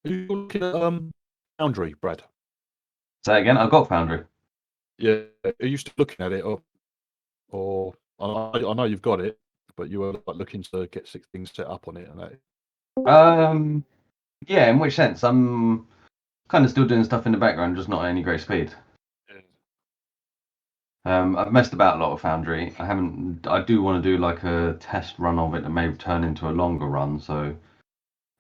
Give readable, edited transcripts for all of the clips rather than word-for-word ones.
Are you looking at Foundry, Brad? Say again. I've got Foundry. Yeah. Are you still looking at it, or I know you've got it, but you were like looking to get things set up on it and that? Yeah. In which sense? I'm kind of still doing stuff in the background, just not at any great speed. I've messed about a lot with Foundry. I do want to do like a test run of it that may turn into a longer run. So,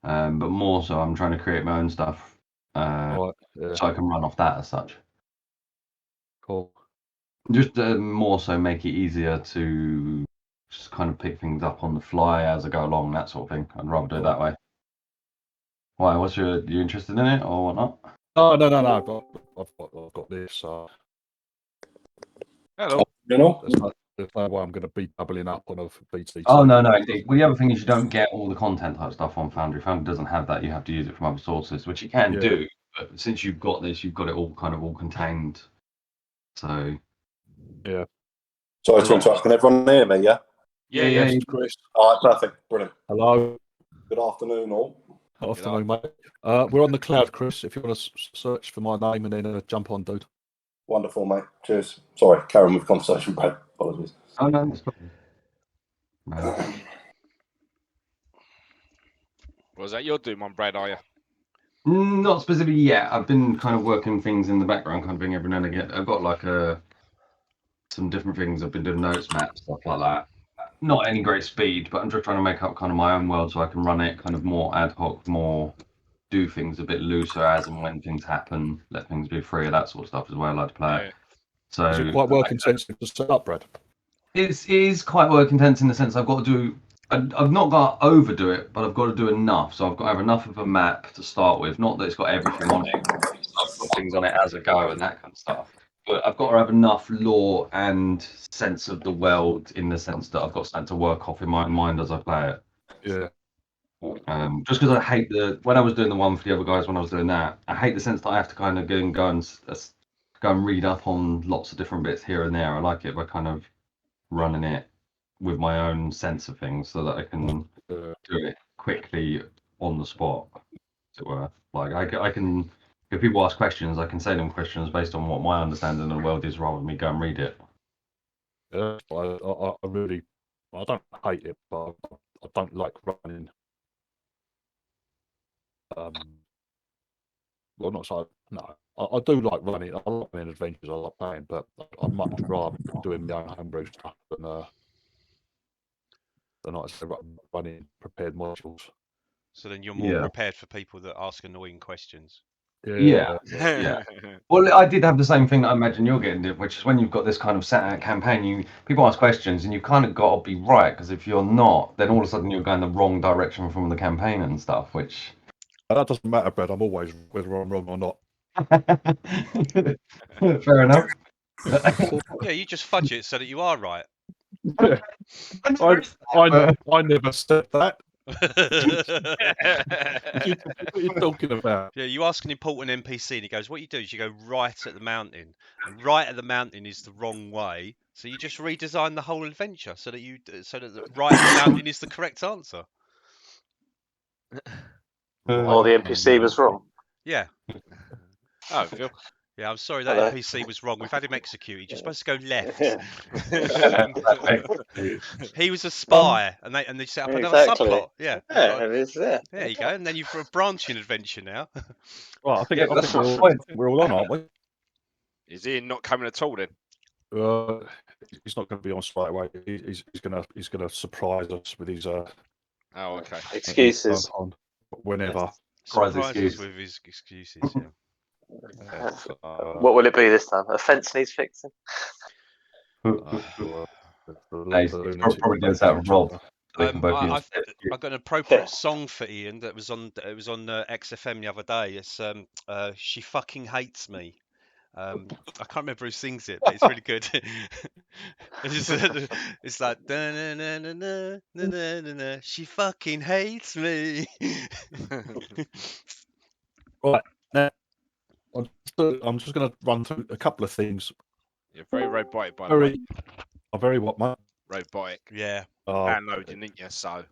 but more so, I'm trying to create my own stuff, Right, yeah. so I can run off that as such. Cool. Just more so, make it easier to just kind of pick things up on the fly as I go along, that sort of thing. I'd rather do it that way. Why? You interested in it or whatnot? Oh no. I've got this. Hello. There's no way I'm going to be doubling up on a VTT. Oh no, indeed. Well, the other thing is you don't get all the content type stuff on Foundry. Foundry doesn't have that. You have to use it from other sources, which you can do. But since you've got this, you've got it all kind of all contained. So yeah. Sorry to interrupt. Can everyone hear me? Yeah. Yeah. Chris. All right, perfect, brilliant. Hello. Good afternoon, all. Afternoon, mate. We're on the cloud, Chris. If you want to search for my name and then jump on, dude. Wonderful, mate. Cheers. Sorry, carry on with the conversation, Brad. Apologies. Oh no. Was that your doing on Brad, are you? Not specifically yet. I've been kind of working things in the background, kind of thing every now and again. I've got like some different things. I've been doing notes, maps, stuff like that. Not any great speed, but I'm just trying to make up kind of my own world so I can run it kind of more ad hoc, more do things a bit looser as and when things happen, let things be free, that sort of stuff is the way I like to play it. So is it quite work intensive to set up, Brad? It is quite work intense in the sense I've got to do. I've not got to overdo it, but I've got to do enough. So I've got to have enough of a map to start with. Not that it's got everything on it. I've got things on it as I go and that kind of stuff. But I've got to have enough lore and sense of the world in the sense that I've got something to work off in my mind as I play it. Yeah. Just because I hate when I was doing the one for the other guys, when I was doing that, I hate the sense that I have to kind of go and read up on lots of different bits here and there. I like it by kind of running it with my own sense of things so that I can do it quickly on the spot, as it were. Like I can, if people ask questions, I can say them questions based on what my understanding of the world is rather than me go and read it. Yeah, I don't hate it, but I don't like running. Well, not so. No, I do like running. I like running adventures. I like playing, but I'd much rather doing my own homebrew stuff than I say running prepared modules. So then you're more prepared for people that ask annoying questions. Yeah. Well, I did have the same thing that I imagine you're getting, which is when you've got this kind of set out campaign, people ask questions and you kind of got to be right, because if you're not, then all of a sudden you're going the wrong direction from the campaign and stuff, which... That doesn't matter, Brad. I'm always whether I'm wrong or not. Fair enough. Yeah, you just fudge it so that you are right. Yeah. I never said that. What are you talking about? Yeah, you ask an important NPC and he goes, what you do is you go right at the mountain. And right at the mountain is the wrong way. So you just redesign the whole adventure so that the right at the mountain is the correct answer. Or the NPC was wrong. Yeah. Oh, Phil. Yeah, I'm sorry that NPC was wrong. We've had him executed. You're supposed to go left. He was a spy, and they set up another subplot. Yeah. It is there. There you go. And then you've got a branching adventure now. Well, I think we're all on, aren't we? Is Ian not coming at all then? He's not going to be on straight away. He's going to surprise us with his oh, okay. Excuses. Whenever. Surprises with his excuses. Yeah. What will it be this time? A fence needs fixing? Probably goes out Rob. I've got an appropriate song for Ian that was on XFM the other day. It's She Fucking Hates Me. I can't remember who sings it, but it's really good. It's like she fucking hates me. Right now, I'm just going to run through a couple of things. You're very robotic, by the way. Very what, mate? Robotic. Yeah. Downloading, didn't you? So.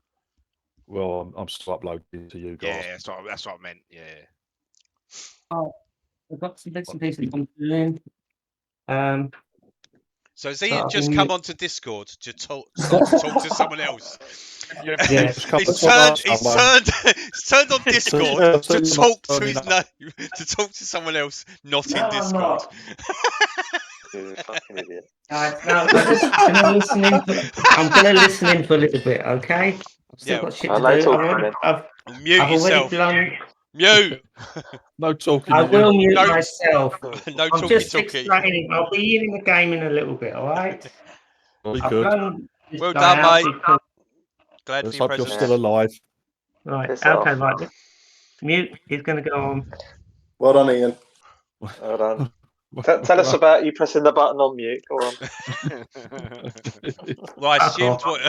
Well, I'm still uploading to you guys. Yeah, that's what I meant. Yeah. I've got some bits and pieces I'm doing. So has So Ian I've just been come mute- onto Discord to talk to someone else? Yeah. He's turned on Discord Yeah, to so you're talk not to his turning name, to talk to someone else, not No, in I'm Discord. not. You fucking idiot. Guys, no, I'm just gonna listen in. I'm gonna listen in for a little bit, okay? I've still Yeah. got shit I to like do. talking then. Mute I've already yourself. blown. Mute. No talking. I will mute No. myself. No I'm talkie just talkie. explaining. I'll be in the game in a little bit, all right? Very I've good. blown this Well guy done, out mate. because- Glad Let's for your hope you're presence. still alive. Right. Piss Okay. off. Right. Mute is going to go on. Well done, Ian. Hold on. Tell us about you pressing the button on mute. Go on. Well, I Fuck assumed off. what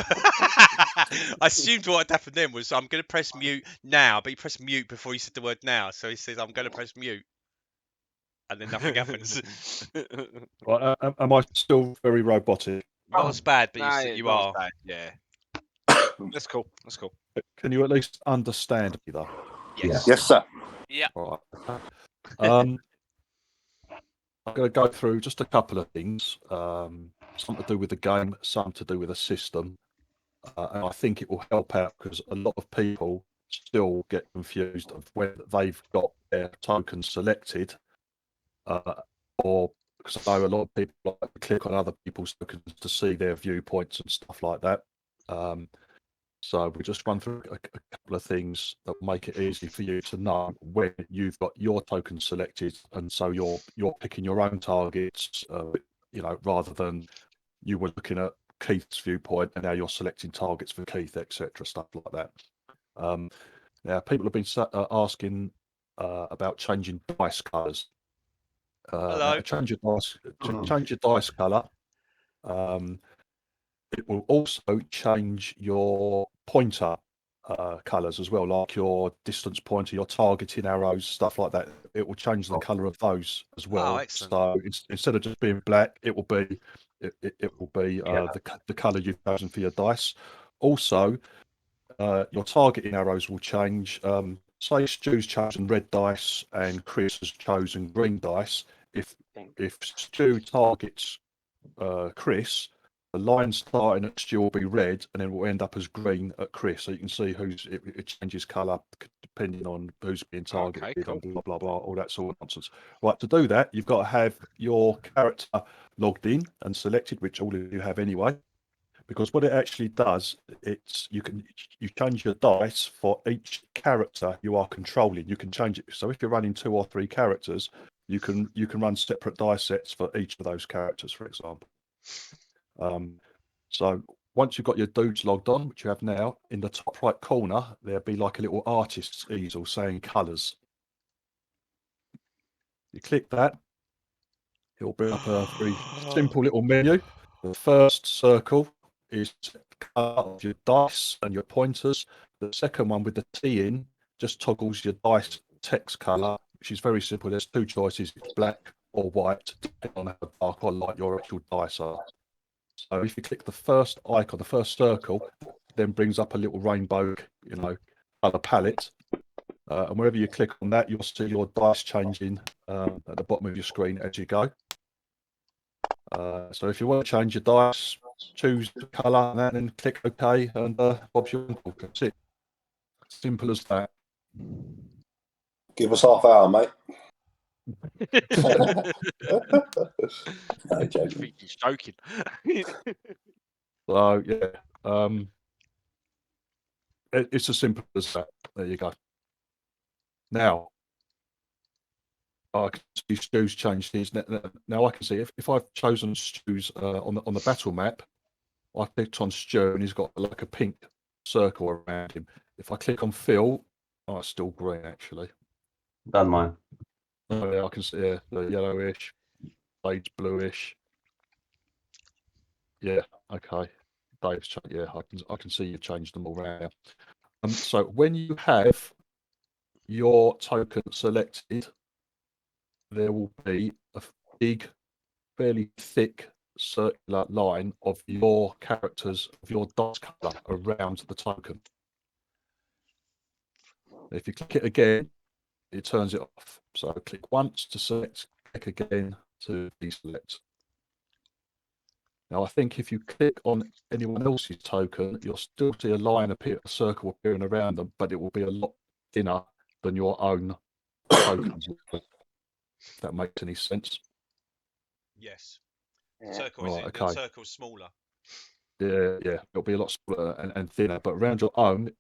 I assumed what had happened then was I'm going to press mute now, but he pressed mute before he said the word now, so he says I'm going to press mute, and then nothing happens. Right, am I still very robotic? Not as bad, but Nah, you not as are. bad, yeah. That's cool. That's cool. Can you at least understand me though? Yes. Yes, sir. All right. I'm going to go through just a couple of things. Some to do with the game, some to do with the system, and I think it will help out because a lot of people still get confused of whether they've got their token selected, or because I know a lot of people like to click on other people's tokens to see their viewpoints and stuff like that. So we just run through a couple of things that will make it easy for you to know when you've got your token selected, and so you're picking your own targets, rather than you were looking at Keith's viewpoint and now you're selecting targets for Keith, etc., stuff like that. Now people have been asking about changing dice colours. Hello. Change your dice colour. It will also change your pointer colours as well, like your distance pointer, your targeting arrows, stuff like that. It will change the colour of those as well. Excellent. So instead of just being black, it will be the colour you've chosen for your dice. Also, your targeting arrows will change. Say Stu's chosen red dice and Chris has chosen green dice. If Stu targets Chris, the line starting at Stu will be red and then will end up as green at Chris. So you can see it changes colour depending on who's being targeted, Okay, cool. and blah, blah, blah, all that sort of nonsense. Right, to do that, you've got to have your character logged in and selected, which all of you have anyway. Because what it actually does, you change your dice for each character you are controlling. You can change it. So if you're running 2 or 3 characters, you can run separate dice sets for each of those characters, for example. So once you've got your dudes logged on, which you have now, in the top right corner, there'll be like a little artist's easel saying colours. You click that, it'll bring up a very simple little menu. The first circle is the colour of your dice and your pointers. The second one with the T in just toggles your dice text colour, which is very simple. There's 2 choices, it's black or white, depending on how dark or light your actual dice are. So if you click the first icon, the first circle, then brings up a little rainbow, colour palette. And wherever you click on that, you'll see your dice changing at the bottom of your screen as you go. So if you want to change your dice, choose the colour and then click OK, and Bob's your uncle. That's it. Simple as that. Give us half hour, mate. No, I joking. think he's joking. So yeah, it's as simple as that. There you go. Now, I can see Stu's changed his. Now I can see if I've chosen Stu's on the battle map, I clicked on Stu and he's got like a pink circle around him. If I click on Phil, it's still green actually. Done mine. Oh yeah, I can see the yellowish, shades bluish. Yeah, okay. Dave's changed. Yeah, I can see you've changed them all around. So when you have your token selected, there will be a big, fairly thick circular line of your characters, of your dice colour around the token. If you click it again, it turns it off. So click once to select, click again to deselect. Now, I think if you click on anyone else's token, you'll still see a line appear, a circle appearing around them, but it will be a lot thinner than your own tokens. If that makes any sense. Yes. Yeah. Circle Right, the okay. circle's smaller. Yeah, it'll be a lot smaller and thinner, but around your own,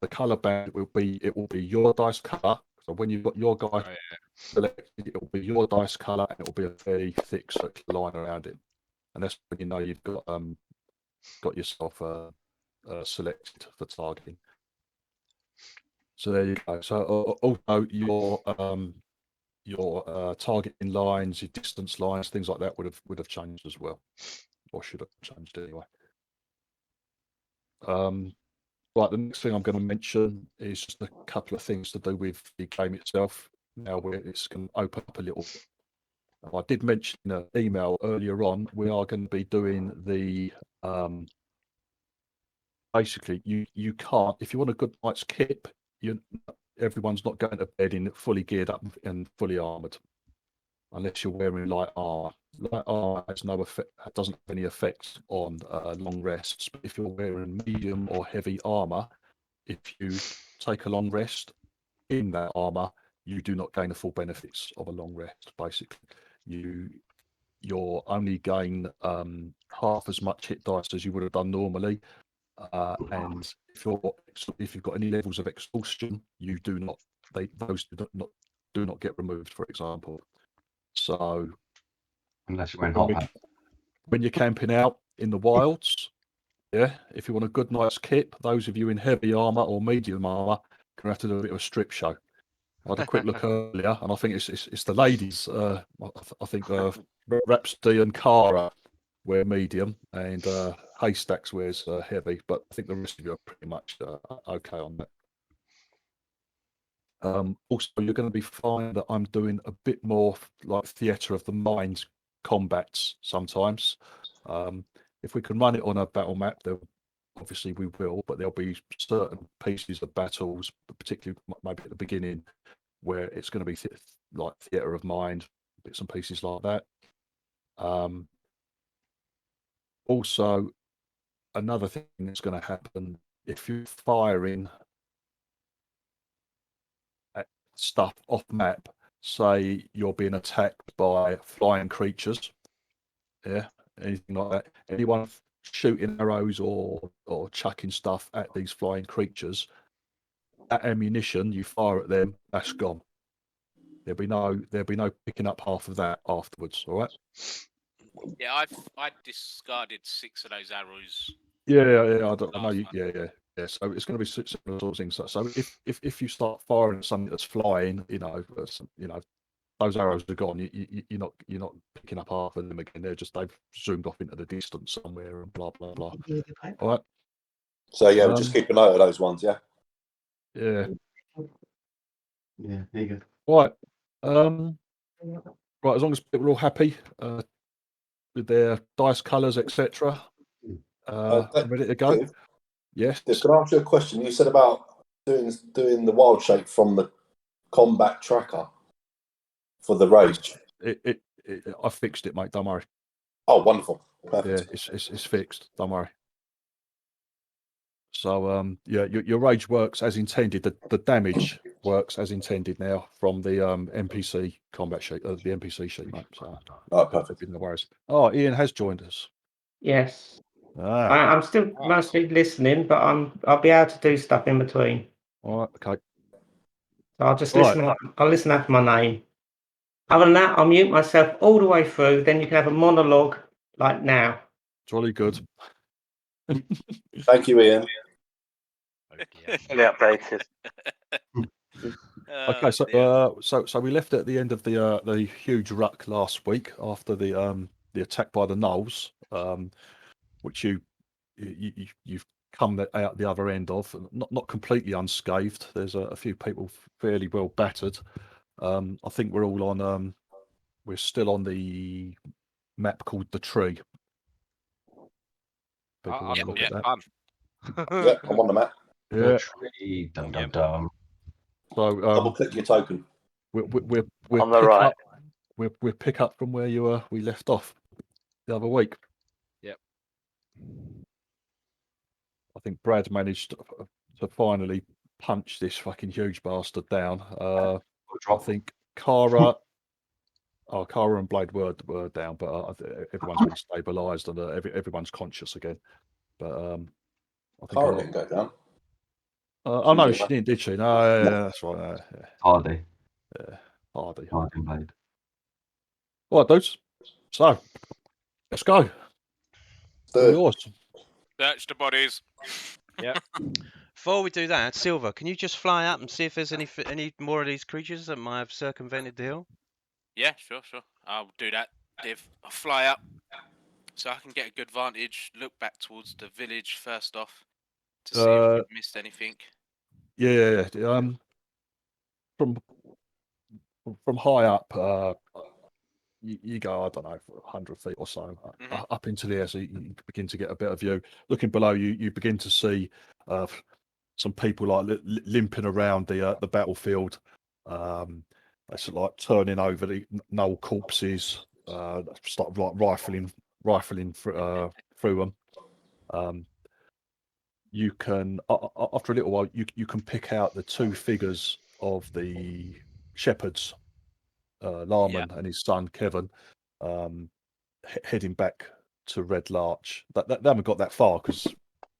the color band will be your dice color. So when you've got your guy selected, it will be your dice color, and it will be a very thick circular line around it, and that's when you know you've got yourself selected for targeting. So there you go. So also your targeting lines, your distance lines, things like that would have changed as well, or should have changed anyway. Right, the next thing I'm going to mention is just a couple of things to do with the game itself. Now it's going to open up a little. I did mention in an email earlier on, we are going to be doing the basically you can't, if you want a good night's kip, everyone's not going to bed in fully geared up and fully armored unless you're wearing light armor. Light armor has no effect, doesn't have any effects on long rests. But if you're wearing medium or heavy armor, if you take a long rest in that armor, you do not gain the full benefits of a long rest. Basically, you're only gain half as much hit dice as you would have done normally. And if you've got any levels of exhaustion, you do not. Those do not get removed, for example. So Unless you're wearing hot pack. when you're camping out in the wilds, yeah, if you want a good night's kip, those of you in heavy armor or medium armor can have to do a bit of a strip show. I had a quick look earlier, and I think it's the ladies. I think Rhapsody and Cara wear medium, and Haystacks wears heavy. But I think the rest of you are pretty much okay on that. Also, you're going to be finding that I'm doing a bit more like theatre of the mind combats sometimes. If we can run it on a battle map, obviously we will, but there'll be certain pieces of battles, particularly maybe at the beginning, where it's going to be like theatre of mind, bits and pieces like that. Also, another thing that's going to happen if you're firing at stuff off map, say you're being attacked by flying creatures, yeah, anything like that, anyone shooting arrows or chucking stuff at these flying creatures, that ammunition you fire at them, that's gone. There'll be no picking up half of that afterwards. All right. Yeah, I discarded 6 of those arrows. Yeah. I know you. Yeah. So it's going to be similar sort of things. So if you start firing at something that's flying, those arrows are gone. You're not picking up half of them again. They've zoomed off into the distance somewhere and blah blah blah. All right. So yeah, we'll just keep a note of those ones. Yeah. Yeah. Yeah, there you go. Right. Right. As long as people are all happy with their dice colours, etc. Ready to go. Dave, Yes. can I ask you a question? You said about doing the wild shape from the combat tracker for the rage. I fixed it, mate. Don't worry. Oh, wonderful. Perfect. Yeah, it's fixed. Don't worry. So your rage works as intended. The damage works as intended now from the NPC combat sheet, the NPC sheet, mate. So Perfect. No worries. Oh, Ian has joined us. Yes. Ah. I'm still mostly listening, but I'll be able to do stuff in between. All right. Okay. So I'll just listen. I'll listen after my name. Other than that, I'll mute myself all the way through. Then you can have a monologue like now. Jolly good. Thank you, Ian. Fully updated. Okay, so we left at the end of the huge ruck last week after the attack by the gnolls, which you've come out the other end of, not completely unscathed. There's a few people fairly well battered. I think we're all on. We're still on the map called the Tree. People want to look at that. Fun. Yeah, I'm on the map. Yeah. Tree, dum dum dum. So Double click your token. we're On the pick right. up, we're pick up from where we left off the other week. Yep. I think Brad managed to finally punch this fucking huge bastard down. I think Cara and Blade were down, but everyone's been stabilised and everyone's conscious again. But I think Cara didn't go down. oh no, she didn't, did she? No, yeah, that's right. Yeah. Hardy. Yeah, Hardy. Hardy Blade. All right, dudes. So let's go. All yours. Search the bodies. Before we do that, Silver, can you just fly up and see if there's any more of these creatures that might have circumvented the hill? Yeah, sure. I'll do that, Div. I'll fly up so I can get a good vantage. Look back towards the village first off to see if we've missed anything. Yeah. From high up, you go, I don't know, 100 feet or so up into the air, so you begin to get a better view. Looking below you begin to see some people like limping around the battlefield. They sort of like turning over the null corpses, start like rifling through them. You can after a little while you can pick out the two figures of the shepherds, Larman and his son Kevin, heading back to Red Larch. They haven't got that far because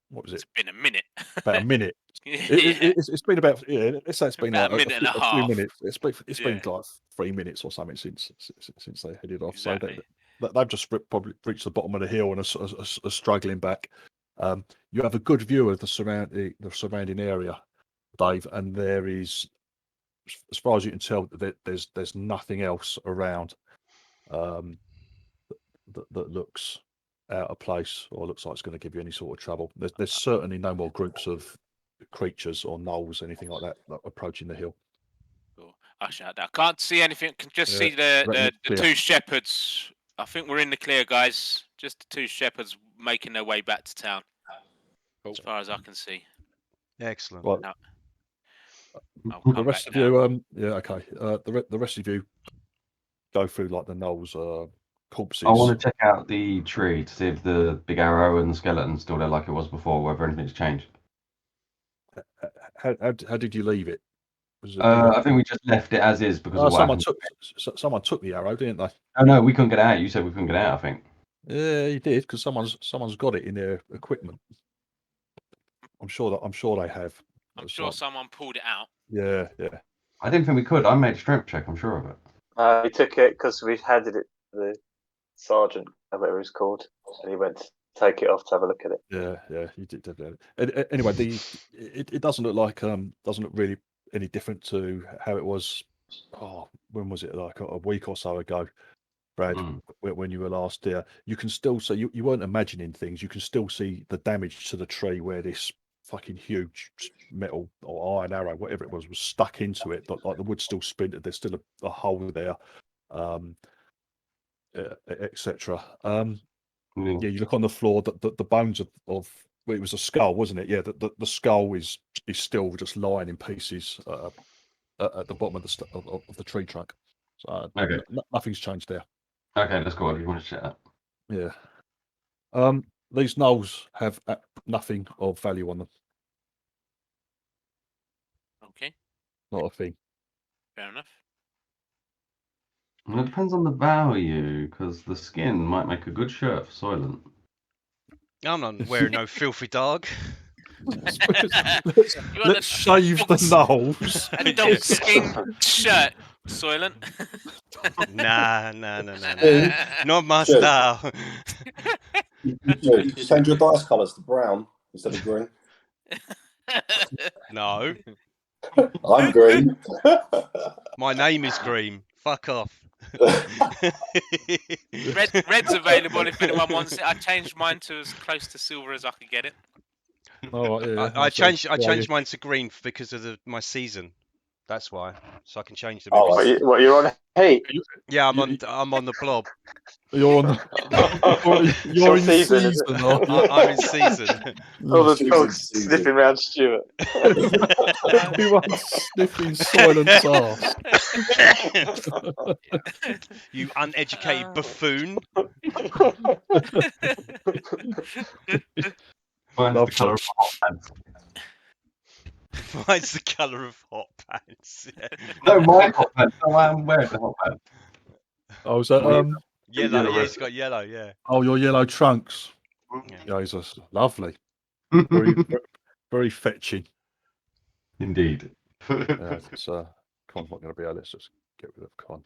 what was it? It's been a minute. About a minute. It's been about let's say it's been about a minute and a few half. minutes. It's been like 3 minutes or something since they headed off. Exactly. So they've just probably reached the bottom of the hill and are struggling back. You have a good view of the surrounding area, Dave, and there is, as far as you can tell, there's nothing else around that looks out of place or looks like it's going to give you any sort of trouble. There's certainly no more groups of creatures or gnolls, anything like that approaching the hill. Cool. Actually, I can't see anything. Can just see the two shepherds. I think we're in the clear, guys. Just the two shepherds making their way back to town. As far as I can see. Excellent. Well, the rest of you, okay. The rest of you go through like the gnolls' corpses. I want to check out the tree to see if the big arrow and the skeleton's still there like it was before, whether anything's changed. How did you leave it? I think we just left it as is because of what someone took the arrow, didn't they? Oh no, we couldn't get out. You said we couldn't get out, I think. Yeah, you did, because someone's got it in their equipment. I'm sure they have. I'm sure someone pulled it out. Yeah. I didn't think we could. I made a strength check. I'm sure of it. We took it because we handed it to the sergeant, whatever he's called, and he went to take it off to have a look at it. Yeah, you did that. Anyway, it doesn't look really any different to how it was. Oh, when was it? Like a week or so ago, Brad, when you were last there. You can still see you weren't imagining things. You can still see the damage to the tree where this fucking huge metal or iron arrow, whatever it was stuck into it. But like the wood's still splintered. There's still a hole there, etc. Yeah, you look on the floor. The bones of well, it was a skull, wasn't it? Yeah, the skull is still just lying in pieces at the bottom of the tree trunk. So okay. Nothing's changed there. Okay, let's go. You want to check that? Yeah. These gnolls have nothing of value on them. Okay. Not a thing. Fair enough. Well, it depends on the value, because the skin might make a good shirt for Soylent. I'm not wearing no filthy dog. Let's shave the gnolls. A dog skin shirt, Soylent. Nah. Not my style. You change your dice colours to brown instead of green. No. I'm green. My name is Green. Fuck off. Red's available if anyone wants it. I changed mine to as close to silver as I could get it. Oh, yeah. I changed mine to green because of my season. That's why. So I can change them. Oh, every- What, you're on heat? Yeah, I'm on the blob. You're on. You're in season, is season. it? Are you? I'm in season. All the Season, dogs season. sniffing around Stuart. Everyone's sniffing Soylent's ass. You uneducated buffoon. Mine's the colour of hot pants. Mine's the colour of hot pants. Yeah. No, my hot pants. No, I'm wearing the hot pants. Oh, is that Yellow. Yellow Yeah, he's rest. got yellow. Yeah. Oh, your yellow trunks. Yeah. Jesus, lovely. Very, very fetching. Indeed. Yeah, it's Con's not going to be here. Let's just get rid of Con.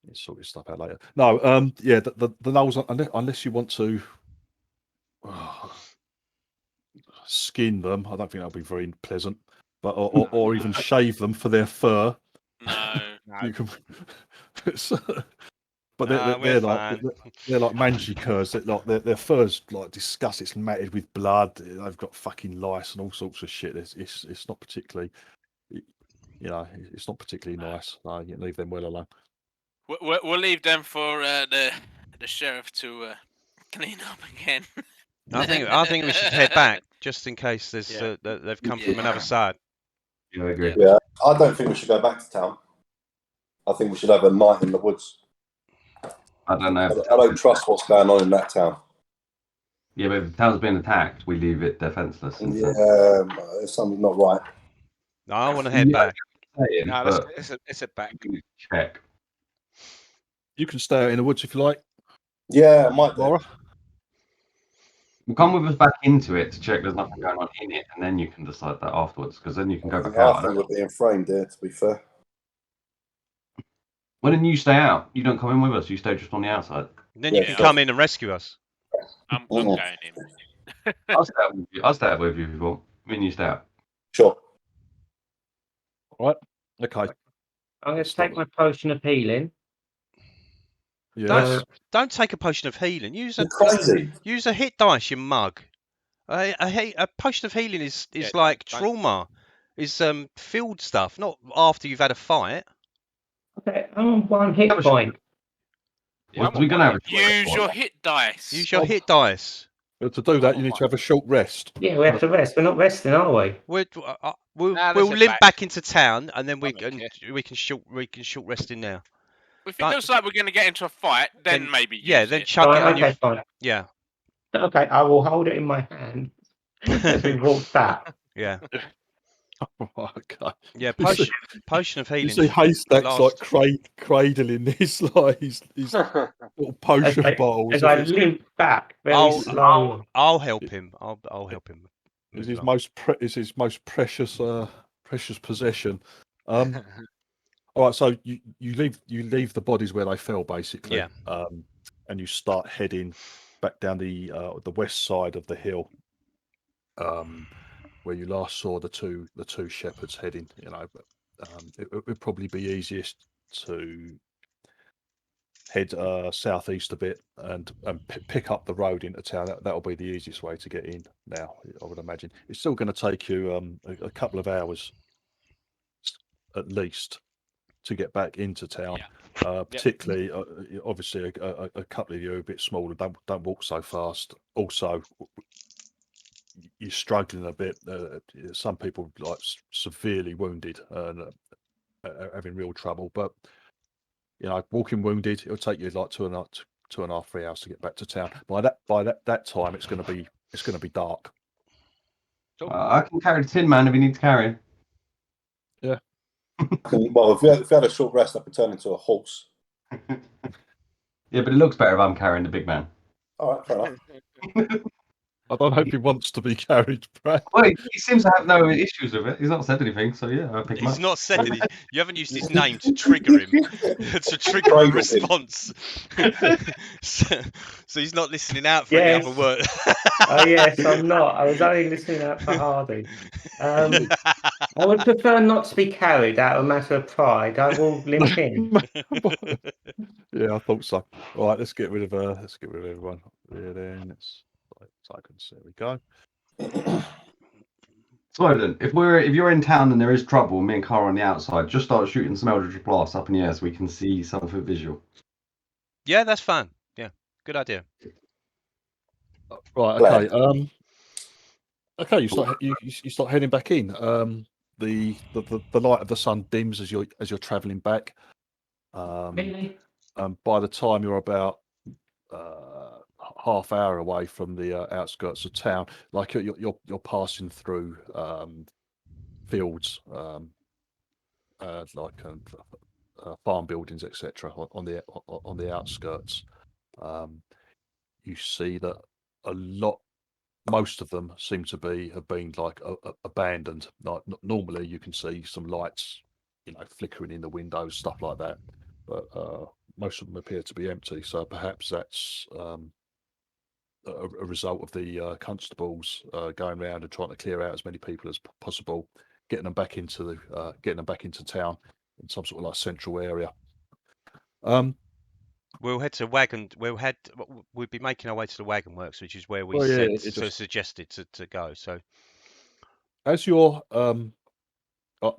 You sort your stuff out later. No, yeah, the nose, unless you want to skin them, I don't think that'll be very pleasant. But or even shave them for their fur. No. You can. But Nah, they're we're like mangy-curs. Their fur's like disgusting. It's matted with blood. They've got fucking lice and all sorts of shit. It's not particularly, it's not particularly nice. No, you leave them well alone. We'll leave them for the sheriff to clean up again. I think we should head back just in case there's they've come from another side. Yeah, I agree. Yeah, I don't think we should go back to town. I think we should have a night in the woods. I don't know. I don't trust what's going on in that town. Yeah, but if the town's being attacked, we leave it defenseless. Yeah, there's something not right. No, I want to head back. No, it's a back. Check. You can stay out in the woods if you like, Yeah, it might be. Laura. Well, come with us back into it to check there's nothing going on in it, and then you can decide that afterwards, because then you can go back out. I think we're being framed here, to be fair. Why didn't you stay out? You don't come in with us. You stay just on the outside. Then you Yeah, can sure. come in and rescue us. I'm going in. I'll stay out with you. I'll stay out with you if you want. I mean, you stay out. Sure. All right. Okay. I'm going to take my potion of healing. Yeah. Don't take a potion of healing. Use You're crazy. a hit dice, you mug. A potion of healing is like trauma. Is field stuff, not after you've had a fight. Okay, I'm on 1 hit point. We're gonna have a Use your hit dice. Use your hit dice. But to do that, you need to have a short rest. Yeah, we have to rest. We're not resting, are we? We'll Nah, limp back into town, and then we I don't can short rest in there. If it looks like we're going to get into a fight, then maybe. Then chuck it on okay, fine. Yeah. Okay, I will hold it in my hand as we walk back. Yeah. Okay. Yeah. Potion of healing. You see Haystacks lasts- like cradling this like his little potion bottles. As I limp back very slowly. I'll help him. I'll help him. It's his most precious possession. All right, so you leave the bodies where they fell, basically. Yeah. And you start heading back down the west side of the hill, where you last saw the two shepherds heading. It would probably be easiest to head southeast a bit and pick up the road into town. That'll be the easiest way to get in. Now, I would imagine it's still going to take you a couple of hours at least to get back into town. Particularly, obviously, a couple of you are a bit smaller. Don't walk so fast. Also, you're struggling a bit. Some people like severely wounded and having real trouble. But walking wounded, it'll take you like 2.5, 3 hours to get back to town. By that time, it's going to be dark. I can carry the Tin Man if you need to carry him. Yeah. Well, if you had a short rest, I could turn into a horse. Yeah, but it looks better if I'm carrying the big man. All right, fair enough. I don't hope he wants to be carried, Brad. Well, he seems to have no issues with it. He's not said anything, so yeah, I'll pick him up. He's not said anything. You haven't used his name to trigger him, to trigger a response. so he's not listening out for any other word. Oh yes, I'm not. I was only listening out for Hardy. I would prefer not to be carried out of a matter of pride. I will limp in. Yeah, I thought so. All right, let's get rid of everyone. Yeah, then it's seconds. There we go. Soylent, if you're in town and there is trouble, me and Cara on the outside, just start shooting some Eldritch Blasts up in the air so we can see something visual. Yeah, that's fine. Yeah, good idea. Right. Glad. Okay. Okay. You start heading back in. The light of the sun dims as you're travelling back. Really? By the time you're about half hour away from the outskirts of town, like you're passing through fields, like farm buildings, etc. on the outskirts. You see that most of them seem to have been like abandoned. Like normally, you can see some lights, flickering in the windows, stuff like that. But most of them appear to be empty. So perhaps that's a result of the constables going around and trying to clear out as many people as possible, getting them back into town in some sort of like central area. We'll head to Wagon. We'll be making our way to the Wagon Works, which is where we Well, yeah, suggested to go. So as you're like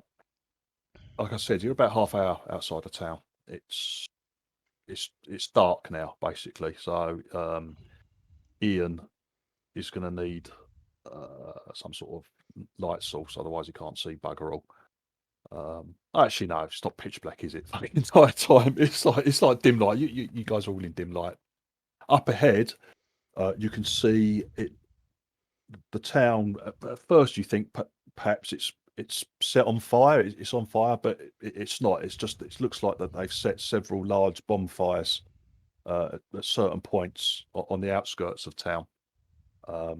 I said, you're about half hour outside of town. It's dark now, basically. So Ian is going to need some sort of light source, otherwise he can't see bugger all. Actually, no, it's not pitch black, is it? The entire time it's like dim light. You guys are all in dim light. Up ahead, you can see it. The town. At first, you think perhaps it's set on fire. It's on fire, but it's not. It looks like that they've set several large bonfires at certain points on the outskirts of town. Sort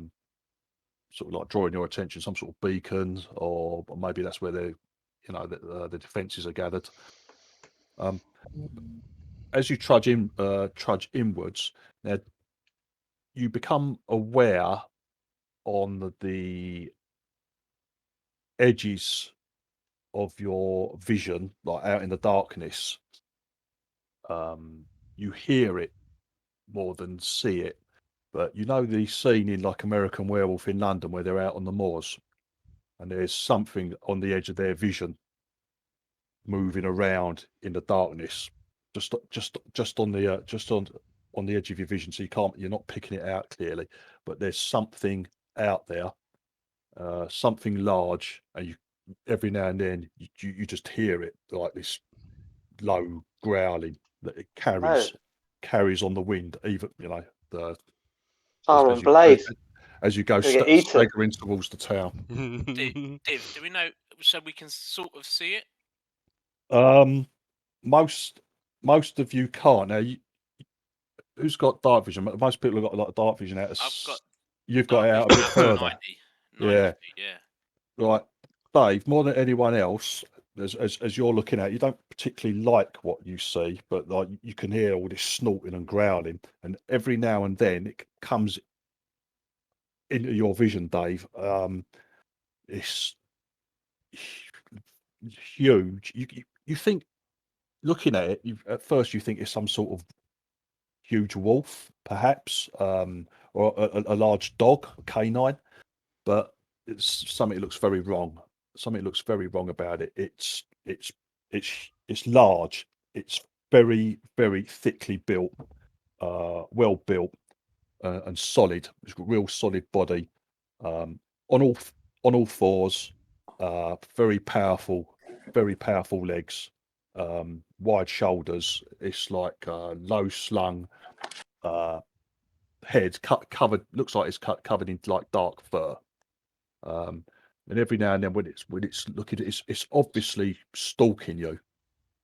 of like drawing your attention, some sort of beacon, or maybe that's where the defences are gathered. As you trudge inwards, now you become aware on the edges of your vision, like out in the darkness. You hear it more than see it, but you know the scene in like American Werewolf in London where they're out on the moors and there's something on the edge of their vision moving around in the darkness, just on the edge of your vision, so you're not picking it out clearly, but there's something out there, something large, and you every now and then you just hear it, like this low growling that it carries on the wind, even Iron Blade. as you go Gonna get eaten. staggering towards the town. Div, do we know so we can sort of see it? Most of you can't. Now, who's got dark vision? Most people have got a lot of dark vision out. You've got it out a bit further. 90 yeah. Feet, yeah. Right, Dave. More than anyone else, as you're looking at, you don't particularly like what you see, but like you can hear all this snorting and growling, and every now and then it comes into your vision, Dave. It's huge. You think, looking at it, at first you think it's some sort of huge wolf, perhaps, or a large dog, a canine, but it's something that looks very wrong. Something looks very wrong about it. It's large. It's very, very thickly built, well built, and solid. It's got a real solid body, on all fours, very powerful legs, wide shoulders. It's like low slung head, covered. Looks like it's covered in like dark fur. And every now and then, when it's looking, it's obviously stalking you,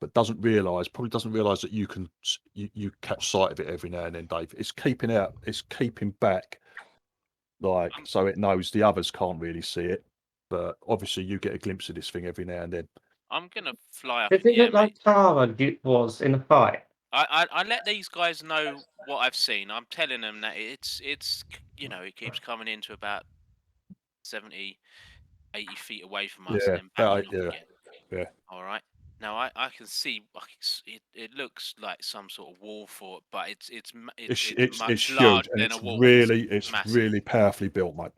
but probably doesn't realise that you can you catch sight of it every now and then, Dave. It's keeping back, like, so it knows the others can't really see it, but obviously you get a glimpse of this thing every now and then. I'm gonna fly up. Does it look like Tara was in a fight? I let these guys know what I've seen. I'm telling them that it's it keeps coming into about 70, 80 feet away from us, and then backing off again. Yeah. All right. Now I can see it looks like some sort of wolf, but it's much huge, larger and than a wolf. it's really powerfully built, mate.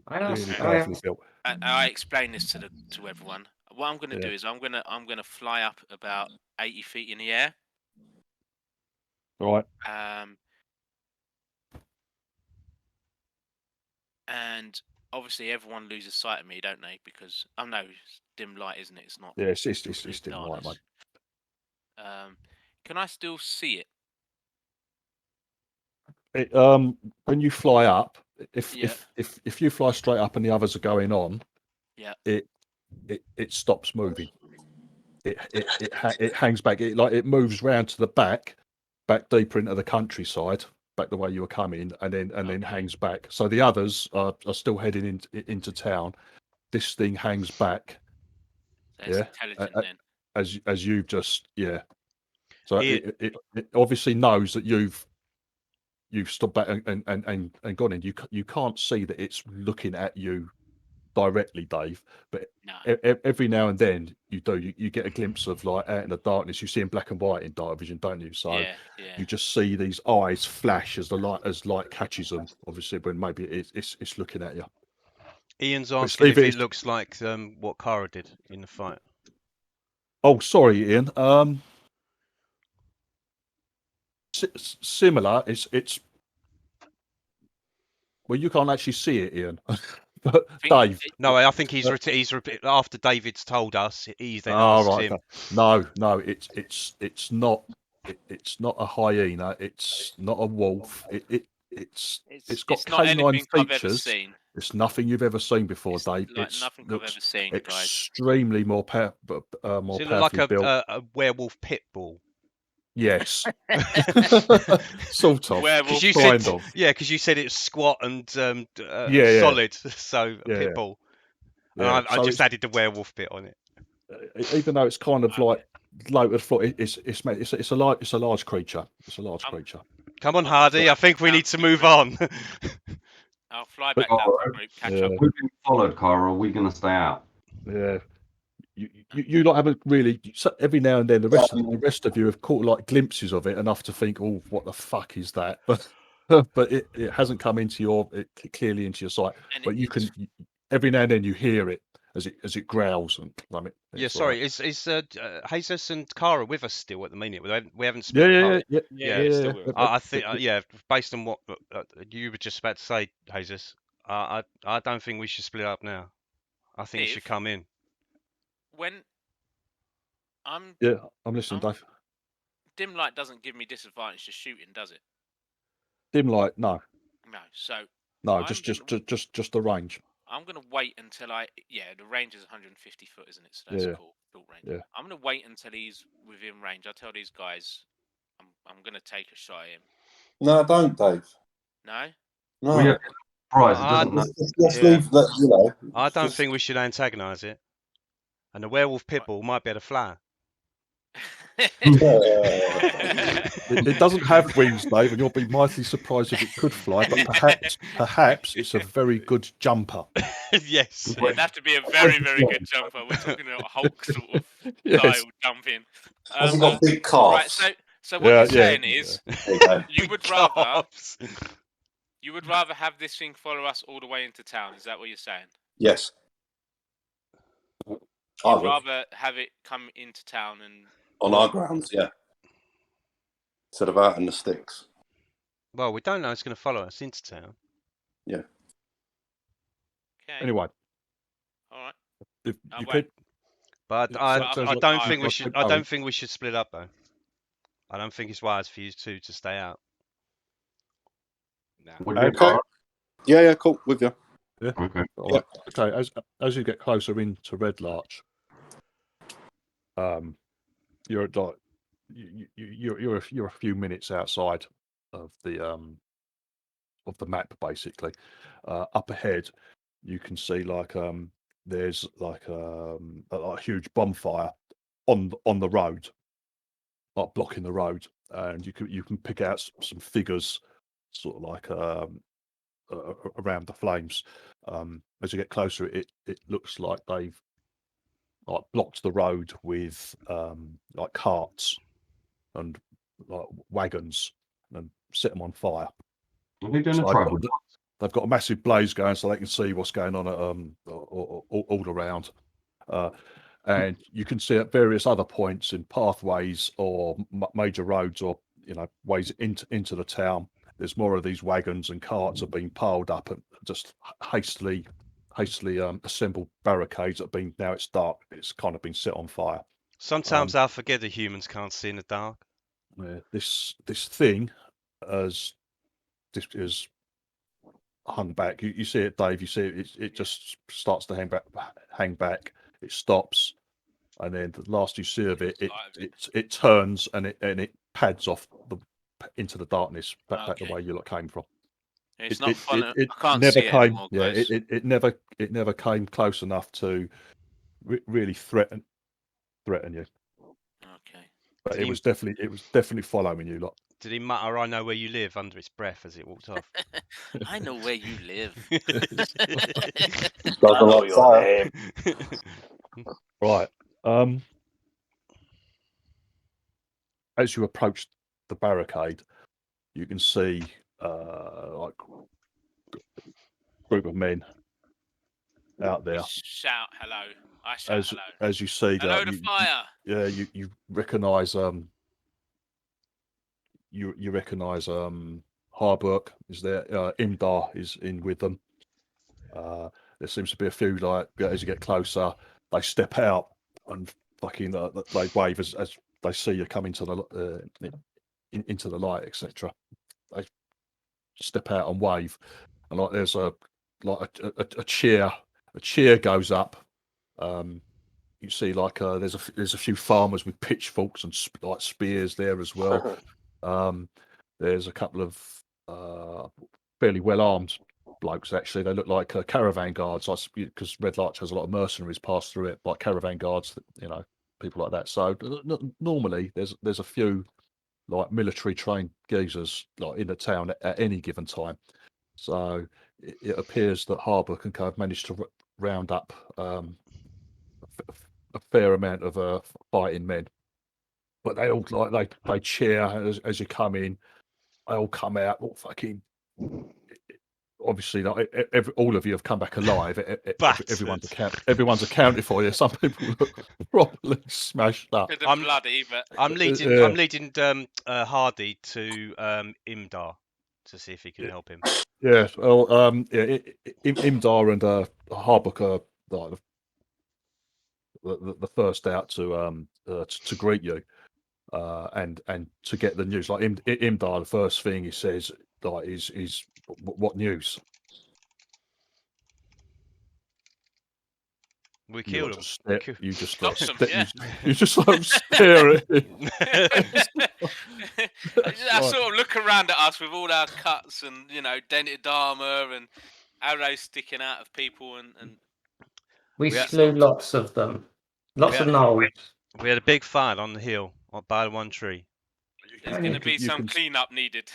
Really powerfully built. I explain this to everyone. What I'm going to do is I'm going to fly up about 80 feet in the air. Right. And obviously everyone loses sight of me, don't they? Because no, it's dim light, isn't it? It's not. Yeah, it's dim light, mate. Can I still see it? When you fly up, if you fly straight up and the others are going on, it stops moving. It hangs back. It moves round to the back deeper into the countryside, back the way you were coming, and then hangs back. So the others are still heading into town. This thing hangs back. That's intelligent then. As you've just So it obviously knows that you've stopped back and gone in. You can't see that it's looking at you directly, Dave, but every now and then you get a glimpse of like out in the darkness. You see in black and white in dark vision, don't you? So you just see these eyes flash as light catches them, obviously, when maybe it's looking at you. Ian's asking if it looks like what Cara did in the fight. Oh, sorry, Ian. Similar. It's well, you can't actually see it, Ian. But Dave, no, I think he's after David's told us. He's then asked him. No, it's not. It's not a hyena. It's not a wolf. It's got canine features. It's nothing you've ever seen before, Dave. It's nothing I've ever seen, guys. Extremely more powerfully like built. a werewolf pit bull. Yes, sort of. Werewolf, kind of. Yeah, because you said it's squat and solid, so a pit bull. And I just added the werewolf bit on it. Even though it's kind of like low to the floor, it's a large creature. It's a large creature. Come on, Hardy. I think we need to move on. I'll fly back down to the group. Catch up. We've been followed, Cara. Are we going to stay out? Yeah. You not haven't really. Every now and then, the rest of you have caught like glimpses of it enough to think, "Oh, what the fuck is that?" But it hasn't come into clearly into your sight. But you can every now and then you hear it as it growls and like. Yeah, sorry. Is Jesus and Cara with us still at the minute? We haven't. Yeah. Still with us. I think based on what you were just about to say, Jesus, I don't think we should split up now. I think we should come in. I'm listening, Dave. Dim light doesn't give me disadvantage to shooting, does it? Dim light, no. No, so just the range. I'm gonna wait until the range is 150 foot, isn't it? So that's cool. Full range. Yeah. I'm gonna wait until he's within range. I tell these guys, I'm gonna take a shot at him. No, don't, Dave. No. No. Let's leave that. I don't think we should antagonise it. And the werewolf pitbull might be able to fly. It doesn't have wings, Dave, and you'll be mightily surprised if it could fly. But perhaps it's a very good jumper. Yes, it'd have to be a very, very good jumper. We're talking about Hulk sort of style jumping. Has got big calves. Right, so what you're saying is you would rather have this thing follow us all the way into town. Is that what you're saying? Yes. I'd rather have it come into town and on our grounds, instead of out in the sticks. Well, we don't know it's going to follow us into town. Yeah. Okay. Anyway. All right. If you could. But I don't think we should. I don't think we should split up though. I don't think it's wise for you two to stay out. No. Okay. Yeah, cool. With you. Yeah. Okay. Right. Okay. As you get closer into Red Larch, you're like you're a few minutes outside of the map basically. Up ahead, you can see like there's like a huge bonfire on the road, like blocking the road, and you can pick out some figures, sort of like around the flames. As you get closer, it looks like they've like blocked the road with like carts and like wagons and set them on fire. Are they doing a tribal? they've got a massive blaze going, so they can see what's going on at, all around. And you can see at various other points in pathways or major roads, or ways into the town, there's more of these wagons and carts are being piled up and just hastily assembled barricades that have been, now it's dark, it's kind of been set on fire. Sometimes I forget that humans can't see in the dark. This thing is hung back. You see it, Dave. You see it just starts to hang back. It stops, and then the last you see of it turns and it pads off into the darkness back the way you came from. It's not fun. It I can't never see it came. anymore, guys. It never came close enough to really threaten you. Okay. But it was definitely following you lot. Did he mutter, "I know where you live," under his breath as it walked off? I know where you live. I know your name. Right. As you approach the barricade, you can see like a group of men out there. Shout hello. I shout hello. As you see Hello that, to fire. you recognise you recognise Harburg is there. Imdar is in with them. There seems to be a few, like, as you get closer, they step out and fucking they wave as they see you come into the light, etc. They step out and wave, and like there's a cheer goes up. You see like there's a few farmers with pitchforks and like spears there as well. There's a couple of fairly well armed blokes, actually. They look like caravan guards, because Red Larch has a lot of mercenaries pass through it, like caravan guards, people like that. So normally there's a few like military trained geezers like in the town at any given time. So it appears that Harbour can kind of manage to round up a fair amount of fighting men. But they all they cheer as you come in. They all come out, all fucking. Obviously, all of you have come back alive. Everyone's accounted for you. Some people look properly smashed up. I'm bloody, but I'm leading Hardy to Imdar to see if he can help him. Yeah, well, Imdar and Harbuck are like the first out to greet you, and to get the news. Like Imdar, the first thing he says like is what news? We killed him. You just Stop them, yeah. you just like stare at him. I sort of look around at us with all our cuts and dented armor and arrows sticking out of people, and we slew lots of them, lots of gnolls. We had a big fight on the hill by one tree. There's going to be some cleanup needed.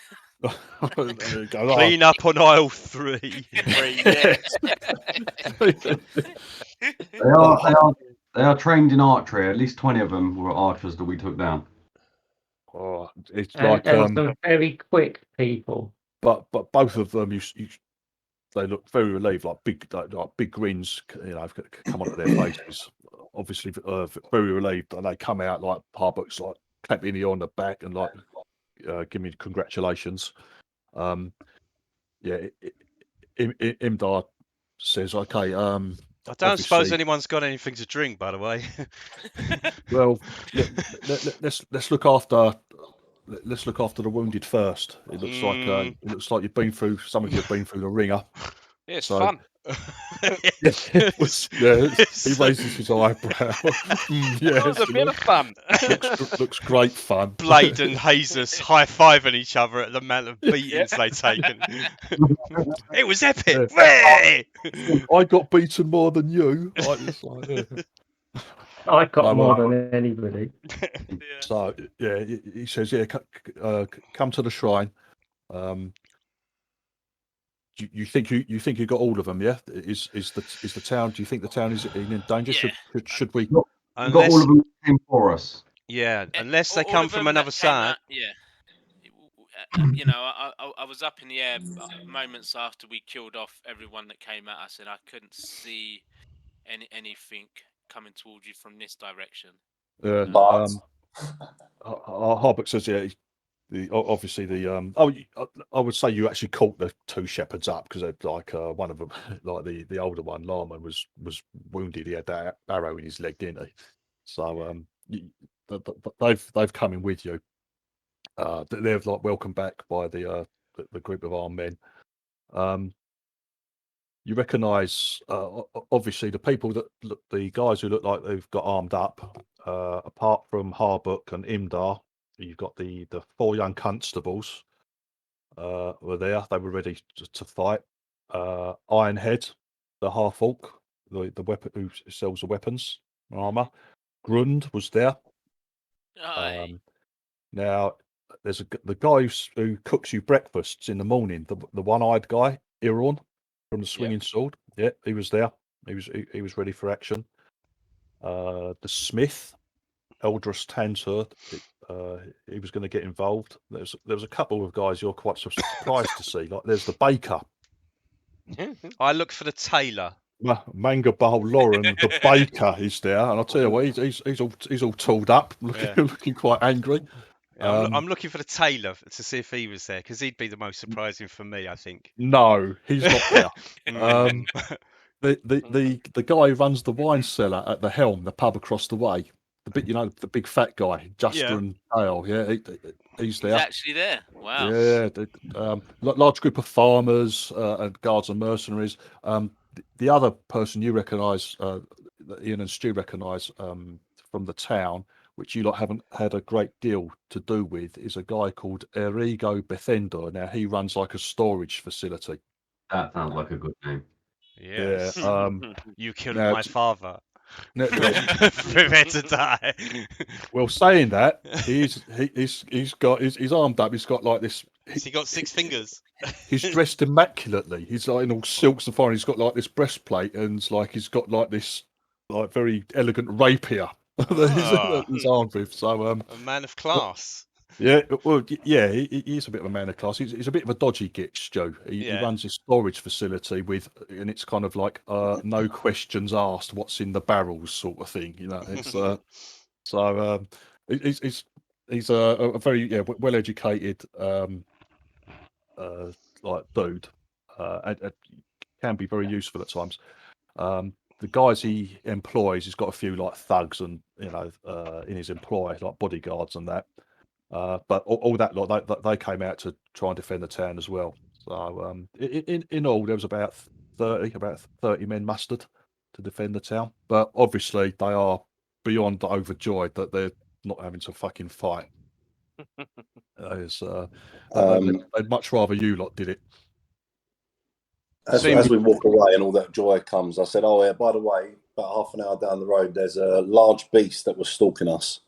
Clean up on aisle 3. They are trained in archery. At least 20 of them were archers that we took down. Oh, it's and some very quick people. But both of them, they look very relieved, like big grins, come onto their faces. Obviously, very relieved, and they come out like Harbuck's like clapping you on the back and like give me congratulations. Imdar says, "Okay." I don't suppose anyone's got anything to drink, by the way. Well, let's look after. Let's look after the wounded first. It looks like you've been through. Some of you have been through the ringer. Yeah, it's fun. He raises his eyebrow. It was a bit of fun. Looks great fun. Blade and Hazes high-fiving each other at the amount of beatings they'd taken. It was epic. I got beaten more than you. I got more than anybody. So he says, come to the shrine. You think you got all of them? Yeah. Is the town? Do you think the town is in danger? Yeah. Should we? Got all of them came for us. Yeah, unless they come from another side. you know, I was up in the air moments after we killed off everyone that came at us, and I couldn't see anything coming towards you from this direction. But Harbuck says, yeah, obviously the I would say you actually caught the two shepherds up because like one of them, like the older one, Lama, was wounded. He had that arrow in his leg, didn't he? So they've come in with you. They're like welcomed back by the group of armed men. You recognise obviously the people the guys who look like they've got armed up. Apart from Harbuck and Imdar, you've got the 4 young constables were there. They were ready to fight. Ironhead, the half orc, the weapon who sells the weapons and armor. Grund was there. Now there's the guy who cooks you breakfasts in the morning. The one-eyed guy, Iron, from the swinging sword. Yeah, he was there. He was ready for action. The smith, Eldris Tansur, he was going to get involved. There was a couple of guys you're quite surprised to see. Like there's the baker. I look for the tailor. Manga Bowl Lauren, the baker, is there, and I'll tell you what, he's all tooled up, looking quite angry. Yeah, I'm looking for the tailor to see if he was there because he'd be the most surprising for me, I think. No, he's not there. The guy who runs the wine cellar at the Helm, the pub across the way, the big fat guy, Justin Dale. Yeah, he's there. He's actually there. Wow. Yeah, large group of farmers and guards and mercenaries. The other person you recognise, Ian and Stu recognise from the town, which you lot haven't had a great deal to do with, is a guy called Erigo Bethender. Now he runs like a storage facility. That sounds like a good name. Yeah. You killed my father. Prepare to die. Well, saying that, he's armed up. He's got like this. He got 6 fingers. He's dressed immaculately. He's like in all silks and fine. He's got like this breastplate, and he's got like this like very elegant rapier that he's armed with. So a man of class. Yeah, well, yeah, he's a bit of a man of class. He's a bit of a dodgy gitch, Joe. He runs this storage facility and it's kind of like no questions asked, what's in the barrels sort of thing. You know, it's he's a very well educated like dude, and can be very useful at times. The guys he employs, he's got a few like thugs and in his employ, like bodyguards and that. But all that lot, they came out to try and defend the town as well. So in all, there was about 30 men mustered to defend the town. But obviously, they are beyond overjoyed that they're not having to fucking fight. They'd much rather you lot did it. As we walk away and all that joy comes, I said, "Oh yeah, by the way, about half an hour down the road, there's a large beast that was stalking us."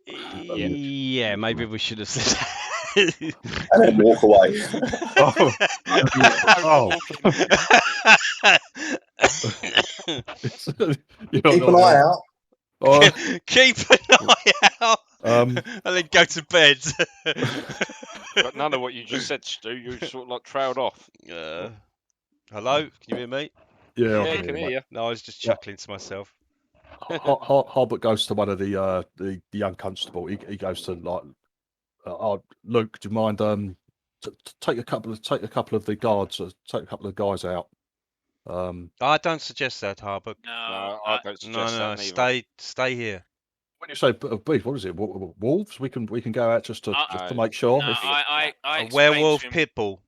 Yeah, maybe we should have said and then walk away. Keep an eye out. Keep an eye out. And then go to bed. But none of what you just said, Stu. You sort of like trailed off. Hello, can you hear me? Yeah, I can hear you. No, I was just chuckling to myself. Harbert goes to one of the young constable. He goes to like, Luke, do you mind take a couple of the guards, take a couple of guys out. I don't suggest that, Harbert. No, I don't suggest that either. Stay here. When you say beef, what is it? Wolves? We can go out just to make sure. No, I a werewolf pit bull.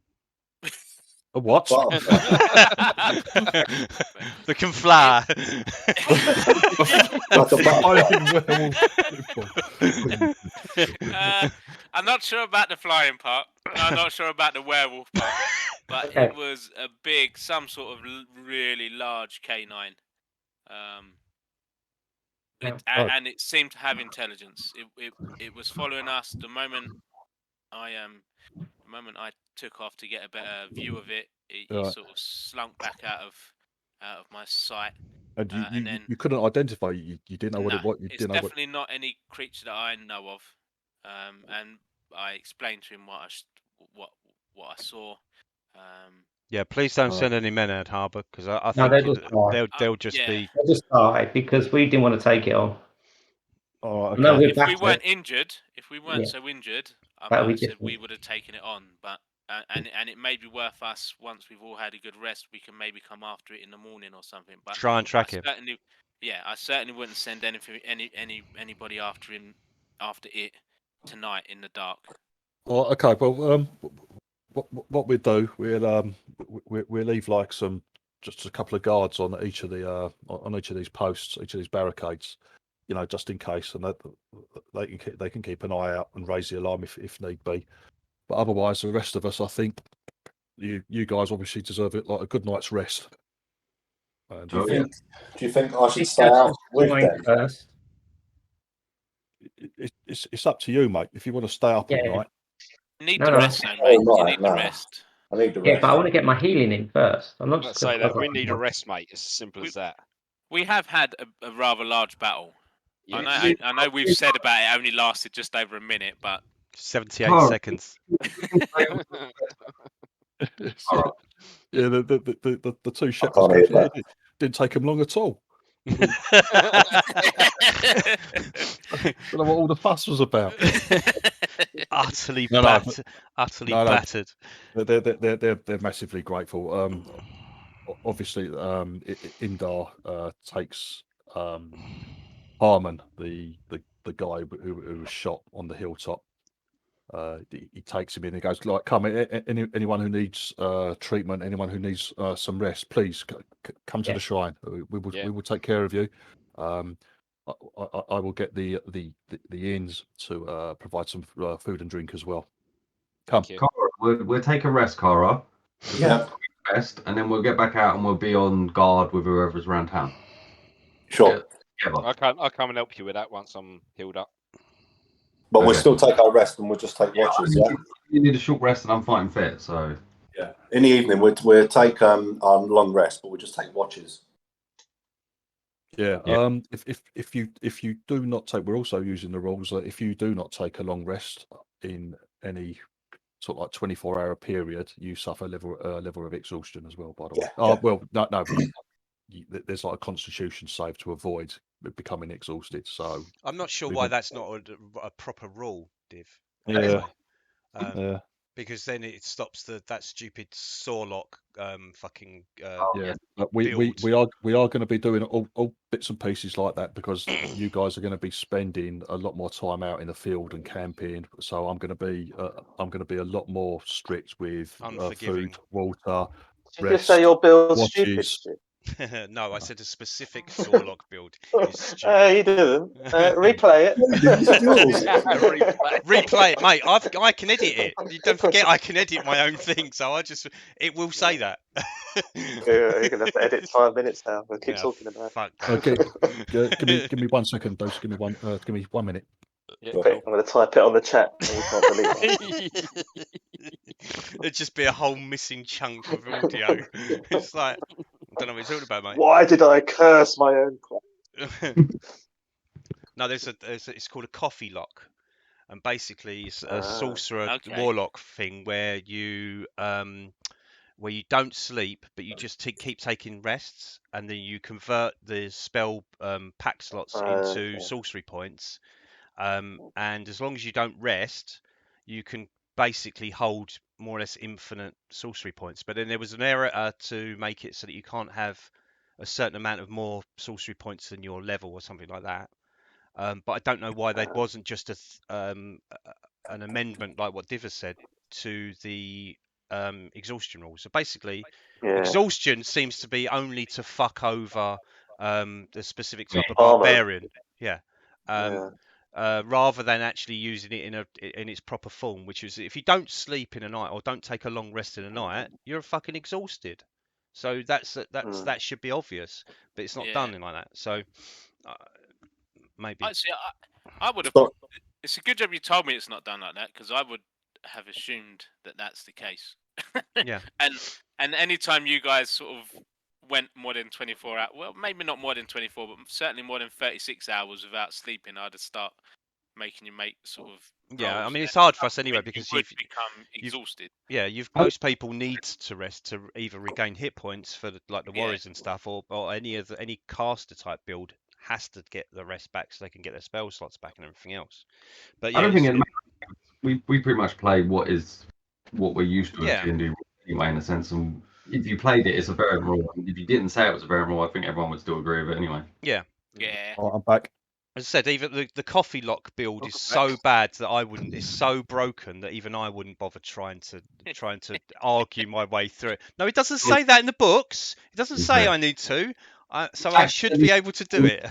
A what? That can fly. I'm not sure about the flying part. I'm not sure about the werewolf part. But it was some sort of really large canine. And it seemed to have intelligence. It was following us. The moment I took off to get a better view of it, it sort of slunk back out of my sight. And then you couldn't identify. You didn't know what you didn't know. It's definitely not any creature that I know of. And I explained to him what I saw. Yeah, please don't send any men out harbour because I No, think they'll just die. they'll just yeah. be. They'll just die because we didn't want to take it on. Oh, No, okay. we're If we back. weren't injured, Yeah. so injured, I That'd might be have said different. we would have taken it on. But and it may be worth us once we've all had a good rest, we can maybe come after it in the morning or something. But Try and track him. I certainly wouldn't send anybody after it tonight in the dark. Well, okay. Well, what we do, we'll leave like just a couple of guards on each of these posts, each of these barricades, just in case, and that they can keep an eye out and raise the alarm if need be. But otherwise, the rest of us, I think, you guys obviously deserve it like a good night's rest. Do you think I should stay out with them? First. It's up to you, mate. If you want to stay up all night. You need the rest, though, mate. You need the rest. I need the rest. Yeah, but I want to get my healing in first. I'm not Let's just say gonna that we cover need a up. rest, mate. It's as simple as that. We have had a rather large battle. You I know we've said about it only lasted just over a minute, but 78 seconds. Yeah, the two I shepherds can't hear that. didn't take them long at all. I don't know what all the fuss was about. Utterly No, battered. They're massively grateful. Obviously, Indar takes Harmon, the guy who was shot on the hilltop. He takes him in and goes, like, come, anyone who needs treatment, anyone who needs some rest, please come to the shrine. We will take care of you. I will get the inns to provide some food and drink as well. Come. Cara, we'll take a rest, Cara. Yeah. Rest, and then we'll get back out and we'll be on guard with whoever's around town. Sure. I'll come and help you with that once I'm healed up. But we'll still take our rest and we'll just take watches, yeah? You need a short rest and I'm fighting fit, so... Yeah. In the evening, we'll take our long rest, but we'll just take watches. Yeah. If you do not take, we're also using the rules that if you do not take a long rest in any sort of like 24-hour period, you suffer a level of exhaustion as well. By the way. Yeah. Well, no. There's like a constitution save to avoid becoming exhausted. So I'm not sure why that's not a proper rule, Div. Yeah. Because then it stops that stupid Sorlock fucking. Yeah, but we are going to be doing all bits and pieces like that because you guys are going to be spending a lot more time out in the field and camping. So I'm going to be a lot more strict with food, water. Did you just say your build's stupid? No, I said a specific Sorlock build is stupid. You didn't. Replay it. Replay it, mate. I can edit it. You don't forget I can edit my own thing, so it will say that. You're gonna have to edit 5 minutes now. We'll keep talking about it. Fuck. Okay, give me 1 second, Dose. Give me 1 minute. Yeah, I'm going to type it on the chat. So you can't delete it. It'd just be a whole missing chunk of audio. It's like, I don't know what you're talking about, mate. Why did I curse my own class? No, it's called a coffee lock, and basically it's a sorcerer warlock thing where you don't sleep, but you just keep taking rests, and then you convert the spell pack slots into sorcery points. And as long as you don't rest, you can basically hold more or less infinite sorcery points. But then there was an error to make it so that you can't have a certain amount of more sorcery points than your level or something like that. But I don't know why there wasn't just an amendment like what Div has said to the exhaustion rule. So basically, exhaustion seems to be only to fuck over the specific type of barbarian. Rather than actually using it in its proper form, which is if you don't sleep in a night or don't take a long rest in a night, you're fucking exhausted. So that should be obvious, but it's not done like that. So maybe. I would have. It's a good job you told me it's not done like that because I would have assumed that that's the case. Yeah. And anytime you guys sort of went more than 24 hours, well, maybe not more than 24, but certainly more than 36 hours without sleeping, I'd have making you make sort of. Yeah, I goals, mean it's then hard for us I anyway think because you would become exhausted. most people need to rest to either regain hit points for like the warriors and stuff, or any caster type build has to get the rest back so they can get their spell slots back and everything else. But yeah, I don't think we pretty much play what we're used to Yeah. in D&D anyway, in a sense. And if you played it, it's a variant rule. If you didn't say it was a variant rule, I think everyone would still agree with it anyway. Yeah. Oh, I'm back. As I said, even the coffee lock build is so bad that I wouldn't. It's so broken that even I wouldn't bother trying to argue my way through it. No, it doesn't say that in the books. It doesn't say I need to. So I should be able to do it.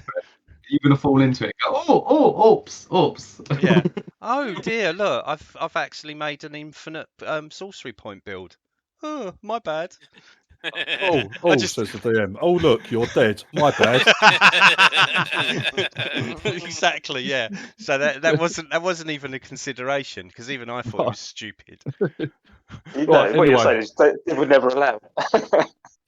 You're gonna fall into it. Go, oops. Yeah. Oh dear, look, I've actually made an infinite sorcery point build. Oh, my bad. Says the DM. Oh, look, you're dead. My bad. Exactly, yeah. So that wasn't even a consideration because even I thought it was stupid. What you're saying is they would never allow.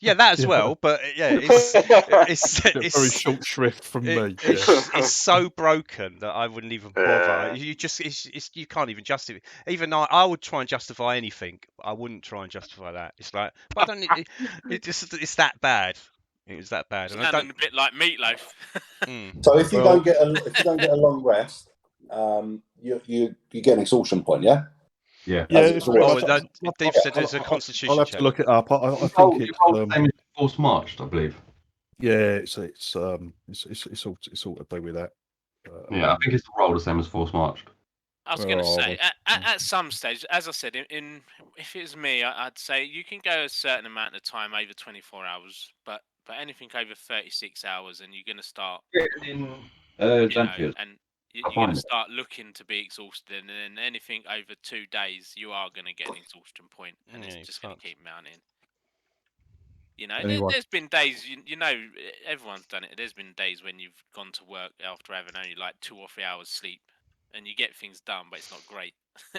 Yeah, that as well. But yeah, it's very short shrift from me. It's so broken that I wouldn't even bother. You can't even justify. Even I would try and justify anything. But I wouldn't try and justify that. It's like, but I don't. It's that bad. It was that bad. And I don't. A bit like Meatloaf. So if you don't get a long rest, you get an exhaustion point, yeah. Yeah. Dave said there's a constitution. I'll have to look it up. I think it's same as force marched, I believe. Yeah, it's all to do with that. Yeah, I think it's the roll the same as force marched. I was going to say, at some stage, as I said, if it was me, I'd say you can go a certain amount of time over 24 hours, but anything over 36 hours, and you're going to start. You're going to start looking to be exhausted, and then anything over 2 days, you are going to get an exhaustion point, and it's just going to keep mounting. You know, there's been days, you know, everyone's done it. There's been days when you've gone to work after having only like 2 or 3 hours sleep, and you get things done, but it's not great.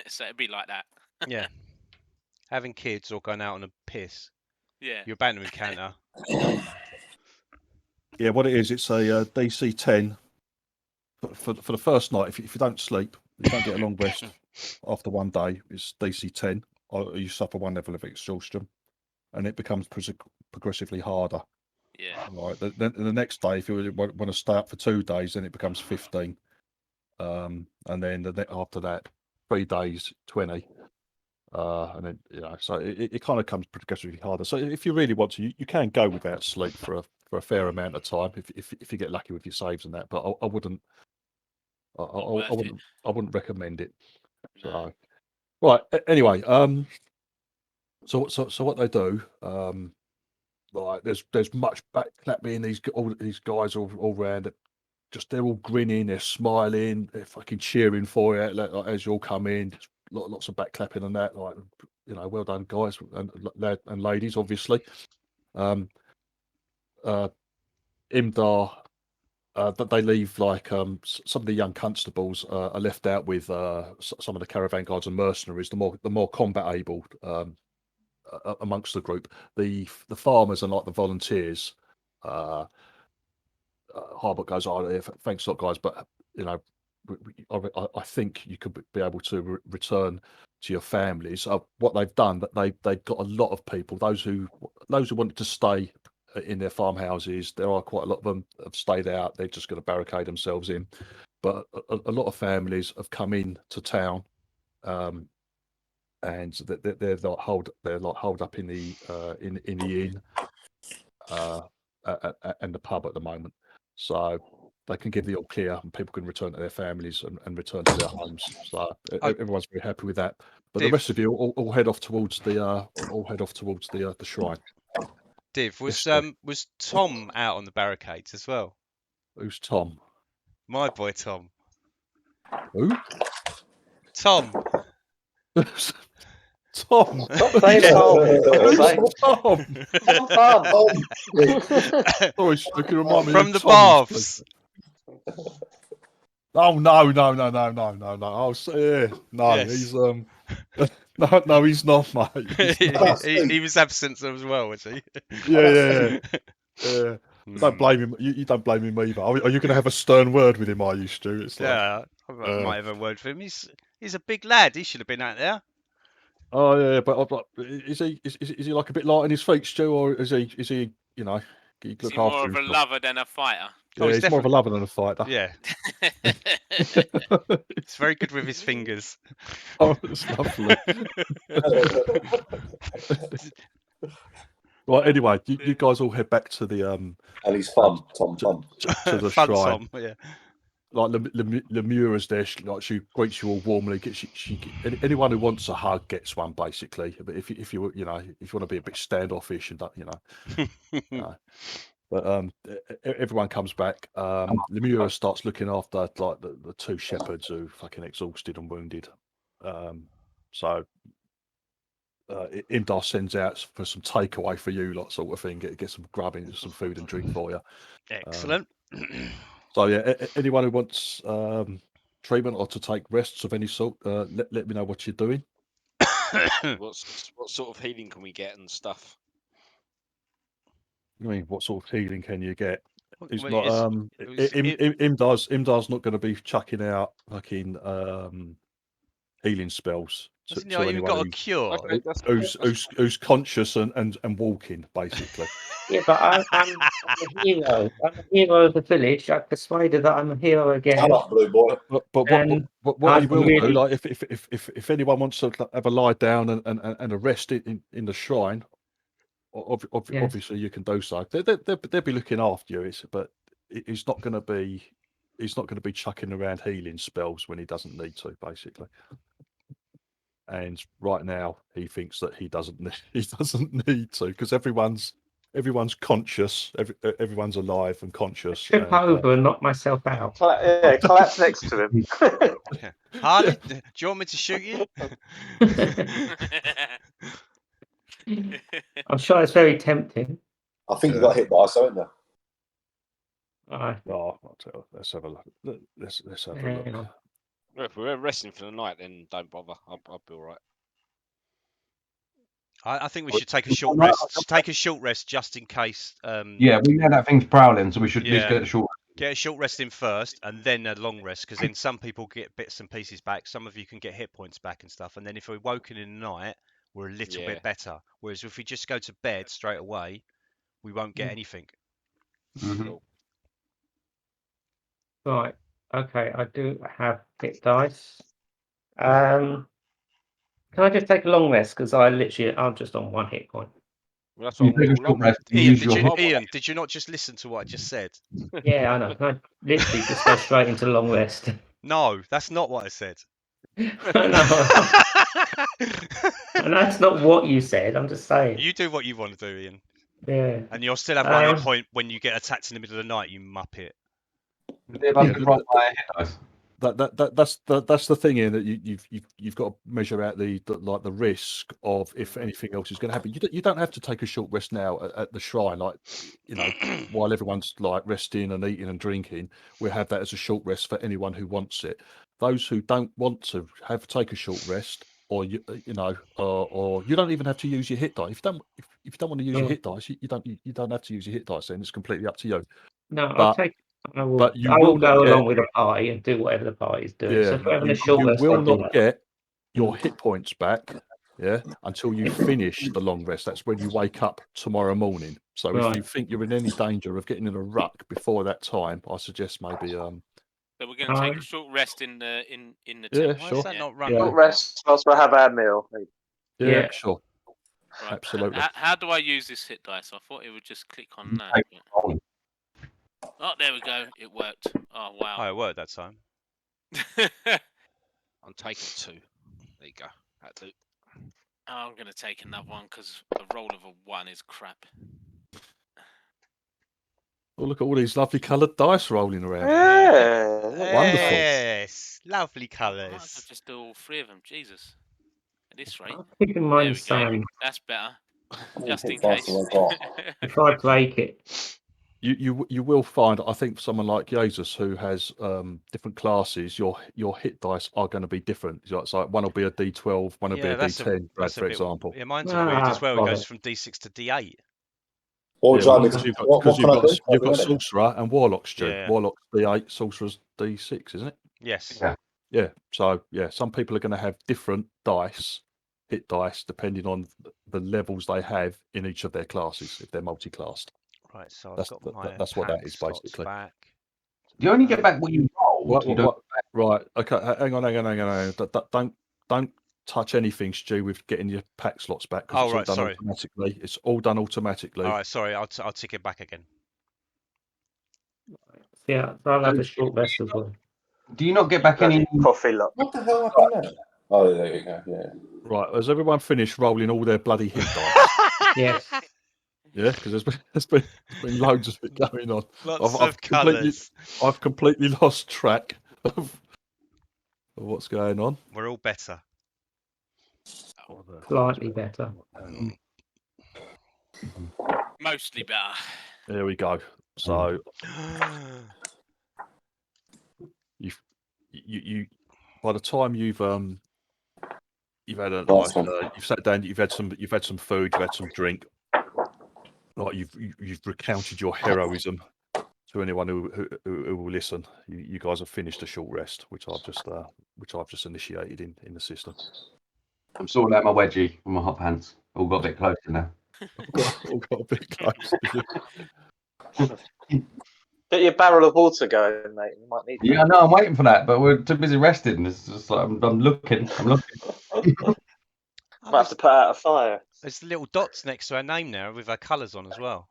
So it'd be like that. Yeah. Having kids or going out on a piss. Yeah. You're about to encounter. Yeah, what it is, it's a DC 10. For the first night, if you don't sleep, you don't get a long rest after one day, it's DC 10. Or you suffer one level of exhaustion, and it becomes progressively harder. Yeah. Right. The next day, if you want to stay up for 2 days, then it becomes 15. And then after that, 3 days, 20. And then so it kind of comes progressively harder. So if you really want to, you can go without sleep for a fair amount of time if you get lucky with your saves and that. But I wouldn't. I wouldn't recommend it. So, right. Anyway, so what they do, like there's much backclapping. All these guys all around it. Just they're all grinning, they're smiling, they're fucking cheering for you like, as you all come in. Lots of backclapping and that, like well done, guys and ladies, obviously. Imdar. That they leave like some of the young constables are left out with some of the caravan guards and mercenaries, the more combat able amongst the group. The farmers and like the volunteers. Harbert goes, thanks a lot, guys, but I think you could be able to return to your families. What they've done, that they've got a lot of people, those who wanted to stay in their farmhouses. There are quite a lot of them have stayed out. They're just going to barricade themselves in. But a lot of families have come in to town, and they're like holed up in the inn and the pub at the moment. So they can give the all clear, and people can return to their families and return to their homes. So everyone's very happy with that. But the rest of you all head off towards the shrine. Div, was Tom out on the barricades as well? Who's Tom? My boy Tom. Who? Tom. Tom. Say Tom. Tom. Sorry, you can remind me from the baths. Oh no! Oh, yeah, no, yes. He's no, he's not, mate. He was absent as well, was he? Yeah. Don't blame him. You don't blame him either. Are you going to have a stern word with him? Are you, Stu? It's like... Yeah, I might have a word for him. He's a big lad. He should have been out there. Oh yeah, but is he like a bit light on his feet, Stu, or is he you know? He Is he more of a lover than a fighter? Yeah, he's more of a lover than a fighter. Yeah. He's very good with his fingers. Oh, it's lovely. Right. Anyway, you guys all head back to the and he's fun, Tom. To the Fun shrine. Tom, yeah. Like Lemura's there. She greets you all warmly. Anyone who wants a hug gets one, basically. But if you want to be a bit standoffish and but everyone comes back. Lemura starts looking after like the two shepherds who fucking exhausted and wounded. So Imdar sends out for some takeaway for you, lot sort of thing. Get some grubbing, some food and drink for you. Excellent. So yeah, anyone who wants treatment or to take rests of any sort, let me know what you're doing. What sort of healing can we get and stuff? I mean, what sort of healing can you get? It's Well, not. Imdar's not going to be chucking out fucking healing spells to Hasn't he even got a cure? who's conscious and walking, basically. Yeah, but I'm a hero. I'm a hero of the village. I persuaded that I'm a hero again. Shut up, blue boy. But what he will do, like if anyone wants to have a lie down and a rest in the shrine, obviously you can do so. They'll be looking after you. But he's not going to be chucking around healing spells when he doesn't need to, basically. And right now he thinks that he doesn't need to, because everyone's conscious, everyone's alive and conscious. Trip over and knock myself out. Collapse next to him. Harley, do you want me to shoot you? I'm sure it's very tempting. I think you got hit by something there. I'll tell you. Let's have a look. Let's have a look. Well, if we're resting for the night, then don't bother. I'll be all right. I think we should take a short rest. Take a short rest just in case. Yeah, we know that thing's prowling, so we should at least get a short. Get a short rest in first, and then a long rest, because then some people get bits and pieces back. Some of you can get hit points back and stuff. And then if we're woken in the night, we're a little bit better. Whereas if we just go to bed straight away, we won't get anything. Mm-hmm. Right. Okay. I do have hit dice. Can I just take a long rest? Because I'm just on 1 hit point. Well, that's what Ian, did you not just listen to what I just said? Yeah, I know. Can I literally just go straight into long rest? No, that's not what I said. I know that's not what you said. I'm just saying. You do what you want to do, Ian. Yeah. And you'll still have 1 hit point when you get attacked in the middle of the night, you muppet. That's the thing, Ian, that you've got to measure out the risk of if anything else is going to happen. You don't have to take a short rest now at the shrine, while everyone's like resting and eating and drinking. We'll have that as a short rest for anyone who wants it. Those who don't want to take a short rest, or you don't even have to use your hit dice. If you don't want to use your hit dice, you don't have to use your hit dice. Then it's completely up to you. No, I will go along with the party and do whatever the party is doing. Yeah, so if we're having a short rest, you will not get your hit points back, until you finish the long rest. That's when you wake up tomorrow morning. So if you think you're in any danger of getting in a ruck before that time, I suggest maybe. So we're going to take a short rest in the temple. Yeah, sure. Why is that not run? Short rest whilst we have our meal. Yeah, sure. Right. Absolutely. How do I use this hit dice? I thought it would just click on that. Oh, there we go. It worked. Oh, wow. Oh, it worked that time. I'm taking 2. There you go. That'll do. I'm going to take another one because a roll of a 1 is crap. Oh, look at all these lovely coloured dice rolling around. Yeah. Wonderful. Yes, lovely I colours. just do all 3 of them. Jesus. At this rate. I'm keeping mine the same. That's better. Just in That's case. what I If I break it. You will find, I think, someone like Jesus who has different classes, your hit dice are going to be different. It's like one will be a D12, one will be a D10, for example. Yeah, mine's a weird as well. It goes from D6 to D8. Because you've got sorcerer and warlock, Stu. Yeah. Warlock's D8, sorcerer's D6, isn't it? Yes. Yeah. So yeah, some people are going to have different hit dice, depending on the levels they have in each of their classes if they're multi-classed. Right. So That's I've got my that's what that pack is slots basically. back. You only get back what you rolled. You don't. Right. Okay. Hang on. Don't touch anything, Stu, with getting your pack slots back because it's all done automatically. It's all done automatically. All right. Sorry. I'll tick it back again. Yeah, I'll have a short rest as well. Do you not get back any coffee lock? What the hell happened there? Oh, there you go. Yeah. Right. Has everyone finished rolling all their bloody hit dice? Yes. Yeah, because there's been loads of it going on. Lots of colours. I've completely lost track of what's going on. We're all better. Slightly better. Mostly better. There we go. So you by the time you've had you've sat down, you've had some food, you've had some drink. Like you've recounted your heroism to anyone who will listen. You guys have finished a short rest, which I've just initiated in the system. I'm sorting out my wedgie and my hot pants. All got a bit closer now. all got a bit closer. Get your barrel of water going, mate. You might need. Yeah, no, I'm waiting for that, but we're too busy resting. It's just like I'm looking. Might have to put out a fire. There's little dots next to our name now with our colours on as well.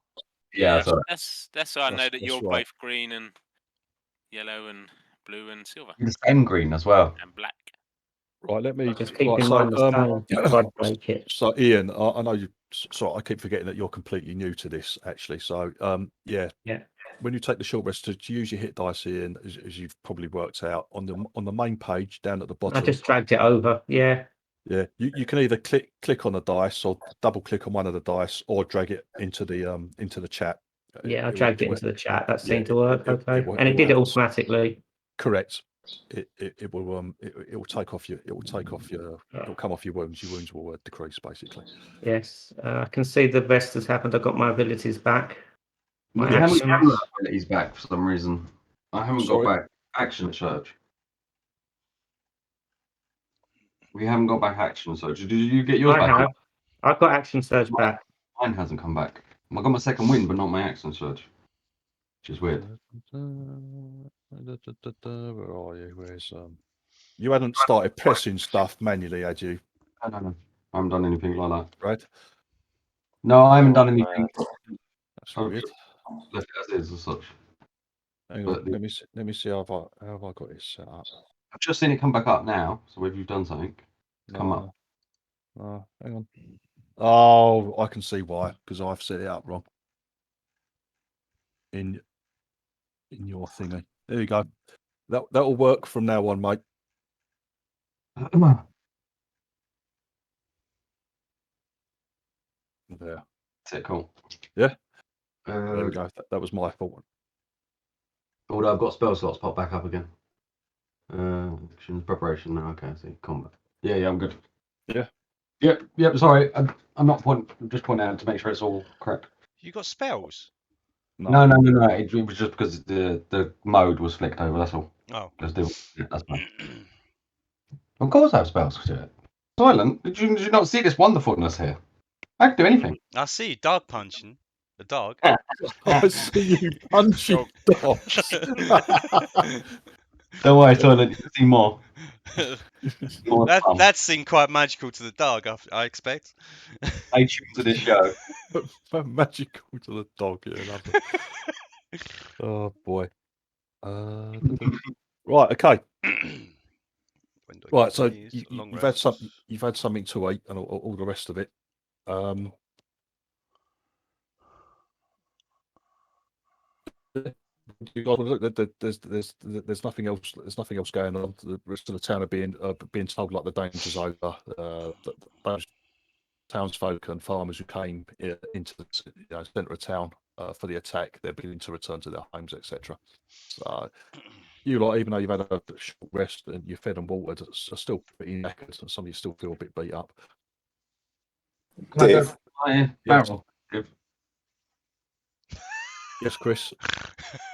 Yeah, that's how I know that you're right. both green and yellow and blue and silver. the same green as well. And black. Right, let me Just keep in mind the stone. I'd break it. So Ian, I know you. Sorry, I keep forgetting that you're completely new to this, actually. So yeah. When you take the short rest to use your hit dice, Ian, as you've probably worked out on the main page down at the bottom. I just dragged it over. Yeah. Yeah, you can either click on the dice or double click on one of the dice or drag it into the chat. Yeah, I dragged it into the chat. That seemed to work. Okay, and it did it automatically. Correct. It will take off your it'll come off your wounds. Your wounds will decrease basically. Yes, I can see the rest has happened. I got my abilities back. My abilities back for some reason. I haven't got back action surge. We haven't got back action surge. Did you get yours back? I've got action surge back. Mine hasn't come back. I got my second wind, but not my action surge, which is weird. Where are you? Where's You hadn't started pressing stuff manually, had you? No. I haven't done anything like that. Right? No, I haven't done anything. That's weird. Left it as is as such. Hang on, let me see how have I got it set up. I've just seen it come back up now. So if you've done something, it's come up. Hang on. Oh, I can see why, because I've set it up wrong. In your thingy. There you go. That'll work from now on, mate. There. That's it, cool. Yeah. There we go. That was my fault. Although I've got spell slots pop back up again. Actions, preparation. No, okay, I see. Combat. Yeah, I'm good. Yeah. Yep. Sorry, I'm not just pointing out to make sure it's all correct. You got spells? No. It was just because the mode was flicked over. That's all. Oh. Let's do it. Yeah, that's fine. Of course, I have spells to do it. Soylent, did you not see this wonderfulness here? I can do anything. I see you dog punching the dog. I see you punching dogs. Don't worry, Soylent, you can see more. That seemed quite magical to the dog, I expect. I tune to this show. Magical to the dog, yeah. Oh boy. Right, okay. Right, so you've had something to eat and all the rest of it. You guys look, there's nothing else. There's nothing else going on. The rest of the town are being told like the danger's over. Those townsfolk and farmers who came into the centre of town for the attack, they're beginning to return to their homes, etc. So you lot, even though you've had a short rest and you're fed and watered, are still pretty knackered, and some of you still feel a bit beat up. Can I go for my barrel? Yes, Chris.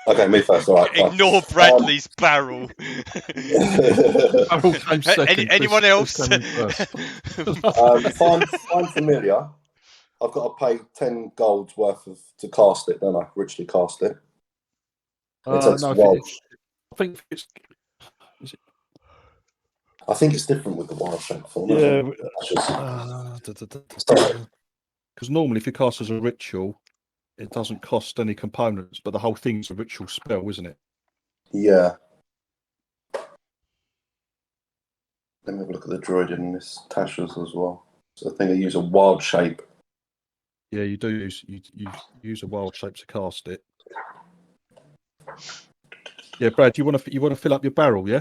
Okay, me first. All right. Fine. Ignore Bradley's barrel. Barrel came second. Anyone Chris else? came in first. Find familiar. I've got to pay 10 gold's worth to cast it, don't I? Richly cast it. It takes No, wild. I think it's. Is it? I think it's different with the wild shape form. Yeah. Sorry. Because normally, if you cast as a ritual, it doesn't cost any components, but the whole thing's a ritual spell, isn't it? Yeah. Let me have a look at the droid in this Tasha's as well. So I think I use a wild shape. Yeah, you do use you use a wild shape to cast it. Yeah, Brad, you want to fill up your barrel? Yeah.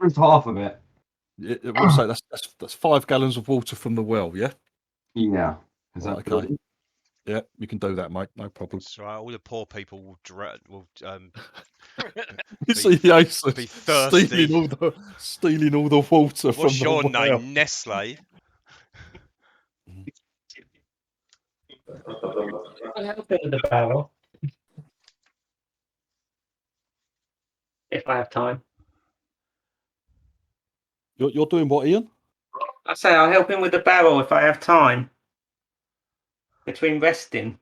Just half of it. What's that? That's 5 gallons of water from the well. Yeah. Yeah. Is that okay? Good? Yeah, you can do that, mate. No problem. That's right. All the poor people will you see Ace be thirsty. stealing all the water What's from your the well. name? Nestle. I'll help him with the barrel. If I have time. You're doing what, Ian? I say I'll help him with the barrel if I have time. Between resting.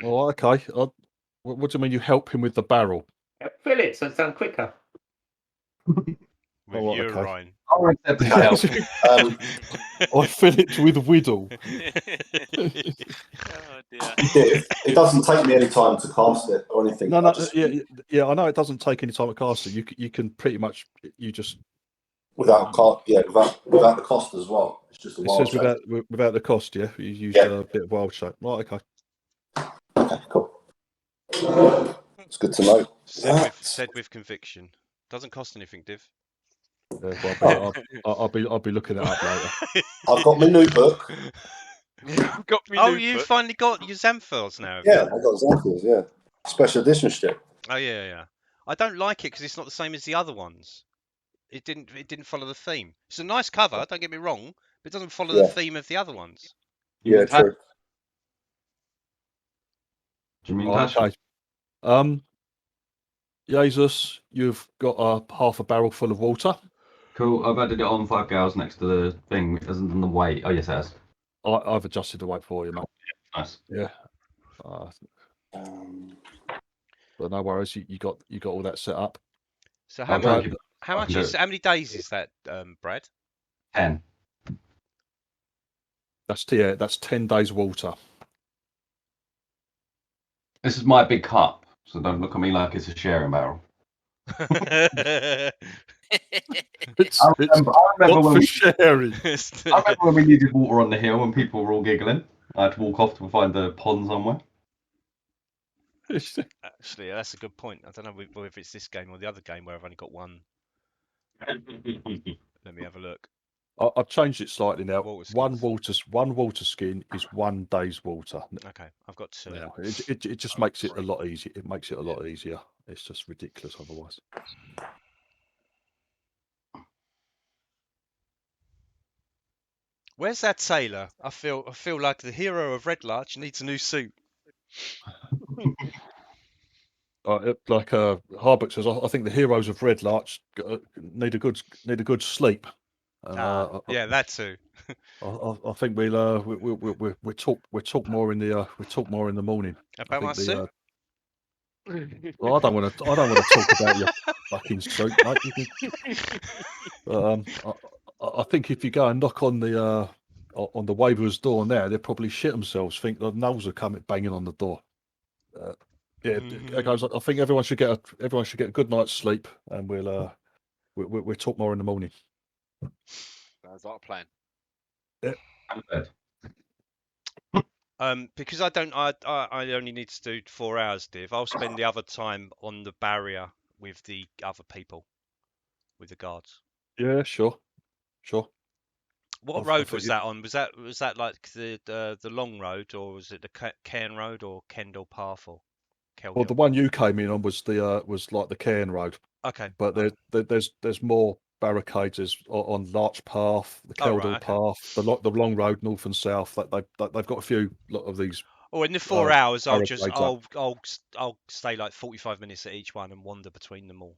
Oh, okay. What do you mean you help him with the barrel? Fill it so it's done quicker. With urine. I'll accept the help. I fill it with whittle. Oh dear. It doesn't take me any time to cast it or anything. No, yeah, I know it doesn't take any time to cast it. You can pretty much without the cost as well. It's just a wild shape. It says without the cost. Yeah, you use a bit of wild shape. Right, okay. Okay, cool. It's good to know. Said with conviction. Doesn't cost anything, Div. Yeah, well, I'll be looking it up later. I've got my new book. You finally got your Xanthars now. Yeah, I got Xanthars. Yeah, special edition shit. Oh yeah. I don't like it because it's not the same as the other ones. It didn't follow the theme. It's a nice cover. Don't get me wrong, but it doesn't follow the theme of the other ones. Yeah, true. Do you mean okay. Jesus, you've got half a barrel full of water. Cool. I've added it on 5 gallons next to the thing. It hasn't done the weight. Oh yes, it has. I've adjusted the weight for you, mate. Nice. Yeah. But no worries. You got all that set up. So how many days is that, Brad? 10. That's 10 days water. This is my big cup, so don't look at me like it's a sharing barrel. I remember when we needed water on the hill and people were all giggling. I had to walk off to find the pond somewhere. Actually, that's a good point. I don't know if it's this game or the other game where I've only got one. Let me have a look. I've changed it slightly now. One water skin is 1 day's water. Okay, I've got 2 now. It just makes it a lot easier. It makes it a lot easier. It's just ridiculous otherwise. Where's that sailor? I feel like the hero of Red Larch needs a new suit. Like Harbuck says, I think the heroes of Red Larch need a good sleep. Yeah, that too. I think we'll talk more in the morning. About my suit. Well, I don't want to talk about your fucking suit, mate. I think if you go and knock on the Waverers' door now, they'll probably shit themselves. Think the gnolls are coming banging on the door. Guys, I think everyone should get a good night's sleep, and we'll talk more in the morning. Sounds like a plan. Yeah. Because I only need to do 4 hours, Div. I'll spend the other time on the barrier with the other people, with the guards. Yeah, sure. What road was that on? Was that like the long road, or was it the Cairn Road or Kendall Path or Kelville? Well, the one you came in on was like the Cairn Road. Okay. But there's more barricades on Larch Path, the Keldall Path, the long road north and south. They've got a few lot of these Or in the 4 hours, I'll stay like 45 minutes at each one and wander between them all.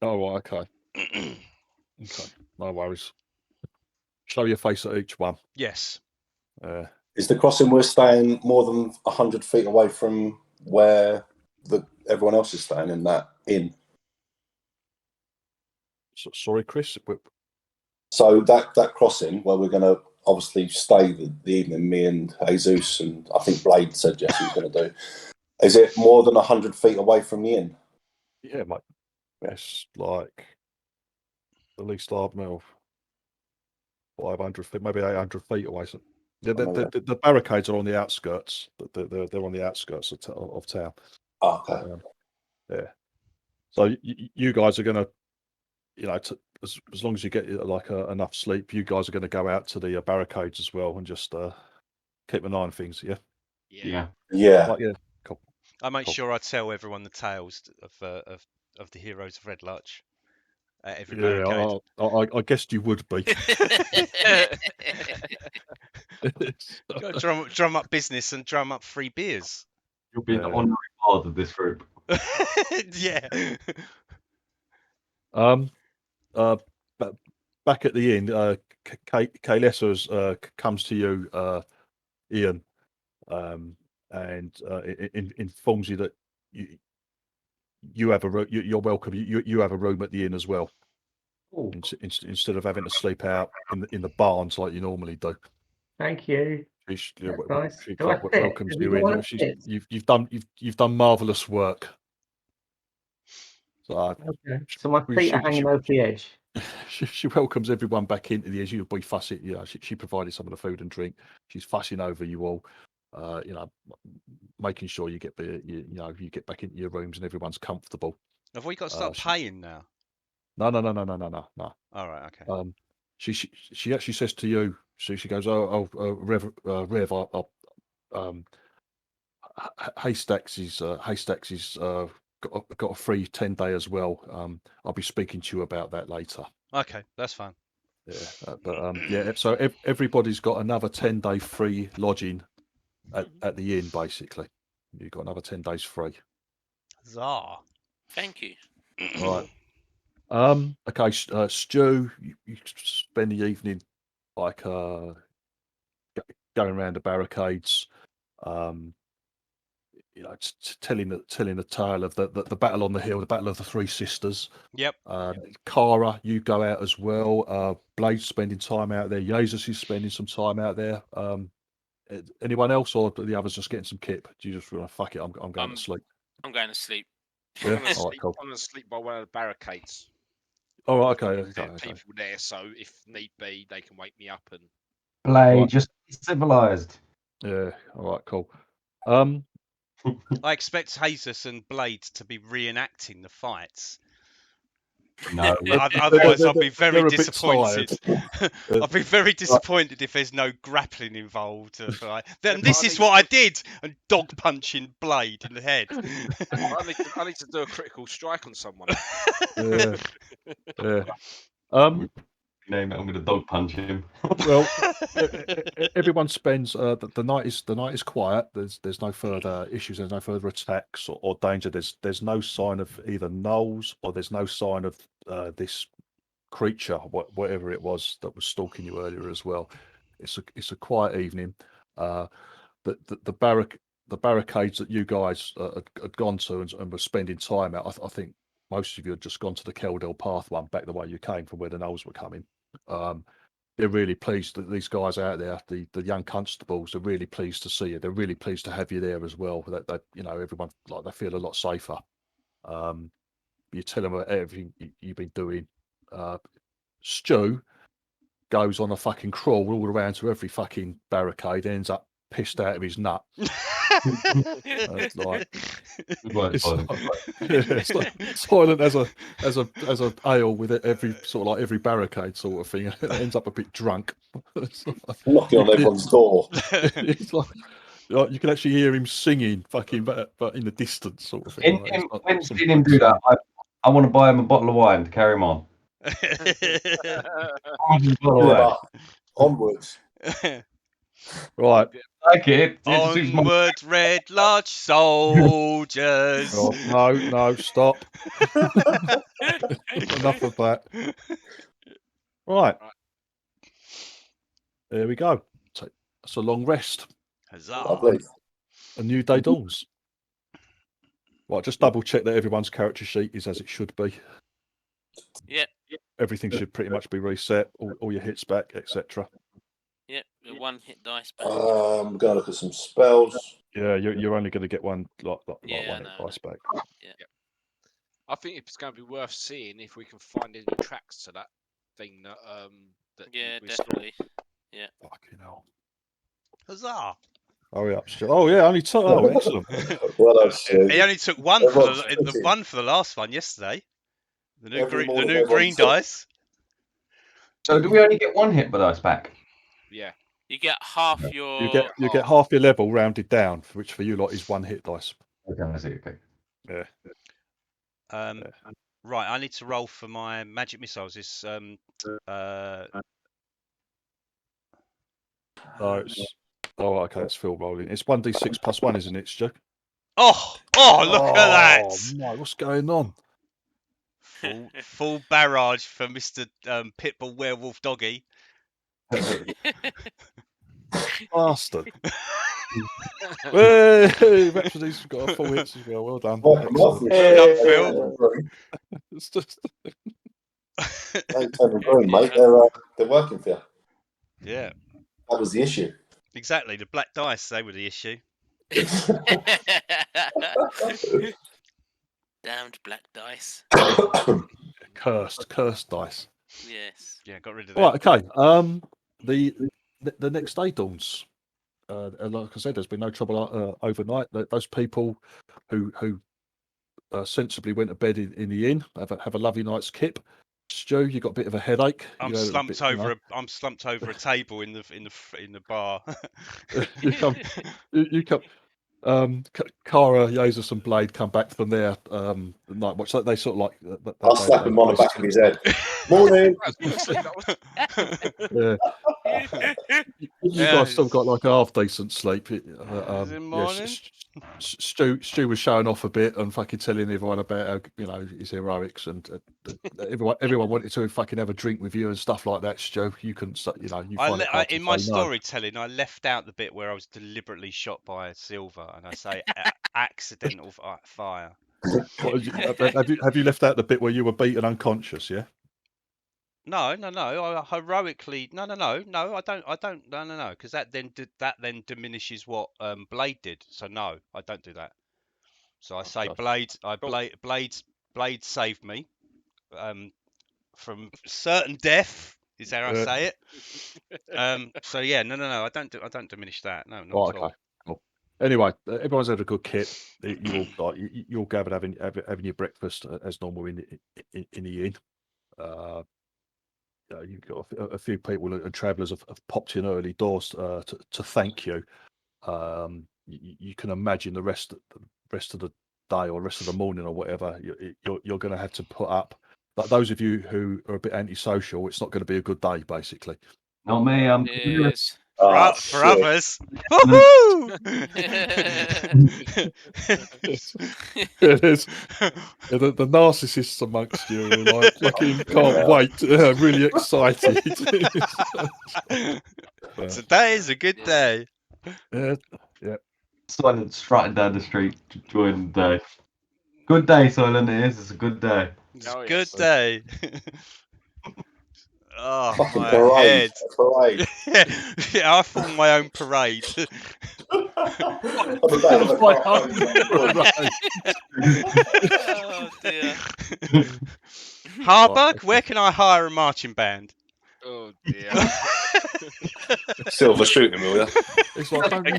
Oh, right, okay. Okay, no worries. Show your face at each one. Yes. Is the crossing we're staying more than 100 feet away from where everyone else is staying in that inn? Sorry, Chris. So that crossing where we're going to obviously stay the evening, me and Jesus, and I think Blade said Jesse was going to do. Is it more than 100 feet away from the inn? Yeah, mate. It's like at least 500 feet, maybe 800 feet away. So the barricades are on the outskirts. They're on the outskirts of town. Oh, okay. Yeah. So you guys are going to, as long as you get like enough sleep, you guys are going to go out to the barricades as well and just keep an eye on things. Yeah. Yeah. Like, yeah. Cool. I make sure I tell everyone the tales of the heroes of Red Larch at every barricade. I guessed you would be. Go drum up business and drum up free beers. You'll be the honorary part of this group. Yeah. Back at the inn, Kaylessa comes to you, Ian, and informs you that you have you're welcome. You have a room at the inn as well, instead of having to sleep out in the barns like you normally do. Thank you. She nice. welcomes you in. You've done marvelous work. So, so my feet are hanging over the edge. She welcomes everyone back into the edge. You'll be fussing. She provided some of the food and drink. She's fussing over you all. Making sure you get you get back into your rooms and everyone's comfortable. Have we got to start paying now? No. All right, okay. She actually says to you. She goes, Rev, Haystacks is got a free 10-day as well. I'll be speaking to you about that later. Okay, that's fine. Yeah, so everybody's got another 10-day free lodging at the inn. Basically, you've got another 10 days free. Huzzah! Thank you. Right. Okay, Stu, you spend the evening like going around the barricades. Telling the tale of the battle on the hill, the battle of the Three Sisters. Yep. Cara, you go out as well. Blade's spending time out there. Jesus is spending some time out there. Anyone else, or the others just getting some kip? Do you just want to fuck it? I'm going to sleep. I'm going to sleep. Yeah? I'm going cool. to sleep by one of the barricades. Oh, right, okay. People there, so if need be, they can wake me up and. Blade, just civilized. Yeah. All right. Cool. I expect Jesus and Blade to be reenacting the fights. No. Otherwise, I'll be very disappointed. I'll be very disappointed if there's no grappling involved. Then this is what I did, and dog punching Blade in the head. I need to do a critical strike on someone. Yeah. Name it. I'm going to dog punch him. Well, everyone spends the night is quiet. There's no further issues. There's no further attacks or danger. There's no sign of either gnolls or there's no sign of this creature, whatever it was that was stalking you earlier as well. It's a quiet evening. The barricades that you guys had gone to and were spending time at. I think most of you had just gone to the Keldell Path one back the way you came from where the gnolls were coming. They're really pleased that these guys out there, the young constables, are really pleased to see you. They're really pleased to have you there as well. That everyone they feel a lot safer. You tell them about everything you've been doing. Stu goes on a fucking crawl all around to every fucking barricade, ends up pissed out of his nut. It's like Soylent as a ale with every sort of like every barricade sort of thing. It ends up a bit drunk. Knocking on everyone's door. It's like you can actually hear him singing, fucking, but in the distance sort of thing. When seeing him do that, I want to buy him a bottle of wine to carry him on. Onwards. Right. like it. Onward, Red Larch soldiers. Oh, no, stop. Enough of that. Right. There we go. That's a long rest. Huzzah. Lovely. A new day dawns. Right, just double check that everyone's character sheet is as it should be. Yep. Everything should pretty much be reset, all your hits back, etc. Yep. The 1 hit dice back. I'm going to look at some spells. Yeah, you're only going to get one like Yeah, one hit dice back. I think it's going to be worth seeing if we can find any tracks to that thing that that Yeah, we saw. definitely. Yeah. Fucking hell. Huzzah. Hurry up, Stu. Oh yeah, only two. Oh, excellent. Well, that's He only took one for Everyone's the pretty. one for the last one yesterday. The new Every green, the morning new green everyone's sick. dice. So do we only get 1 hit dice back? Yeah. You get half your. You get half your level rounded down, which for you lot is 1 hit dice. Okay, I see. Okay. Yeah. Right, I need to roll for my magic missiles. It's okay, it's Phil rolling. It's 1d6 plus 1, isn't it, Stu? oh, look at that! My, what's going on? Full barrage for Mr. Pitbull Werewolf Doggy. Bastard. Hey, Rhapsody's got a full hits as well. Well done. Excellent. Well done, Phil. It's just... Green, mate. They're working for you. Yeah, That was the issue. exactly. The black dice, they were the issue. Damned black dice. Cursed dice. Yes. Yeah, got rid of that. Right, okay. The next day dawns. Like I said, there's been no trouble overnight. Those people who sensibly went to bed in the inn have a lovely night's kip. Stu, you got a bit of a headache. I'm slumped over a table in the bar. You come. Cara, Jesus, and Blade come back from their night watch. They sort of like. I'll slap him on the back of his head. Morning. Yeah. You guys still got like a half decent sleep. Stu was showing off a bit and fucking telling everyone about how, his heroics, and everyone wanted to fucking have a drink with you and stuff like that. Stu, you couldn't, In my storytelling, I left out the bit where I was deliberately shot by a silver, and I say accidental fire. Have you left out the bit where you were beaten unconscious? Yeah. No. I heroically. No. I don't. No. Because that then diminishes what Blade did. So no, I don't do that. So I say Blade saved me from certain death. Is how I say it. So yeah, no. I don't diminish that. No, not at all. Cool. Anyway, everyone's had a good kit. You'll gather having your breakfast as normal in the inn. You've got a few people and travellers have popped in early doors to thank you. You can imagine the rest of the day or rest of the morning or whatever you're going to have to put up. But those of you who are a bit antisocial, it's not going to be a good day, basically. Not me. Yes. For others. Woohoo! The narcissists amongst you are like fucking can't wait, really excited. Today is a good day. Yeah. Soylent strutting down the street to join the day. Good day, Soylent. It's a good day. It's a good day. Oh, Fucking my parade. head. Parade. Yeah, I formed my own parade. Oh dear. Harburg, where can I hire a marching band? Oh dear. Silver shooting, will you? It's like, Again,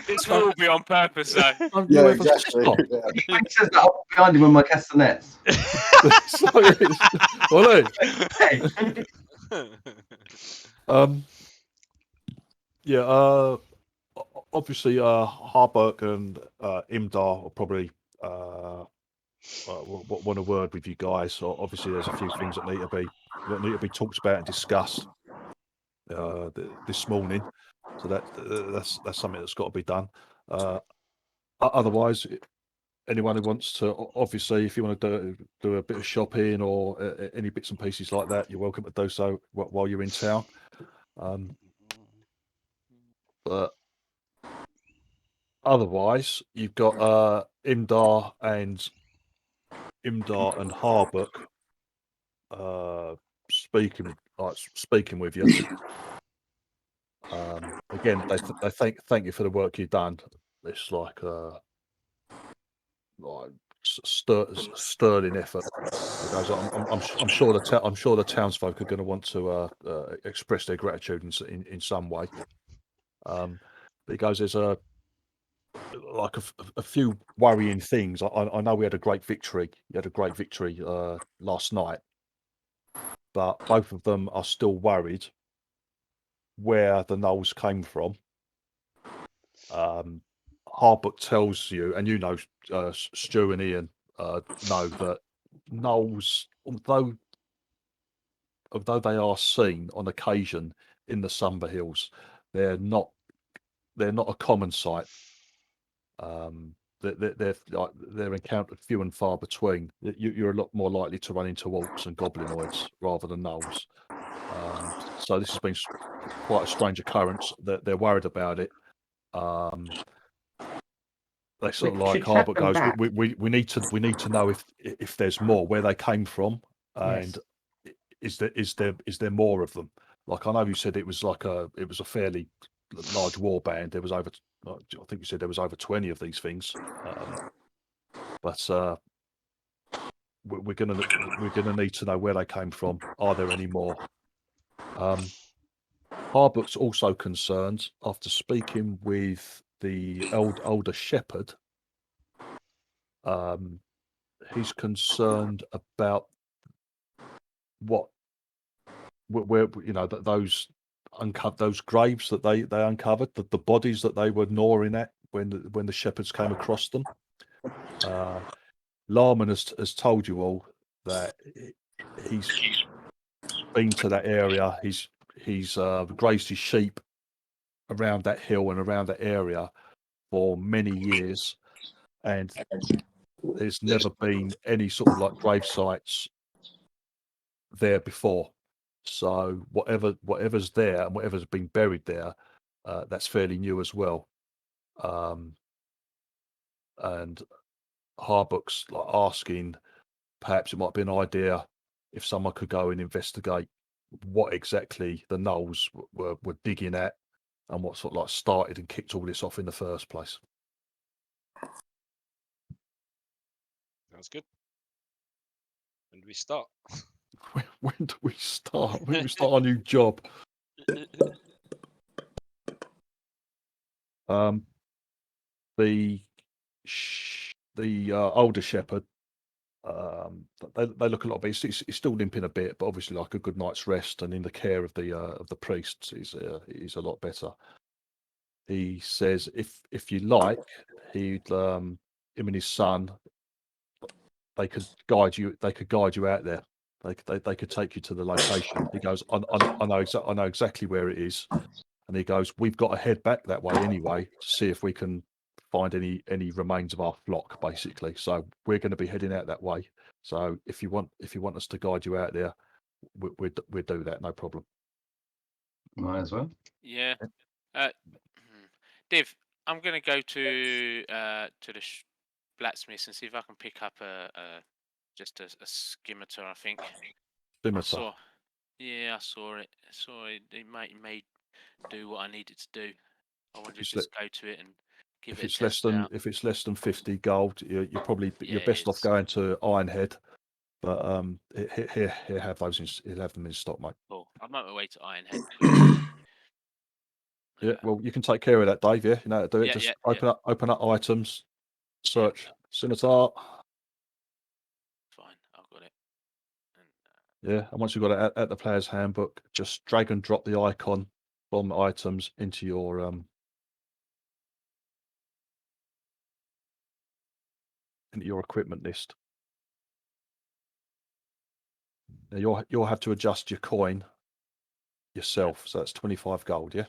this will be on purpose, though. Yeah, exactly. Yeah. He says that I'll be behind him with my castanets. Obviously, Harburg and Imdar will probably want a word with you guys. So obviously, there's a few things that need to be talked about and discussed this morning. So that's something that's got to be done. Otherwise, anyone who wants to, obviously, if you want to do a bit of shopping or any bits and pieces like that, you're welcome to do so while you're in town. But otherwise, you've got Imdar and Harbuk speaking with you. Again, they thank you for the work you've done. It's like sterling effort. Because I'm sure the townsfolk are going to want to express their gratitude in some way. Because there's a few worrying things. I know we had a great victory. You had a great victory last night, but both of them are still worried where the gnolls came from. Harbuk tells you, and you know, Stu and Ian know that gnolls, although they are seen on occasion in the Sumber Hills, they're not a common sight. They're encountered few and far between. You're a lot more likely to run into orcs and goblinoids rather than gnolls. So this has been quite a strange occurrence. They're worried about it. They sort of like Harbuk goes, we need to know if there's more, where they came from, and is there more of them? Like, I know you said it was a fairly large war band. There was I think you said there was over 20 of these things. But we're gonna need to know where they came from. Are there any more? Harbuk's also concerned after speaking with the older shepherd. He's concerned about where you know that those graves that they uncovered, the bodies that they were gnawing at when the shepherds came across them. Larman has told you all that he's been to that area. He's grazed his sheep around that hill and around that area for many years, and there's never been any sort of like grave sites there before. So whatever's there and whatever's been buried there, that's fairly new as well. And Harbuk's like asking, perhaps it might be an idea if someone could go and investigate what exactly the gnolls were digging at and what sort of like started and kicked all this off in the first place. Sounds good. When do we start? When do we start? When do we start our new job? The older shepherd, they look a lot better. He's still limping a bit, but obviously like a good night's rest and in the care of the priests, he's a lot better. He says if you like, he'd him and his son, they could guide you out there. They could take you to the location. He goes, I know exactly where it is. And he goes, we've got to head back that way anyway to see if we can find any remains of our flock, basically. So we're going to be heading out that way. So if you want us to guide you out there, we'll do that, no problem. Might as well. Yeah. Div, I'm going to go to the blacksmith and see if I can pick up just a scimitar, I think. Scimitar. I saw it. It may do what I needed to do. I wanted to just go to it and give it a test out. If it's less than 50 gold, you're probably you're best off going to Ironhead. But he'll have them in stock, mate. Cool. I'm on my way to Ironhead. Yeah, well, you can take care of that, Dave. Yeah, you know how to do it. Just open up items, search scimitar. Fine, I've got it. Yeah, and once you've got it at the player's handbook, just drag and drop the icon from items into your equipment list. Now you'll have to adjust your coin yourself, so that's 25 gold. Yeah.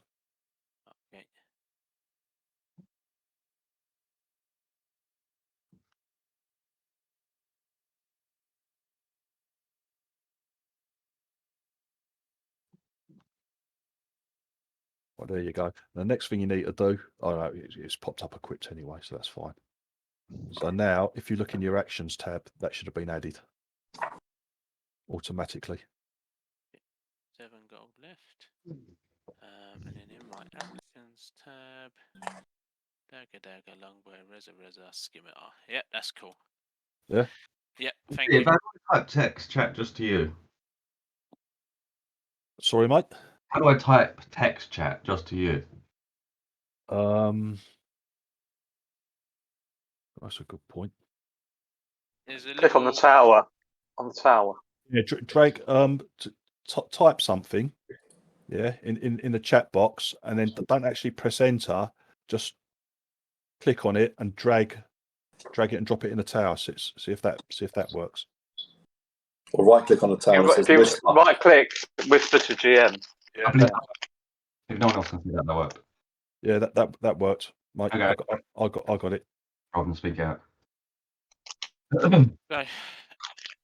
there you go. The next thing you need to do, oh no, it's popped up equipped anyway, so that's fine. So now, if you look in your actions tab, that should have been added automatically. 7 gold left. And then in my actions tab, dagger, longbow, reza, skimmer. Yep, that's cool. Yeah. Yep, thank Yeah, you. if I type text chat just to you. Sorry, mate. How do I type text chat just to you? That's a good point. Click on the tower. On the tower. Yeah, drag. Type something. Yeah, in the chat box, and then don't actually press enter. Just click on it and drag it and drop it in the tower. See if that works. Or right click on the tower. And If you right click, whisper to GM. I believe if no one else can see that, that worked. Yeah, that worked, mate. Okay. I got it. Rather than speak out.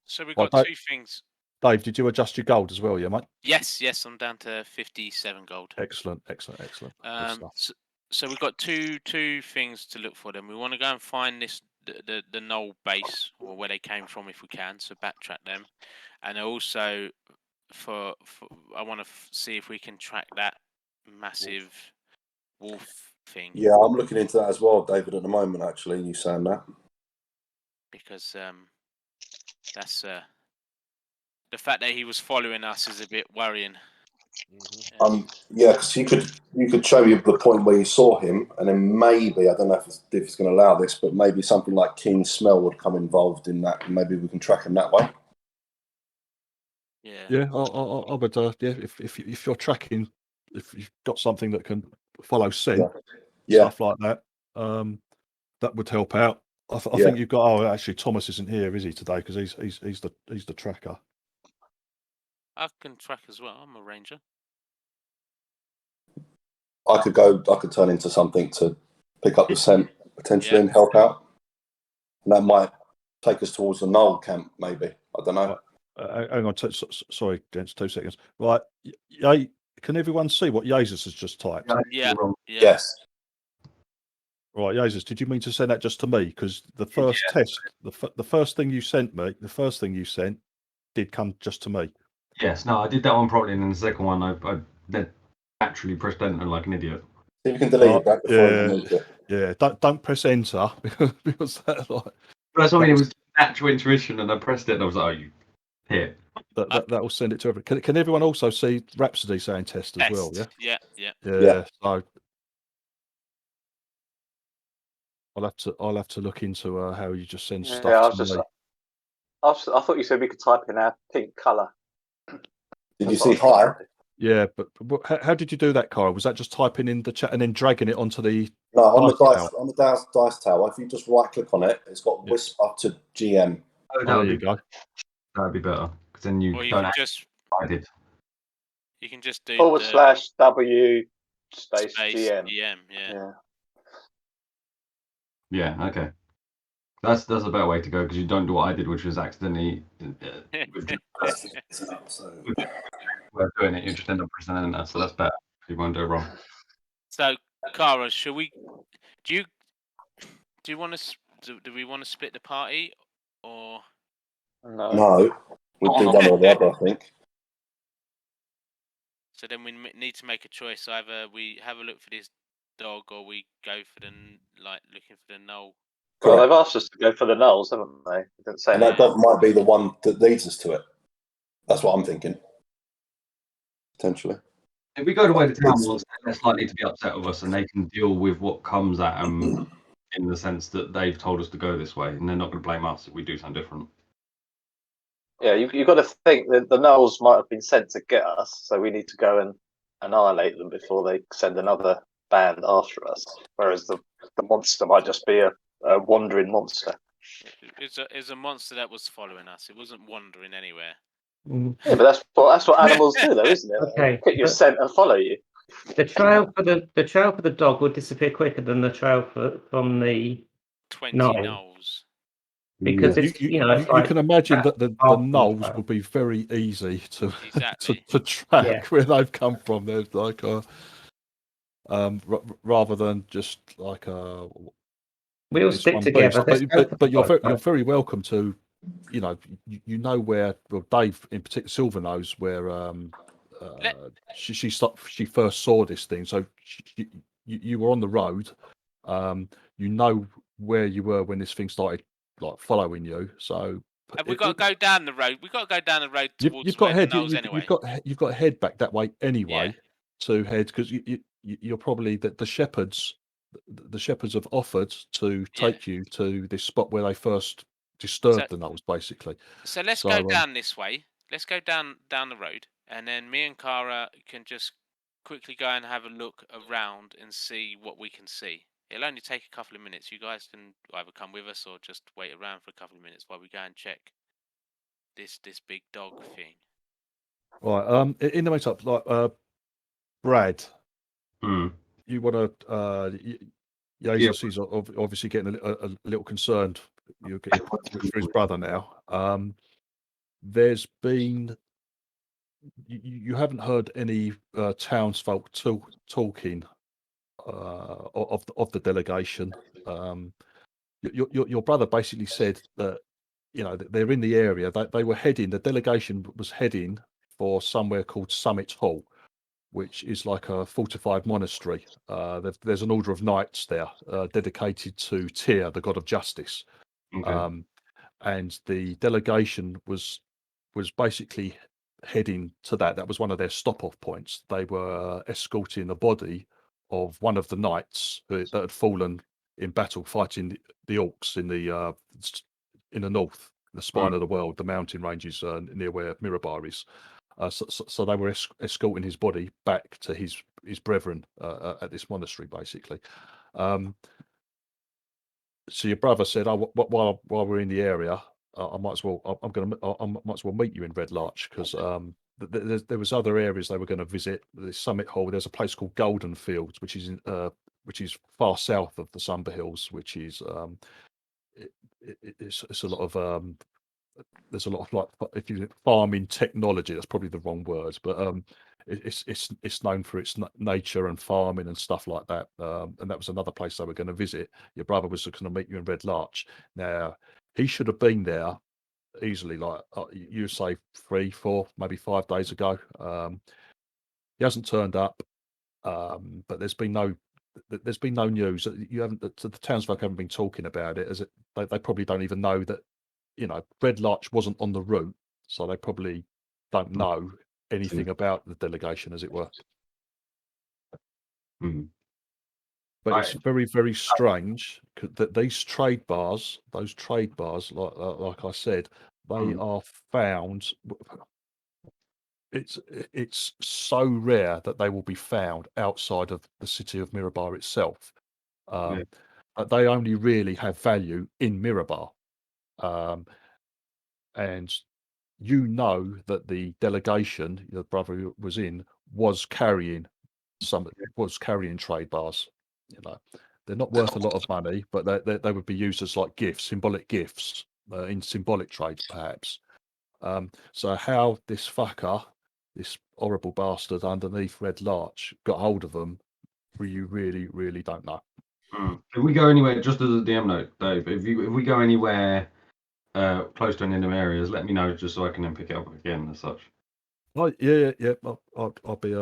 So we've got two things. Dave, did you adjust your gold as well, yeah, mate? Yes, I'm down to 57 gold. Excellent. So we've got two things to look for. Then we want to go and find the Knoll base, or where they came from if we can. So backtrack them, and also for I want to see if we can track that massive wolf thing. Yeah, I'm looking into that as well, David, at the moment. Actually, you saying that because that's the fact that he was following us is a bit worrying. Yeah, because you could show you the point where you saw him, and then maybe, I don't know if it's going to allow this, but maybe something like keen smell would come involved in that, and maybe we can track him that way. Yeah, I would. Yeah, if you're tracking, if you've got something that can follow scent, stuff like that, that would help out. I think you've got. Oh, actually, Thomas isn't here, is he today? Because he's the tracker. I can track as well. I'm a ranger. I could turn into something to pick up the scent potentially and help out. And that might take us towards the Knoll camp, maybe. I don't know. Hang on, sorry, gents, 2 seconds. Right, can everyone see what Jesus has just typed? Yeah. Yes. Right, Jesus, did you mean to send that just to me? Because the first test, the first thing you sent me, did come just to me. Yes, no, I did that one probably, and then the second one, I naturally pressed enter like an idiot. See if you can delete that before you delete it. Yeah, don't press enter because that like. That's what I mean. It was natural intuition, and I pressed it, and I was like, "Oh, you hit." That will send it to everyone. Can everyone also see Rhapsody saying test as well? Yeah. Yeah. So I'll have to look into how you just send stuff to me. I thought you said we could type in our pink colour. Did you see hi? Yeah, but how did you do that, Kyle? Was that just typing in the chat and then dragging it onto the? No, on the dice tower. If you just right click on it, it's got whisper to GM. Oh, there you go. That'd be better because then you don't just. I did. You can just do /W space GM. Yeah. Okay. That's a better way to go because you don't do what I did, which was accidentally. We're doing it. You just end up pressing enter, so that's better. You won't do it wrong. So, Cara, shall we? Do we want to split the party or? No, we'll do one or the other, I think. So then we need to make a choice. Either we have a look for this dog, or we go for looking for the Knoll. Well, they've asked us to go for the Knolls, haven't they? They didn't say. And that dog might be the one that leads us to it. That's what I'm thinking. Potentially. If we go to where the town wants, they're less likely to be upset with us, and they can deal with what comes at them in the sense that they've told us to go this way, and they're not going to blame us if we do something different. Yeah, you've got to think that the Knolls might have been sent to get us, so we need to go and annihilate them before they send another band after us. Whereas the monster might just be a wandering monster. It's a monster that was following us. It wasn't wandering anywhere. Yeah, but that's what animals do, though, isn't it? Okay. Pick your scent and follow you. The trail for the dog will disappear quicker than the trail from the 20 Knolls. Because you can imagine that the Knolls would be very easy to track where they've come from. There's like rather than just like We all this stick one together. beast. Let's go But you're for you're it. very welcome to, you know where. Well, Dave in particular, Silver knows where she first saw this thing. So you were on the road. You know where you were when this thing started like following you. So Have we got to go down the road? We've got to go down the road towards you've got where head. the nose anyway. You've got to head back that way anyway. Yeah. To head because you're probably the shepherds. The shepherds have offered to take you to this spot where they first disturbed the gnolls, basically. So let's go down this way. Let's go down the road, and then me and Cara can just quickly go and have a look around and see what we can see. It'll only take a couple of minutes. You guys can either come with us or just wait around for a couple of minutes while we go and check this big dog thing. Right. In the meantime, like Brad, you want to? He's obviously getting a little concerned. You're getting for his brother now. There's been you haven't heard any townsfolk talking of the delegation. Your brother basically said that they're in the area. They were heading. The delegation was heading for somewhere called Summit Hall, which is like a fortified monastery. There's an order of knights there dedicated to Tyr, the god of justice. Okay. And the delegation was basically heading to that. That was one of their stop-off points. They were escorting the body of one of the knights that had fallen in battle fighting the orcs in the north, the spine of the world, the mountain ranges near where Mirabar is. So they were escorting his body back to his brethren at this monastery, basically. So your brother said, "Oh, while we're in the area, I might as well. I might as well meet you in Red Larch because there was other areas they were going to visit. The Summit Hall. There's a place called Golden Fields, which is far south of the Sumber Hills, which is it's a lot of there's a lot of like if you farming technology. That's probably the wrong word, but it's known for its nature and farming and stuff like that. And that was another place they were going to visit. Your brother was going to meet you in Red Larch. Now he should have been there easily, like you say 3, 4, maybe 5 days ago. He hasn't turned up, but there's been no news. You haven't. The townsfolk haven't been talking about it. They probably don't even know that Red Larch wasn't on the route, so they probably don't know anything about the delegation, as it were. But it's very, very strange that these trade bars, like I said, they are found. It's so rare that they will be found outside of the city of Mirabar itself. They only really have value in Mirabar. And that the delegation your brother was in was carrying trade bars. They're not worth a lot of money, but they would be used as like gifts, symbolic gifts in symbolic trade, perhaps. So how this fucker, this horrible bastard underneath Red Larch, got hold of them, you really, really don't know. If we go anywhere, just as a DM note, Dave, if we go anywhere close to any of them areas, let me know just so I can then pick it up again as such. Oh yeah. I'll be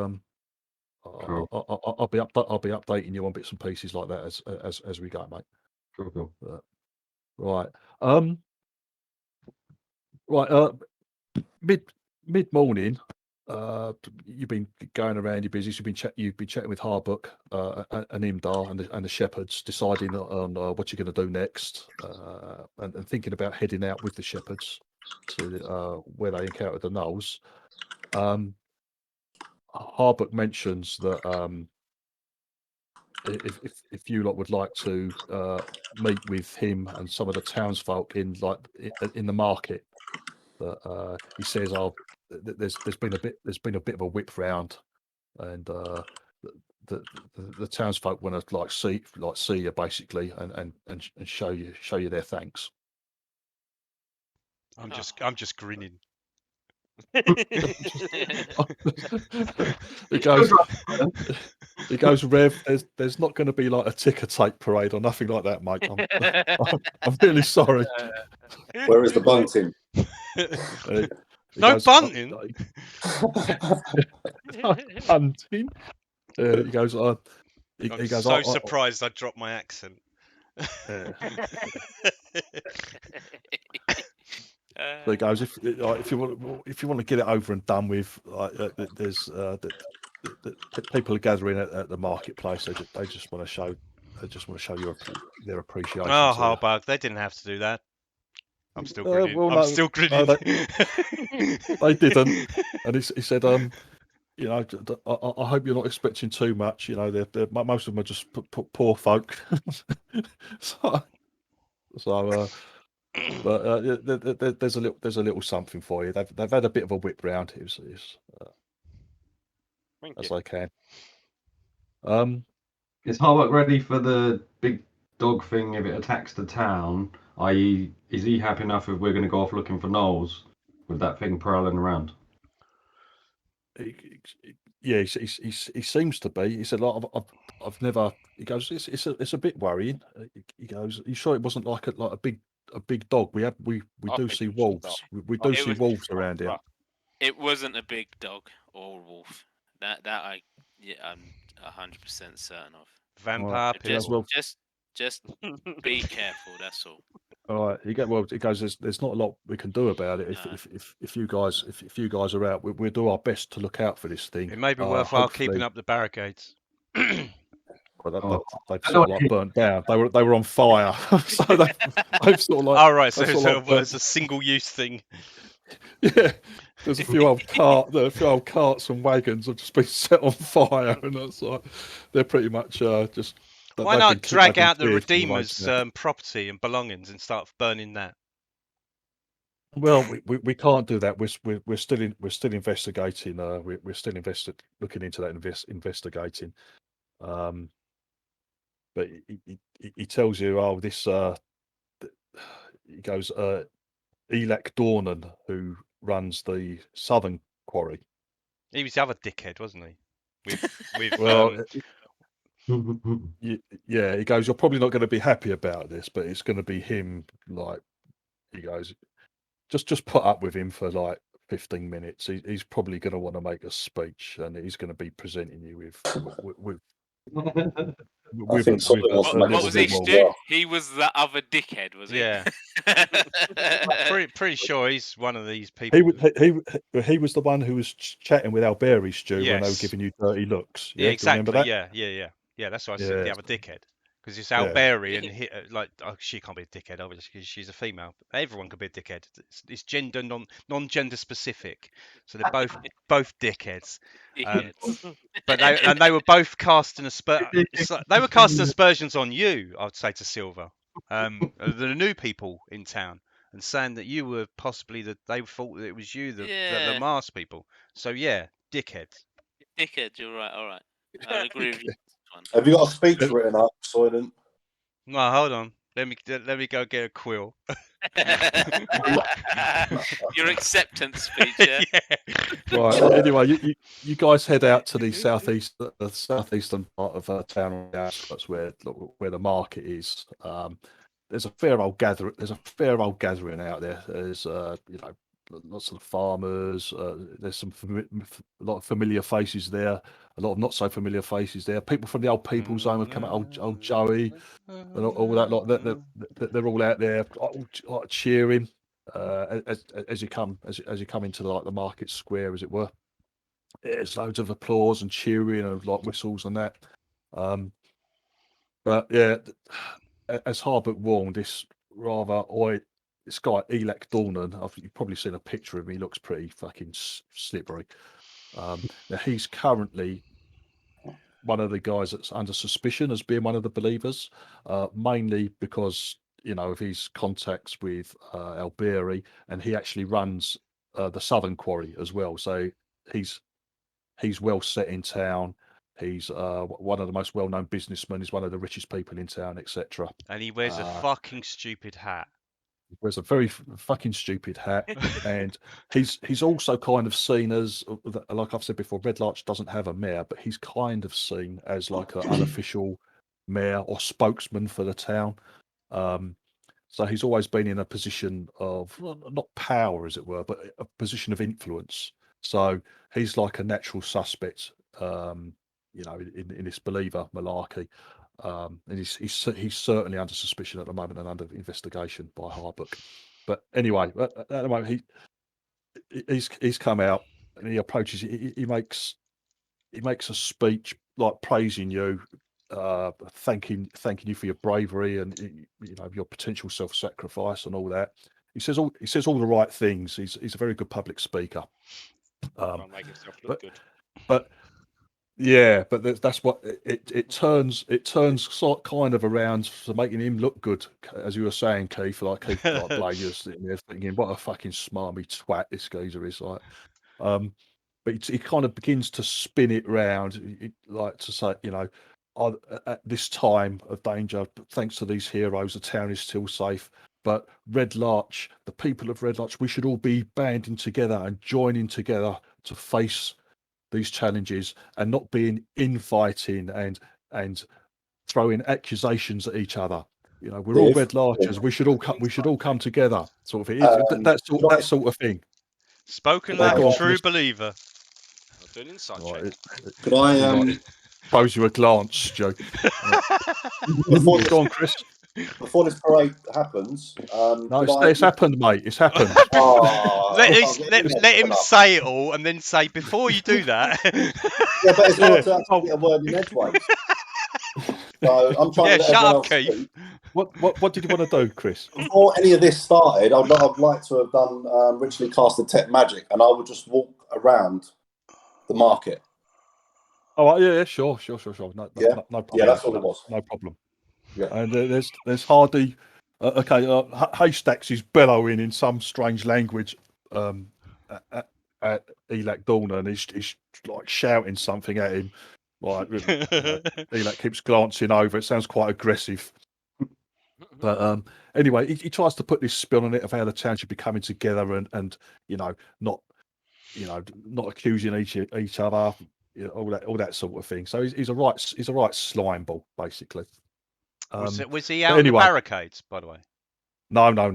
Cool. I'll be updating you on bits and pieces like that as we go, mate. Cool. Right. Mid morning. You've been going around your business. You've been chatting with Harbuck and Imdar and the shepherds, deciding on what you're going to do next, and thinking about heading out with the shepherds to where they encounter the gnolls. Harbuck mentions that if you lot would like to meet with him and some of the townsfolk in the market, that he says, there's been a bit of a whip round, and the townsfolk want to see you basically, and show you their thanks. I'm just grinning. It goes. He goes, Rev, there's not going to be like a ticker tape parade or nothing like that, mate. I'm really sorry. Where is the bunting? No bunting. Bunting. He goes, I'm goes, so surprised I dropped my accent. So he goes, if you want to get it over and done with, like, there's people are gathering at the marketplace. They just want to show their appreciation. Oh, Harbug, they didn't have to do that. I'm still grinning. I'm still grinning. No, they didn't. And he said, you know, I hope you're not expecting too much. You know, most of them are just poor folk. But there's a little something for you. They've had a bit of a whip round. As they can. Is Harbuck ready for the big dog thing if it attacks the town? I.e., is he happy enough if we're going to go off looking for gnolls with that thing prowling around? Yeah, he seems to be. He said, "Like, I've never." He goes, "It's a bit worrying." He goes, "You sure it wasn't like a big dog? We do see wolves. We do see wolves around here." It wasn't a big dog or wolf. I'm 100% certain of. Vampire. Just be careful. That's all. All right. He goes. There's not a lot we can do about it. No. If you guys are out, we'll do our best to look out for this thing. It may be worthwhile keeping up the barricades. Well, they've sort of like burnt down. They were on fire, so they've sort of like. Oh right, so it's a single-use thing. Yeah, there's a few old carts and wagons have just been set on fire, and that's like they're pretty much just. Why not drag out the Redeemer's property and belongings and start burning that? Well, we can't do that. We're still investigating. We're still looking into that, investigating. But he tells you, this. He goes, Elec Dornan, who runs the Southern Quarry. He was the other dickhead, wasn't he? Yeah, he goes, you're probably not going to be happy about this, but it's going to be him. Like, he goes, just put up with him for like 15 minutes. He's probably going to want to make a speech, and he's going to be presenting you with What was he, Stu? He was the other dickhead, was he? Yeah. pretty sure he's one of these people. He was the one who was chatting with Alberi, Stu, when they were giving you dirty looks. Yeah, exactly. That? Yeah. That's why I said the other dickhead. Because it's Alberi, and she can't be a dickhead, obviously, because she's a female. Everyone can be a dickhead. It's gender non-gender specific, so they're both dickheads. But they were both casting they were casting aspersions on you, I'd say, to Silver, the new people in town, and saying that you were possibly they thought that it was you, the Mars people. So yeah, dickheads. Dickhead, you're right. All right, I agree with you. Have you got a speech written up, Soylent? No, hold on. Let me go get a quill. Your acceptance speech, yeah. Right. Anyway, you guys head out to the southeastern part of town, that's where the market is. There's a fair old gathering. Out there. There's lots of farmers. There's a lot of familiar faces there. A lot of not so familiar faces there. People from the old people's home have come out. Old Joey and all that lot. They're all out there cheering as you come into the market square, as it were. There's loads of applause and cheering and like whistles and that. But yeah, as Harbuck warned, this guy Elec Dornan, you've probably seen a picture of him. He looks pretty fucking slippery. Now he's currently one of the guys that's under suspicion as being one of the believers, mainly because of his contacts with Alberi, and he actually runs the Southern Quarry as well. So he's well set in town. He's one of the most well-known businessmen. He's one of the richest people in town, etc. And he wears a fucking stupid hat. wears a very fucking stupid hat, and he's also kind of seen as, like I've said before, Red Larch doesn't have a mayor, but he's kind of seen as like an unofficial mayor or spokesman for the town. So he's always been in a position of, not power, as it were, but a position of influence. So he's like a natural suspect, in this believer malarkey. And he's certainly under suspicion at the moment and under investigation by Harbook. But anyway, at the moment he's come out and he approaches. He makes a speech like praising you, thanking you for your bravery and your potential self-sacrifice and all that. He says all the right things. He's a very good public speaker. Make himself look good. But yeah, but that's what it turns sort kind of around to making him look good, as you were saying, Keith. Like Blade, you're sitting there thinking, what a fucking smarmy twat this geezer is like. But he kind of begins to spin it round, like to say, at this time of danger, thanks to these heroes, the town is still safe. But Red Larch, the people of Red Larch, we should all be banding together and joining together to face these challenges and not being infighting and throwing accusations at each other. We're all Red Larchers. We should all come together, sort of thing. That sort of thing. Spoken like a true believer. I'll do an insight check. Could I throws you a glance, Joe? Go on, Chris. Before this parade happens, no, it's happened, mate. It's happened. Let him say it all, and then say before you do that. Yeah, but it's hard to actually get a word in edgeways. So I'm trying to shut up, Keith. What did you want to do, Chris? Before any of this started, I'd like to have done richly casted tech magic, and I would just walk around the market. Oh yeah, sure. No problem. Yeah, that's all it was. No problem. Yeah. And there's Hardy. Haystacks is bellowing in some strange language at Elac Dorner, and he's like shouting something at him. Like Elac keeps glancing over. It sounds quite aggressive. But anyway, he tries to put this spin on it of how the town should be coming together and not accusing each other, all that sort of thing. So he's a right slime ball, basically. Was he out on the barricades, by the way? No. No.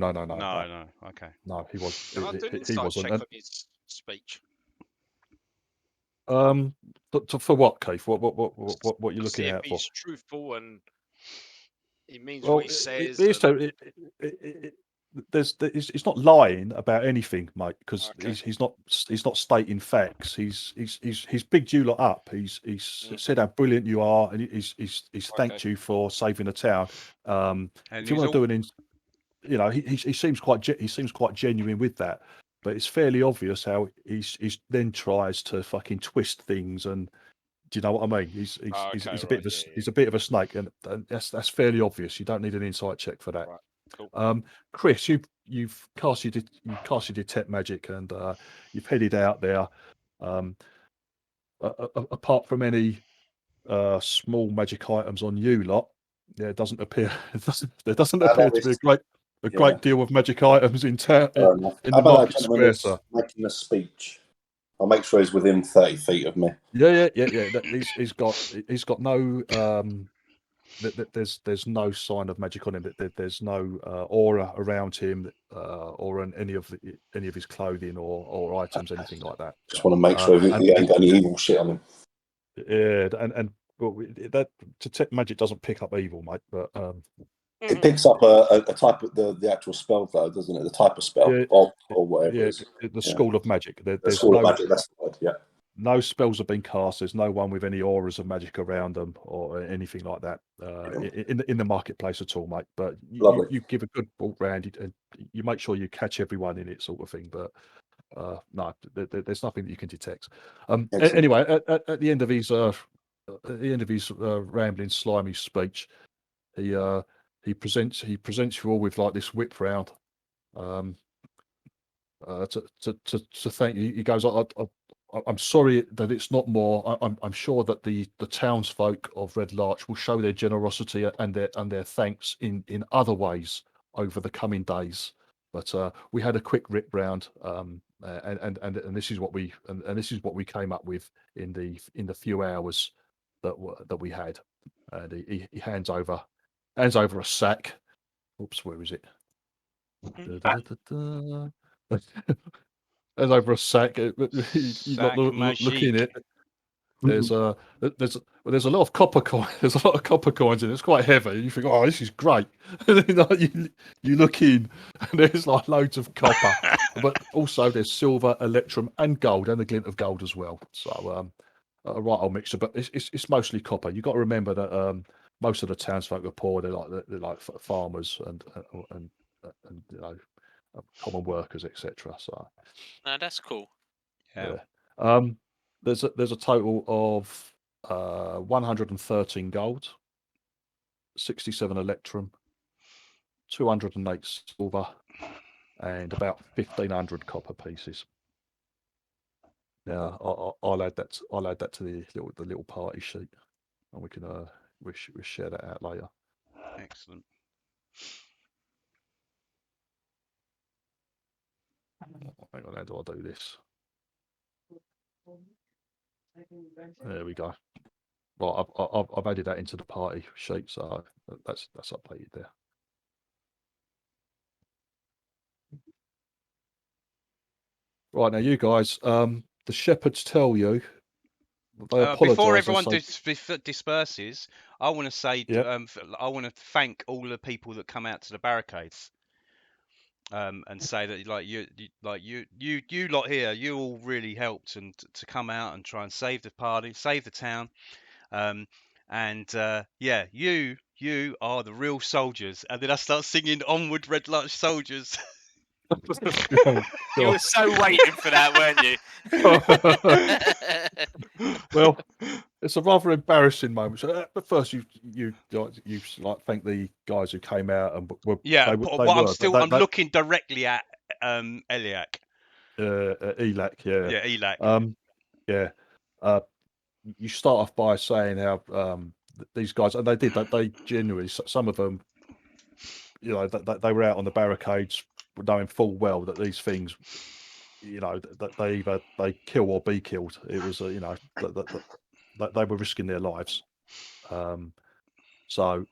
Okay. No, he wasn't. Can I do an insight check on his speech? For what, Keith? What you're looking out for? He's truthful and he means what he says. He's not lying about anything, mate, because he's not stating facts. He's bigged you lot up. He's said how brilliant you are, and he's thanked you for saving the town. If you want to do he seems quite genuine with that, but it's fairly obvious how he's then tries to fucking twist things. And do you know what I mean? He's a bit of a snake, and that's fairly obvious. You don't need an insight check for that. Right. Cool. Chris, you've cast your detect magic, and you've headed out there. Apart from any small magic items on you lot, there doesn't appear to be a great deal of magic items in town in the market square, sir. Making a speech. I'll make sure he's within 30 feet of me. Yeah. He's got no. There's no sign of magic on him. There's no aura around him, or on any of his clothing or items, anything like that. Just want to make sure he ain't got any evil shit on him. Yeah, and that detect magic doesn't pick up evil, mate. But it picks up a type of the actual spell, though, doesn't it? The type of spell, or whatever. Yeah, the school of magic. There's school of magic. That's the word. Yeah. No spells have been cast. There's no one with any auras of magic around them or anything like that in the marketplace at all, mate. But you give a good walk round and you make sure you catch everyone in it, sort of thing. But no, there's nothing that you can detect. Anyway, at the end of his rambling, slimy speech, he presents you all with like this whip round to thank you. He goes, I'm sorry that it's not more. I'm sure that the townsfolk of Red Larch will show their generosity and their thanks in other ways over the coming days. But we had a quick rip round, and this is what we this is what we came up with in the few hours that we had. And he hands over a sack. Oops, where is it? Hands over a sack. You look in it. There's a lot of copper coins. There's a lot of copper coins in it. It's quite heavy. You think, oh, this is great. And then you look in, and there's like loads of copper, but also there's silver, electrum, and gold, and a glint of gold as well. So a right old mixture, but it's mostly copper. You've got to remember that most of the townsfolk are poor. They're like farmers and you know, common workers, etc. So No, that's cool. Yeah. There's a total of 113 gold, 67 electrum, 208 silver, and about 1,500 copper pieces. Now I'll add that to the little party sheet, and we can we share that out later. Excellent. Hang on, how do I do this? There we go. Right, I've added that into the party sheet, so that's updated there. Right, now you guys, the shepherds tell you. Before everyone disperses, I want to say, Yep. I want to thank all the people that come out to the barricades, and say that you lot here, you all really helped and to come out and try and save the party, save the town, and yeah, you are the real soldiers. And then I start singing "Onward, Red Larch Soldiers." You were so waiting for that, weren't you? Well, it's a rather embarrassing moment. So, but first, you thank the guys who came out and were. Yeah, I'm looking directly at Eliac. Elac, yeah. Yeah, Elac. Yeah. You start off by saying how these guys, and they genuinely, some of them, you know, they were out on the barricades knowing full well that these things, you know, that they either they kill or be killed. It was you know, that they were risking their lives. So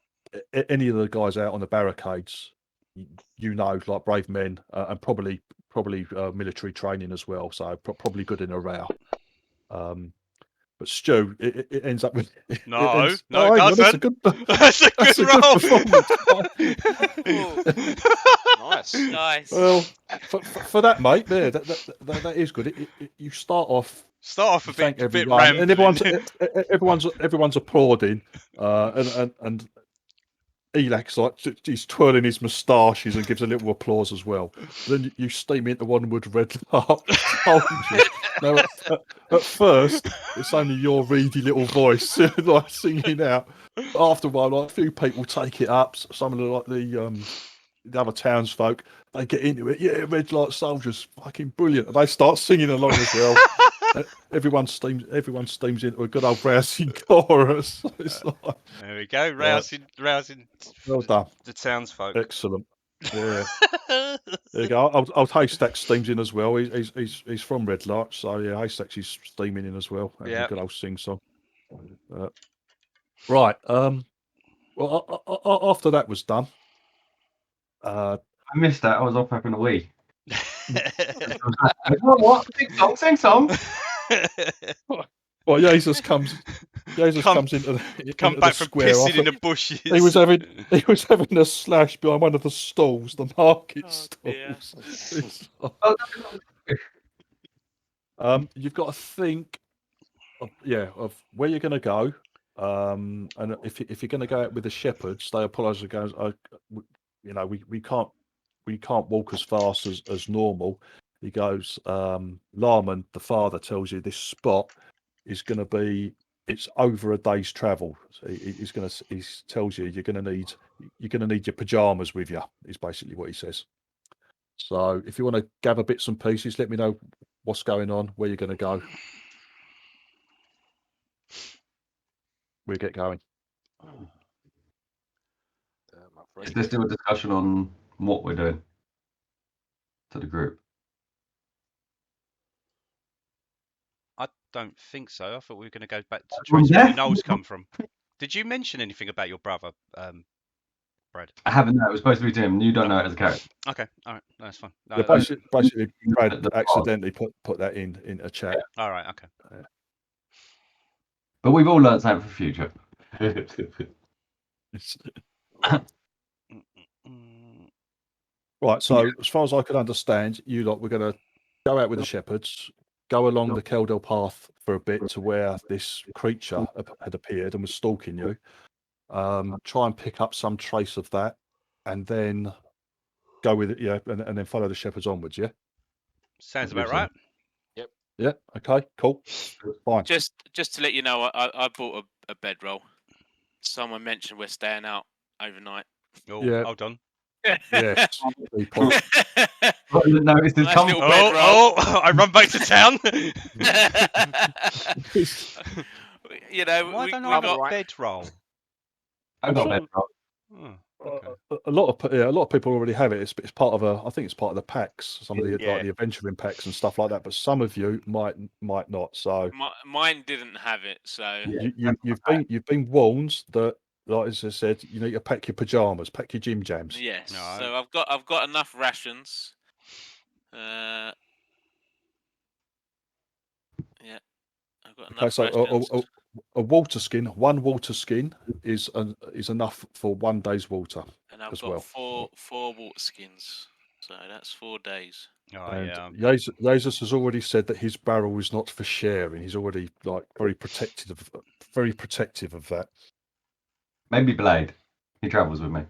any of the guys out on the barricades, you know, like brave men, and probably military training as well. So probably good in a row. But Stu, it ends up with no, it doesn't. That's a good roll. Nice. Well, for that, mate, there, that is good. You start off a bit rambling. and everyone's applauding, and Elac's like he's twirling his moustaches and gives a little applause as well. Then you steam into Onward, Red Larch. Now, at first, it's only your reedy little voice like singing out. After a while, like a few people take it up. Some of the other townsfolk, they get into it. Yeah, Red Larch Soldiers, fucking brilliant. And they start singing along as well. Everyone steams into a good old rousing chorus. Like, there we go, rousing. Well done, the townsfolk. Excellent. Yeah. There you go. Old Haystacks steams in as well. He's from Red Larch, so yeah, Haystacks is steaming in as well. Yeah. Good old sing song. Right. Well, after that was done. I missed that. I was off having a wee. What? Sing song. Well, Jesus comes into back the from square pissing in the bushes. He was having a slash behind one of the stalls, the market stalls. You've got to think of where you're going to go, and if you're going to go out with the shepherds, they apologise and goes, you know, we can't walk as fast as normal. He goes, Larman, the father, tells you this spot is going to be, it's over a day's travel. So he tells you you're going to need your pajamas with you, is basically what he says. So if you want to gather bits and pieces, let me know what's going on, where you're going to go. We'll get going. Is there still a discussion on what we're doing? to the group? I don't think so. I thought we were going to go back to From trace where there? your Knowles come from. Did you mention anything about your brother, Brad? I haven't. No, it was supposed to be to him. You don't know it as a character. Okay, all right, that's fine. No, Yeah, basically, Brad accidentally put that in a chat. all right, okay. But we've all learned something for the future. Right, so as far as I can understand, you lot were going to go out with the shepherds, go along the Keldell path for a bit to where this creature had appeared and was stalking you. Try and pick up some trace of that, and then go with it, yeah, and then follow the shepherds onwards, yeah. Sounds about right. Yeah. Okay. Cool. Fine. Just to let you know, I bought a bedroll. Someone mentioned we're staying out overnight. Oh, Yeah. hold on. Yeah. People. Noticed his Nice little I run back to town. You know, Why we don't I have got a bedroll? I got that. Oh, okay. A lot of people already have it. It's part of I think it's part of the packs, some of the Yeah. like the adventuring packs and stuff like that. But some of you might not. So mine didn't have it, so you've been warned that, like as I said, you need to pack your pajamas, pack your gym jams. yes. No. So I've got enough rations. Yeah, I've got enough Okay, so rations. a water skin, one water skin is enough for 1 day's water. And I've as got well. four water skins, so that's 4 days. Oh, And yeah. Jesus has already said that his barrel is not for sharing. He's already very protective of that. Maybe Blade. He travels with me.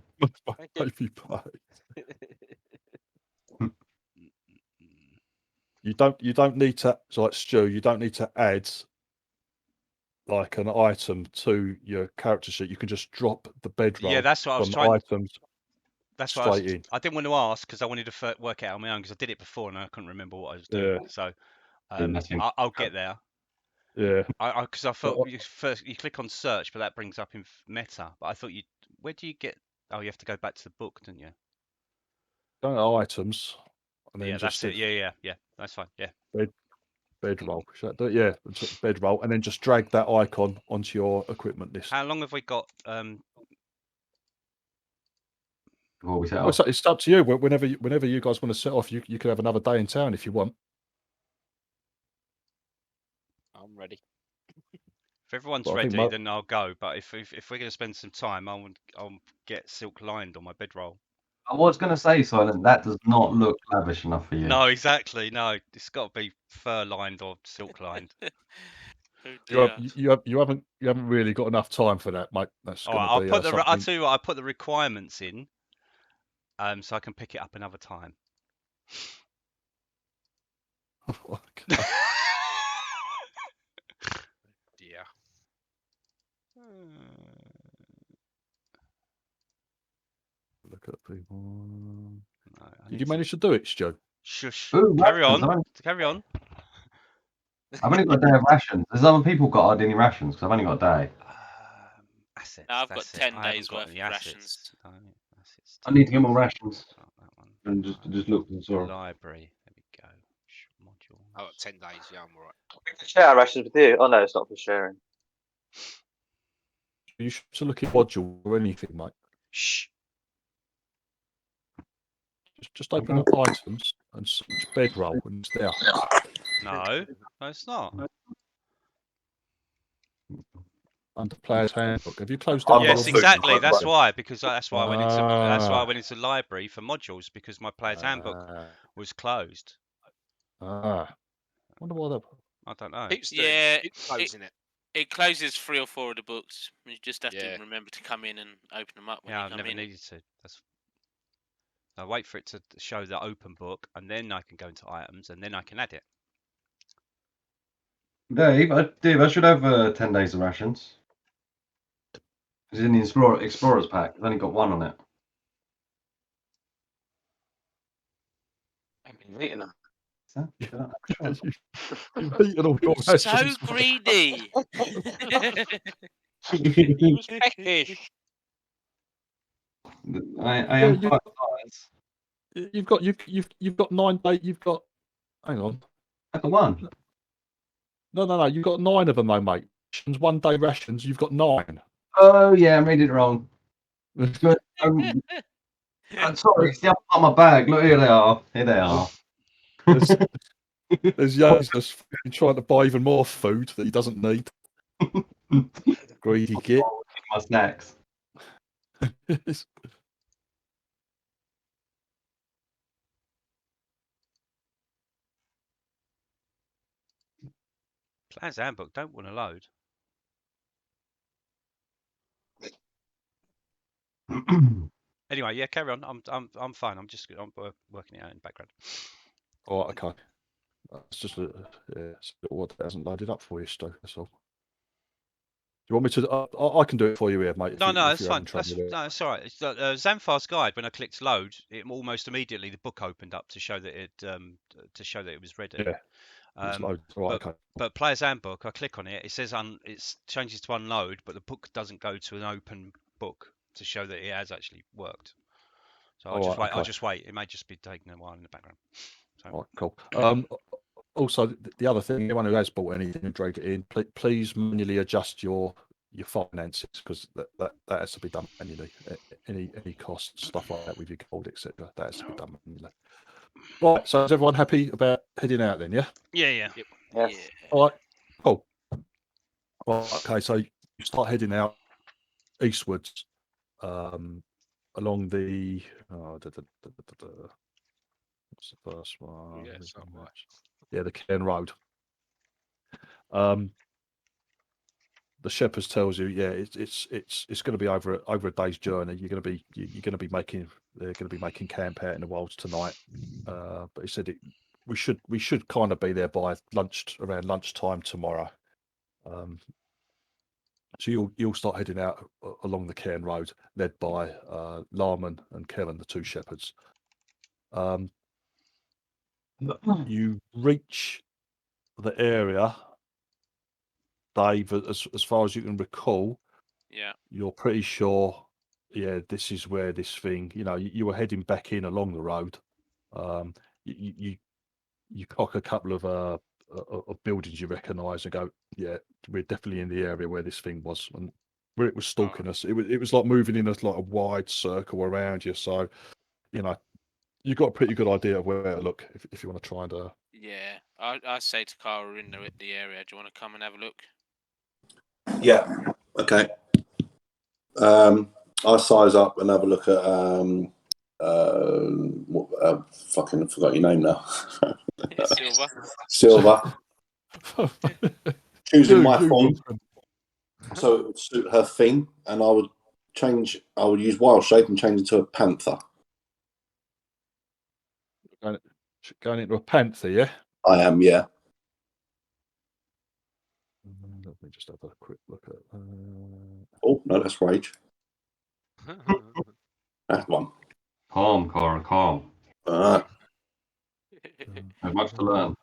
Maybe Blade. You don't need to, like Stu. You don't need to add like an item to your character sheet. You can just drop the bedroll. Yeah, that's what I was from trying. items. That's what straight in. I didn't want to ask because I wanted to work it out on my own because I did it before and I couldn't remember what I was doing. Yeah. So Nothing. I'll get there. Yeah. Because I thought you click on search, but that brings up in meta. But I thought where do you get? Oh, you have to go back to the book, don't you? Don't know items. And then Yeah, just that's it. Yeah. That's fine. Yeah. bedroll. Yeah, bedroll, and then just drag that icon onto your equipment list. How long have we got? What we set Well, off. it's up to you. Whenever you guys want to set off, you can have another day in town if you want. I'm ready. If everyone's Well, I think ready, my- then I'll go. But if we're going to spend some time, I'll get silk lined on my bedroll. I was going to say, Soylent, that does not look lavish enough for you. No, exactly. No, it's got to be fur lined or silk lined. You haven't really got enough time for that, mate. That's going to be. I'll tell you what. I'll put the requirements in, so I can pick it up another time. Yeah. Look at people. No, Did you manage to do it, Stu? Shush. Ooh, Carry rations. on. Carry on. I've only got a day of rations. There's other people got hardly any rations because I've only got a day. Assets. No, I've got that's it. 10 I haven't days got worth any of assets. rations. No, assets. I need to get more rations. Oh, that one. And just look and saw. Library. There we go. Module. I got 10 days. Yeah, I'm alright. Share our rations with you. Oh no, it's not for sharing. You should look at module or anything, mate. Shh. Just open up items and search bedroll, and it's there. No, it's not. Under player's handbook. Have you closed I've down? Yes, got exactly. food. That's why. Because that's why I went into. That's why I Ah. went into library for modules because my player's handbook was closed. Wonder why that. I don't know. Keeps doing Yeah, it. Keeps closing it. It closes 3 or 4 of the books. You just have Yeah. to remember to come in and open them up when Yeah, you I've come never in. needed to. I wait for it to show the open book, and then I can go into items, and then I can add it. Dave, I should have 10 days of rations. It's in the Explorer's pack. I've only got 1 on it. I've been eating them. You've eaten all your So rations, mate. greedy. He was peckish. I am you- quite tired. You've got 9 days. You've got. Hang on. At the one. No. You've got 9 of them, though, mate. 1 day rations. You've got 9. Oh yeah, I made it wrong. Good. I'm sorry, it's the other part of my bag. Look, here they are. Here they are. There's Jesus trying to buy even more food that he doesn't need. Greedy git. My snacks. Player's handbook don't want to load. Anyway, yeah, carry on. I'm fine. I'm working it out in the background. Oh, okay. It's just a what hasn't loaded up for you, Stu. That's all. Do you want me to? I can do it for you here, mate. No, that's fine. That's all right. It's Xanfar's guide. When I clicked load, it almost immediately the book opened up to show that it was ready. Yeah. Right, okay. But Player's Handbook, I click on it. It says it changes to unload, but the book doesn't go to an open book to show that it has actually worked. So I'll just wait. Okay. I'll just wait. It may just be taking a while in the background. So. All right, cool. Also, the other thing, anyone who has bought anything and dragged it in, please manually adjust your finances, because that has to be done manually. Any costs, stuff like that with your gold, etc. That has to be done manually. Right, so is everyone happy about heading out then? Yeah. Yeah. Yes. Yeah. All right. Cool. Well, okay, so you start heading out eastwards, along the. What's the first one? Yeah, the Carrion Road. The Shepherds tells you, yeah, it's going to be over a day's journey. They're going to be making camp out in the wilds tonight. But he said we should kind of be there by around lunchtime tomorrow. So you'll start heading out along the Carrion Road, led by Larman and Kellen, the 2 shepherds. You reach the area, Dave, as far as you can recall. Yeah. You're pretty sure, yeah, this is where this thing, you were heading back in along the road. You cock a couple of buildings you recognise and go, yeah, we're definitely in the area where this thing was, and where it was stalking us. It was like moving in a wide circle around you. So, you've got a pretty good idea of where to look if you want to try and. Yeah, I say to Carl, we're in the area. Do you want to come and have a look? Yeah. Okay. I'll size up and have a look at fucking forgot your name now. Silver. Choosing my font so it would suit her theme, and I would use wild shape and change it to a panther. Going into a panther, yeah? I am, yeah. Let me just have a quick look at. Oh no, that's rage. That one. Calm, Cora, calm. There's much to learn.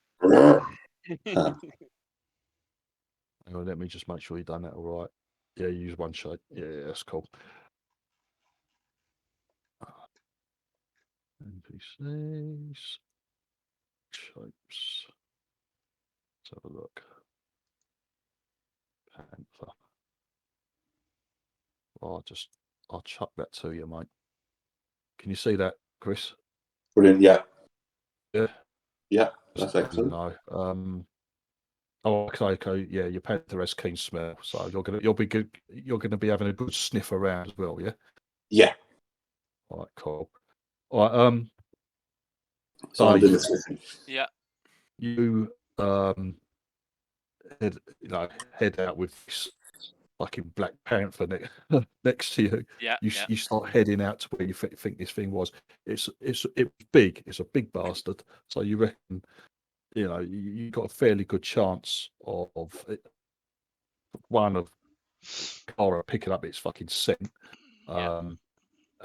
Hang on, let me just make sure you've done that all right. Yeah, use one shape. Yeah, that's cool. NPCs. Shapes. Let's have a look. Panther. I'll chuck that to you, mate. Can you see that, Chris? Brilliant. Yeah. Yeah. Yeah, that's excellent. No. Okay. Yeah, your panther has keen smell, so you'll be good. You're gonna be having a good sniff around as well. Yeah. Yeah. All right. Cool. All right. So yeah. You head out with this fucking Black Panther next to you. Yeah. You start heading out to where you think this thing was. It's big. It's a big bastard. So you reckon, you got a fairly good chance of one of Cara picking up its fucking scent.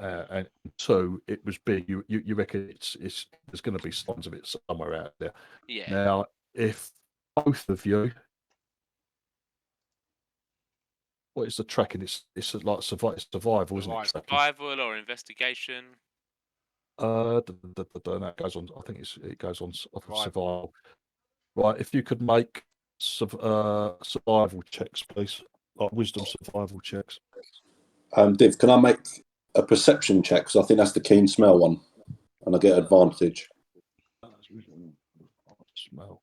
And 2, it was big. You reckon there's going to be signs of it somewhere out there. Yeah. Now, if both of you, what is the tracking? It's like survival, isn't it? Survival or investigation. That goes on. I think it goes on survival. Right, if you could make survival checks, please. Like wisdom survival checks. Div, can I make a perception check? Because I think that's the keen smell one, and I get advantage. Smell.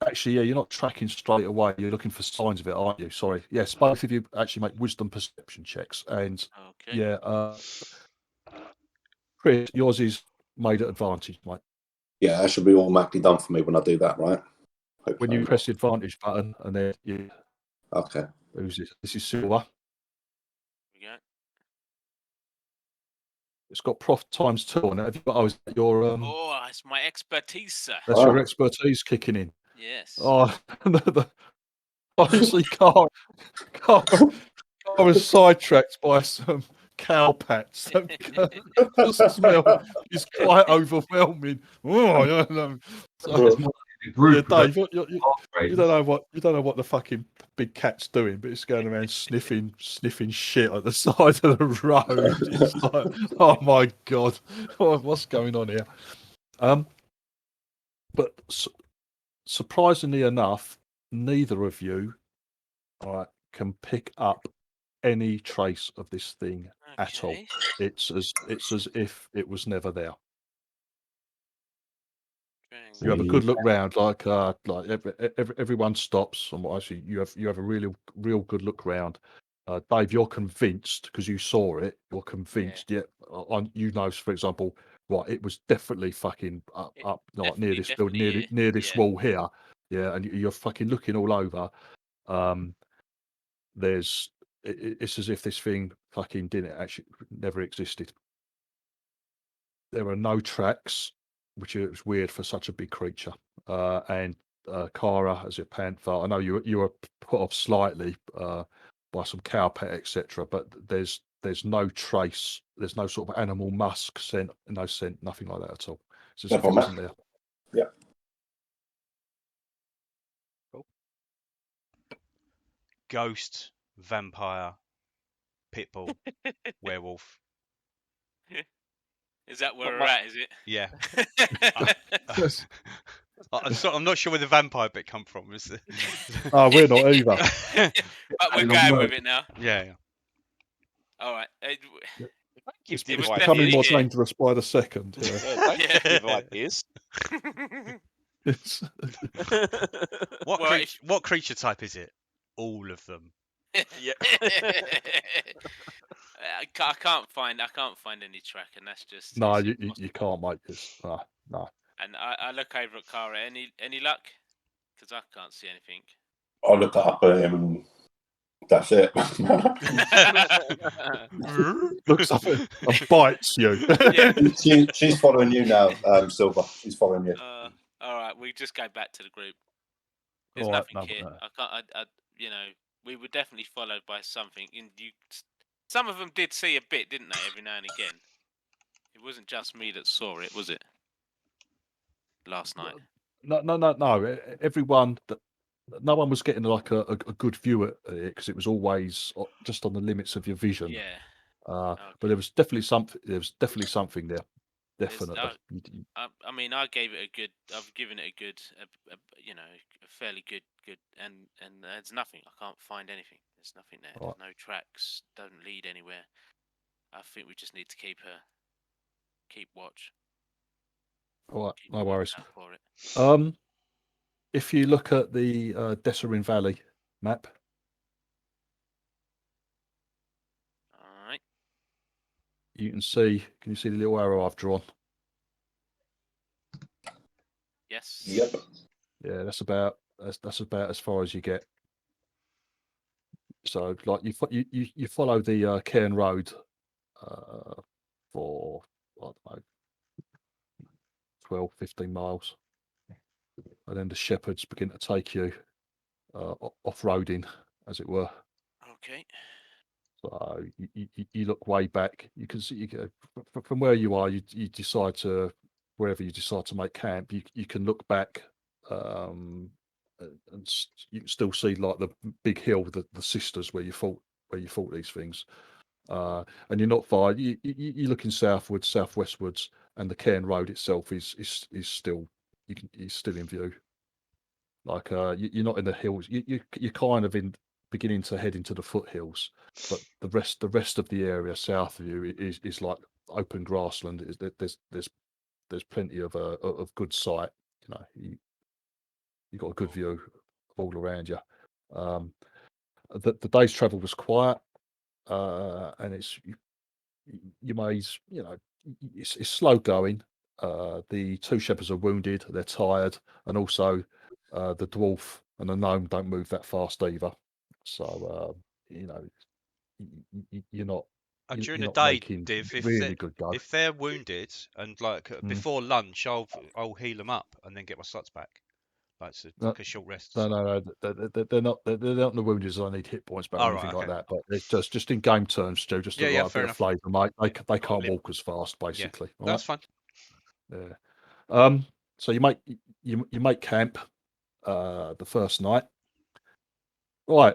Actually, yeah, you're not tracking straight away. You're looking for signs of it, aren't you? Sorry. Yes, both of you actually make wisdom perception checks, and yeah, Chris, yours is made at advantage, mate. Yeah, that should be automatically done for me when I do that, right? When you press the advantage button, and then you. Okay. Who's this? This is Silver. Yeah. It's got prof ×2 on it. Have you got? Oh, is that your Oh, it's my expertise, sir. That's your expertise kicking in. Yes. Oh, obviously, Carl was sidetracked by some cow pats. The smell is quite overwhelming. Oh, I don't know. So, yeah, Dave, you don't know what the fucking big cat's doing, but it's going around sniffing shit at the side of the road. It's like, oh my god, what's going on here? But surprisingly enough, neither of you, can pick up any trace of this thing at all. It's as if it was never there. You have a good look round, like everyone stops, and actually you have a real good look round. Dave, you're convinced because you saw it. You're convinced, yeah. You know, for example, right, it was definitely fucking up like near this building, near this wall here, yeah. And you're fucking looking all over. It's as if this thing fucking never existed. There are no tracks, which is weird for such a big creature. And Kara, as a panther, I know you were put off slightly by some cow pet, etc. But there's no trace. There's no sort of animal musk scent, no scent, nothing like that at all. It's as if it wasn't there. Yeah. Cool. Ghost, vampire, pitbull, werewolf. Is that where we're at? Is it? Yeah. I'm not sure where the vampire bit come from. Is it? Oh, we're not either. But we're going with it now. Yeah. All right. It's becoming more dangerous by the second. Don't give ideas. What creature type is it? All of them. Yeah. I can't find any track, and that's just no. You can't make this. No. And I look over at Kara. Any luck? Because I can't see anything. I'll look up at him and that's it. Looks up and bites you. Yeah. She's following you now, Silver. She's following you. All right, we just go back to the group. There's nothing here. I we were definitely followed by something. Some of them did see a bit, didn't they? Every now and again. It wasn't just me that saw it, was it? Last night. No. Everyone, no one was getting like a good view at it because it was always just on the limits of your vision. Yeah. But there was definitely something. There was definitely something there. Definitely. I mean, I've given it a good, a fairly good, and there's nothing. I can't find anything. There's nothing there. There's no tracks. Doesn't lead anywhere. I think we just need to keep watch. All right, no worries. If you look at the Desserin Valley map. All right. Can you see the little arrow I've drawn? Yes. Yep. Yeah, that's about as far as you get. So, like you follow the Cairn Road for I don't know 12, 15 miles, and then the shepherds begin to take you off-roading, as it were. Okay. So you look way back. You can see from where you are. You decide to wherever you decide to make camp. You can look back, and you can still see like the big hill, the sisters where you fought these things. and you're not far. You're looking southwards, southwestwards, and the Cairn Road itself is still is still in view. Like you're not in the hills. You're kind of beginning to head into the foothills, but the rest of the area south of you is like open grassland. There's plenty of good sight. You know, you got a good view all around you. The day's travel was quiet, and you may, you know, it's slow going. The two shepherds are wounded, they're tired, and also the dwarf and the gnome don't move that fast either. So you know, you're not. During You're the not day, making Div, really good go. if they're wounded and like before lunch, I'll heal them up and then get my slots back. Like a short rest. No. They're not. They're not in the wounded. I need hit points back or anything like that. But it's just in game terms, Stu. Just to a bit of flavour, mate. They can't walk as fast, basically. Yeah, that's fine. Yeah. So you make camp the first night. Right.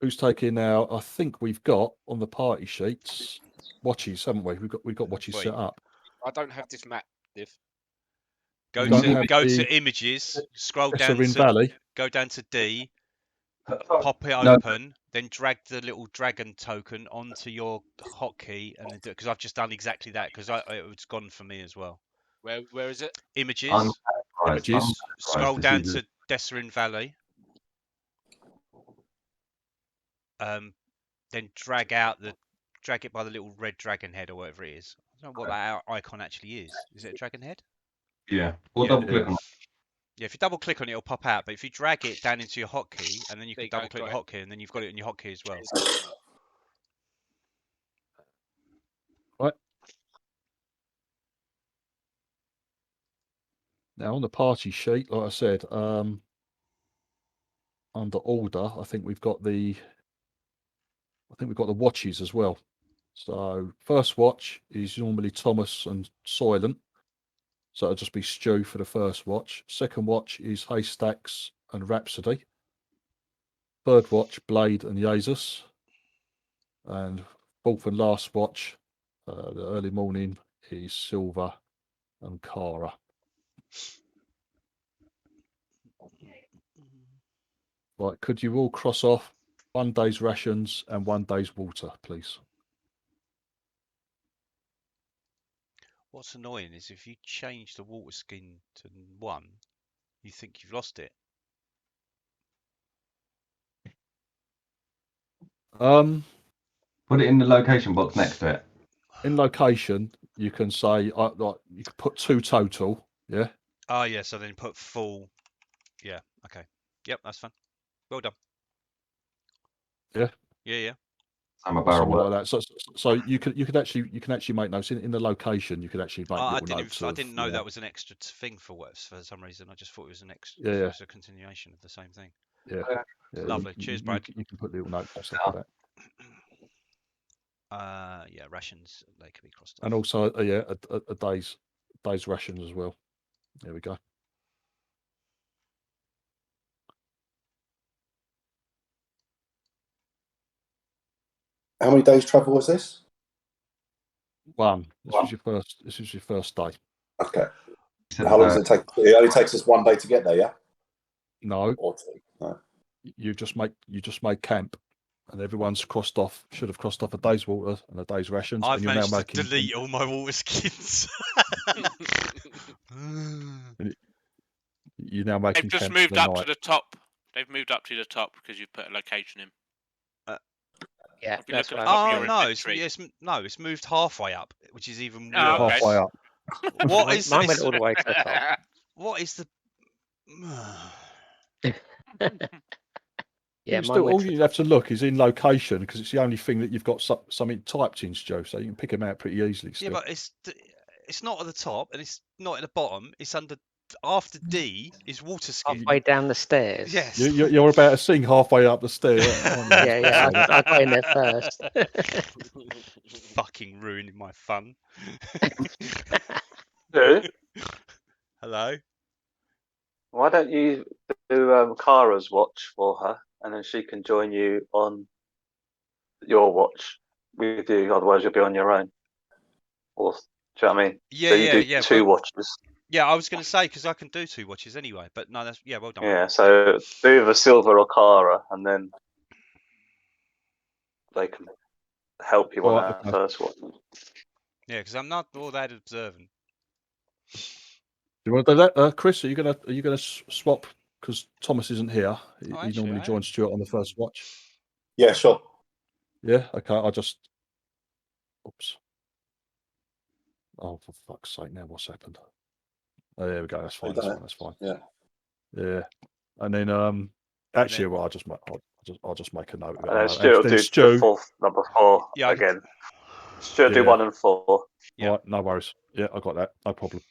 Who's taking now? I think we've got on the party sheets watches, haven't we? We've got watches set up. I don't have this map, Div. Go to images, scroll down to Valley. Go down to D, pop it open, then drag the little dragon token onto your hotkey and then do it, because I've just done exactly that because it's gone for me as well. Where is it? Images. Scroll down to Desserin Valley. Then drag it by the little red dragon head or whatever it is. I don't know what that icon actually is. Is it a dragon head? Yeah. Or double click on it. Yeah, if you double click on it, it'll pop out. But if you drag it down into your hotkey, and then you can double click the hotkey, and then you've got it in your hotkey as well. Right. Now on the party sheet, like I said, under order, I think we've got the watches as well. So first watch is normally Thomas and Soylent. So it'll just be Stu for the first watch. Second watch is Haystacks and Rhapsody. Third watch, Blade and Jesus. And fourth and last watch, the early morning, is Silver and Cara. Right, could you all cross off 1 day's rations and 1 day's water, please? What's annoying is if you change the water skin to 1, you think you've lost it. Put it in the location box next to it. In location, you can say you can put 2 total. Yeah. Oh yeah. So then put full. Yeah. Okay. Yep. That's fine. Well done. Yeah. Yeah. I'm a barrel like that. So you can actually make notes in the location. You could actually make little notes. I didn't know that was an extra thing for some reason. I just thought it was an extra. Yeah. It was a continuation of the same thing. Yeah. Lovely. Cheers, Brad. You can put little notes and stuff like that. Yeah, rations they can be crossed off. And also, a day's rations as well. There we go. How many days travel was this? 1. This is your first day. Okay. How long does it take? It only takes us 1 day to get there, yeah? No. Or 2. No. You just make camp, and everyone's should have crossed off a day's water and a day's rations. I've and you're managed now to delete all my water skins. You're now making. They've just moved up to the top. They've moved up to the top because you've put a location in. Yeah. That's right. Oh no, it's moved halfway up, which is even worse. Halfway up. What is Mine went all the way to the top. What is the? Yeah, all you have to look is in location because it's the only thing that you've got something typed in, Joe. So you can pick them out pretty easily. Still. Yeah, but it's not at the top and it's not at the bottom. It's under. After D is water skin. Halfway down the stairs. Yes. You're about to sing halfway up the stairs. Yeah. I got in there first. Fucking ruining my fun. Hello. Why don't you do Kara's watch for her, and then she can join you on your watch with you, otherwise you'll be on your own. Or, do you know what I mean? Yeah, so you do yeah. two watches. Yeah, I was going to say because I can do 2 watches anyway. But no, that's well done. Yeah, so do with a silver or Cara, and then they can help you on that first one. Yeah, because I'm not all that observant. Do you want to do that, Chris? Are you gonna swap? Because Thomas isn't here. He normally joins Stuart on the first watch. Yeah, sure. Yeah. Okay. I just. Oops. Oh, for fuck's sake! Now what's happened? Oh, there we go. That's fine. That's fine. Yeah. Yeah. And then actually, well, I'll just make a note of it. And then Stuart will do the fourth number 4 again. Stuart do 1 and 4. Yeah. All right, no worries. Yeah, I got that. No problem.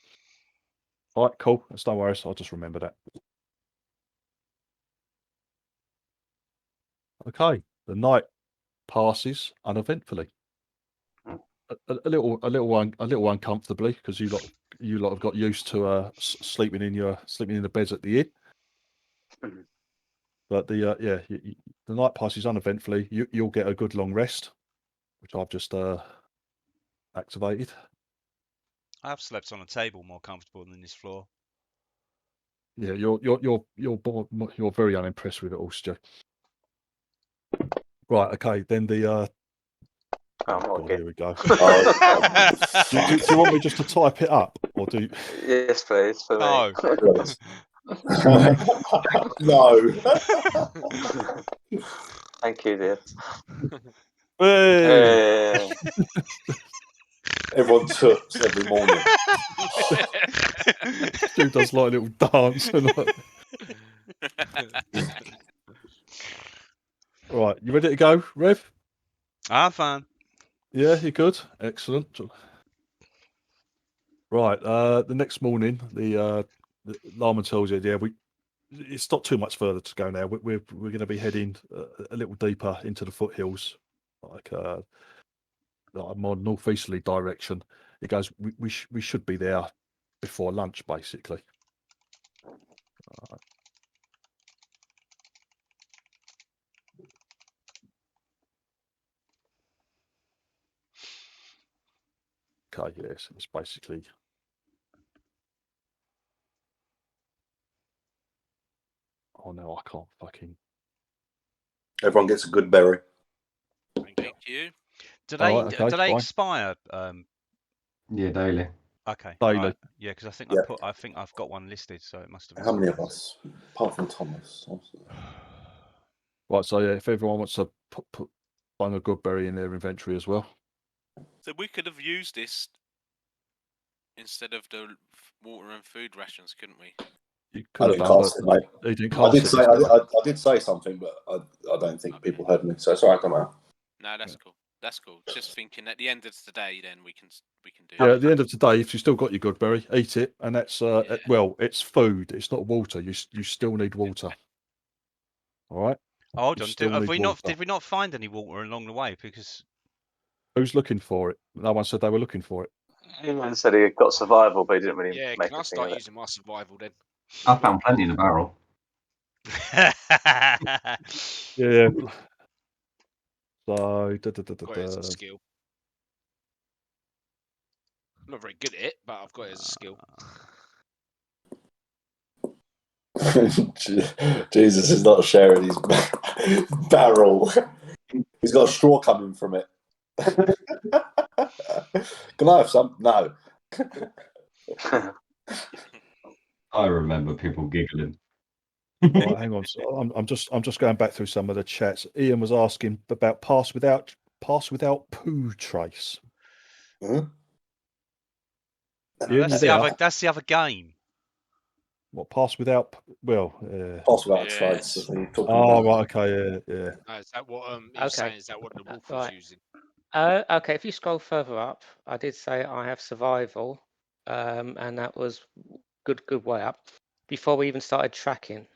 All right, cool. That's no worries. I'll just remember that. Okay, the night passes uneventfully. A little uncomfortably because you lot have got used to sleeping in the beds at the inn. But the night passes uneventfully. You'll get a good long rest, which I've just activated. I've slept on a table more comfortable than this floor. Yeah, you're very unimpressed with it all, Stu. Right, okay. Then the oh God, here we go. do you want me just to type it up, or do? Yes, please. For no. No. Thank you, dear. Hey. Everyone toots every morning. Stu does like a little dance. Right, you ready to go, Rev? I'm fine. Yeah, you good? Excellent. Right, the next morning, the Lama tells you, it's not too much further to go now. We're going to be heading a little deeper into the foothills, like a more northeasterly direction. It goes, we should be there before lunch, basically. Okay, yes, it's basically. Oh no, I can't fucking. Everyone gets a good berry. Thank you. Do they expire? Yeah, daily. Okay. Daily. Right. Yeah, because I think I've got one listed, so it must have. How many of us, apart from Thomas? Right, so yeah, if everyone wants to put find a good berry in their inventory as well. So we could have used this instead of the water and food rations, couldn't we? You could have done, but they didn't cast it. I did say something, but I don't think people heard me. So it's all right, come on. No, that's cool. That's cool. Just thinking at the end of the day, then we can do. Yeah, at the end of the day, if you still got your good berry, eat it, and that's well, it's food. It's not water. You still need water. All right. Hold on. Did we not find any water along the way? Because who's looking for it? No one said they were looking for it. Anyone said he got survival, but he didn't really make can I start using my survival then? I found plenty in the barrel. Yeah. So Got it as a skill. I'm not very good at it, but I've got it as a skill. Jesus is not sharing his barrel. He's got a straw coming from it. Can I have some? No. I remember people giggling. Right, hang on. So I'm just going back through some of the chats. Ian was asking about pass without poo trace. Huh? Ian, that's the other game. What, pass without? Well, pass without trace. Oh, right. Okay. Yeah. Is that what he's saying? Is that what the wolf was using? Okay, if you scroll further up, I did say I have survival, and that was good way up before we even started tracking.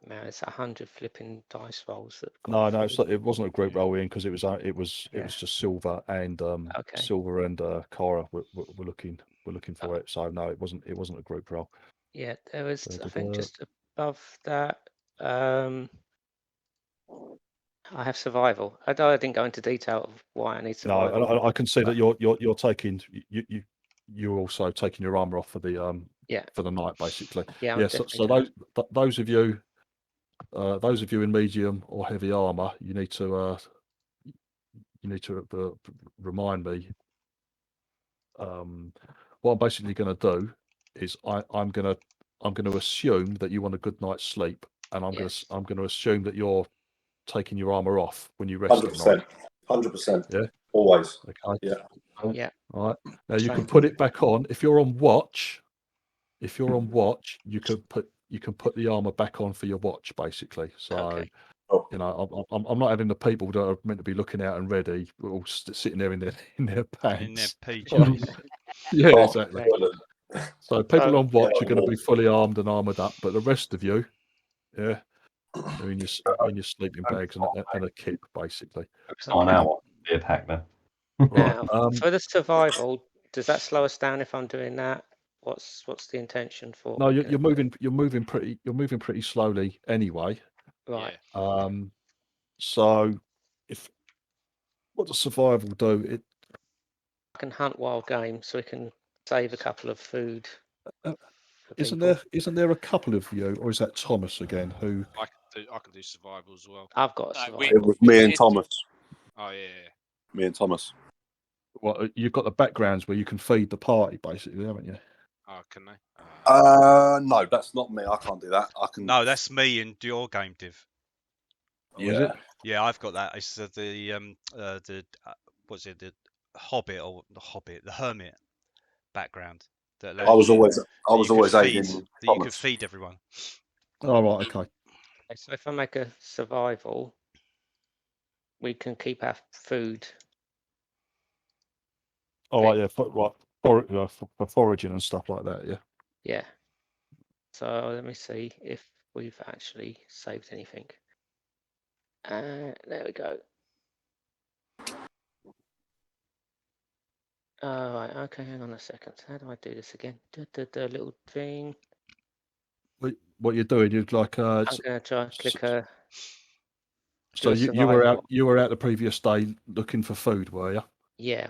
Now it's 100 flipping dice rolls. No, it wasn't a group roll in because it was just Silver and Cara were looking for it. So no, it wasn't a group roll. Yeah, there was I think just above that. How I have survival. I didn't go into detail of why I need survival. No, I can see that you're taking you're also taking your armor off for the for the night, basically. Yeah. So those of you in medium or heavy armor, you need to remind me. What I'm basically going to do is I'm going to assume that you want a good night's sleep, and I'm going to assume that you're taking your armor off when you rest at night. 100%. Yeah. Always. Okay. Yeah. Yeah. All right. Now you can put it back on if you're on watch. If you're on watch, you can put the armor back on for your watch, basically. So, you know, I'm not having the people that are meant to be looking out and ready all sitting there in their pants, in their PJs. Yeah, exactly. So people on watch are going to be fully armed and armored up, but the rest of you, yeah, are in your sleeping bags and a kit, basically. On our be a pack then. Right. Now, for the survival, does that slow us down if I'm doing that? What's the intention for? No, you're moving pretty slowly anyway. Right. So what does survival do? I can hunt wild game, so we can save a couple of food. Isn't there a couple of you, or is that Thomas again? Who I can do survival as well. I've got survival. It was me and Thomas. Oh yeah. Me and Thomas. Well, you've got the backgrounds where you can feed the party, basically, haven't you? Oh, can they? No, that's not me. I can't do that. I can. No, that's me and your game, Div. Yeah. Is it? Yeah, I've got that. It's the what's it? The Hobbit or the Hobbit, the Hermit background. That I was always feed, aiding that you could feed everyone. Oh, right, okay. So if I make a survival, we can keep our food. Oh, right, yeah, for foraging and stuff like that, yeah. Yeah. So let me see if we've actually saved anything. There we go. Right, okay, hang on a second. How do I do this again? The little thing. What you're doing, you'd like I'm gonna try and click a. So you were out the previous day looking for food, were you? Yeah.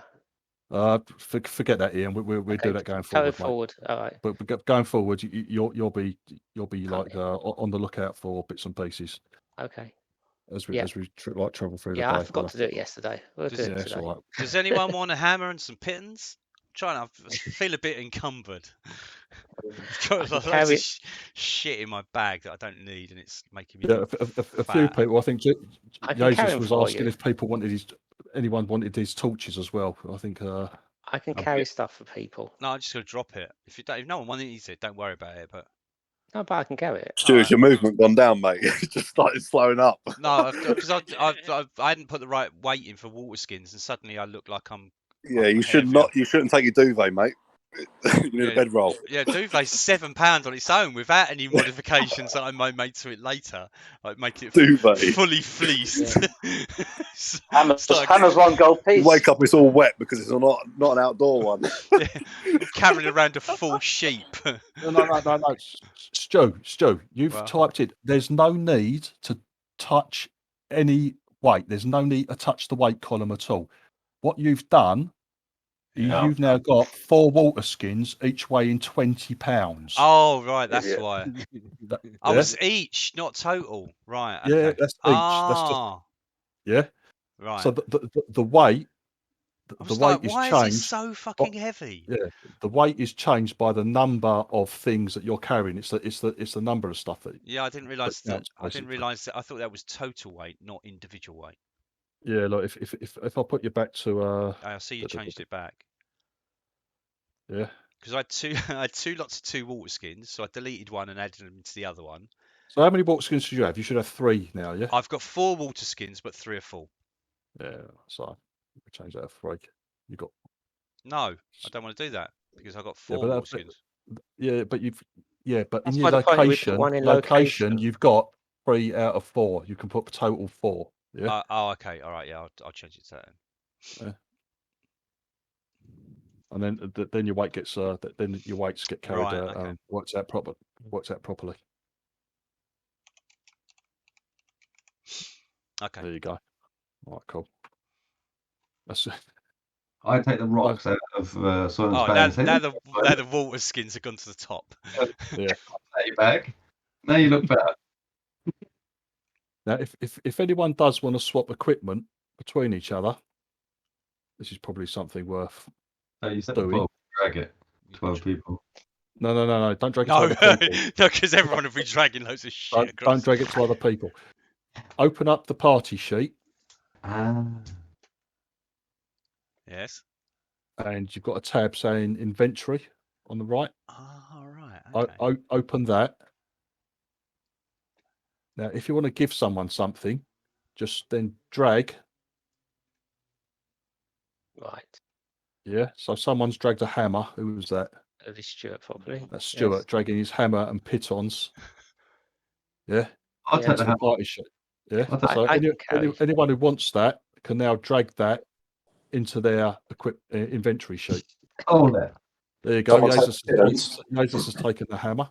Forget that, Ian. We'll do that going forward. Go forward. All right. But going forward, you'll be like on the lookout for bits and pieces. Okay. As we travel through the day. Yeah, I forgot to do it yesterday. We'll do it today. Right. Does anyone want a hammer and some pitons? I feel a bit encumbered. I've got loads of shit in my bag that I don't need, and it's making me. Yeah, a few people. I think Jesus was asking if people anyone wanted his torches as well. I think. I can carry stuff for people. No, I'm just gonna drop it. If no one wants it, don't worry about it. But no, but I can carry it. Stu, has your movement gone down, mate? It just started slowing up. No, because I hadn't put the right weight in for water skins, and suddenly I look like I'm. Yeah, you shouldn't take your duvet, mate. You need a bedroll. Yeah, duvet's £7 on its own without any modifications that I might make to it later. Like make it fully fleeced. Yeah. Hammer's one gold piece. You wake up, it's all wet because it's not an outdoor one. Yeah, I'm carrying around a full sheep. No. Stu, you've typed it. There's no need to touch any weight. There's no need to touch the weight column at all. What you've done is you've now got 4 water skins, each weighing 20 pounds. Oh, right, that's why. I was each, not total. Right. Okay. Yeah, that's each. That's just right. So the weight, the weight is why changed. Is it so fucking heavy? Yeah, the weight is changed by the number of things that you're carrying. It's the number of stuff that. Yeah, I didn't realise that. I didn't realise that. I thought that was total weight, not individual weight. Yeah, look, if I put you back to I see you changed it back. Yeah. Because I had two lots of 2 water skins, so I deleted one and added them to the other one. So how many water skins should you have? You should have 3 now, yeah? I've got 4 water skins, but 3 are full. Yeah, so change that to 3. You got. No, I don't want to do that because I've got 4 water skins. Yeah, but but in your location, you've got 3 out of 4. You can put total 4. Yeah. Okay. All right. Yeah, I'll change it to that. Yeah. And then your weight gets then your weights get carried out. Okay. Works out properly. Okay. There you go. All right, cool. That's I take the rocks out of Soylent's Oh, bag. now the water skins have gone to the top. yeah. Bag. Now you look better. Now, if anyone does want to swap equipment between each other, this is probably something worth. So you said doing. 12, drag it. 12 people. No, don't drag it No, to other people. no, because everyone will be dragging loads of shit across. Don't drag it to other people. Open up the party sheet. Yes. And you've got a tab saying inventory on the right. Oh, right. Okay. Open that. Now, if you want to give someone something, just then drag. Right. Yeah. So someone's dragged a hammer. Who was that? That is Stuart, probably. That's Stuart dragging his hammer and pitons. Yeah. I'll take the hammer. Party sheet. Yeah. So anyone who wants that can now drag that into their inventory sheet. Oh, there you go. Someone Yazis has taken the hammer.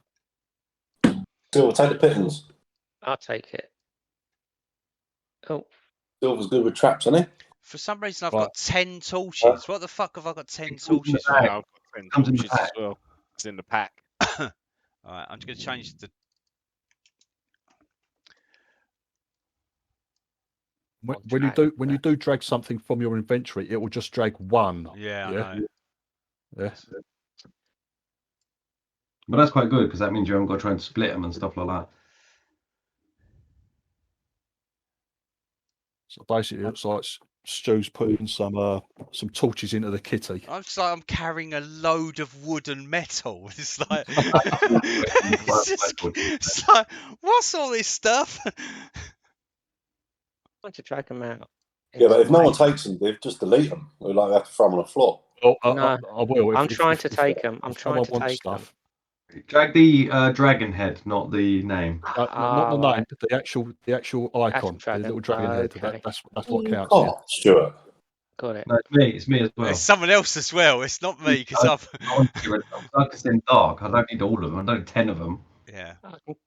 Silver, take the Pitons. I'll take it. Oh. Silver's good with traps, isn't he? For some reason, I've got 10 torches. What the fuck have I got 10 torches for? I've got 10 torches as well. It's in the pack. All right, I'm just going to change the. When you do drag something from your inventory, it will just drag one. Yeah, I know. Yeah. But that's quite good because that means you haven't got to try and split them and stuff like that. So basically, it's like Stu's putting some torches into the kitty. I'm just like I'm carrying a load of wood and metal. It's like, it's like what's all this stuff? I want to drag them out. Yeah, but if no one takes them, Viv, just delete them. We like have to throw them on the floor. Oh, No, I will. I'm trying to take them. I'm trying to take them. Drag the dragon head, not the name. Not the name, the actual icon, the dragon. little dragon head. Okay. That's what counts. Oh, Stuart. Got it. No, it's me as well. It's someone else as well. It's not me because I can send dark. I don't need all of them. I don't need 10 of them. Yeah.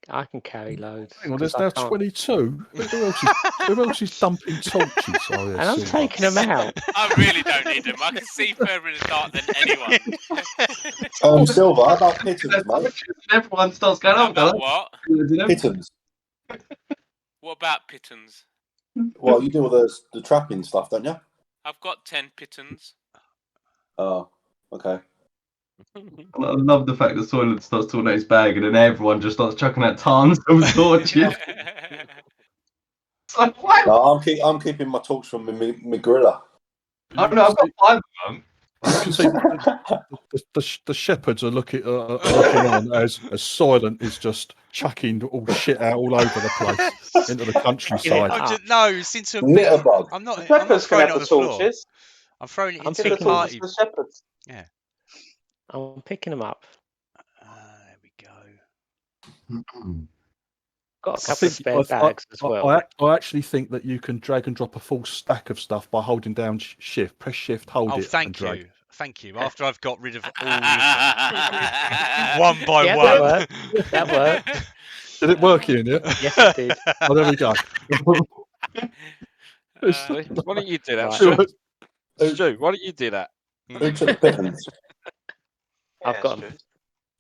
I can carry loads. Hang on, there's now 22. Who else is dumping torches? Oh, and I'm taking them out. I really don't need them. I can see further in the dark than anyone. Silver, how about Pitons, mate? Everyone starts going How about what? Pitons. What about Pitons? Well, you do all the trapping stuff, don't you? I've got 10 Pitons. Oh, okay. I love the fact that Soylent starts talking about his bag and then everyone just starts chucking out tons of torches. Like, what? No, I'm keeping my torch from my gorilla. Oh no, I've got 5 of them. You can see the shepherds are looking on as Soylent is just chucking all shit out all over the place into the countryside. It's into a bit. I'm not throwing it on the floor. I'm throwing it into the party. The shepherds. Yeah. I'm picking them up. There we go. Got a couple of spare bags as well. I actually think that you can drag and drop a full stack of stuff by holding down shift. Press shift, hold it, and drag. You. Thank you. After I've got rid of all of them. One by one. That worked. Did it work, Ian? Yeah? Yes, it did. Oh, there we go. Why don't you do that, Stu? Stu, why don't you do that? Who took the Pitons? I've got them.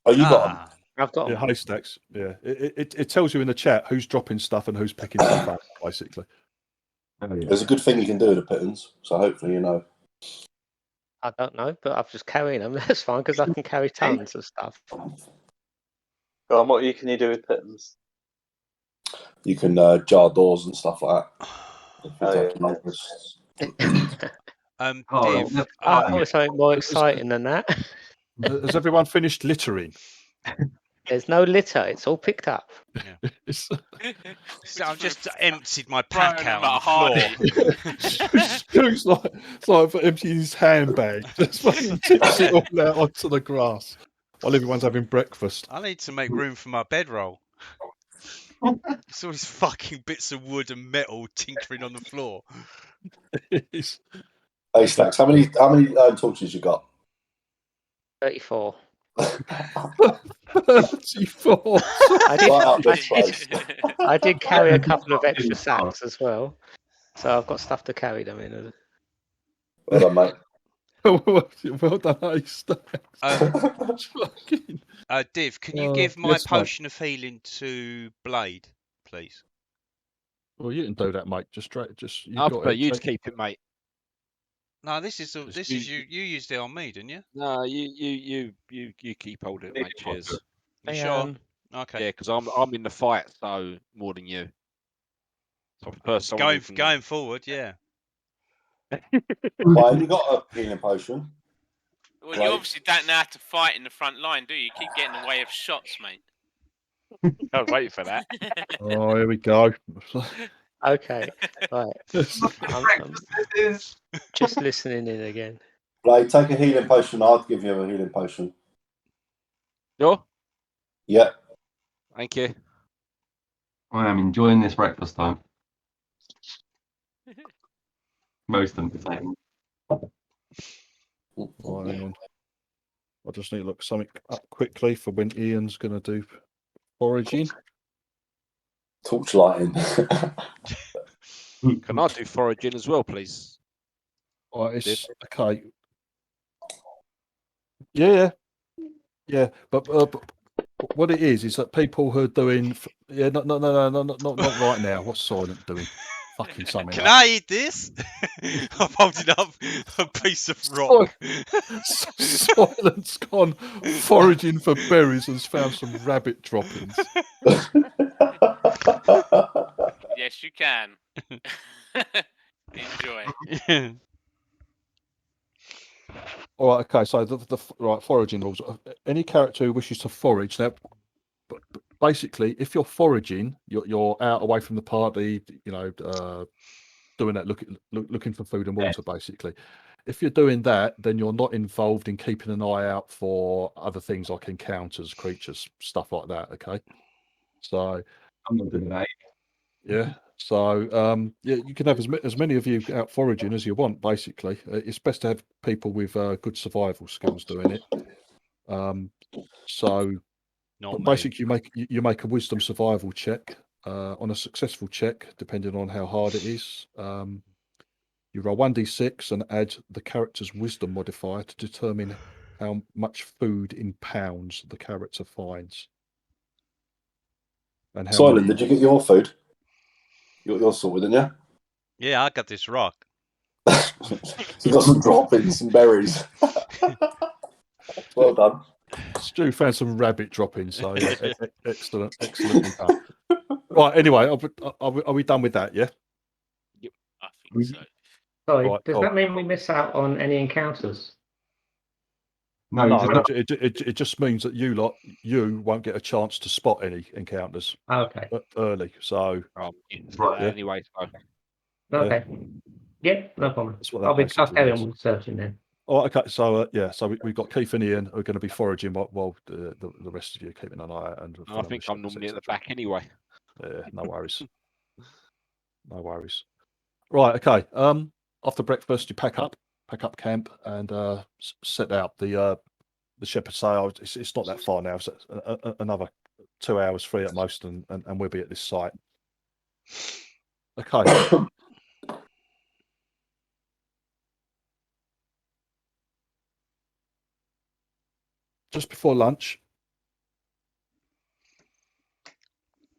Oh, you got them? I've got them. Yeah, Haystacks. Yeah, it tells you in the chat who's dropping stuff and who's picking stuff up, basically. There's a good thing you can do with the Pitons, so hopefully you know. I don't know, but I'm just carrying them. That's fine because I can carry tons of stuff. Go on, what can you do with Pitons? You can jar doors and stuff like that. I thought something more exciting than that. Has everyone finished littering? There's no litter. It's all picked up. Yeah. So I've just emptied my pack out on the floor. It's like emptying his handbag. Just fucking tips it all out onto the grass while everyone's having breakfast. I need to make room for my bedroll. It's all these fucking bits of wood and metal tinkering on the floor. Hey, Stacks, how many torches you got? 34. 34. I did carry a couple of extra sacks as well. So I've got stuff to carry them in. Well done, mate. Well done, Haystacks. Div, can you Oh, give my yes, mate. potion of healing to Blade, please? Well, you can do that, mate. Just you I'll got prefer it. you to keep it, mate. No, this is you. You used it on me, didn't you? No, you keep holding it, mate. Cheers. You sure? Okay. Yeah, because I'm in the fight, so more than you. So I prefer someone who can... Going forward, yeah. Why have you got a healing potion? Well, you obviously don't know how to fight in the front line, do you? You keep getting in the way of shots, mate. I was waiting for that. Oh, here we go. Okay, right. I'm just listening in again. Blade, take a healing potion. I'll give you a healing potion. Sure. Yeah. Thank you. I am enjoying this breakfast time. Most of the time. Oh, hang on. I just need to look something up quickly for when Ian's going to do foraging. Torchlighting. Can I do foraging as well, please? Oh, it's okay. Yeah. But what it is that people who are doing. Yeah, no, not right now. What's Soylent doing? Fucking something. Can I eat this? I'm holding up a piece of rock. Soylent's gone foraging for berries and found some rabbit droppings. Yes, you can. Enjoy. All right, okay. So the right foraging rules. Any character who wishes to forage now, but basically, if you're foraging, you're out away from the party. You know, doing that, looking for food and water. Basically, if you're doing that, then you're not involved in keeping an eye out for other things like encounters, creatures, stuff like that. Okay, so I'm not doing that. yeah. So yeah, you can have as many of you out foraging as you want. Basically, it's best to have people with good survival skills doing it. So, but basically, you make a wisdom survival check. On a successful check, depending on how hard it is, you roll 1d6 and add the character's wisdom modifier to determine how much food in pounds the character finds. And how Soylent, did you get your food? You're sorted, didn't you? Yeah, I got this rock. You got some droppings, some berries. Well done. Stu found some rabbit droppings, so yeah, excellently done. Right, anyway, are we done with that? Yeah. Yep, I think so. Sorry, Right, does that mean we miss out on any encounters? No, it just means that you won't get a chance to spot any encounters. Okay. Early, so right. Anyway, so. Okay. Yeah, no problem. That's what that I'll basically carry is. on with searching then. Oh, okay. So yeah, so we've got Keith and Ian who are going to be foraging while the rest of you keeping an eye out. And I think I'm normally at the back anyway. Yeah, no worries. No worries. Right. Okay. After breakfast, you pack up camp, and set out. The shepherds say, "Oh, it's not that far now. So another 2 hours, 3 at most, and we'll be at this site." Okay. Just before lunch,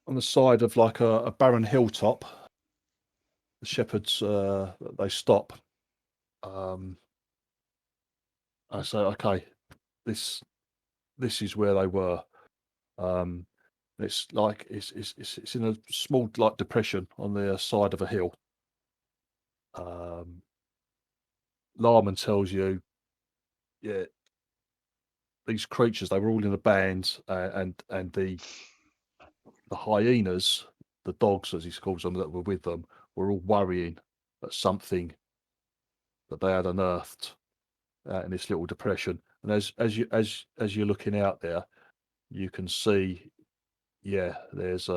on the side of like a barren hilltop, the shepherds they stop. I say, okay, this is where they were. It's like it's in a small like depression on the side of a hill. Larman tells you, yeah, these creatures, they were all in a band, and the hyenas, the dogs as he calls them, that were with them, were all worrying at something that they had unearthed in this little depression. And as you're looking out there, you can see, yeah, there's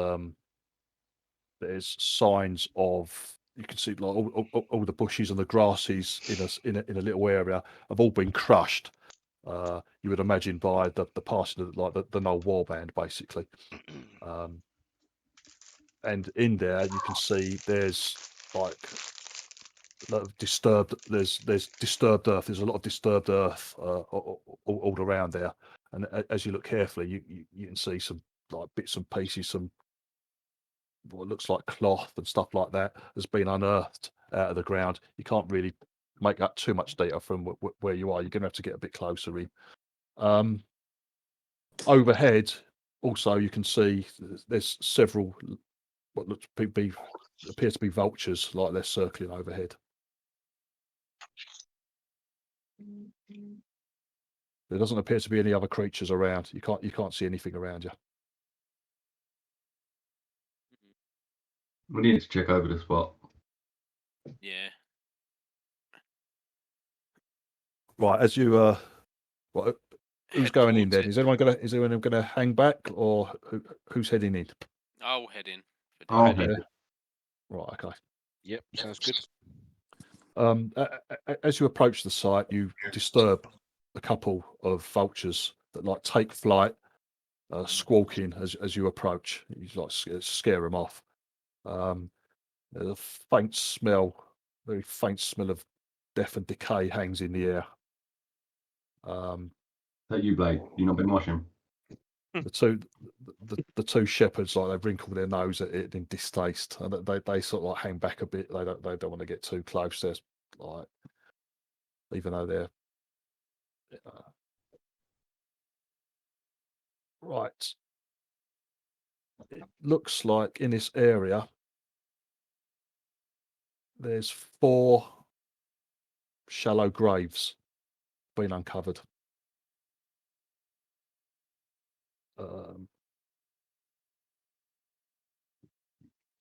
signs of, you can see like all the bushes and the grasses in a little area have all been crushed. You would imagine by the passing of like the Null warband, basically. And in there you can see there's like disturbed. There's disturbed earth. There's a lot of disturbed earth all around there. And as you look carefully, you can see some like bits and pieces, some what looks like cloth and stuff like that has been unearthed out of the ground. You can't really make up too much data from where you are. You're going to have to get a bit closer in. Overhead, also you can see there's several what looks appear to be vultures, like they're circling overhead. There doesn't appear to be any other creatures around. You can't see anything around you. We need to check over the spot. Yeah. Right, as you who's Head going in towards then? it. Is anyone gonna hang back, or who's heading in? I'll head in. Oh, head in. okay. Right, okay. Yep, sounds good. As you approach the site, you disturb a couple of vultures that like take flight, squawking as you approach. You like scare them off. There's a faint smell, very faint smell of death and decay hangs in the air. That you, Blade? You not been washing? The two shepherds, like, they wrinkle their nose at it in distaste, and they sort of like hang back a bit. They don't want to get too close. They're like, even though they're right. It looks like in this area there's 4 shallow graves been uncovered.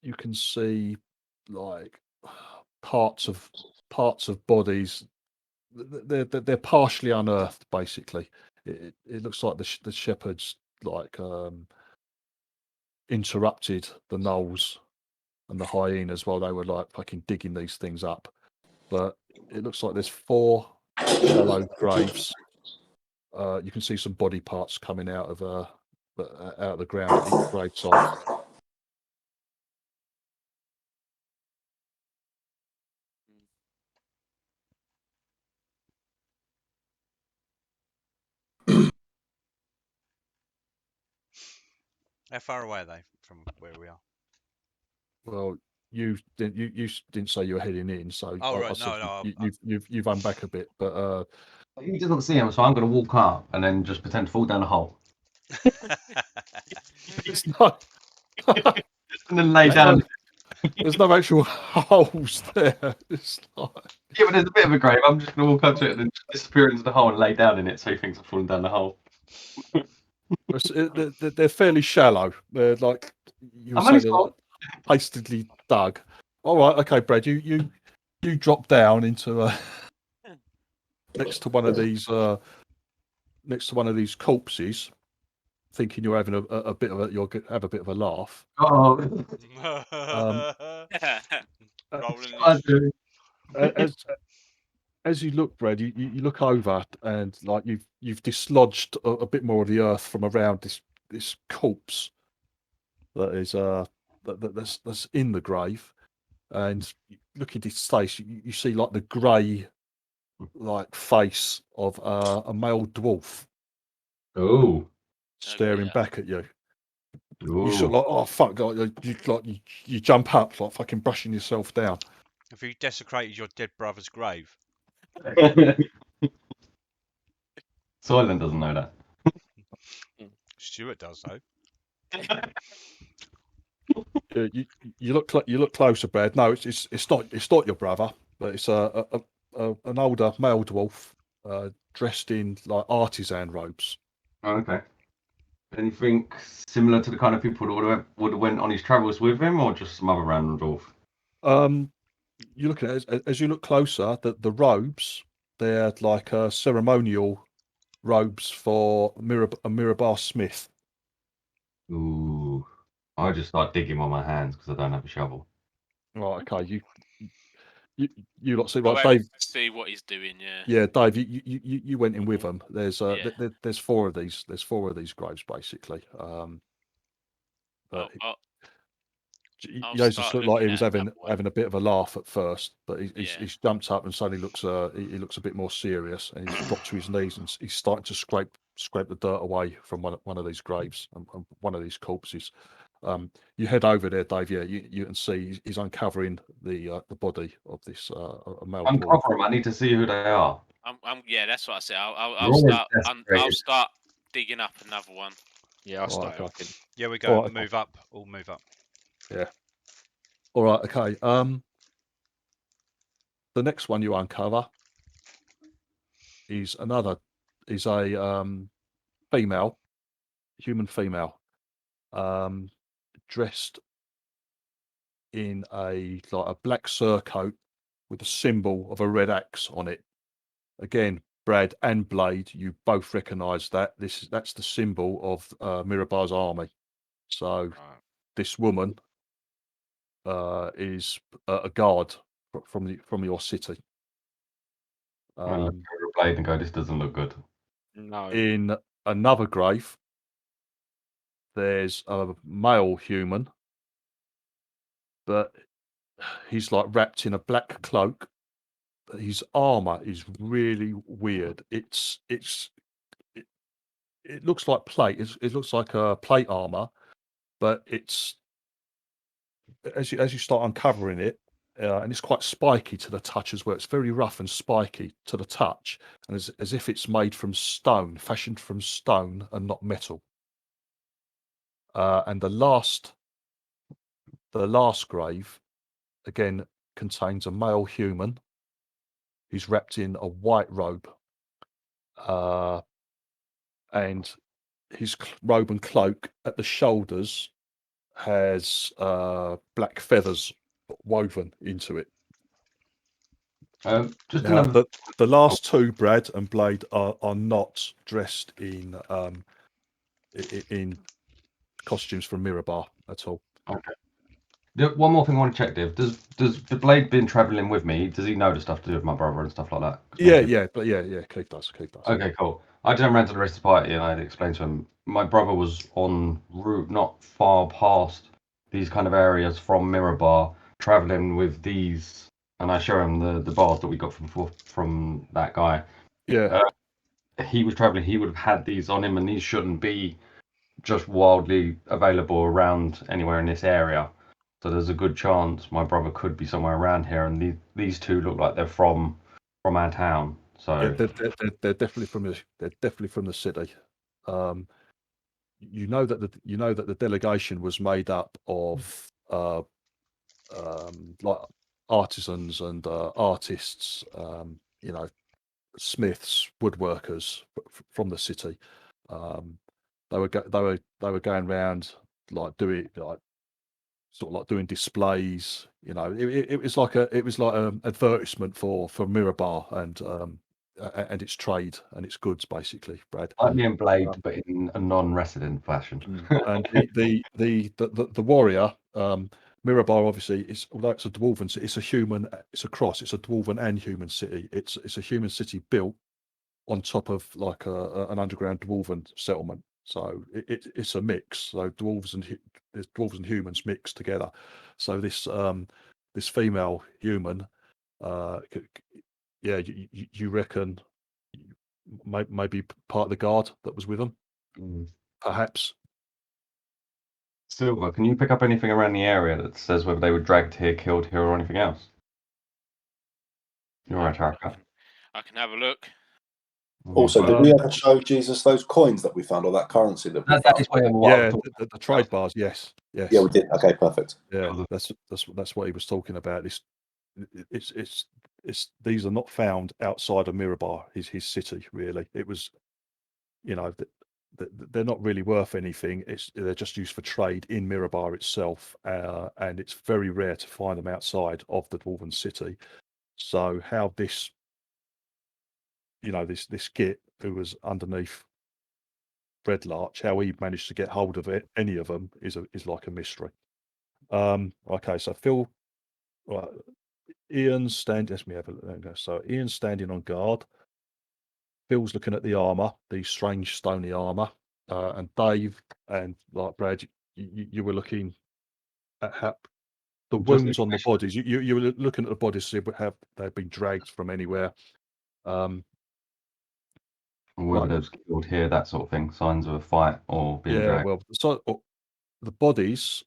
You can see like parts of bodies. They're partially unearthed. Basically, it looks like the shepherds like interrupted the gnolls and the hyenas while they were like fucking digging these things up. But it looks like there's 4 shallow graves. You can see some body parts coming out of the ground at each grave site. How far away are they from where we are? Well, you didn't say you were heading in, so Oh, I right. said No, you've run back a bit, but He doesn't see him, so I'm going to walk up and then just pretend to fall down a hole. it's not. And then lay down. There's no actual holes there. It's like... Yeah, but there's a bit of a grave. I'm just going to walk up to it and then disappear into the hole and lay down in it so he thinks I've fallen down the hole. They're fairly shallow. They're like you were saying, they're hastily dug. All right, okay, Brad. You drop down into next to one of these corpses, thinking you're having you'll have a bit of a laugh. Oh. As you look, Brad, you look over and like you've dislodged a bit more of the earth from around this corpse that is that's in the grave, and look at its face. You see like the grey like face of a male dwarf. Oh. Staring back at you. Ooh. You sort of like, oh fuck, you jump up like fucking brushing yourself down. Have you desecrated your dead brother's grave? Soylent doesn't know that. Stuart does though. You look closer, Brad. No, it's not your brother, but it's an older male dwarf dressed in like artisan robes. Oh, okay. Anything similar to the kind of people that would have went on his travels with him, or just some other random dwarf? You look at it as you look closer. The robes, they're like ceremonial robes for a Mirabar Smith. Ooh, I just start digging on my hands because I don't have a shovel. Right, okay. You lot see, Well, like Dave. See what he's doing, yeah. Yeah, Dave, you went in with them. There's there's 4 of these. There's 4 of these graves basically. Jesus looked like he was having one. a bit of a laugh at first, but Yeah. he's jumped up and suddenly looks he looks a bit more serious, and he's dropped to his knees and he's starting to scrape the dirt away from one of these graves and one of these corpses. You head over there, Dave. Yeah, you can see he's uncovering the body of this a male dwarf. Uncover them. I need to see who they are. Yeah, that's what I said. You're I'll always start. I'll desperate. start digging up another one. Yeah, I'll Right, start okay. helping. Yeah, we go. Alright, Move up. All move up. Yeah. All right. Okay. The next one you uncover is a female, human female, dressed in a black surcoat with a symbol of a red axe on it. Again, Brad and Blade, you both recognise that that's the symbol of Mirabar's army. So Right. this woman is a guard from your city. I look over a blade and go, this doesn't look good. No. In another grave, there's a male human, but he's like wrapped in a black cloak. His armor is really weird. It looks like plate. It looks like a plate armor, but it's as you start uncovering it, and it's quite spiky to the touch as well. It's very rough and spiky to the touch, and as if it's made from stone, fashioned from stone and not metal. And the last grave again contains a male human. He's wrapped in a white robe, and his robe and cloak at the shoulders has black feathers woven into it. Just Now, another. the last two, Brad and Blade, are not dressed in costumes from Mirabar at all. Okay. One more thing I want to check, Div. Does the Blade been travelling with me? Does he know the stuff to do with my brother and stuff like that? Yeah, Keith does. Okay, cool. I just ran to the rest of the party and I had explained to him my brother was en route not far past these kind of areas from Mirabar, travelling with these, and I show him the bars that we got from that guy. Yeah. He was travelling. He would have had these on him, and these shouldn't be just wildly available around anywhere in this area. So there's a good chance my brother could be somewhere around here, and these two look like they're from our town. So yeah, they're definitely from the city. You know that the delegation was made up of like artisans and artists, smiths, woodworkers from the city. They were going around doing displays. It was like an advertisement for Mirabar and its trade and its goods, basically, Brad. like me and Blade, but in a non-resident fashion. And the warrior, Mirabar, obviously, although it's a dwarven city, it's a cross. It's a dwarven and human city. It's a human city built on top of like an underground dwarven settlement. So it's a mix. So dwarves and humans mixed together. So this female human, you reckon maybe part of the guard that was with them, perhaps. Silver, can you pick up anything around the area that says whether they were dragged here, killed here, or anything else? You're right, Haraka. I can have a look. Also, did we ever show Jesus those coins that we found, or that currency that we found? That is where the trade bars. Yes. Yeah, we did. Okay, perfect. Yeah, that's what he was talking about. It's these are not found outside of Mirabar, his city. Really, it was, they're not really worth anything. They're just used for trade in Mirabar itself, and it's very rare to find them outside of the dwarven city. So how this git who was underneath Red Larch, how he managed to get hold of it, any of them, is like a mystery. Okay, so Phil, right, Ian's standing. Let me have a look. So Ian's standing on guard. Phil's looking at the armor, the strange stony armor, and Dave and like Brad, you were looking at how the Just wounds on the bodies. You were looking at the bodies to see have they've been dragged from anywhere. whether Right. they've killed here, that sort of thing. Signs of a fight or being dragged. Well, so the bodies,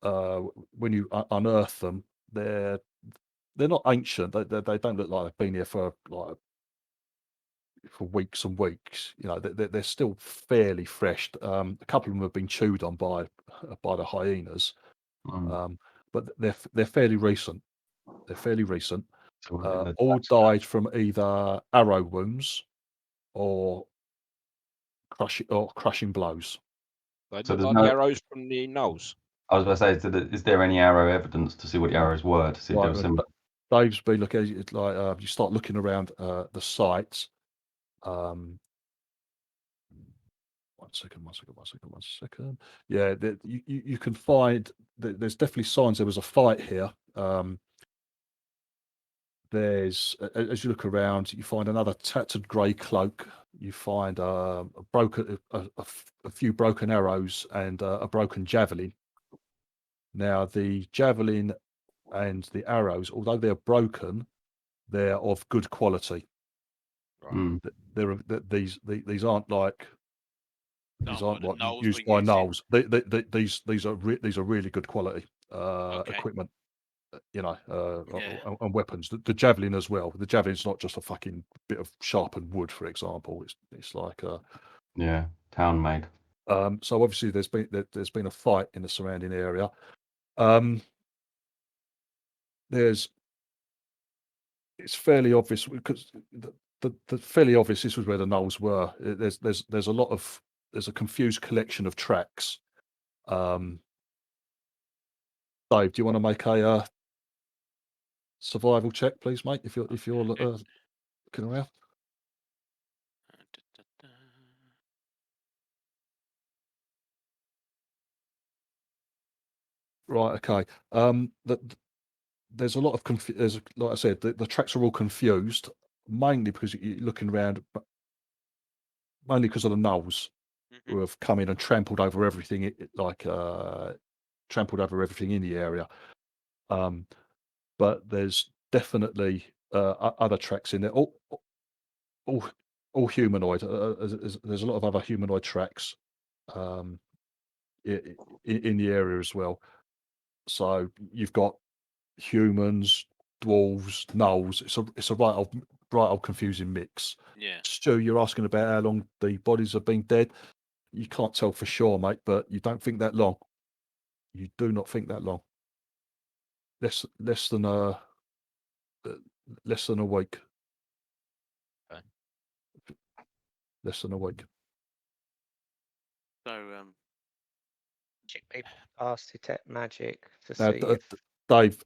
when you unearth them, they're not ancient. They don't look like they've been here for weeks and weeks. You know, they're still fairly fresh. A couple of them have been chewed on by the hyenas, but they're fairly recent. They're fairly recent. All died from either arrow wounds or crushing blows. They look like the arrows from the nose. I was going to say, is there any arrow evidence to see what the arrows were? To see if they were similar? Dave's been looking at it like you start looking around the site. One second. Yeah, you can find there's definitely signs there was a fight here. There's, as you look around, you find another tattered grey cloak. You find a few broken arrows and a broken javelin. Now, the javelin and the arrows, although they're broken, they're of good quality. Right. These aren't like used by gnolls. These are really good quality equipment. You know, and weapons. The javelin as well. The javelin's not just a fucking bit of sharpened wood, for example. It's like town made. So obviously there's been a fight in the surrounding area. It's fairly obvious because the fairly obvious this was where the gnolls were. There's a confused collection of tracks. Dave, do you want to make a survival check, please, mate? If you're looking around. Right. Okay. There's a lot of like I said, the tracks are all confused, mainly because you're looking around, mainly because of the gnolls who have come in and trampled over everything, trampled over everything in the area. But there's definitely other tracks in there, all humanoid. There's a lot of other humanoid tracks in the area as well. So you've got humans, dwarves, gnolls. It's a right old confusing mix. Yeah. Stu, you're asking about how long the bodies have been dead. You can't tell for sure, mate, but you don't think that long. You do not think that long. Less than a week. Okay. Less than a week. So check people past detect magic to Now, see if Dave,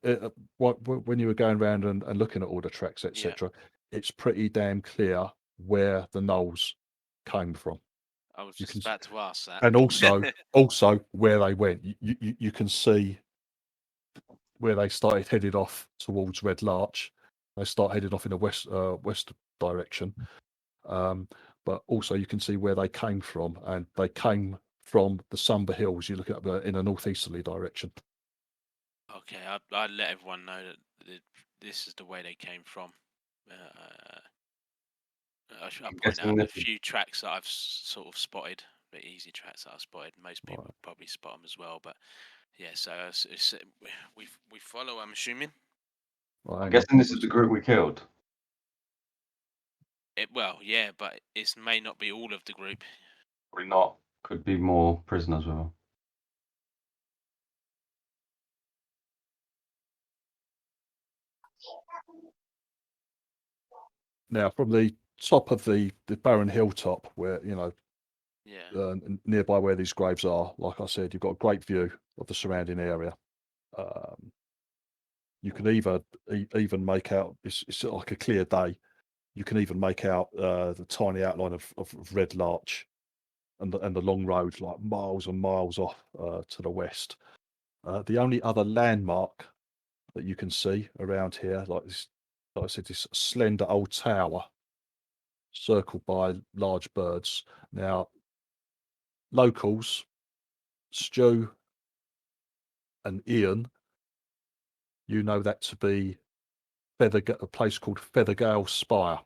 when you were going around and looking at all the tracks, etc., it's pretty damn clear where the gnolls came from. I was just about to ask that. And also where they went. You can see where they started headed off towards Red Larch. They start headed off in a west direction. But also you can see where they came from, and they came from the Sumber Hills. You look at in a northeasterly direction. Okay, I'd let everyone know that this is the way they came from. I'll point out a few tracks that I've sort of spotted, the easy tracks that I've spotted. Most people probably spot them as well, but yeah. So we follow. I'm assuming. Well, I'm guessing this is the group we killed. Well, yeah, but it may not be all of the group. Probably not. Could be more prisoners with them. Now, from the top of the barren hilltop, where nearby where these graves are, like I said, you've got a great view of the surrounding area. You can even make out it's like a clear day. You can even make out the tiny outline of Red Larch and the long road, like miles and miles off to the west. The only other landmark that you can see around here, like I said, this slender old tower circled by large birds. Now, locals, Stu and Ian, you know that to be a place called Feathergale Spire.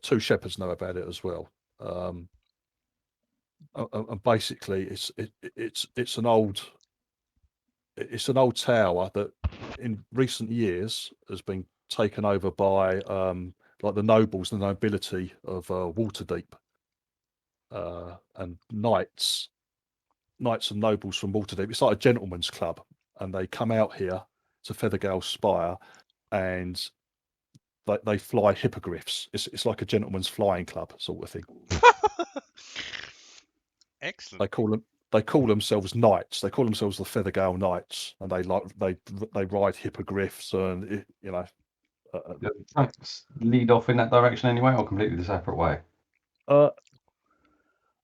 Two shepherds know about it as well. And basically, it's an old tower that in recent years has been taken over by like the nobles, the nobility of Waterdeep, and knights and nobles from Waterdeep. It's like a gentleman's club, and they come out here to Feathergale Spire, and they fly hippogriffs. It's like a gentleman's flying club sort of thing. Excellent. They call themselves knights. They call themselves the Feathergale Knights, and they ride hippogriffs, and you know. Do the tracks lead off in that direction anyway, or completely the separate way?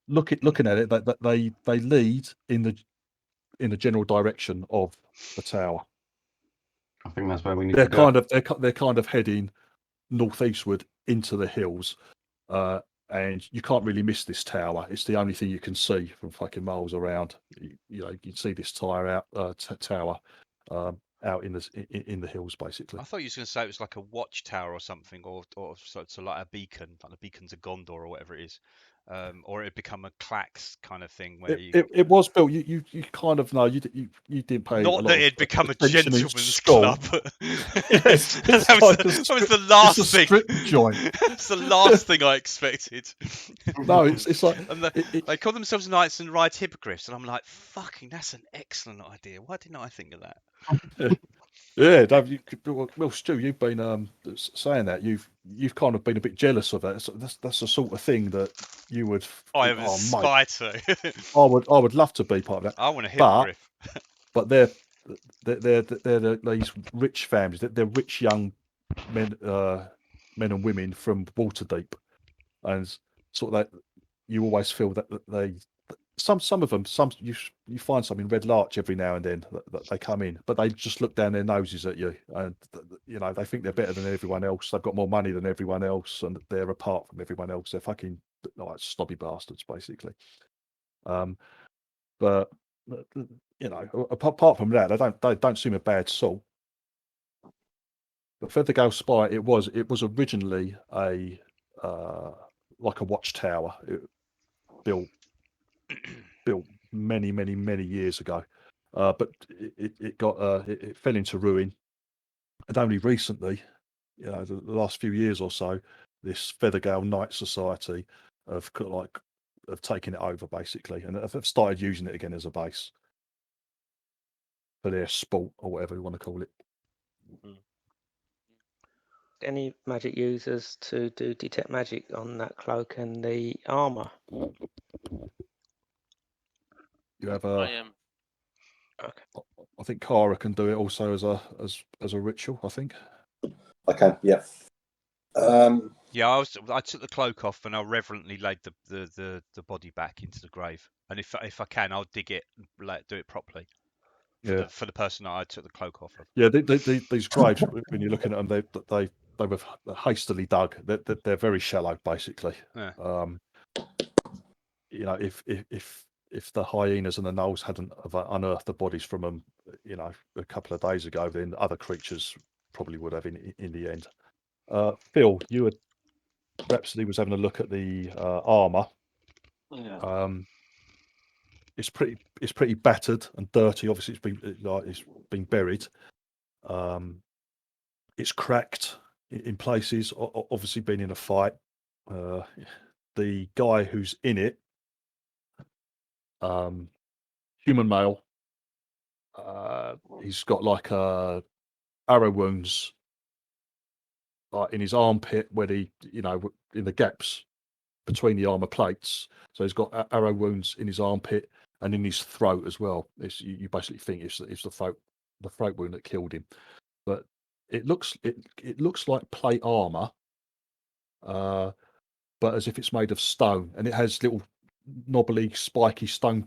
Looking at it, they lead in the general direction of the tower. I think that's where we need to go. They're kind of heading northeastward into the hills, and you can't really miss this tower. It's the only thing you can see from fucking miles around. You know, you can see this tower out in the hills, basically. I thought you were going to say it was like a watchtower or something, or so like a beacon, like the beacons of Gondor or whatever it is, or it become a clacks kind of thing where it was built. You kind of know you didn't pay. Not that it'd become a gentleman's club. Yes, that was the last thing. Strip joint. It's the last thing I expected. No, it's like and they call themselves knights and ride hippogriffs, and I'm like, fucking, that's an excellent idea. Why didn't I think of that? Yeah, Dave, well, Stu, you've been saying that you've kind of been a bit jealous of that. That's the sort of thing that you would. I would aspire to. I would love to be part of that. I want a hippogriff. But they're these rich families. They're rich young men and women from Waterdeep, and sort of that you always feel that they. Some of them, you find some in Red Larch every now and then that they come in, but they just look down their noses at you, and you know they think they're better than everyone else. They've got more money than everyone else, and they're apart from everyone else. They're fucking like snobby bastards, basically. But you know, apart from that, they don't seem a bad sort. But Feathergale Spire, it was originally a like a watchtower built many years ago, but it fell into ruin, and only recently, you know, the last few years or so, this Feathergale Knight Society have taken it over basically, and have started using it again as a base for their sport or whatever you want to call it. Any magic users to do detect magic on that cloak and the armor? You have I am. Okay. I think Kara can do it also as a ritual. I think. I can. Yeah. Yeah, I took the cloak off and I reverently laid the body back into the grave. And if I can, I'll dig it, do it properly. For the person that I took the cloak off of. Yeah, these graves, when you're looking at them, they were hastily dug. They're very shallow, basically. Yeah. You know, if the hyenas and the gnolls hadn't unearthed the bodies from them, you know, a couple of days ago, then other creatures probably would have in the end. Phil, Rhapsody was having a look at the armor. Yeah. It's pretty battered and dirty. Obviously, it's been buried. It's cracked in places. Obviously, been in a fight. The guy who's in it, human male. He's got like arrow wounds in his armpit, where in the gaps between the armor plates. So he's got arrow wounds in his armpit and in his throat as well. You basically think it's the throat wound that killed him, but it looks like plate armor, but as if it's made of stone, and it has little knobbly, spiky stone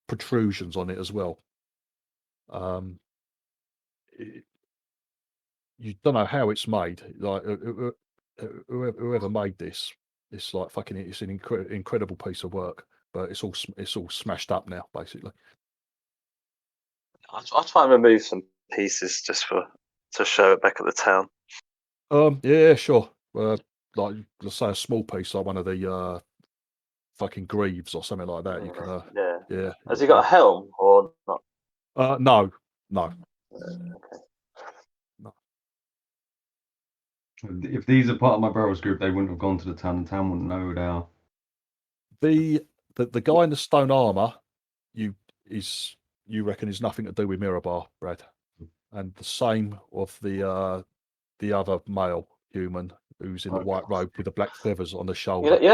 protrusions on it as well. You don't know how it's made. Like whoever made this, it's like fucking. It's an incredible piece of work, but it's all smashed up now, basically. I'll try and remove some pieces just to show it back at the town. Yeah, sure. Like, let's say a small piece, like one of the fucking greaves or something like that. You can, yeah. Has he got a helm or not? No. Okay. If these are part of my brothers group, they wouldn't have gone to the town. The town wouldn't know who they are. The guy in the stone armor, you reckon is nothing to do with Mirabar, Brad, and the same of the other male human who's in the white robe with the black feathers on the shoulder. You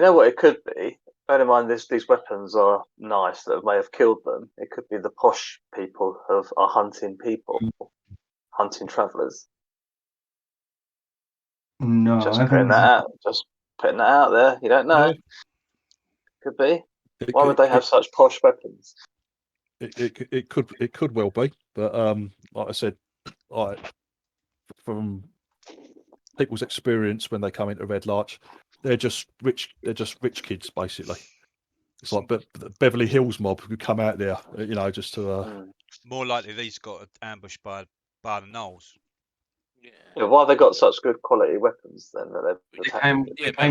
know what it could be. Bear in mind, these weapons are nice that may have killed them. It could be the posh people are hunting people, hunting travellers. No, Just putting that out there. You don't know. Yeah. Could be. Why would they have such posh weapons? It could well be, but like I said, from people's experience when they come into Red Larch, they're just rich kids basically. It's like Beverly Hills mob who come out there, just to. More likely, these got ambushed by the gnolls. Yeah, why have they got such good quality weapons then? But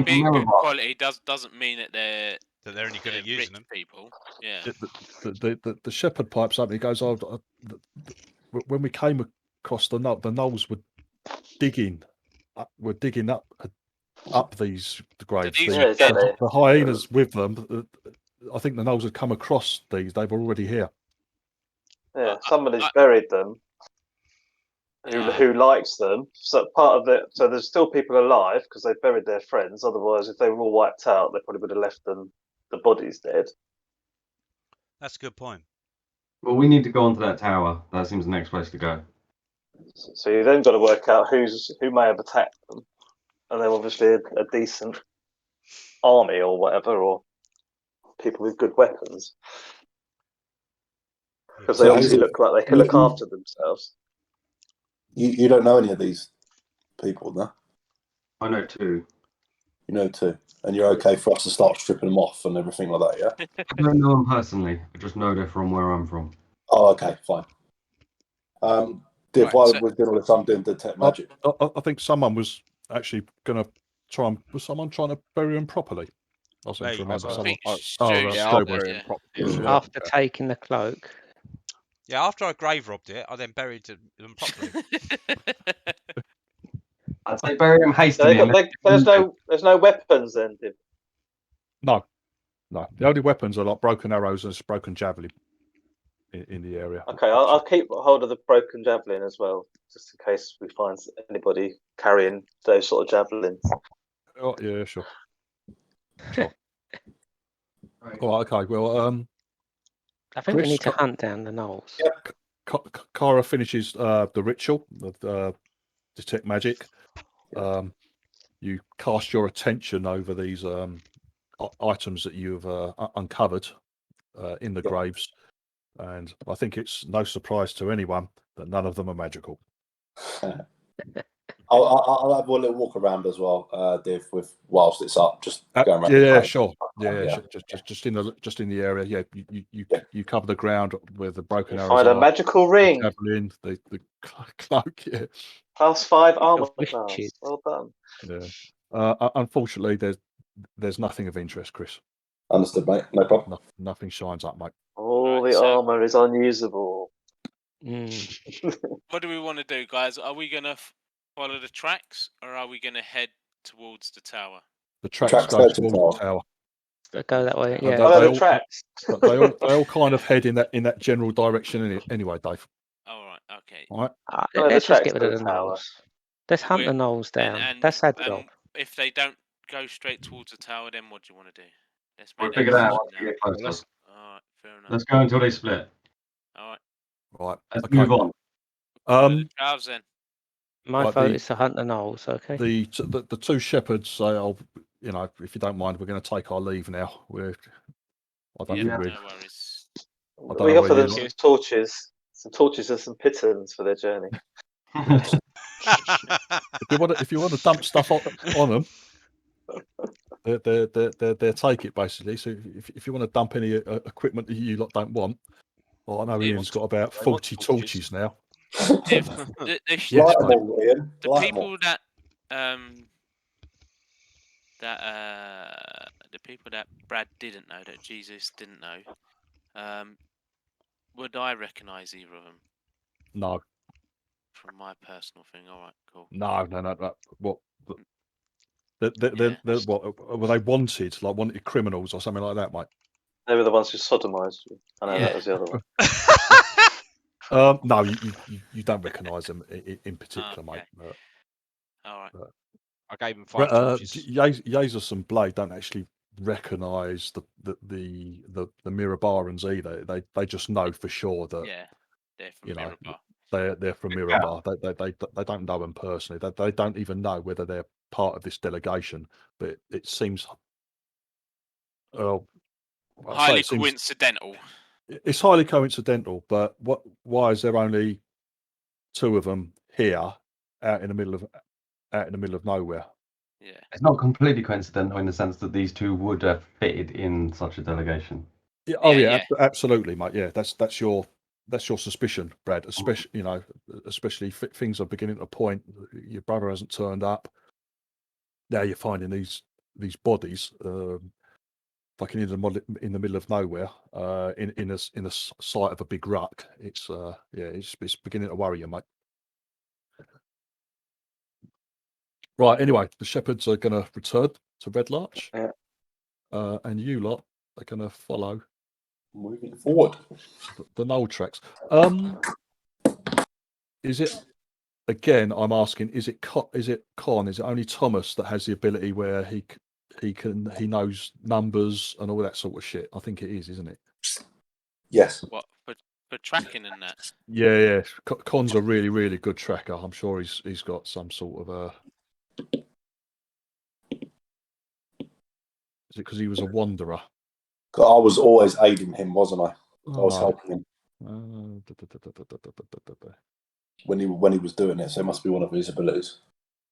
being good quality doesn't mean that they're only good at using them. People, yeah. The shepherd pipes up. He goes, when we came across the gnolls were digging up these graves. The hyenas with them. I think the gnolls had come across these. They were already here. Yeah, somebody's buried them. Who likes them? So part of it. So there's still people alive because they buried their friends. Otherwise, if they were all wiped out, they probably would have left the bodies dead. That's a good point. Well, we need to go onto that tower. That seems the next place to go. So you then got to work out who may have attacked them, and they're obviously a decent army or whatever, or people with good weapons, because they obviously look like they can look after themselves. You don't know any of these people, no? I know two. You know two, and you're okay for us to start stripping them off and everything like that, yeah? I don't know them personally. I just know they're from where I'm from. Oh, okay, fine. Div, while we're doing all this, I'm doing detect magic. I think someone was actually going to try and... Was someone trying to bury him properly? I seem to remember someone... After taking the cloak. Yeah, after I grave robbed it, I then buried them properly. I'd say bury them hastily. There's no weapons then, Div? No. The only weapons are like broken arrows and broken javelin in the area. Okay, I'll keep hold of the broken javelin as well, just in case we find anybody carrying those sort of javelins. Oh yeah, sure. Right. All right, okay. Well, I think we need to hunt down the gnolls. Yeah. Kara finishes the ritual of detect magic. You cast your attention over these items that you've uncovered in the graves, and I think it's no surprise to anyone that none of them are magical. I'll have a little walk around as well, Div, whilst it's up, just going around. Yeah, sure. Yeah. Just in the area. Yeah, you cover the ground with the broken arrows. Find a magical ring. Javelin, the cloak. Yeah. +5 armor class. Well done. Yeah. Unfortunately, there's nothing of interest, Chris. Understood, mate. No problem. Nothing shines up, mate. All the armor is unusable. What do we want to do, guys? Are we going to follow the tracks, or are we going to head towards the tower? The tracks go towards the tower. Go that way. Yeah. The tracks. They all kind of head in that general direction anyway, Dave. All right. Okay. All right. Let's just get rid of the gnolls. Let's hunt the gnolls down. That's our job. If they don't go straight towards the tower, then what do you want to do? We'll figure that out. All right. Fair enough. Let's go until they split. All right. Right. Let's move on. Then. My vote is to hunt the gnolls. Okay. The two shepherds say, "Oh, if you don't mind, we're going to take our leave now. No worries. We offer them some torches and some pitons for their journey. If you want to dump stuff on them, they'll take it basically. So if you want to dump any equipment that you lot don't want, Oh, I know Ian's got about 40 torches now. The Yes, Light them mate. all, Ian. the Light them all. people that the people that Brad didn't know, that Jesus didn't know, would I recognise either of them No, from my personal thing? All right, cool. no. What? Yeah. What were they wanted? Like wanted criminals or something like that, mate? They were the ones who sodomised you. I know Yeah. that was the other one. No, you don't recognise them in particular, Okay. mate. All right. I gave him 5 torches. Jesus and Blade don't actually recognise the Mirabarans either. They just know for sure that Yeah, they're from you know Mirabar. they're from Mirabar. They don't know them personally. They don't even know whether they're part of this delegation. But it seems Highly coincidental. It's highly coincidental. But why is there only 2 of them here out in the middle of nowhere? Yeah. It's not completely coincidental in the sense that these 2 would have fitted in such a delegation. Yeah, Yeah. Absolutely, mate. Yeah, that's your suspicion, Brad. Especially things are beginning to point. Your brother hasn't turned up. Now you're finding these bodies, fucking in the middle of nowhere, in a sight of a big ruck. It's it's beginning to worry you, mate. Right. Anyway, the shepherds are going to return to Red Larch, Yeah. and you lot are going to follow. Moving forward. The knoll tracks. Is it again? I'm asking. Is it Con? Is it only Thomas that has the ability where he knows numbers and all that sort of shit? I think it is, isn't it? Yes. What for tracking and that? Yeah. Con's a really, really good tracker. I'm sure he's got some sort of Is it because he was a wanderer? I was always aiding him, wasn't I? I was Oh. helping him when he was doing it. So it must be one of his abilities.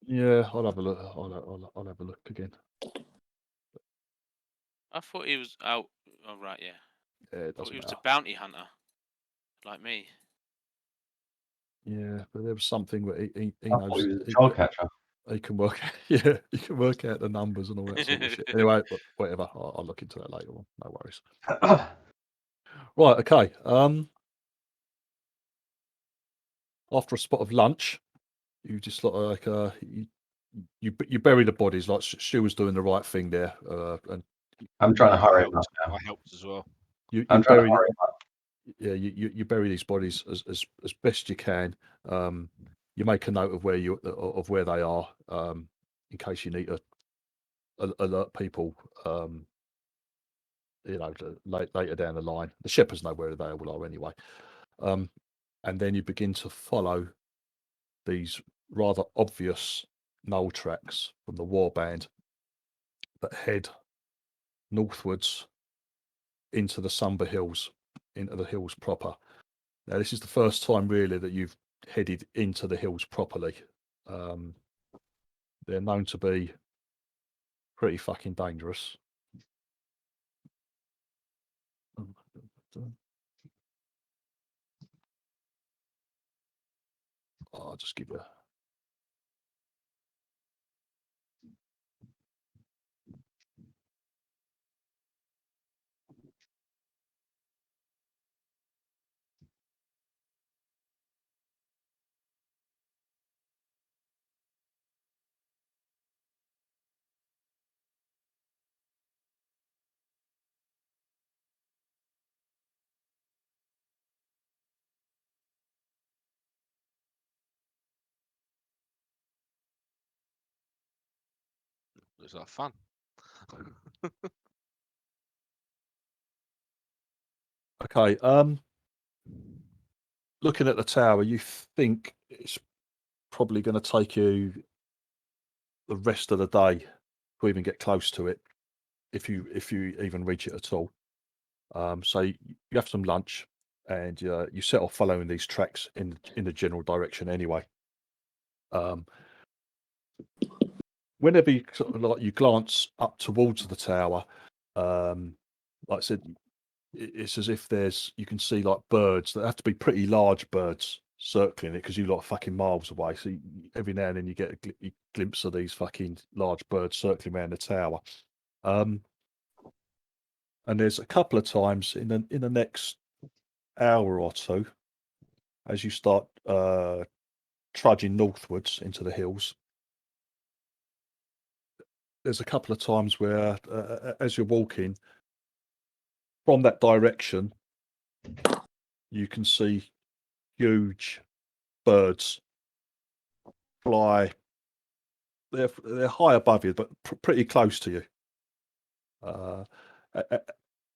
Yeah, I'll have a look. I'll have a look again. I thought he was out. Oh right, yeah. Yeah, it I thought doesn't he was matter. a bounty hunter, like me. Yeah, but there was something that he I knows. thought he was a child catcher. He can work. Yeah, he can work out the numbers and all that sort of shit. Anyway, whatever. I'll look into that later on. No worries. Right. Okay. After a spot of lunch, you just like you bury the bodies. Like Stu was doing the right thing there. And I'm trying to hurry him up I now. helped as well. I'm trying to hurry him up. Yeah, you bury these bodies as best you can. You make a note of where they are, in case you need to alert people. Later down the line, the shepherds know where they all are anyway. And then you begin to follow these rather obvious knoll tracks from the warband that head northwards into the Somber Hills, into the hills proper. Now, this is the first time really that you've headed into the hills properly. They're known to be pretty fucking dangerous. I'll just give you. Looks like fun. Okay. Looking at the tower, you think it's probably going to take you the rest of the day to even get close to it, if you even reach it at all. So you have some lunch, and you set off following these tracks in the general direction anyway. Whenever you sort of you glance up towards the tower, like I said, it's as if you can see like birds that have to be pretty large birds circling it because you're like fucking miles away. So every now and then you get a glimpse of these fucking large birds circling around the tower. And there's a couple of times in the next hour or two, as you start trudging northwards into the hills, there's a couple of times where as you're walking from that direction, you can see huge birds fly. They're high above you, but pretty close to you.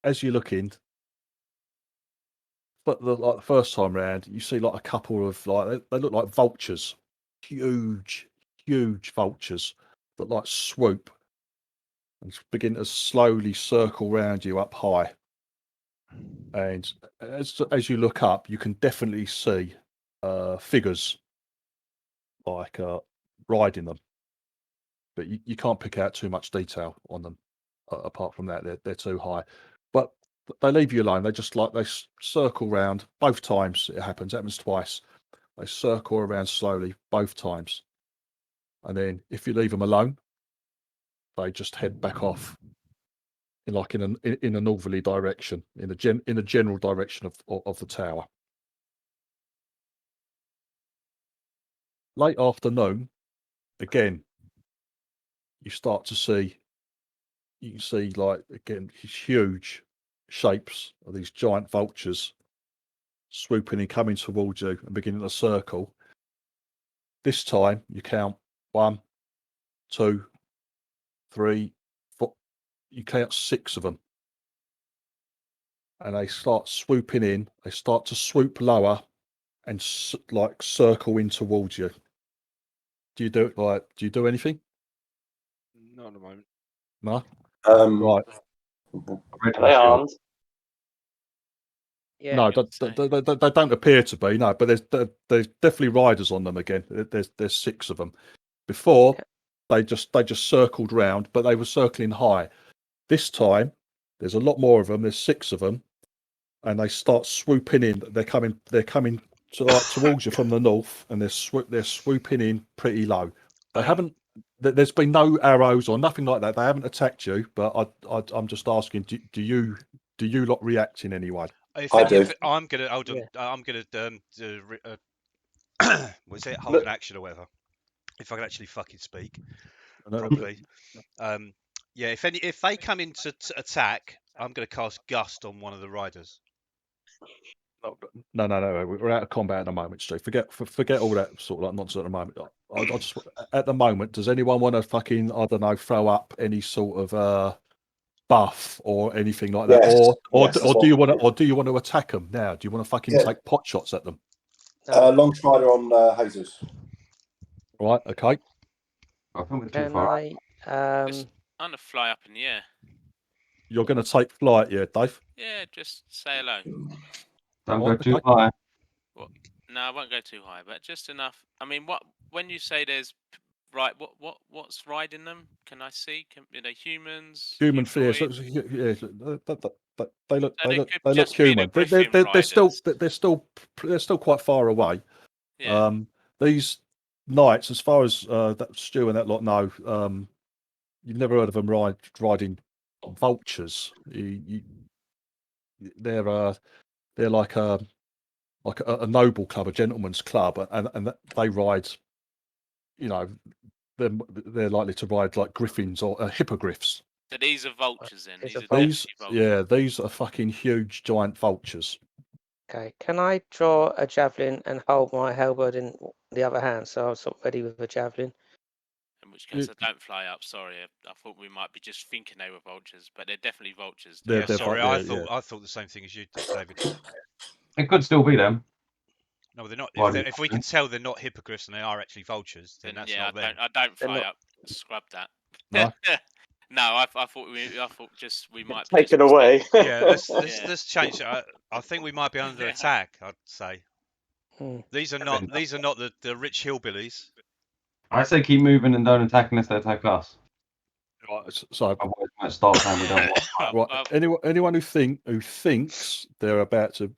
As you look in, but the first time round, you see like a couple of they look like vultures, huge vultures that like swoop and begin to slowly circle round you up high. And as you look up, you can definitely see figures like riding them, but you can't pick out too much detail on them. Apart from that, they're too high. But they leave you alone. They circle round both times. It happens twice. They circle around slowly both times, and then if you leave them alone, they just head back off in a northerly direction, in the general direction of the tower. Late afternoon, again, you can see like again huge shapes of these giant vultures swooping and coming towards you and beginning to circle. This time you count 1, 2, 3, 4. You count 6 of them, and they start swooping in. They start to swoop lower and circle in towards you. Do you do anything? Not at the moment. No. Right. Are they armed? Yeah. No, they don't appear to be. No, but there's definitely riders on them again. There's 6 of them. Before they just circled round, but they were circling high. This time there's a lot more of them. There's 6 of them, and they start swooping in. They're coming towards you from the north, and they're swooping in pretty low. They haven't. There's been no arrows or nothing like that. They haven't attacked you, but I'm just asking. Do you lot react in any way? I'm gonna was it hold an action or whatever? If I can actually fucking speak properly. Yeah. If they come in to attack, I'm gonna cast Gust on one of the riders. No. We're out of combat at the moment, Steve. Forget all that sort of like nonsense at the moment. I just at the moment, does anyone want to fucking throw up any sort of buff or anything like that, or do you want to attack them now? Do you want to fucking take pot shots at them? Long strider on Jesus. Right. Okay. I think we're too far. Just I'm gonna fly up in the air. You're going to take flight, yeah, Dave? Yeah, just say hello. Don't go too high. What? No, I won't go too high, but just enough. I mean, when you say there's what's riding them? Can I see? Are they humans? Human fears. Yeah, they look just human. They're still quite far away. Yeah. These knights, as far as that Stu and that lot know, you've never heard of them riding vultures. They're like a noble club, a gentleman's club, and they ride. You know, they're likely to ride like griffins or hippogriffs. So these are vultures then. These are fucking huge giant vultures. Okay, can I draw a javelin and hold my halberd in the other hand, so I'm sort of ready with a javelin? In which case, I don't fly up. Sorry, I thought we might be just thinking they were vultures, but they're definitely vultures. I thought the same thing as you, David. It could still be them. No, they're not. If we can tell they're not hippogriffs and they are actually vultures, then that's not them. I don't fly up. Scrub that. No. No, I thought we might take it away. Yeah, let's change it. I think we might be under attack. I'd say these are not the rich hillbillies. I say keep moving and don't attack unless they attack us. Right, so Might start saying we don't want. Right. Anyone who thinks they're about to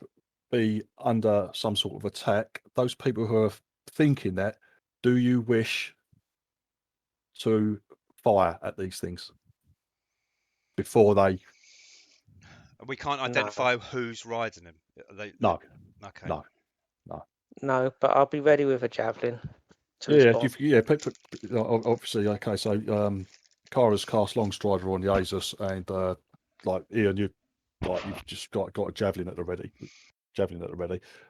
be under some sort of attack, those people who are thinking that, do you wish to fire at these things before they? We can't identify who's riding them. No. Okay. No. No, but I'll be ready with a javelin. Obviously. Okay, so Kara's cast Longstrider on the Asus, and like Ian, you've just got a javelin at the ready.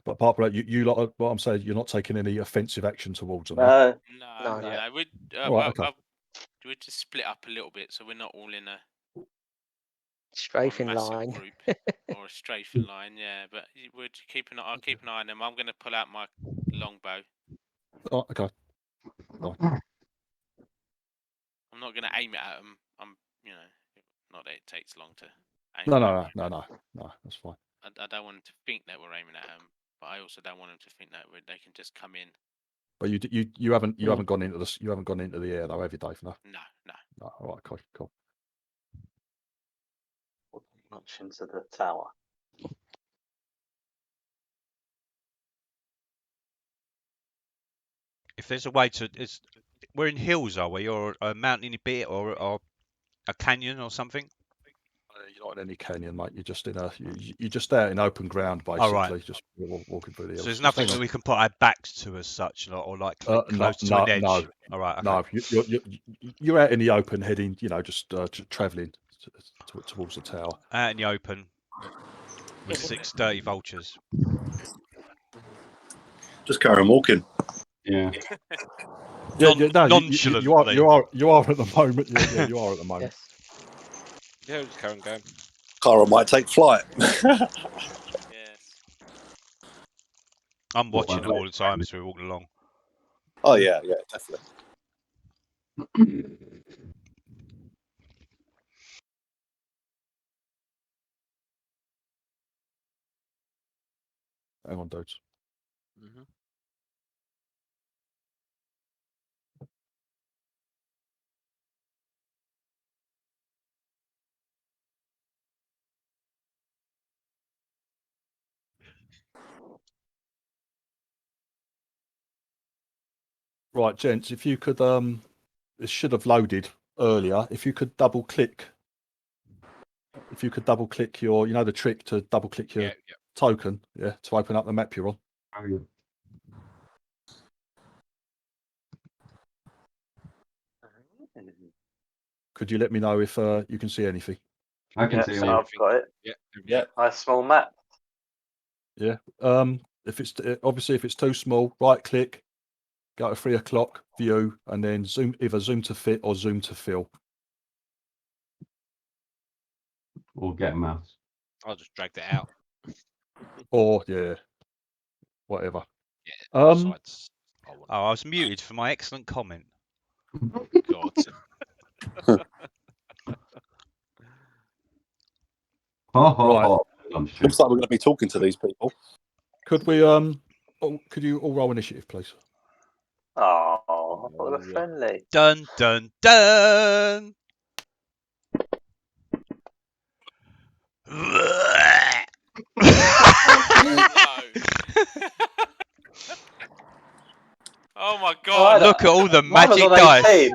But apart from that, you lot, what I'm saying, you're not taking any offensive action towards them. No. No. We'd just split up a little bit, so we're not all in a strafing line group or a strafing line. Yeah, but we'll I'll keep an eye on them. I'm going to pull out my longbow. Oh, okay. Right. I'm not going to aim it at them. Not that it takes long to aim. No, that's fine. I don't want them to think that we're aiming at them, but I also don't want them to think that they can just come in. But you haven't gone into this. You haven't gone into the air though, have you, Dave? No. No. All right, cool. Much into the tower. If there's a way to, we're in hills, are we, or a mountainy bit, or a canyon or something? You're not in any canyon, mate. You're just you're just out in open ground, basically. Right. Just walking through the hills. So there's nothing that we can put our backs to as such, or like close to an edge. No. All right. Okay. No, you're out in the open, heading, just travelling towards the tower. Out in the open with 6 dirty vultures. Just carry on walking. Yeah. Nonchalantly. You are at the moment. Yeah, you are at the moment. Yes. Yeah, just carry on going. Cara might take flight. Yes. I'm watching them all the time as we walk along. Oh yeah, definitely. Hang on, dudes. Right, gents, if you could, it should have loaded earlier. If you could double click your, the trick to double click your token, to open up the map you're on. Could you let me know if you can see anything? I can see I've got it. Yeah. Nice small map. Yeah. If it's too small, right click, go to 3 o'clock view, and then either zoom to fit or zoom to fill. Or get a mouse. I'll just drag that out. Or whatever. Yeah. I was muted for my excellent comment. God. Right. Looks like we're going to be talking to these people. Could we could you all roll initiative, please? Oh, what a friendly. Dun dun dun. Oh my God! Look at all the magic dice.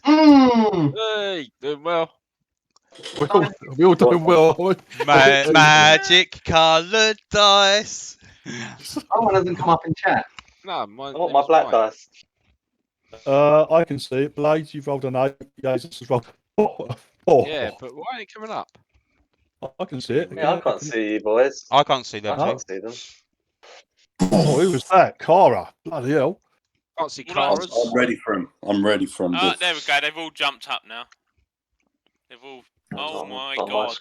Hey, doing well. We all doing well. Magic coloured dice. One hasn't come up in chat. No, mine. I want my black dice. I can see it. Blades, you've rolled an 8. Jesus has rolled 4. Yeah, but why ain't it coming up? I can see it. Yeah, I can't see you boys. I can't see them. I can't see them. Oh, who was that? Cara. Bloody hell. Can't see Well, Cara's. I'm ready for him. There we go. They've all jumped up now. They've all. Oh my God!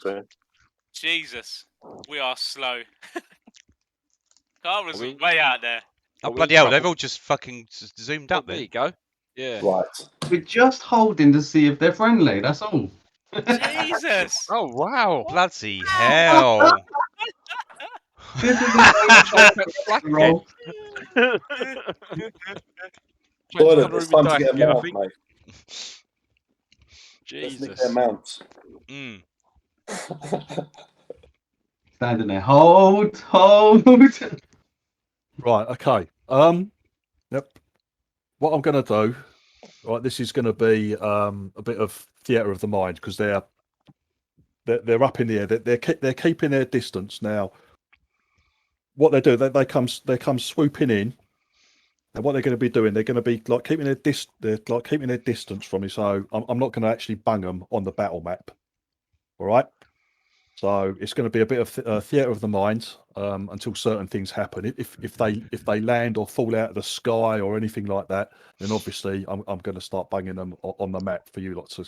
Jesus, we are slow. Cara's way out there. Oh bloody hell! They've all just fucking zoomed up there. there. You go. Yeah. Right. We're just holding to see if they're friendly. That's all. Jesus! Oh wow! Bloody hell! This is Well, it's time to get a mark, mate. Let's nick Jesus. their mounts. Mm. Standing there. Hold. Right. Okay. Yep. What I'm going to do. Right. This is going to be a bit of theatre of the mind because they're up in the air. They're keeping their distance now. What they do, they come swooping in, and what they're going to be doing, they're going to be like keeping their distance from me. So I'm not going to actually bang them on the battle map. All right. So it's going to be a bit of theatre of the mind until certain things happen. If they land or fall out of the sky or anything like that, then obviously I'm going to start banging them on the map for you lot to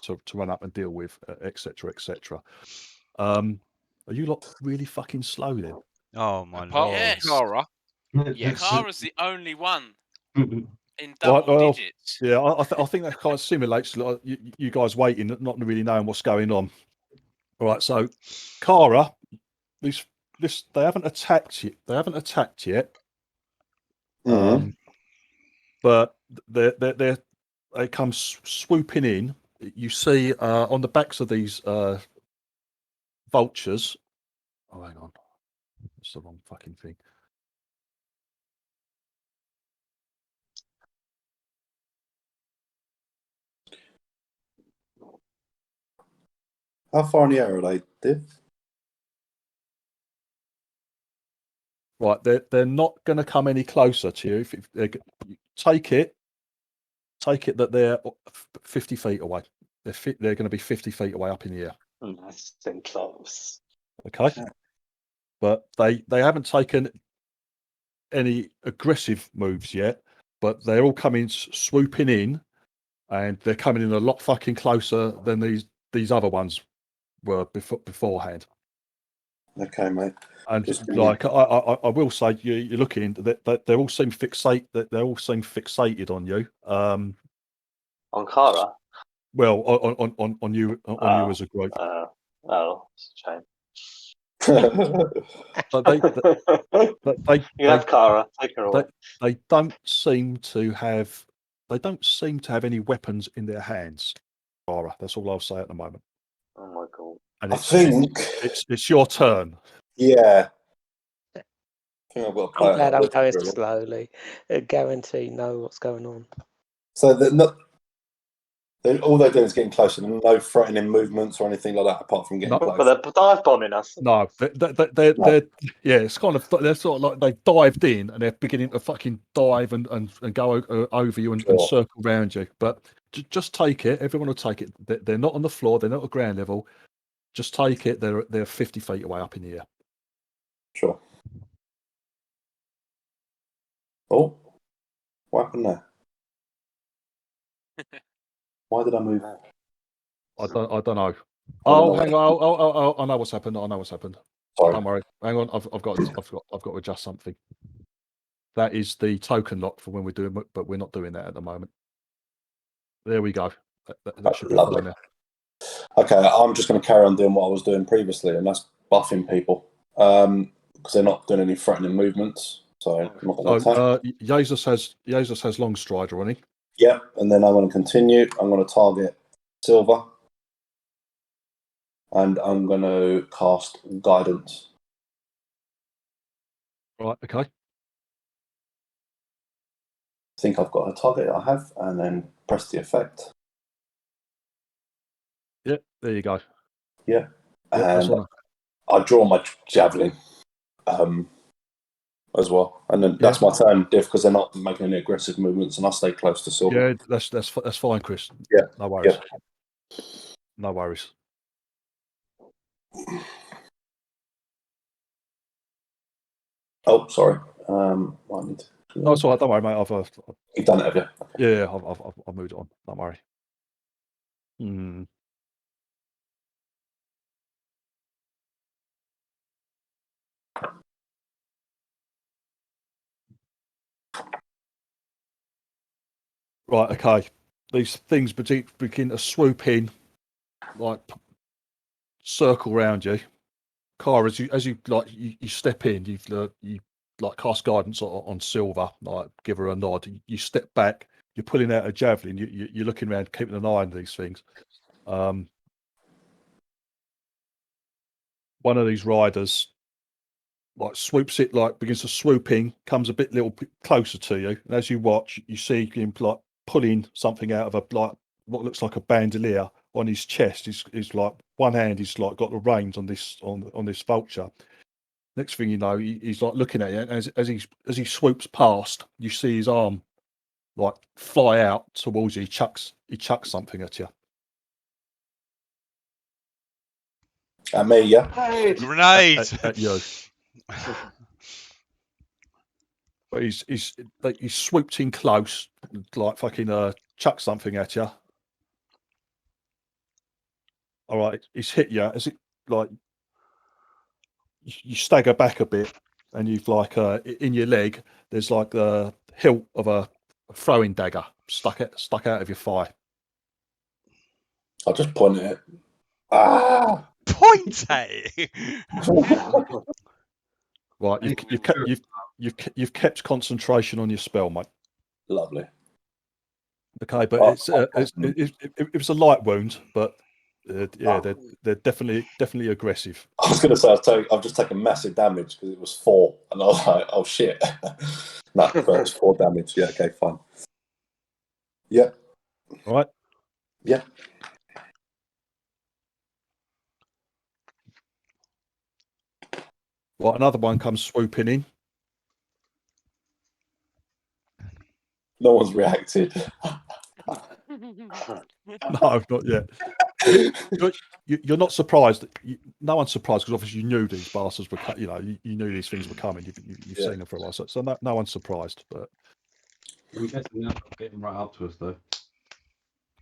to run up and deal with, etc. etc. Are you lot really fucking slow then? Oh my Apart lord. from Kara. Yes. Kara's the only one in Well, double digits. Yeah, I think that kind of simulates you guys waiting, not really knowing what's going on. All right, so Kara, they haven't attacked yet. They haven't attacked yet. But they come swooping in. You see on the backs of these vultures. Oh, hang on, it's the wrong fucking thing. How far in the air are they, Div? Right, they're not going to come any closer to you. If take it that they're 50 feet away. They're going to be 50 feet away up in the air. Nice and close. Okay, but they haven't taken any aggressive moves yet. But they're all coming swooping in, and they're coming in a lot fucking closer than these other ones were beforehand. Okay, mate. And Just like I will say, you're looking that they all seem fixated on you. On Kara? Well, on you as a group. It's a shame. But they you have Kara. Take her away. They don't seem to have any weapons in their hands. Kara, that's all I'll say at the moment. Oh my god! And I think it's your turn. Yeah. I think I've got to play I'm glad I'm going really. slowly. I guarantee know what's going on. So all they're doing is getting closer. No threatening movements or anything like that, apart from getting close. But they're dive bombing us. No, they're yeah. It's kind of they're sort of like they've dived in and they're beginning to fucking dive and go over you and circle around you. But just take it. Everyone will take it. They're not on the floor. They're not at ground level. Just take it. They're 50 feet away up in the air. Sure. Oh, what happened there? Why did I move? I don't know. Oh, hang on. Oh, I know what's happened. Sorry. Don't worry. Hang on. I've got to adjust something. That is the token lock for when we're doing, but we're not doing that at the moment. There we go. That should be fine now. Okay, I'm just going to carry on doing what I was doing previously, and that's buffing people because they're not doing any threatening movements. So I'm not going to attack. Jesus has long strider on him. Yeah, and then I'm going to continue. I'm going to target Silver, and I'm going to cast Guidance. Right. Okay. I think I've got a target I have, and then press the effect. Yeah, there you go. Yeah, yeah, and I draw my javelin as well, and then that's my turn, Div, because they're not making any aggressive movements, and I stay close to Silver. Yeah, that's fine, Chris. Yeah, no worries. Yeah. No worries. Oh, sorry. I need to... No, it's all right. Don't worry, mate. You've done it, have you? Yeah, I've moved it on. Don't worry. Right. Okay. These things begin to swoop in, like circle around you. Kara, as you step in, you like cast guidance on Silver, like give her a nod. You step back, you're pulling out a javelin, you're looking around, keeping an eye on these things. One of these riders like swoops it, like begins to swoop in, comes a little bit closer to you, and as you watch, you see him like pulling something out of like what looks like a bandolier on his chest. Is like one hand, he's like got the reins on this vulture. Next thing you know, he's like looking at you, and as he swoops past, you see his arm like fly out towards you. He chucks something at you. At me, yeah. Grenade! At you. But he's swooped in close, like fucking chuck something at you. All right, he's hit you. As it like you stagger back a bit, and you've like in your leg, there's like the hilt of a throwing dagger stuck out of your thigh. I'll just point at it. Ah! Point at it. Right, you've kept concentration on your spell, mate. Lovely. Okay, but it was a light wound, but yeah, they're definitely aggressive. I was going to say I've just taken massive damage because it was 4, and I was like, oh shit. No, but it's 4 damage. Yeah, okay, fine. Yeah. All right. Yeah. Right, another one comes swooping in. No one's reacted. No, not yet. You're not surprised. No one's surprised because obviously you knew these bastards were. You knew these things were coming. You've seen them for a while, so no one's surprised. But I'm guessing they're not getting right up to us though.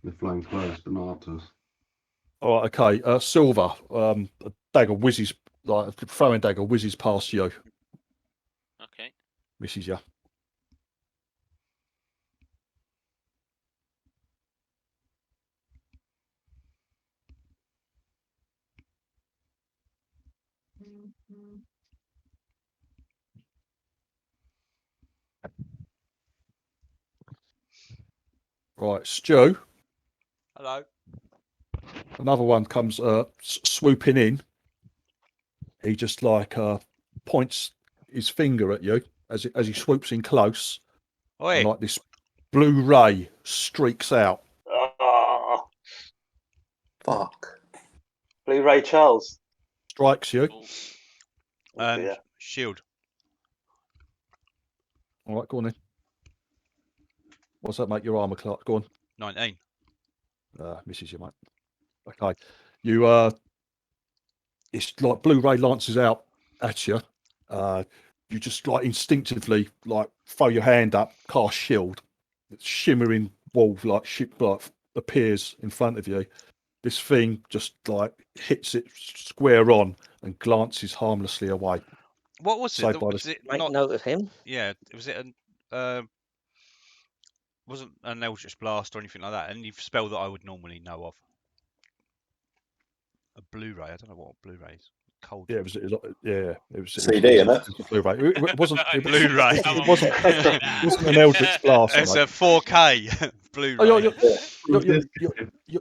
They're flying close, but not up to us. All right, okay. Silver, a dagger whizzes, like a throwing dagger whizzes past you. Okay. Misses you. Right, Stu. Hello. Another one comes swooping in. He just like points his finger at you as he swoops in close. Oi. And like this blue ray streaks out. Oh, Fuck. Blue Ray Charles. Strikes you. Oh, dear. Shield. All right, go on then. What's that make your armor class? Go on. 19. Misses you, mate. Okay. You it's like blue ray lances out at you. You just like instinctively like throw your hand up, cast shield. It's shimmering wall like appears in front of you. This thing just like hits it square on and glances harmlessly away. What was it? Was it Make note of him. Yeah, was it wasn't an Eldritch Blast or anything like that? Any spell that I would normally know of? A Blu-ray. I don't know what a Blu-ray is. Cold. Yeah, it was CD, isn't it? Blu-ray. It wasn't Blu-ray. It wasn't an Eldritch Blast. It's mate. a 4K Blu-ray. Oh,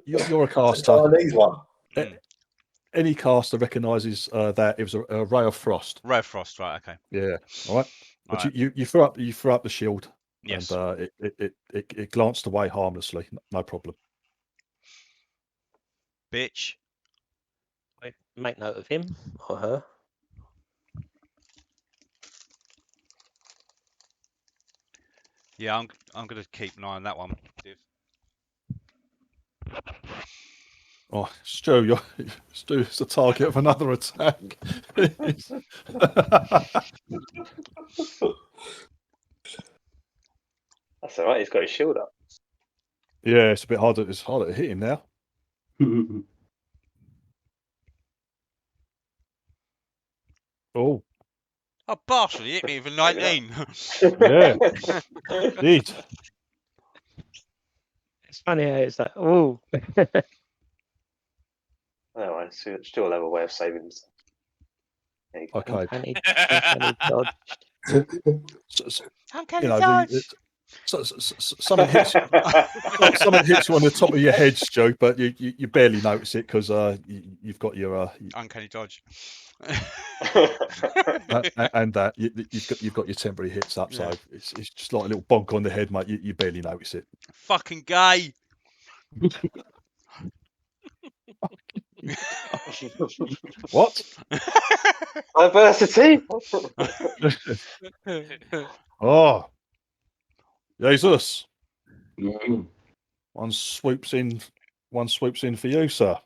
you're a caster. Chinese one. Any caster recognises that it was a ray of frost. Ray of frost, right? Okay. Yeah. All right. But Right. you threw up the shield. Yes. And it glanced away harmlessly. No problem. Bitch. Make note of him or her. Yeah, I'm gonna keep an eye on that one. Oh, Stu, Stu's the target of another attack. That's all right. He's got his shield up. Yeah, it's a bit harder. It's harder to hit him now. Oh. Oh, bastard! You hit me with a 19. Yeah. Indeed. It's funny how it's like, oh. Anyway, still have a way of saving himself. There you go. Okay. Uncanny dodge. So, Uncanny you know, dodge. Something hits you on the top of your head, Stu, but you barely notice it because you've got your uncanny dodge. and that you've got your temporary hits up, so it's just like a little bonk on the head, mate. You barely notice it. Fucking gay. What? Diversity. Oh, Jesus! Mm. One swoops in for you, sir.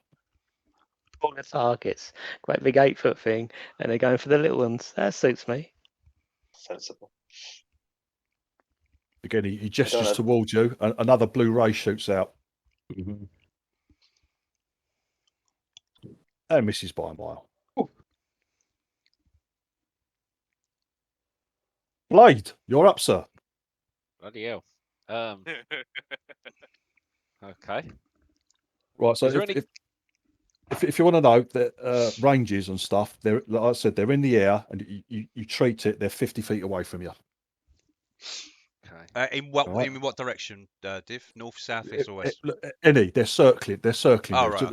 All the targets, great big 8-foot thing, and they're going for the little ones. That suits me. Sensible. Again, he gestures towards you, and another blue ray shoots out. And misses by a mile. Ooh. Blade, you're up, sir. Bloody hell. Okay. Right, so if you want to know that ranges and stuff, they're, like I said, they're in the air, and you treat it. They're 50 feet away from you. Okay. In what direction, Div? North, south, east, or west? They're circling. They're circling. Oh, right,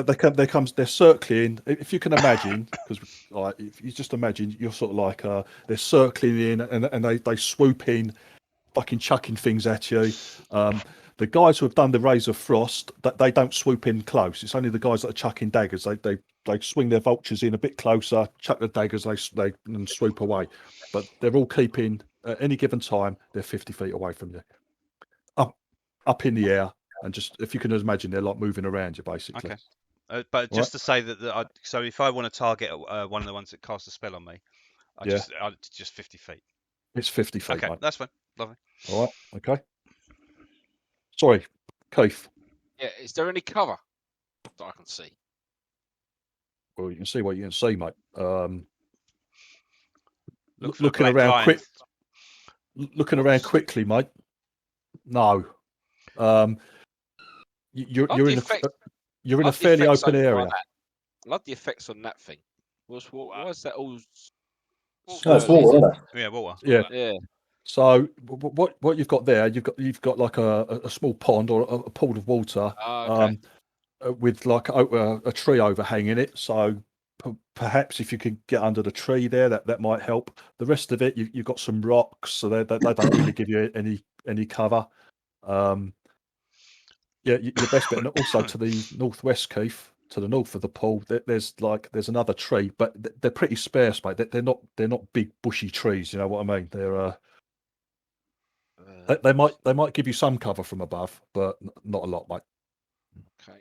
okay. They're circling. If you can imagine, because like if you just imagine, you're sort of like they're circling in, and they swoop in, fucking chucking things at you. The guys who have done the Rays of Frost, they don't swoop in close. It's only the guys that are chucking daggers. They swing their vultures in a bit closer, chuck the daggers, they and swoop away. But they're all keeping at any given time. They're 50 feet away from you, up in the air, and just if you can imagine, they're like moving around you basically. Okay. But just to say that, so if I want to target one of the ones that cast a spell on me, just 50 feet. It's 50 feet. Okay, mate. that's fine. Lovely. All right. Okay. Sorry, Keith. Yeah, is there any cover that I can see? Well, you can see what you can see, mate. Looking around quickly, mate. No. You're in a fairly open area. I love the effects on that thing. Why is that all? No, it's water, isn't it? Yeah, water. Yeah. So what you've got there? You've got like a small pond or a pool of water, with like a tree overhanging it. So perhaps if you could get under the tree there, that might help. The rest of it, you've got some rocks, so they don't really give you any cover. Your best bet, and also to the northwest, Keith, to the north of the pool, there's another tree, but they're pretty sparse, mate. They're not big bushy trees. You know what I mean? They're they might give you some cover from above, but not a lot, mate. Okay.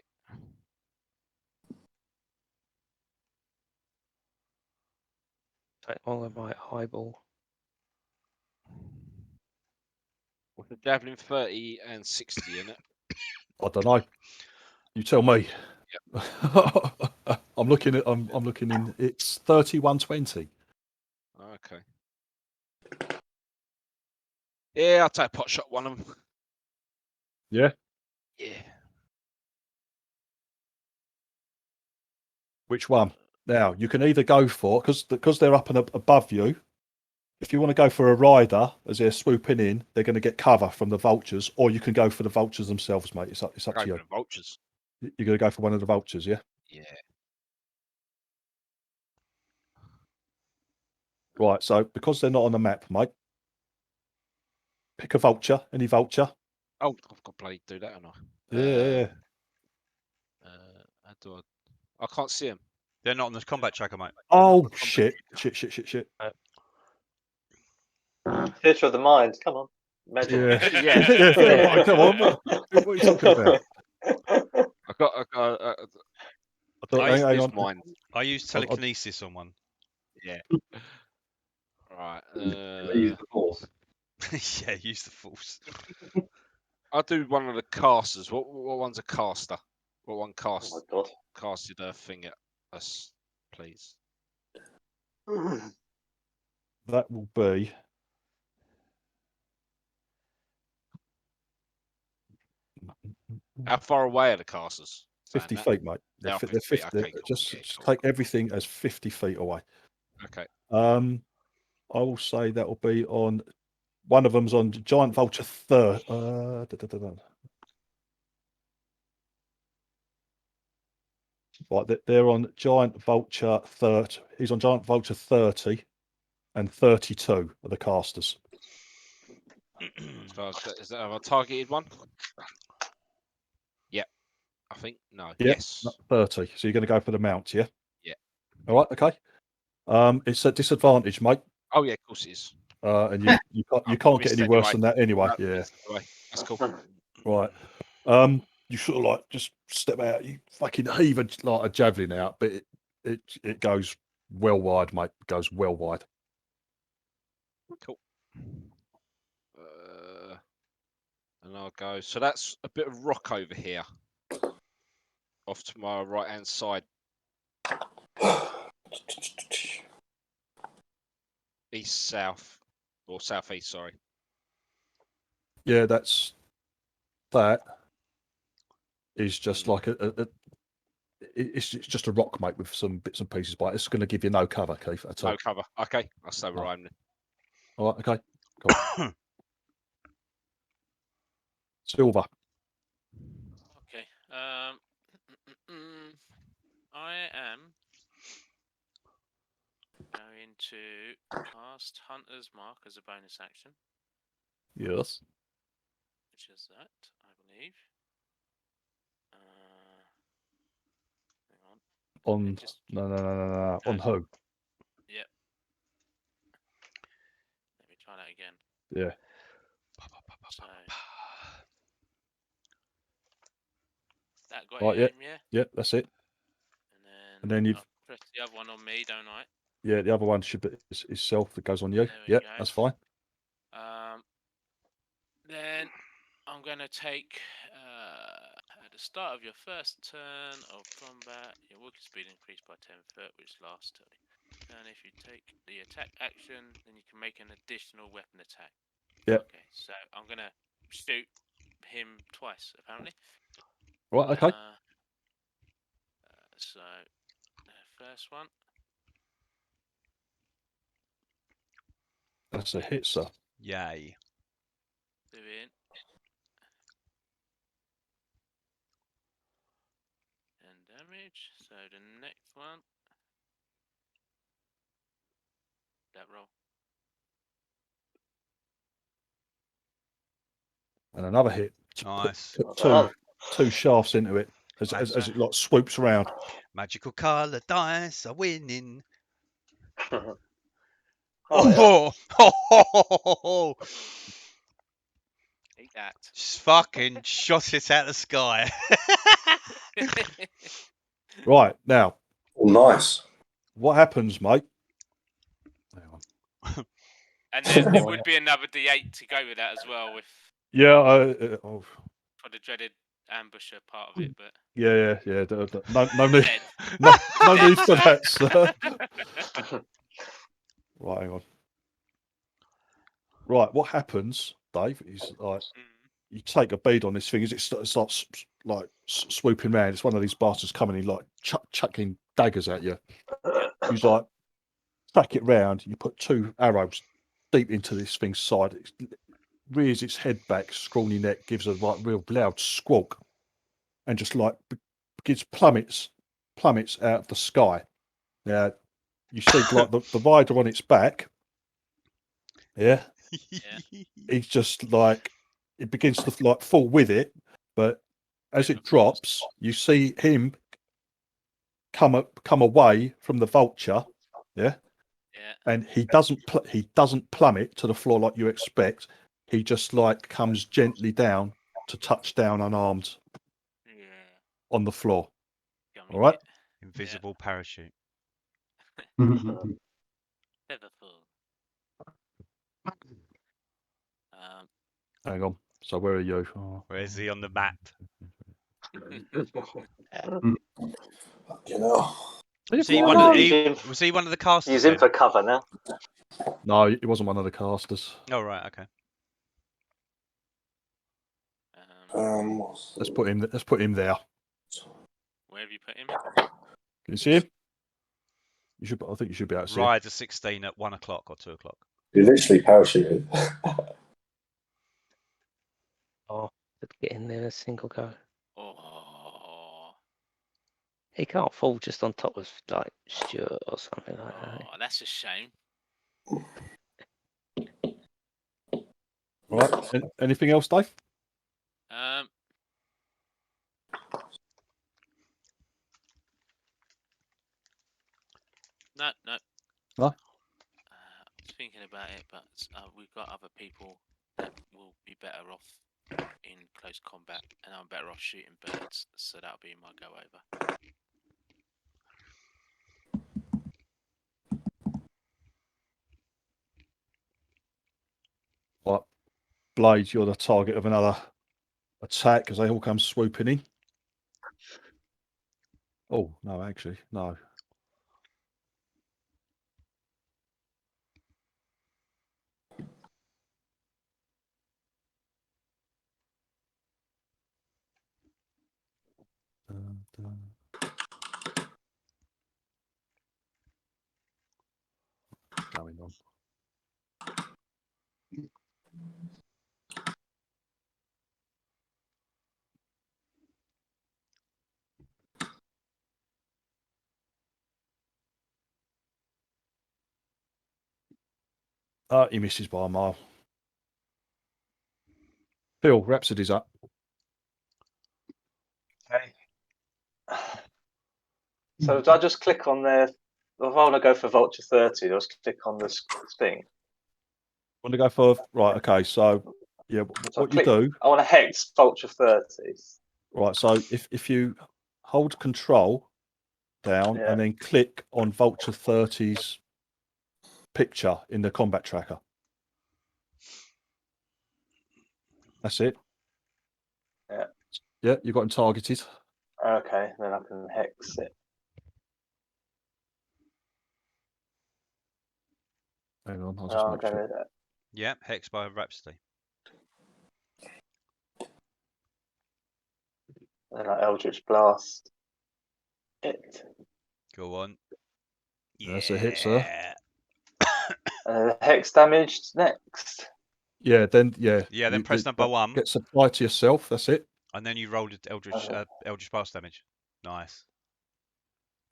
Take all of my eyeball. With the javelin 30 and 60 in it. I don't know. You tell me. Yep. I'm looking in. It's 3120. Okay. Yeah, I'll take a pot shot one of them. Yeah. Yeah. Which one? Now you can either go for, because they're up and above you. If you want to go for a rider as they're swooping in, they're going to get cover from the vultures, or you can go for the vultures themselves, mate. It's up to you. For the vultures. You're going to go for one of the vultures, yeah? Yeah. Right. So because they're not on the map, mate, pick a vulture, any vulture. Oh, I've got to bloody do that, haven't I? Yeah. How do I can't see them. They're not on the combat tracker, mate. Oh shit! Shit! Theatre of the mind. Come on. Imagine. Yeah. Come on. What are you talking about? I got mind. I use telekinesis on one. Yeah. Right. Use the force. Yeah, use the force. I'll do one of the casters. What one's a caster? What one cast? Oh my god. Casted a thing at us, please. That will be. How far away are the casters? 50 feet, mate. They're 50. Okay, cool. Just take everything as 50 feet away. Okay. I will say that will be on one of them's on Giant Vulture 30. Right, they're on Giant Vulture 30. He's on Giant Vulture 30 and 32 are the casters. So is that a targeted one? Yeah, I think no. Yep, Yes. 30. So you're going to go for the mount, yeah? Yeah. All right. Okay. It's a disadvantage, mate. Oh yeah, of course it is. And you can't get any worse than that anyway. Yeah. That's cool. Right. You sort of like just step out. You fucking heave like a javelin out, but it goes well wide, mate. It goes well wide. Cool. And I'll go. So that's a bit of rock over here, off to my right hand side. East south or southeast, sorry. Yeah, that is just like it's just a rock, mate, with some bits and pieces by it. It's going to give you no cover, Keith, at all. No cover. Okay, I'll stay where I am then. All right, okay, cool. Silver. Okay. I am going to cast Hunter's Mark as a bonus action. Yes. Which is that, I believe. Hang on. No. On who? Yep. Let me try that again. Yeah. So, that got Right, him, yeah. yeah? Yeah, that's it. And then you've I'll press the other one on me, don't I? Yeah, the other one should be is self that goes on you. Yeah, that's fine. Then I'm going to take at the start of your first turn of combat, your walking speed increased by 10 foot, which lasts till the turn. If you take the attack action, then you can make an additional weapon attack. Yeah. Okay, so I'm going to shoot him twice, apparently. Right, okay. So, first one. That's a hit, sir. Yay. Doing 10 damage. So the next one. That roll. And another hit. Nice. Put two shafts into it as it like swoops around. Magical colour dice are winning. Oh, Oh, Take that. just fucking shot it out of the sky. Right, now. Oh, nice. What happens, mate? Hang on. And there would be another D8 to go with that as well, with Yeah, for the dreaded ambusher part of it, but yeah. No need, no need for that, sir. Right, hang on. Right, what happens, Dave, is like you take a bead on this thing as it starts like swooping around. It's one of these bastards coming in like chucking daggers at you. You like track it round. You put two arrows deep into this thing's side. It rears its head back, scrawny neck, gives a like real loud squawk, and just like begins plummets out of the sky. Now you see like the rider on its back. Yeah. It's just like it begins to like fall with it, but as it drops, you see him come away from the vulture, yeah, and he doesn't plummet to the floor like you expect. He just like comes gently down to touch down unarmed on the floor. All right, invisible parachute. Hang on. So where are you? Oh. Where is he on the map? You know. Was he one of the casters? He's in for cover now. No, he wasn't one of the casters. Oh right, okay. Let's put him there. Where have you put him? Can you see him? You should. I think you should be able to see him. Rider 16 at 1 o'clock or 2 o'clock. You literally parachuted. to get in there a single go. Oh, He can't fall just on top of like Stuart or something like that. that's a shame. Right. Anything else, Dave? No. No? I was thinking about it, but we've got other people that will be better off in close combat, and I'm better off shooting birds, so that'll be my go over. Right. Blades, you're the target of another attack as they all come swooping in. Oh, no, actually, no. Going on. He misses by a mile. Phil, Rhapsody's up. Okay. So do I just click on there? If I want to go for Vulture 30, I'll just click on this thing. Want to go for right? Okay, so yeah, So what you do? I want to hex Vulture 30. Right, so if you hold Control down and then click on Vulture 30's picture in the combat tracker. That's it. Yeah. Yeah, you got him targeted. Okay, then I can hex it. Hang on, I'll just make sure. Yeah, hex by Rhapsody. Then I Eldritch Blast it. Go on. Yeah. That's a hit, sir. Hex damaged next. Yeah, then then press number 1. Get supply to yourself. That's it. And then you rolled Eldritch Blast damage. Nice.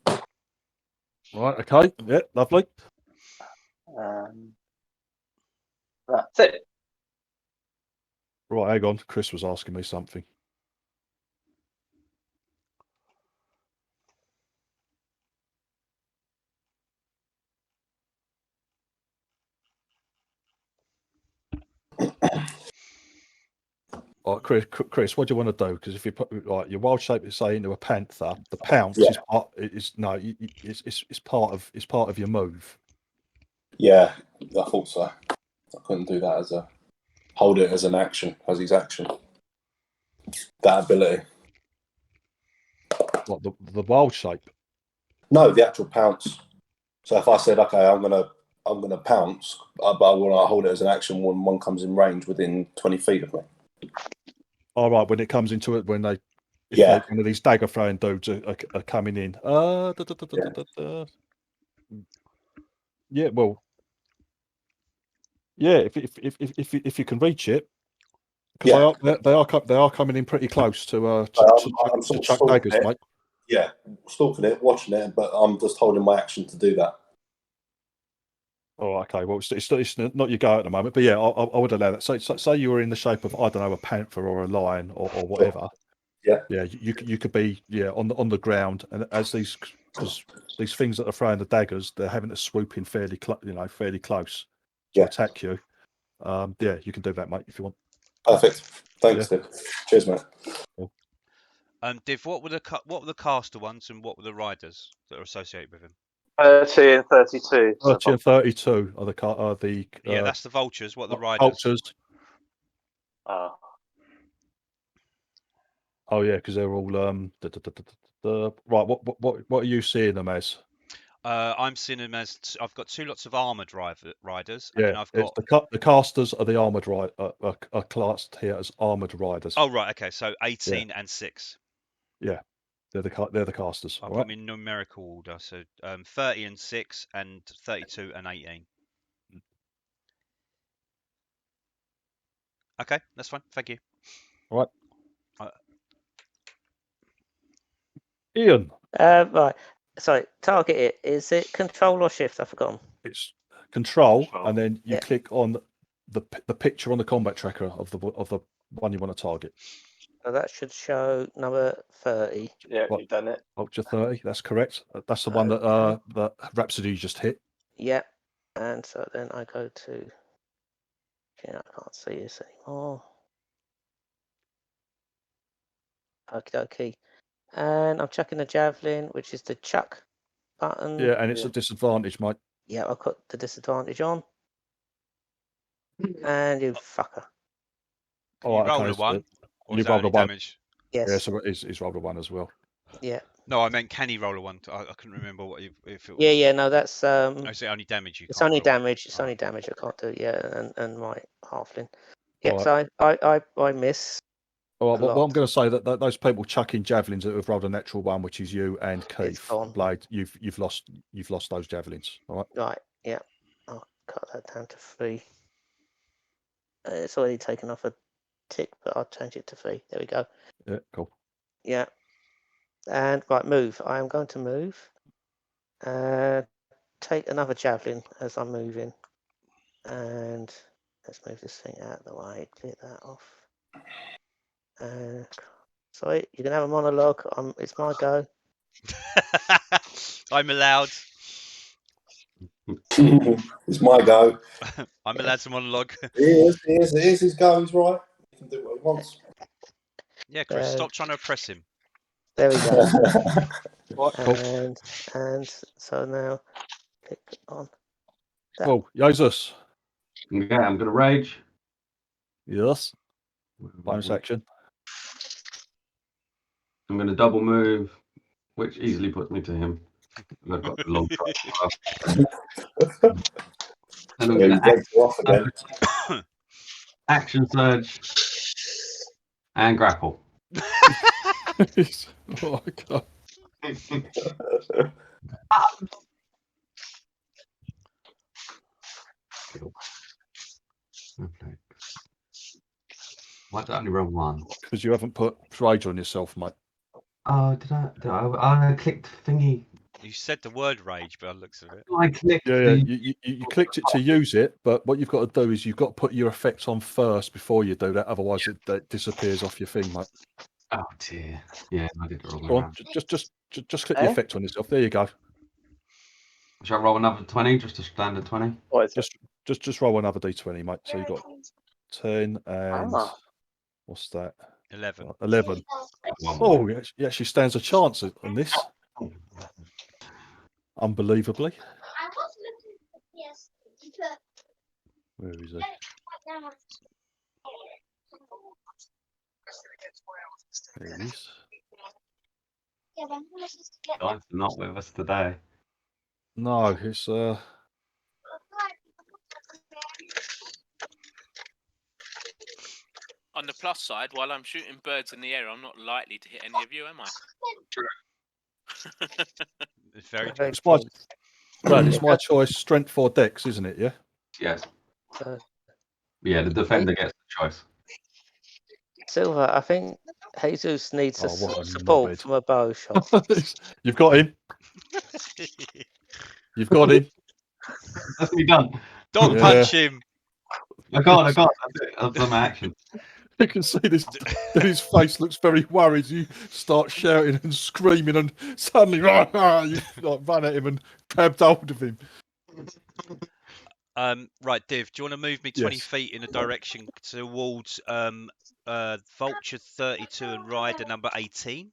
Right. Okay. Yeah. Lovely. That's it. Right. Hang on. Chris was asking me something. Right, Chris, what do you want to do? Because if you put your wild shape is say into a panther, the pounce is part of your move. Yeah, I thought so. I couldn't do that as hold it as an action, as his action. That ability. What the wild shape? No, the actual pounce. So if I said, okay, I'm gonna pounce, but I want to hold it as an action when one comes in range within 20 feet of me. All right, when it comes into it, when one of these dagger throwing dudes are coming in. Yeah, well, yeah. If you can reach it, because they are coming in pretty close to chuck daggers, mate. Yeah, stalking it, watching it, but I'm just holding my action to do that. Oh, okay. Well, it's not your go at the moment, but yeah, I would allow that. So say you were in the shape of, I don't know, a panther or a lion or whatever. Yeah. Yeah, you could be on the ground, and as these things that are throwing the daggers, they're having to swoop in fairly close to attack you. You can do that, mate, if you want. Perfect. Thanks, Div. Cheers, mate. Cool. Div, what were the caster ones and what were the riders that are associated with him? 30 and 32. 30 and 32 are the that's the vultures. What are the riders? Vultures. Oh yeah, because they're all right. What are you seeing them as? I'm seeing them as I've got 2 lots of armored riders, and then I've got the casters are the armored are classed here as armored riders. Oh right, okay, so 18 and 6. Yeah, they're the casters. I've got them in numerical order, so 30 and 6 and 32 and 18. Okay, that's fine. Thank you. All right, Ian. Right. Sorry. Target it. Is it Control or Shift? I've forgotten. It's Control, and then you Yeah. click on the picture on the combat tracker of the one you want to target. So that should show number 30. Yeah, What? you've done it. Vulture 30. That's correct. That's the one that that Rhapsody just hit. Yeah. And so then I go to. Okay, I can't see this anymore. Okie dokie. And I'm chucking the javelin, which is the chuck button. Yeah, and it's a disadvantage, mate. Yeah, I'll put the disadvantage on. And you fucker. Can you roll a one? Or You is that rolled a only one. damage? Yes. Yeah, so he's rolled a one as well. Yeah. No, I meant can he roll a one? I couldn't remember what if it was. Yeah. No, that's Oh, is it only damage? It's only damage. It's only damage. I can't do. Yeah, and my halfling. Yeah, Right. so I miss. Well, what I'm going to say that those people chucking javelins that have rolled a natural one, which is you and Keith Blade, you've lost those javelins. All right. Right. Yeah. I'll cut that down to 3. It's already taken off a tick, but I'll change it to 3. There we go. Yeah. Cool. Yeah. And right, move. I am going to move. Take another javelin as I'm moving, and let's move this thing out of the way. Clear that off. Sorry, you can have a monologue. It's my go. I'm allowed. It's my go. I'm allowed to monologue. It is his go. He's right. He can do what he wants. Yeah, Chris, stop trying to oppress him. There we go. Right, cool. And so now click on that. Oh, Jesus. Yeah, I'm gonna rage. Yes. Bonus action. I'm gonna double move, which easily puts me to him. I've got a long try. And I'm gonna off again. action surge and grapple. Oh, God. Why did I only roll 1? Because you haven't put rage on yourself, mate. Oh, did I? I clicked thingy. You said the word rage, but I looked at it. I clicked. Yeah. You clicked it to use it, but what you've got to do is you've got to put your effect on first before you do that. Otherwise, it disappears off your thing, mate. Oh dear. Yeah, I did it wrong. Go on, just click the effect on yourself. There you go. Shall I roll another 20? Just a standard 20? Just roll another d20, mate. So you got 10 and what's that? 11. 11. Oh, he actually stands a chance on this. Unbelievably. Where is he? There he is. Guys, not with us today. No, it's On the plus side, while I'm shooting birds in the air, I'm not likely to hit any of you, am I? It's very true. It's my choice. Strength 4 dex, isn't it? Yeah. Yes. Yeah, the defender gets the choice. Silver, I think Jesus needs support knobhead. from a bow shot. You've got him. You've got him. That's me done. Don't punch him. I can't. I've done my action. You can see this. His face looks very worried. You start shouting and screaming, and suddenly, you like, run at him and grabbed hold of him. Right, Div, do you want to move me 20 feet in a direction towards Vulture 32 and Rider number 18?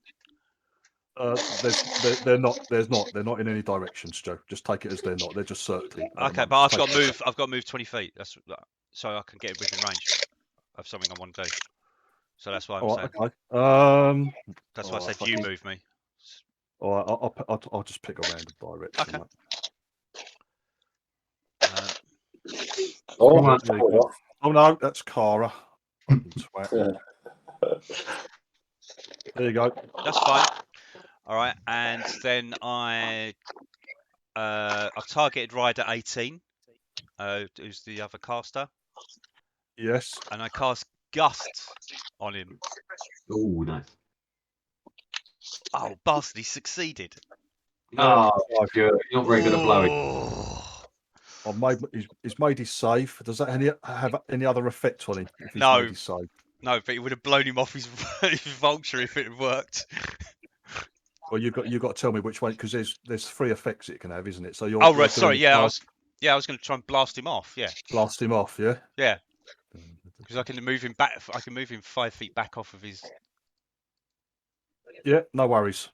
They're not in any directions, Joe. Just take it as they're not. They're just circling. Okay, but I've got to move 20 feet. That's so I can get within range of something I want to do. So that's why I'm saying. Okay. That's why I said you move me. All right, I'll just pick a random direction. Okay. Oh no, that's Cara. There you go. That's fine. All right, and then I've targeted Rider 18, who's the other caster. Yes. And I cast Gust on him. Oh, nice. Oh, bastard! He succeeded. Oh, you're not very good at blowing. Oh, he's made his save. Does that have any other effect on him if he's No. made his save? No, but it would have blown him off his vulture if it had worked. Well, you've got to tell me which one, because there's 3 effects it can have, isn't it? So you're. Oh you're right, sorry. doing Yeah, I was going to try and blast him off. Yeah. blast him off. Yeah. Yeah. Because I can move him back. I can move him 5 feet back off of his. Yeah, no worries.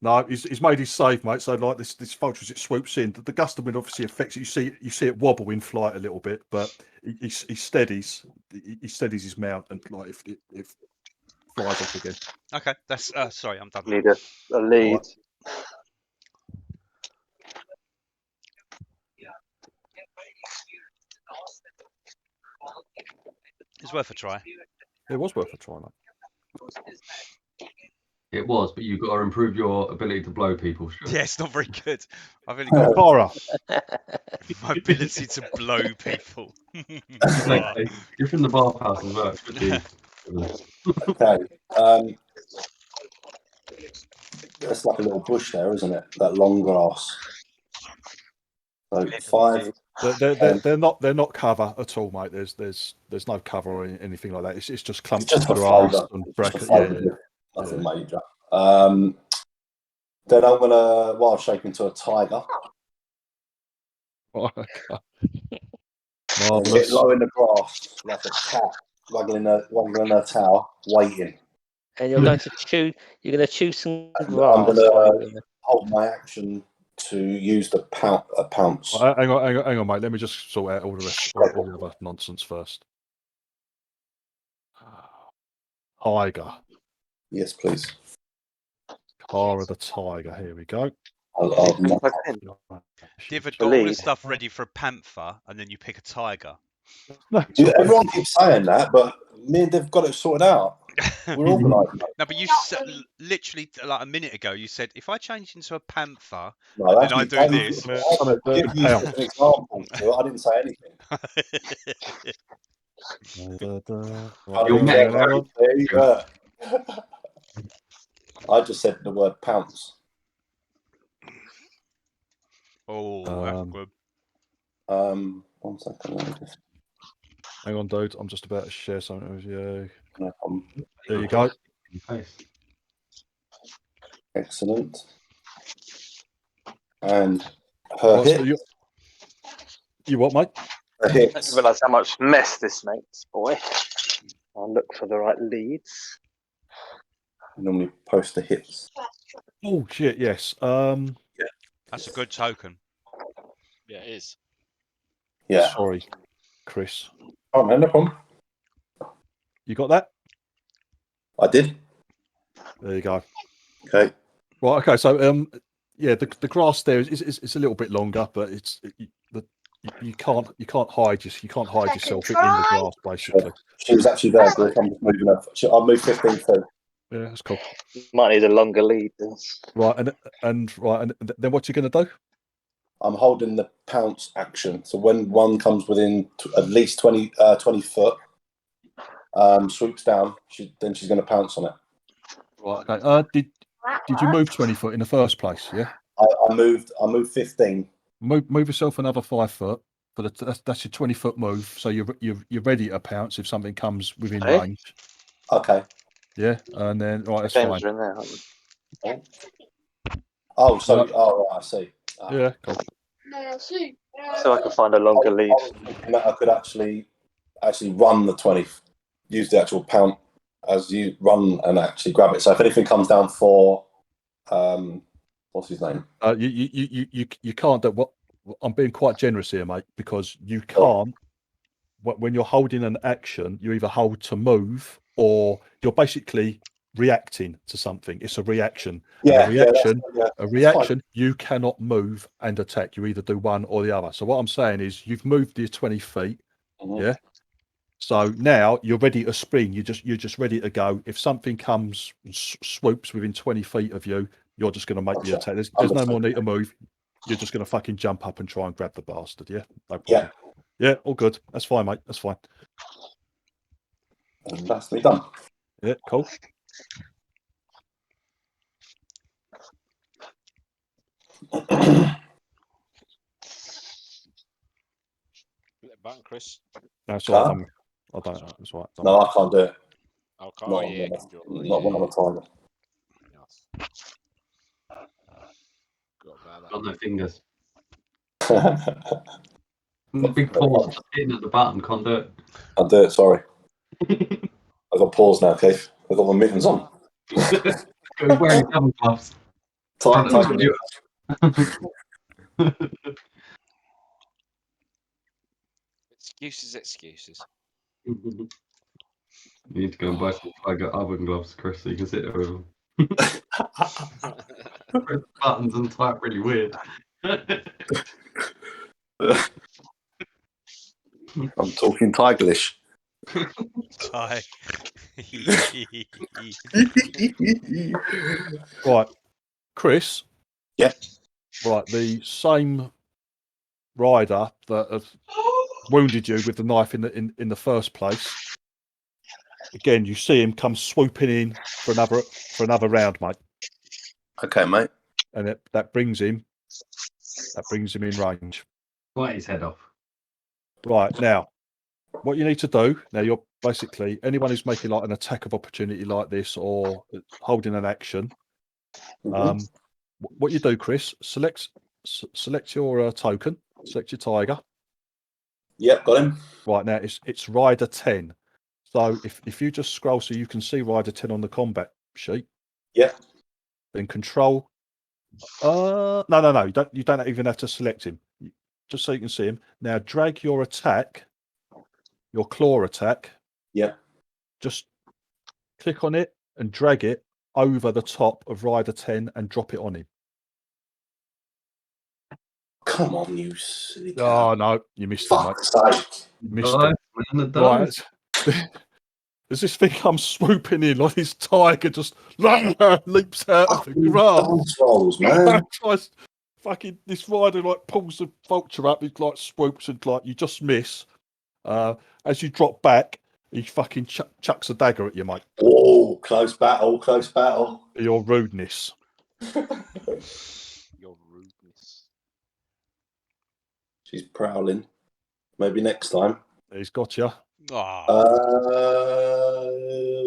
No, he's made his save, mate. So like this vulture as it swoops in, the gust of wind obviously affects it. You see it wobble in flight a little bit, but he steadies his mount, and like if it flies off again. Okay, that's sorry, I'm done. Need a lead. Right. It's worth a try. It was worth a try, mate. It was, but you've got to improve your ability to blow people. Stuart. Yeah, it's not very good. I've only got Horror. my ability to blow people. You're from the bathhouse as well. It should be. Okay. That's like a little bush there, isn't it? That long grass. So 5. They're not cover at all, mate. There's no cover or anything like that. It's just clumps It's just of a grass folder. and Just a bracket. folder, Yeah. Nothing major. Then I'm gonna wild shape into a tiger. Okay. And get low in the grass like a cat waggling her tail, waiting. And you're going to chew. You're going to chew some And grass. I'm gonna hold my action to use the pounce. Hang on, mate. Let me just sort out all the rest, all the other nonsense first. Tiger. Yes, please. Car of the Tiger. Here we go. Do you ever got all the stuff ready for a panther and then you pick a tiger? No, everyone keeps saying that, but me and Dev got it sorted out. We're organised. No, but you literally like a minute ago you said if I change into a panther No, and I do this. I'm give you an example. I didn't say anything. I just said the word pounce. Oh, that's good. 1 second. Hang on, dude. I'm just about to share something with you. No problem. There you go. Excellent. And her hit. You what, mate? I didn't realise how much mess this makes, boy. I'll look for the right leads. I normally post the hits. Oh shit! Yes. That's a good token. Yeah, it is. Yeah. Sorry, Chris. Oh man, no problem. You got that? I did. There you go. Okay. Right. Okay. So yeah, the grass there is a little bit longer, but you can't hide yourself in the grass basically. She was actually there, but I'm just moving up. I'll move 15 feet. Yeah, that's cool. Might need a longer lead. Right, and then what you going to do? I'm holding the pounce action. So when one comes within at least 20 foot, swoops down, then she's going to pounce on it. Right. Okay. Did you move 20 foot in the first place? Yeah. I moved 15. Move yourself another 5 foot. But that's your 20-foot move. So you're ready to pounce if something comes within range. Okay. Yeah, and then right, that's Games fine. are in there, aren't they? Oh, so right, I see. Yeah, cool. So I can find a longer lead. I was thinking that I could actually run the 20, use the actual pound as you run and actually grab it. So if anything comes down for, what's his name? You can't do what. I'm being quite generous here, mate, because you can't. When you're holding an action, you either hold to move or you're basically reacting to something. It's a reaction. Yeah, a reaction. You cannot move and attack. You either do one or the other. So what I'm saying is, you've moved your 20 feet. Mm-hmm. Yeah. So now you're ready to spring. You're just ready to go. If something comes, swoops within 20 feet of you, you're just going to make the attack. There's no more need to move. You're just going to fucking jump up and try and grab the bastard. Yeah. No problem. Yeah. All good. That's fine, mate. That's fine. And that's me done. Yeah. Cool. Hit the button, Chris. That's all right. I don't know. That's right. No, I can't do it. Okay. Not, Yeah. not when I'm a tiger. Yes. Got about Got no fingers. I'll The big paw hitting at the button, can't do it. do it, sorry. I've got paws now, Keith. I've got my mittens on. He's wearing double gloves. Tiger. Excuses. You need to go and buy some tiger oven gloves, Chris, so you can sit there with them. Buttons and type really weird. I'm talking Tigerish. Ty. Right, Chris. Yeah. Right, the same rider that have wounded you with the knife in the first place. Again, you see him come swooping in for another round, mate. Okay, mate. And that brings him in range. Bite his head off. Right, now, what you need to do, now you're basically, anyone who's making like an attack of opportunity like this or holding an action, what you do, Chris, select your token, select your tiger. Yep, got him. Right, now it's rider 10. So if you just scroll so you can see rider 10 on the combat sheet. Yeah. Then control. No. You don't even have to select him. Just so you can see him. Now drag your attack, your claw attack. Yeah. Just click on it and drag it over the top of rider 10 and drop it on him. Come on, you silly Oh no, you missed him, mate. Sake. You missed him. Right. As this thing comes swooping in, like this tiger just leaps out of the grass. Rolls, man. Fucking this rider like pulls the vulture up, he like swoops and like you just miss. As you drop back, he fucking chucks a dagger at you, mate. Oh, close battle. Your rudeness. Your rudeness. She's prowling. Maybe next time. He's got you.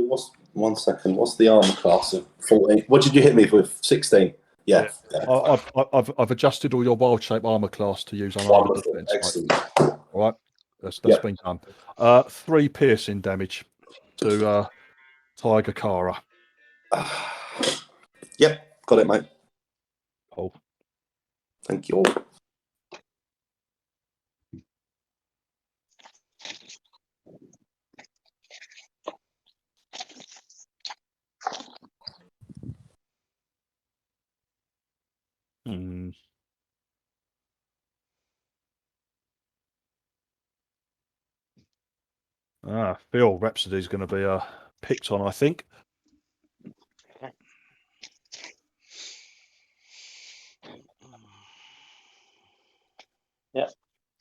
What's 1 second? What's the armor class of 14? What did you hit me with? 16. Yeah. I've adjusted all your wild shape armor class to use unarmored defense. Excellent. All right, that's been done. 3 piercing damage to Tiger Kara. Yep, got it, mate. Oh, thank you. Phil, Rhapsody's going to be picked on, I think.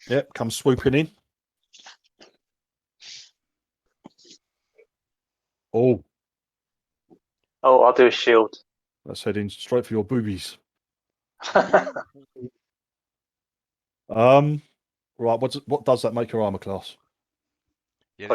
Yep, come swooping in. Oh, I'll do a shield. that's heading straight for your boobies. Right, what does that make your armor class? Yeah,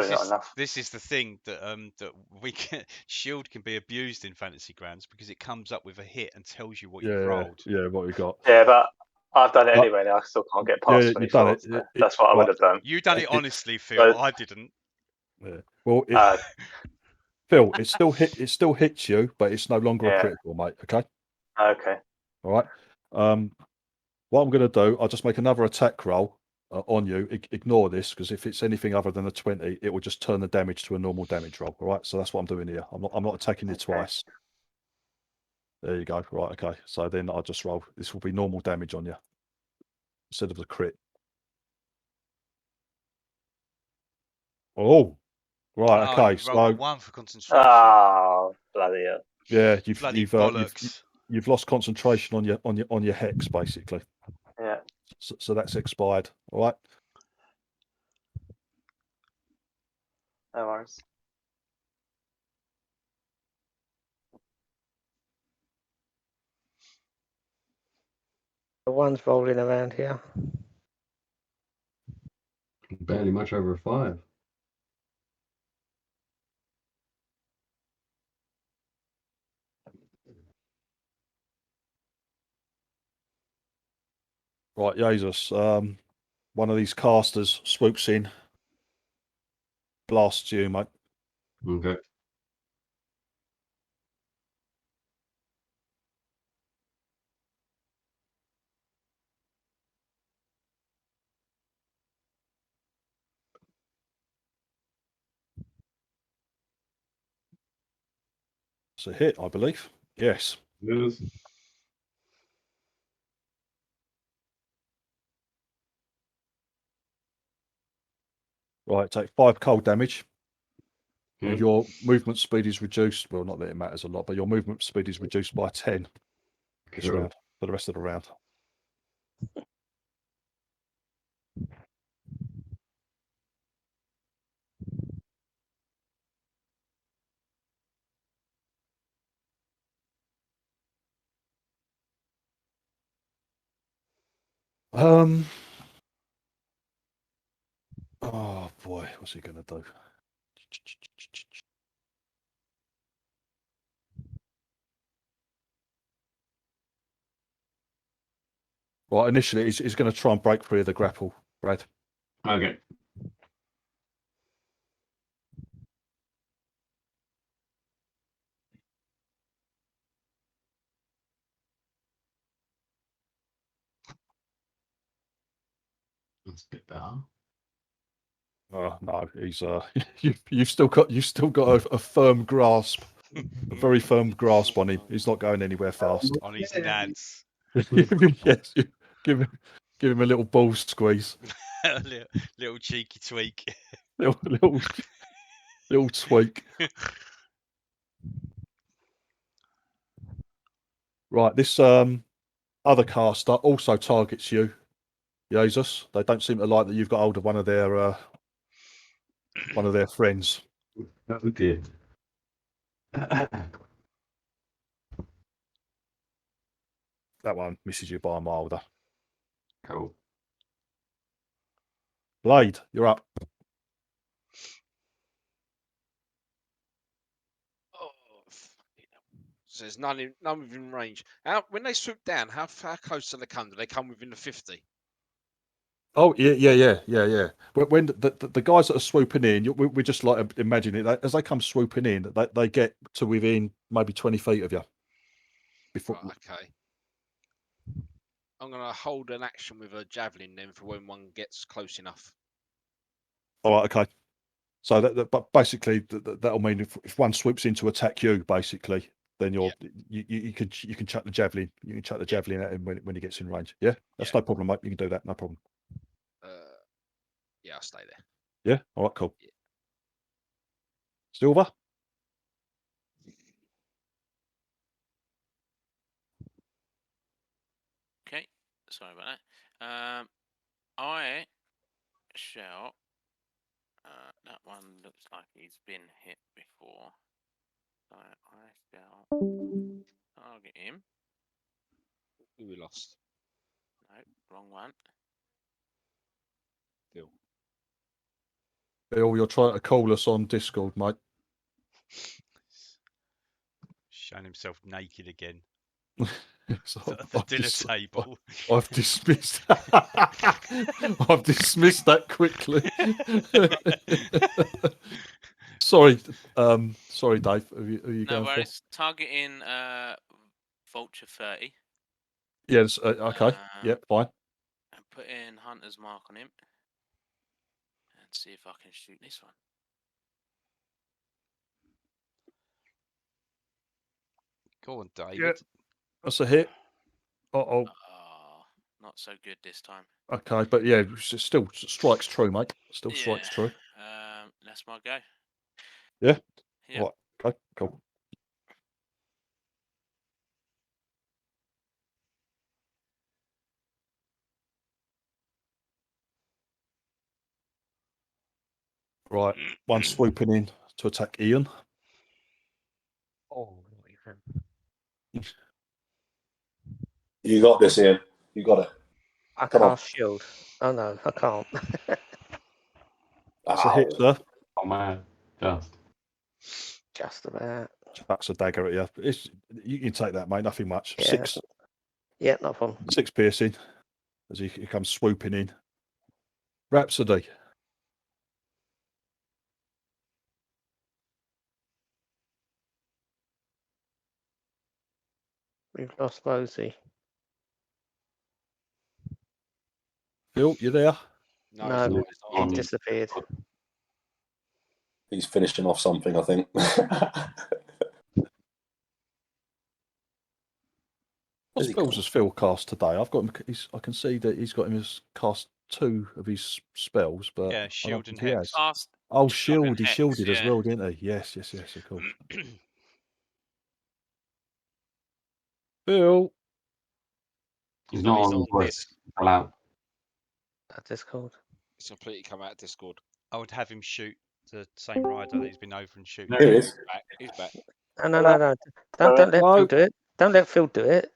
this is the thing that shield can be abused in Fantasy Grounds because it comes up with a hit and tells you what you've rolled. Yeah, what you got. Yeah, but I've done it anyway now. I still can't get past 24. You've done it. So that's what I would have done. You done it honestly, Phil. I didn't. Yeah. Well, Phil, it still hits you, but it's no longer a critical, mate. Okay. Okay. All right. What I'm going to do, I'll just make another attack roll on you. Ignore this because if it's anything other than a 20, it will just turn the damage to a normal damage roll. All right. So that's what I'm doing here. I'm not attacking you twice. There you go. Right. Okay. So then I'll just roll. This will be normal damage on you instead of the crit. Oh. Right. Okay. So 1 for concentration. Oh, bloody hell. Yeah, you've lost concentration on your hex basically. Yeah. So that's expired. All right. No worries. The one's rolling around here. Barely much over a 5. Right, Jesus. One of these casters swoops in, blasts you, mate. Okay. It's a hit, I believe. Yes. Yes. Right, take 5 cold damage. And Okay. your movement speed is reduced. Well, not that it matters a lot, but your movement speed is reduced by 10 this Cool. round for the rest of the round. Oh boy, what's he gonna do? Right, initially he's going to try and break free of the grapple, Brad. Okay. That's a bit better. Oh no, he's you've still got a firm grasp, a very firm grasp on him. He's not going anywhere fast. On his nads. Yes, give him a little ball squeeze, little cheeky tweak. little tweak. Right, this other caster also targets you, Jesus. They don't seem to like that you've got hold of one of their friends. Oh dear. That one misses you by a mile. Though. Cool. Blade, you're up. Oh, so there's none within range. When they swoop down, how far close do they come? Do they come within the 50? Oh yeah. When the guys that are swooping in, we just like imagining it as they come swooping in, they get to within maybe 20 feet of you. Before. Right, okay. I'm gonna hold an action with a javelin then for when one gets close enough. All right, okay. So but basically that'll mean if one swoops in to attack you, basically, then you can chuck the javelin. You can chuck the javelin at him when he gets in range. Yeah, that's no problem, mate. You can do that, no problem. Yeah, I'll stay there. Yeah. All right. Cool. Yeah. Silver. Okay, sorry about that. I shall. That one looks like he's been hit before. So I shall target him. We lost. No, wrong one. Bill, you're trying to call us on Discord, mate. Showing himself naked again. So At the dinner table. I've dismissed. I've dismissed that quickly. Sorry, Dave. Are you No going worries. Targeting Vulture 30. Yes. Okay. Yep. Fine. And put in Hunter's Mark on him. And see if I can shoot this one. Go on, David. Yep. That's a hit. Oh, not so good this time. Okay, but yeah, still strikes true, mate. Still strikes true. That's my go. Yeah. Yeah. Right. Okay. Cool. Right. One swooping in to attack Ian. Oh, You got this, Ian. You got it. I Come on. cast shield. Oh no, I can't. That's a hit, sir. Oh man, Just about. Chucks a dagger at you. You can take that, mate. Nothing much. Yeah. 6. Yeah, no problem. 6 piercing as he comes swooping in. Rhapsody. We've lost Rosie. Phil, you there? No, he disappeared. He's finishing off something, I think. What spells has Phil cast today? I've got him. I can see that he's got him as cast 2 of his spells, but yeah, shield and hex. Oh, shield! He shielded as well, didn't he? Yes, of course. Phil, he's not on voice. Out. Discord. It's completely come out of Discord. I would have him shoot the same rider that he's been over and shooting. Here he is. He's back. No. Don't let Phil do it. Don't let Phil do it.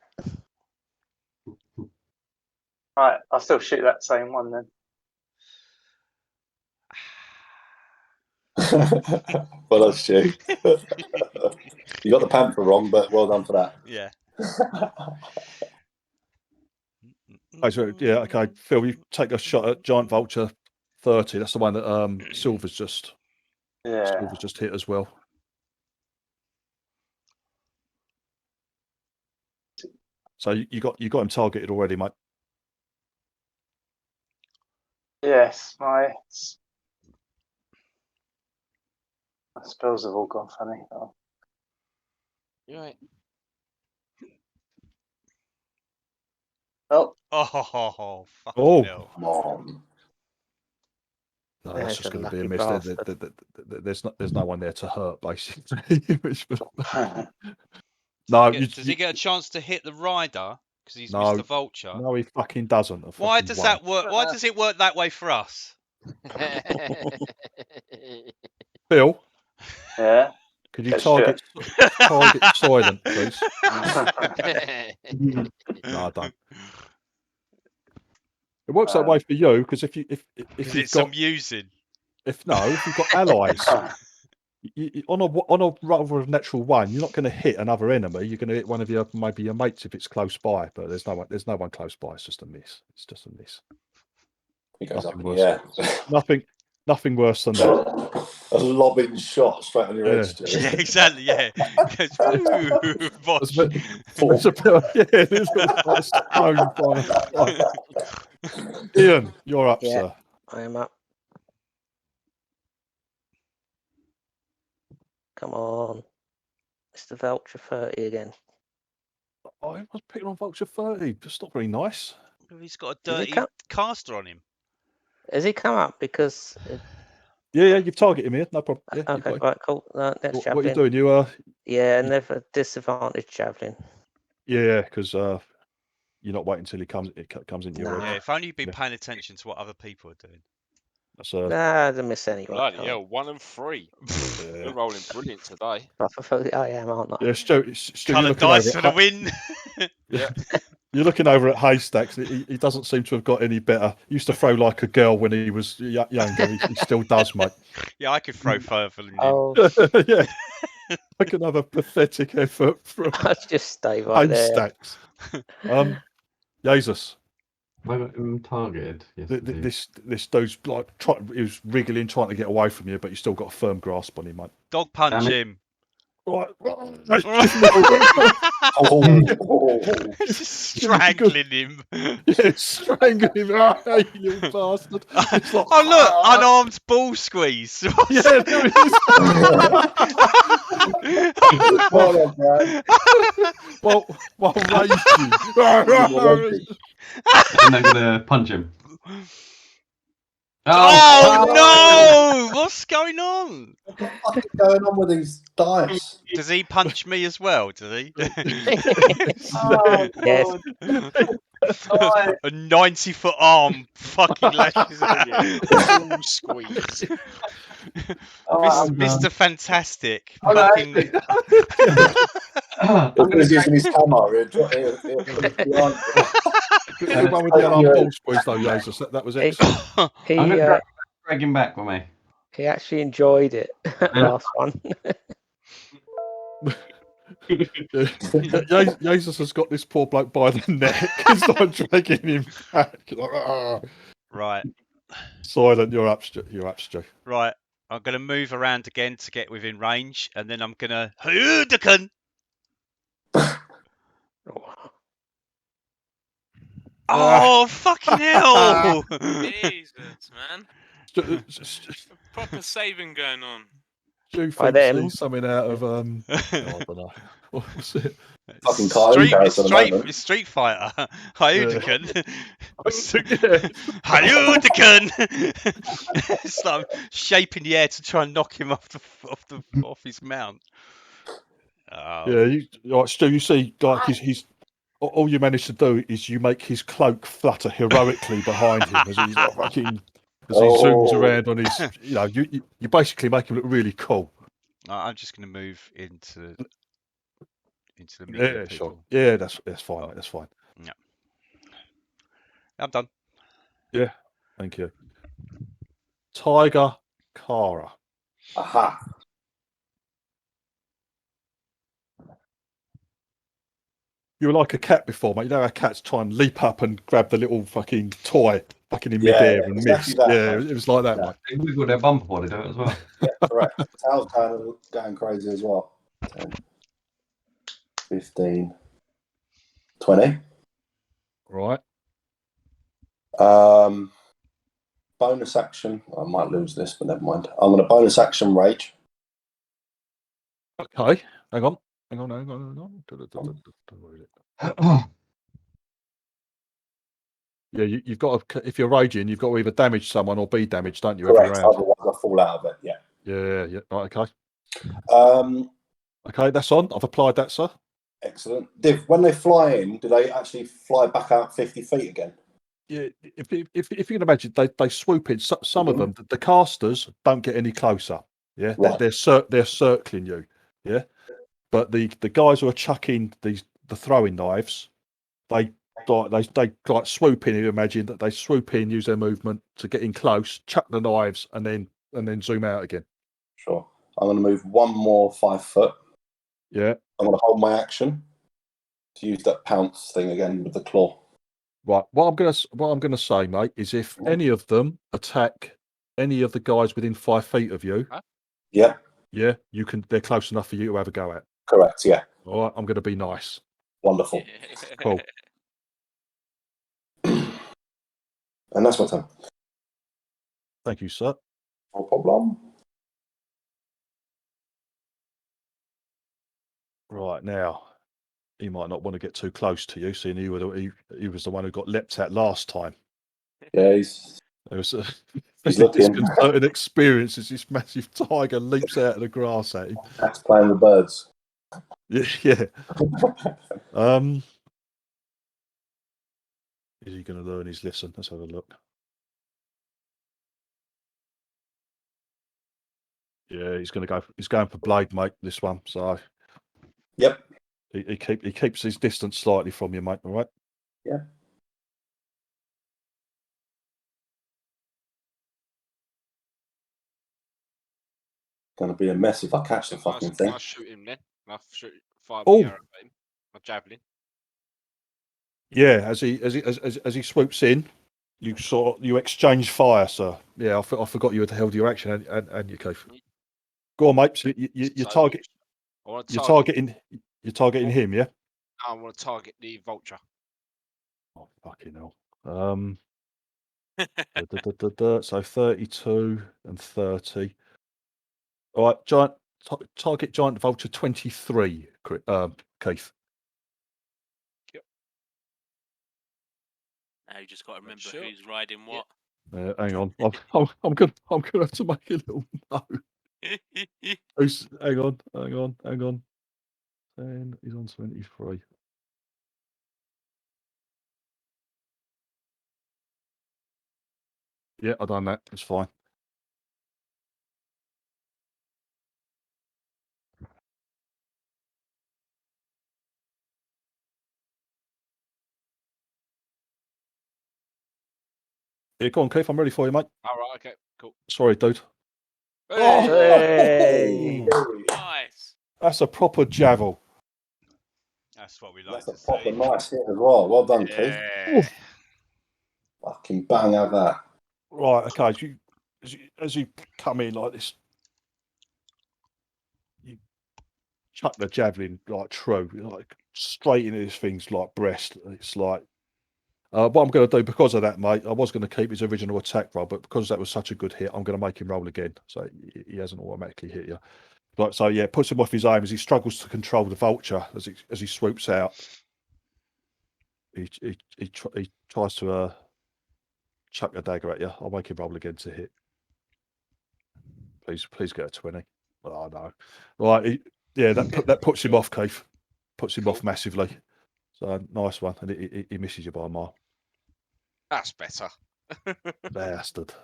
Right, I'll still shoot that same one then. Well done, Stu. You got the panther wrong, but well done for that. Yeah. yeah, okay. Phil, you take a shot at Giant Vulture 30. That's the one that Silver's just hit as well. So you got him targeted already, mate. Yes, my spells have all gone funny. Oh. You right? Oh. Fucking hell. Come on. No, that's just going to be a miss. There's no one there to hurt, basically. No, does he get a chance to hit the rider because he's missed the vulture? No, he fucking doesn't. Why does that work? Why does it work that way for us? Phil? Yeah? Could you target Soylent, please? No, I don't. It works that way for you because if it's amusing. If you've got allies, on a rather natural one, you're not going to hit another enemy. You're going to hit one of maybe your mates if it's close by. But there's no one close by. It's just a miss. It's just a miss. He goes up in the air. Nothing worse than that. A lobbing shot straight on your head. Yeah, exactly. Yeah. There's Ian, you're up, sir. I am up. Come on. Mr. Vulture 30 again. I was picking on Vulture 30. That's not very nice. He's got a dirty caster on him. Has he come up? Because... Yeah, you've targeted him here. No problem. Yeah, okay, right, cool. Next javelin. What are you doing? Yeah, never disadvantage javelin. Yeah, because you're not waiting until it comes into your Yeah, if only you'd been paying attention to what other people are doing. That's they miss anyway. Bloody hell, 1 and 3. We're rolling brilliant today. I am, aren't I? Yeah, Stu, Colour dice for the win. Yeah. You're looking over at Haystacks. He doesn't seem to have got any better. He used to throw like a girl when he was younger. He still does, mate. Yeah, I could throw further than him. Oh. Yeah. Like another pathetic effort from I'll just stay right Haystacks. Jesus. I got him targeted. This dude's like he was wriggling, trying to get away from you, but you still got a firm grasp on him, mate. Dog punch him. Right. Strangling him. Yeah, strangling him. Oh, you little bastard. Like, oh, look, unarmed ball squeeze. Yeah, there it is. Well, raised you. And they're going to punch him. Oh no! What's going on? What the fuck is going on with these dice? Does he punch me as well? Does he? Yes. A 90-foot arm fucking lashes at you. Squeeze. Mr. Fantastic. Fucking... He's using his hammer. The one with the alarm ball squeeze, though, Jesus. That was excellent. I'm going to drag him back with me. He actually enjoyed it. Last one. Jesus has got this poor bloke by the neck. He's not dragging him back. Right. Soylent, you're up, Stu. You're up, Stu. Right. I'm going to move around again to get within range, and then I'm going to Hadouken! Oh, fucking hell! Jesus, man. Proper saving going on. Stu thinks he's something out of I don't know. What was it? Fucking Carrion it's Street Fighter. Hadouken. Hadouken! It's like I'm shaping the air to try and knock him off his mount. Yeah, Stu, you see, like he's all you manage to do is you make his cloak flutter heroically behind him as he's like fucking as he zooms around on his. You know, you basically make him look really cool. I'm just going to move into the Yeah, sure. Yeah, that's fine, mate. That's fine. Yeah, I'm done. Yeah, thank you. Tiger Kara. Aha. You were like a cat before, mate. You know how cats try and leap up and grab the little fucking toy fucking in midair and miss. That, yeah, it was like that, mate. They wiggle their bumper while they do it as well. Yeah, correct. Tail's going crazy as well. 10, 15, 20. Right. Bonus action. I might lose this, but never mind. I'm going to bonus action rage. Okay. Hang on. Yeah, you've got to. If you're raging, you've got to either damage someone or be damaged, don't you? Correct. Every round. Otherwise, I fall out of it. Yeah. Yeah. Right. Okay. Okay, that's on. I've applied that, sir. Excellent. Div, when they fly in, do they actually fly back out 50 feet again? Yeah. If you can imagine, they swoop in. Some of them, the casters don't get any closer. Yeah. Right. They're circling you. Yeah. But the guys who are chucking the throwing knives, they like swoop in. You imagine that they swoop in, use their movement to get in close, chuck the knives, and then zoom out again. Sure. I'm going to move one more 5 foot. Yeah. I'm going to hold my action to use that pounce thing again with the claw. Right. What I'm gonna say, mate, is if any of them attack any of the guys within 5 feet of you, yeah, you can. They're close enough for you to have a go at. Correct. Yeah. All right. I'm going to be nice. Wonderful. Cool. And that's my turn. Thank you, sir. No problem. Right now, he might not want to get too close to you, seeing he was the one who got leapt at last time. Yeah, he's disconcerting experience as this massive tiger leaps out of the grass at him. That's playing with birds. Yeah. Is he going to learn his lesson? Let's have a look. Yeah, he's going for blade, mate. This one. So. Yep. He keeps his distance slightly from you, mate. All right. Yeah. Gonna be a mess if I catch the fucking thing. I'll shoot him then. I'll fire Oh. the arrow at him. My javelin. Yeah, as he swoops in, you exchange fire, sir. Yeah, I forgot you had held your action, and you, Keith. Go on, mate. So you're targeting him, yeah. I want to target the vulture. Oh fucking hell. So 32 and 30. All right, giant target giant vulture 23. Keith. Yep. Now you just got to remember who's riding what. Hang on, I'm gonna have to make a little note. Hang on. And he's on 23. Yeah, I've done that. It's fine. Yeah, go on, Keith. I'm ready for you, mate. All right, okay, cool. Sorry, dude. Hey! Oh, Nice. that's a proper javel. That's what we like That's to a proper see. nice hit as well. Well done, Keith. Yeah. Fucking bang out that. Right, okay. As you come in like this, you chuck the javelin like true, like straight into this thing's like breast. It's like what I'm going to do because of that, mate. I was going to keep his original attack roll, but because that was such a good hit, I'm going to make him roll again, so he hasn't automatically hit you. But so yeah, puts him off his aim as he struggles to control the vulture as he swoops out. He tries to chuck a dagger at you. I'll make him roll again to hit. Please get a 20. Oh no! Right, that puts him off, Keith. Puts him off massively. So nice one, and he misses you by a mile. That's better. Bastard.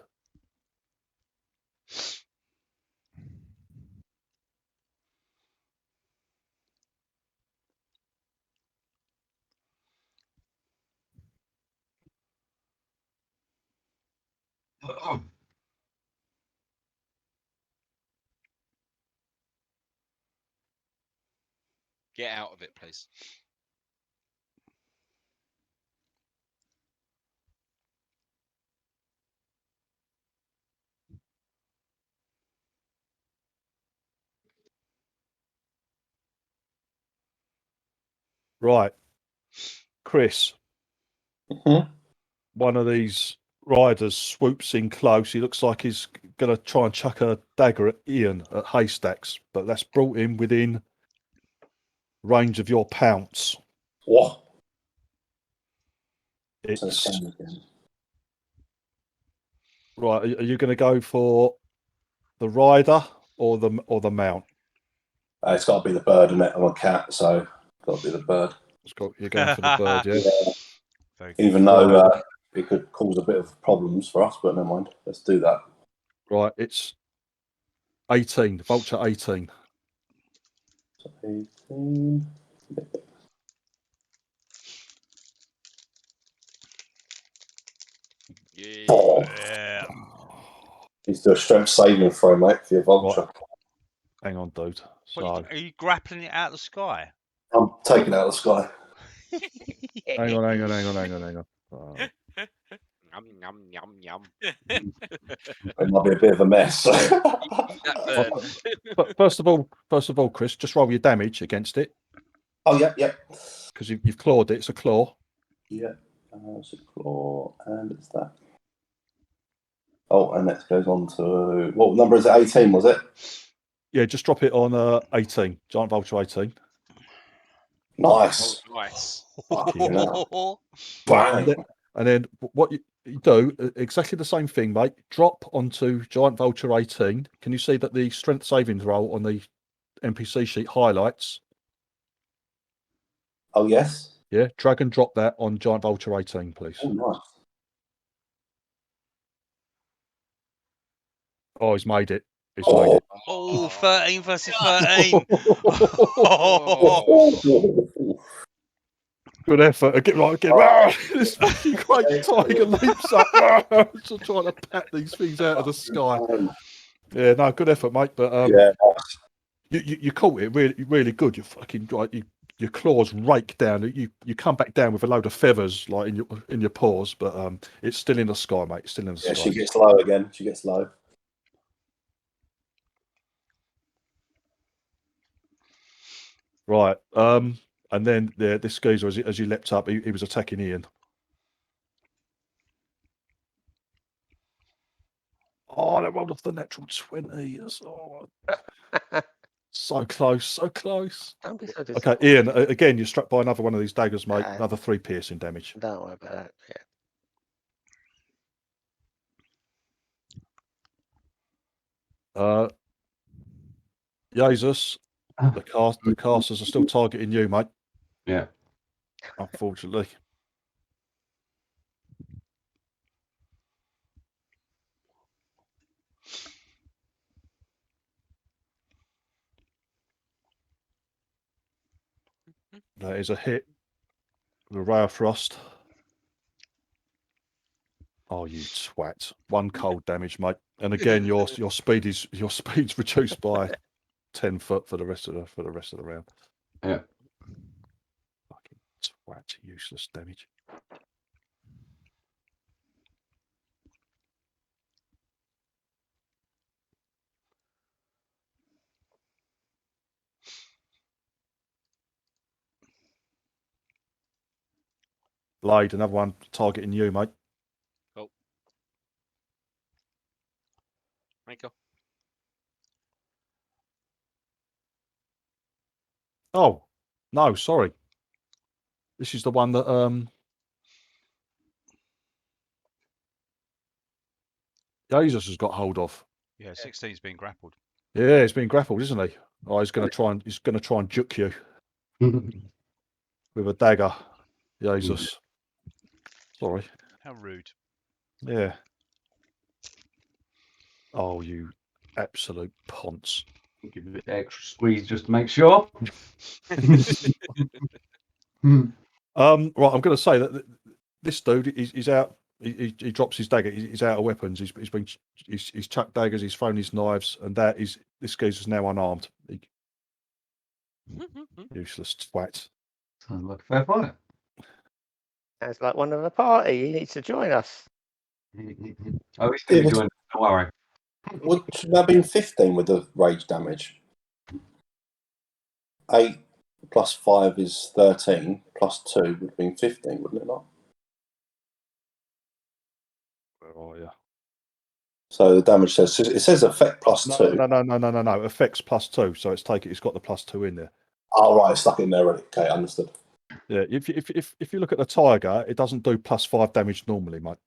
Get out of it, please. Right, Chris. Mhm. One of these riders swoops in close. He looks like he's going to try and chuck a dagger at Ian at Haystacks, but that's brought him within range of your pounce. What? It's right. Are you going to go for the rider or the mount? It's got to be the bird, isn't it? I'm a cat, so it's got to be the bird. You're going for the bird, yeah. Even though it could cause a bit of problems for us, but never mind. Let's do that. Right, it's 18. Vulture 18. 18. Yeah. Needs to do a strength saving throw, mate, for your vulture. Right. Hang on, dude. So Are you grappling it out of the sky? I'm taking it out of the sky. hang on. Yum, yum, yum, yum. It might be a bit of a mess. But first of all, Chris, just roll your damage against it. Oh, yeah. Because you've clawed it. It's a claw. Yeah. It's a claw, and it's that. Oh, and that goes on to... What number is it? 18, was it? Yeah, just drop it on 18. Giant Vulture 18. Nice. Oh, nice. Right, and then what you do, exactly the same thing, mate. Drop onto Giant Vulture 18. Can you see that the strength savings roll on the NPC sheet highlights? Oh, yes. Yeah, drag and drop that on Giant Vulture 18, please. Oh, nice. Oh, he's made it. Made it. Oh, 13 versus 13. Good effort. Again. This fucking great tiger leaps up. Just trying to pat these things out of the sky. Yeah, no, good effort, mate. But yeah, you caught it really, really good. You fucking your claws rake down. You come back down with a load of feathers like in your paws, but it's still in the sky, mate. It's still in the sky. She gets low again. She gets low. Right. And then this geezer, as you leapt up, he was attacking Ian. Oh, they rolled off the natural 20. So close, so close. Don't be so Okay, disappointed. Ian, again, you're struck by another one of these daggers, mate. Another 3 piercing damage. Don't worry about that. Yeah. Jesus, the casters are still targeting you, mate. Yeah. Unfortunately. That is a hit with a ray of frost. Oh, you twat! 1 cold damage, mate. And again, your speed's reduced by 10 foot for the rest of the round. Yeah. Fucking twat! Useless damage. Blade, another one targeting you, mate. Oh. Michael. Oh, no, sorry. This is the one that Jesus has got hold of. Yeah, 16's been grappled. Yeah, he's been grappled, isn't he? Oh, he's going to try and juke you with a dagger. Jesus. Sorry. How rude. Yeah. Oh, you absolute ponce. Give it a bit extra squeeze just to make sure. Right, I'm going to say that this dude is out. He drops his dagger. He's out of weapons. He's chucked daggers. He's thrown his knives, and this geezer's now unarmed. Useless twat. Sounds like a fair fight. Sounds like one of the party. He needs to join us. Oh, he's going to join. Don't worry. Would that have been 15 with the rage damage? 8 plus 5 is 13, plus 2 would have been 15, wouldn't it not? Where are you? So the damage says effect plus 2. No. Effects plus 2. So it's got the plus 2 in there. Oh right, it's stuck in there already. Okay, understood. Yeah, if you look at the tiger, it doesn't do plus 5 damage normally, mate.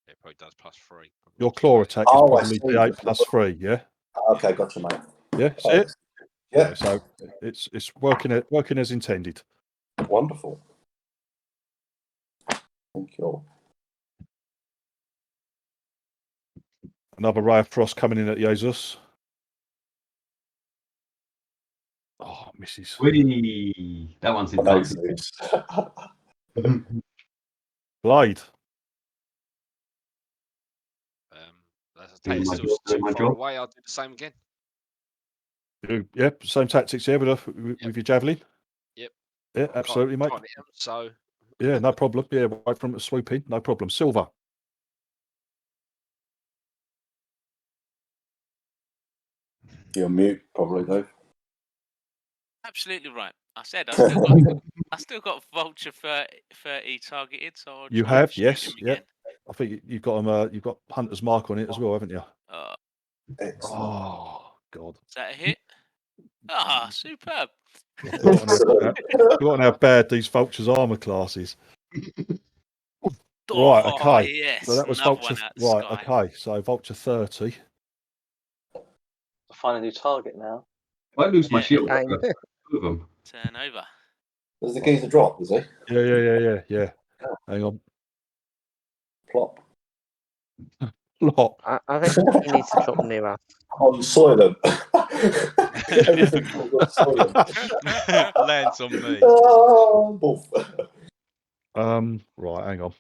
It probably does plus 3. Your claw attack is probably D8 plus 3. Yeah. Okay, gotcha, mate. Yeah, see it? Yeah. So it's working as intended. Wonderful. Thank you. Another ray of frost coming in at Jesus. Oh, misses. Whee! That one's in Nice. Blade. That's a taste still too far away. I'll do the same again. Yep, same tactics here with your javelin. Yep. Yeah, absolutely, mate. So. Yeah, no problem. Yeah, right from swooping, no problem. Silver. You're mute, probably, Dave. Absolutely right. I said I still got Vulture 30 targeted, so I'll You try have, and shoot yes, him yeah. again. I think you've got you've got Hunter's Mark on it as well, haven't you? Excellent. Oh God. Is that a hit? Ah, superb. Forgotten how bad these Vulture's armor classes. Right, okay. Yes, So that was Vulture. Right, okay. So Vulture 30. I'll find a new target now. I lose my shield. Two of them. Turn over. Does the geezer drop, does he? Yeah. Hang on. Plop. Plop. I think he needs to drop near us. On Soylent. Everything falls on Soylent. Lands on me. Oh, boof. Right, hang on.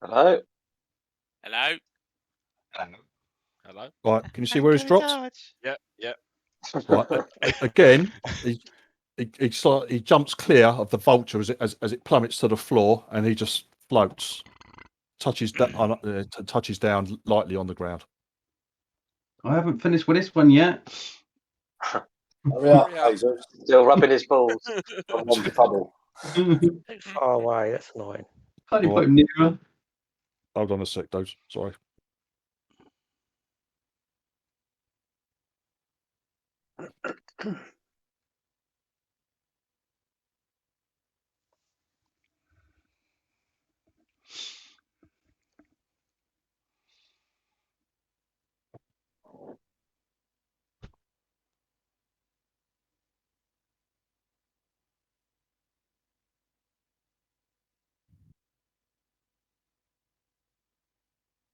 Hello? Hello? Hello? Right, can you see where he's dropped? Yep. Right, again, he jumps clear of the Vulture as it plummets to the floor, and he just floats, touches down lightly on the ground. I haven't finished with this one yet. Hurry up, Hazel. Still rubbing his balls. I'm on trouble. Too far away. That's annoying. Can't you put him nearer? Hold on a sec, Dose. Sorry.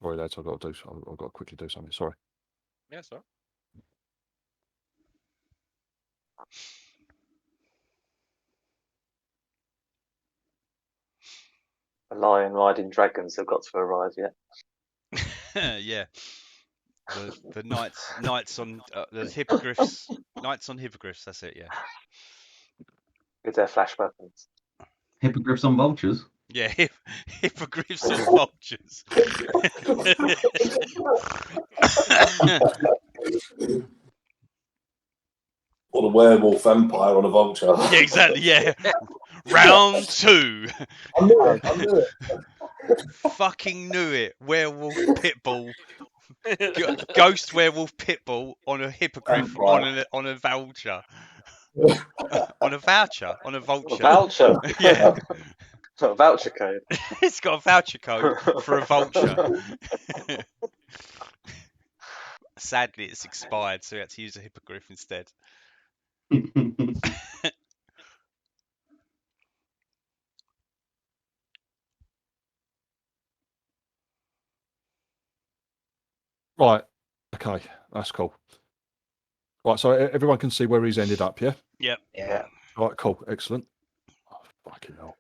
Sorry, lads, I've got to quickly do something. Sorry. Yeah, sorry. The lion riding dragons have got to arrive yet. Yeah. The knights on the hippogriffs. Knights on hippogriffs. That's it. Yeah. With their flash weapons. Hippogriffs on vultures. Yeah, hippogriffs on vultures. Or the werewolf vampire on a vulture. Yeah, exactly. Yeah. Round 2. I knew it. I knew it. Fucking knew it. Werewolf pitbull. Ghost werewolf pitbull on a hippogriff on a vulture. On a voucher. On a vulture. A voucher. Yeah. A voucher code. It's got a voucher code for a vulture. Sadly, it's expired, so we had to use a hippogriff instead. Right. Okay, that's cool. Right, so everyone can see where he's ended up, yeah? Yep. Yeah. Right, cool, excellent. Oh, fucking hell.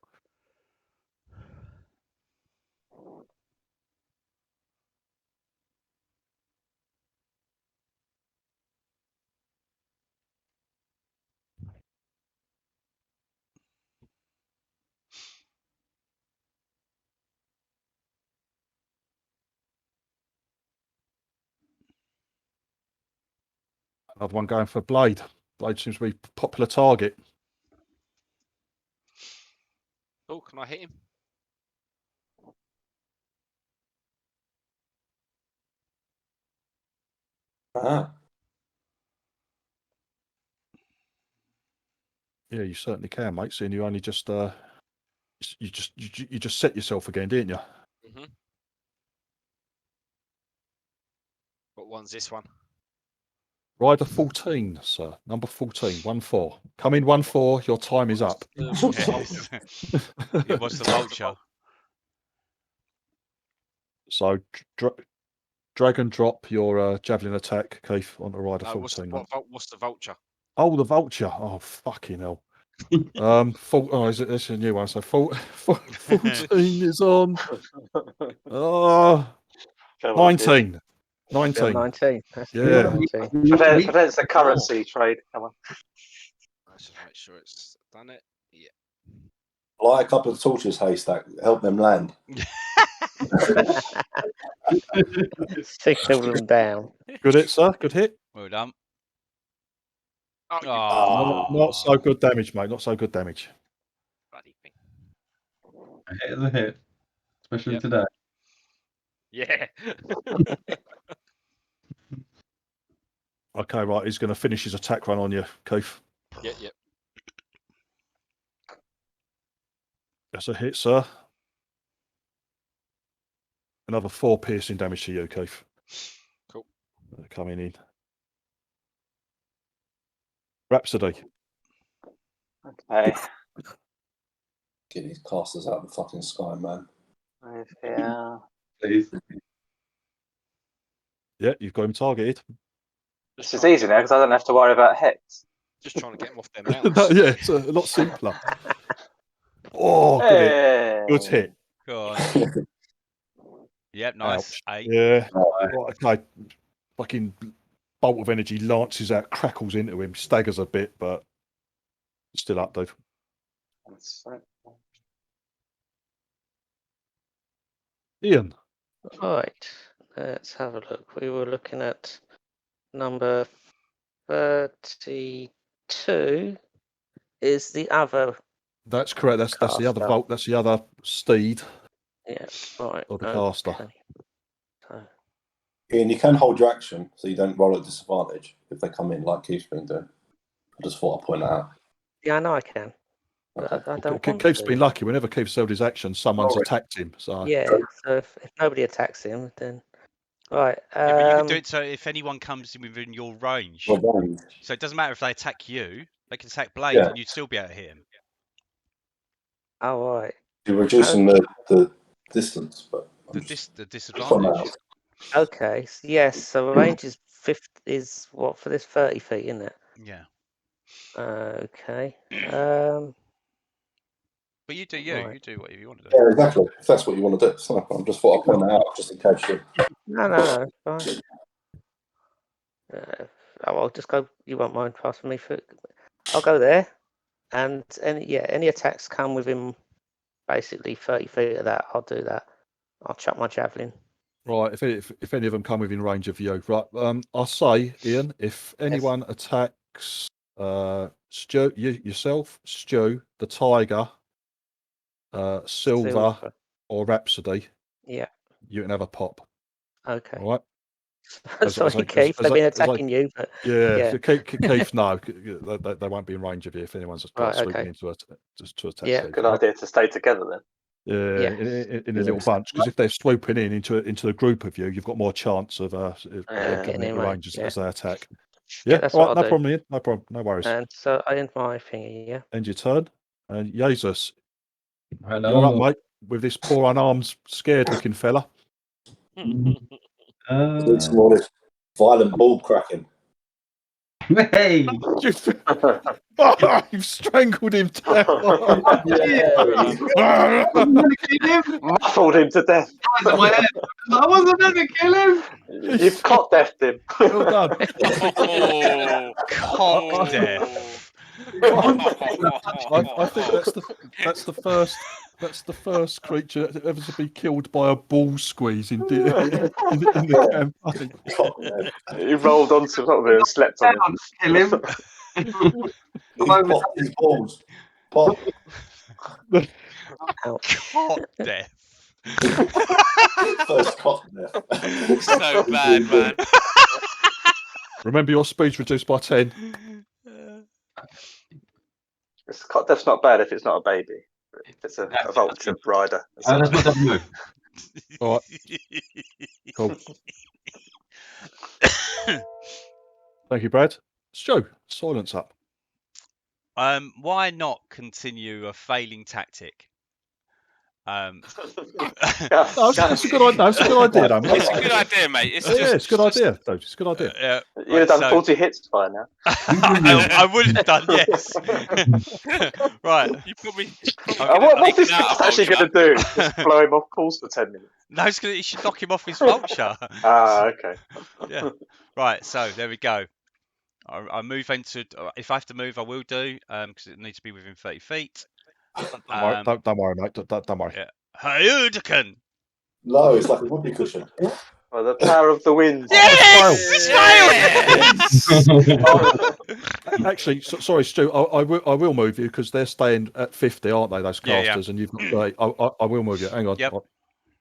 Another one going for Blade. Blade seems to be a popular target. Oh, can I hit him? Ah. Yeah, you certainly can, mate. Seeing you only just you just set yourself again, didn't you? Mm-hmm. What one's this one? Rider 14, sir. Number 14, 1-4. Come in 1-4. Your time is up. Yes. It was the vulture. So drag and drop your javelin attack, Keith, on the Rider 14. What's the vulture? Oh, the vulture. Oh, fucking hell. It's a new one. So 14 is on. Oh, 19. 19. 19. Yeah. 19. Prevents the currency trade. Come on. Let's just make sure it's done it. Yeah. Light a couple of torches, Haystack. Help them land. Signal them down. Good hit, sir. Good hit. Well done. Oh, Not so good damage, mate. Not so good damage. bloody thing. A hit is a hit, especially Yep. today. Yeah. Okay, right. He's going to finish his attack run on you, Keith. Yeah, yeah. That's a hit, sir. Another 4 piercing damage to you, Keith. Cool. Coming in. Rhapsody. Okay. Get these casters out of the fucking sky, man. Yeah. Please. Yeah, you've got him targeted. This is easy now because I don't have to worry about hex. Just trying to get them off their mounts. Yeah, it's a lot simpler. Oh, good hit. Hey. Good hit. Go on. Yep, nice. Ouch. 8. Yeah. Right, okay. Fucking bolt of energy lances out, crackles into him, staggers a bit, but still up, Dave. Ian. Right. Let's have a look. We were looking at number 32 is the other. That's correct. That's the other Caster. vault. That's the other steed Yeah, right. or the caster. Okay. So Ian, you can hold your action so you don't roll at disadvantage if they come in like Keith's been doing. I just thought I'd point that out. Yeah, I know I can. But I don't want Keith's to. been lucky. Whenever Keith's held his action, someone's attacked him. So Yeah, so if nobody attacks him, then right. Yeah, but you can do it so if anyone comes in within your range. So it doesn't matter if they attack you; they can attack Blade, and you'd still be able to hit him. Oh right. You're reducing the distance, but the disadvantage. Okay. Yes. So the range is what for this 30 feet, isn't it? Yeah. Okay. But you do you. Right. You do whatever you want to do. Yeah, exactly. If that's what you want to do, so I just thought I'd point that out just in case you. No, fine. I'll just go. You won't mind passing me through. I'll go there, and any attacks come within basically 30 feet of that. I'll do that. I'll chuck my javelin. right, if any of them come within range of you, right? I'll say, Ian, if anyone attacks Stu, yourself, Stu, the Tiger, Silver, or Rhapsody, yeah, you can have a pop. Okay. All right. Sorry, Keith. They've been attacking you, but yeah. Keith, no, they won't be in range of you if anyone's swooping in to attack. Yeah, good idea to stay together then. Yeah, in a little bunch, because if they're swooping into a group of you, you've got more chance of getting in range as they attack. Yeah, that's all what right, I'll no problem, Ian. No problem, no worries. And so I end my thingy, yeah. End your turn, and Jesus, Hello. you're up, mate, with this poor unarmed, scared-looking fella. Some more of this violent ball cracking. Hey! You've strangled him down. Muffled him to death. I wasn't going to kill him. You've caught deathed him. Well done. Cock death. I think that's the first creature ever to be killed by a ball squeeze in the campaign. He rolled onto top of it and slept on him. Kill him. He popped his balls. Pop. Cock death. First cock death. So bad, man. Remember, your speed's reduced by 10. Cock death's not bad if it's not a baby. If it's a vulture rider. That's not a move. All right. Cool. Thank you, Brad. Stu, silence up. Why not continue a failing tactic? That's a good idea. That's a good idea, though, mate. It's a good idea, mate. It's it's a good idea. Though. It's a good idea. You'd have done 40 hits by now. I would have done, yes. Right. You probably what's this actually going to do? Just blow him off course for 10 minutes? No, he should knock him off his vulture. Okay. Yeah. Right, so there we go. I move into. If I have to move, I will do, because it needs to be within 30 feet. Don't worry, mate. Don't worry. Yeah. Hadouken! No, it's like a whoopee cushion. Well, the power of the wind. Yes! Yes! Actually, sorry, Stu. I will move you because they're staying at 50, aren't they? Those casters, and you've got 30. I will move you. Hang on. Yep.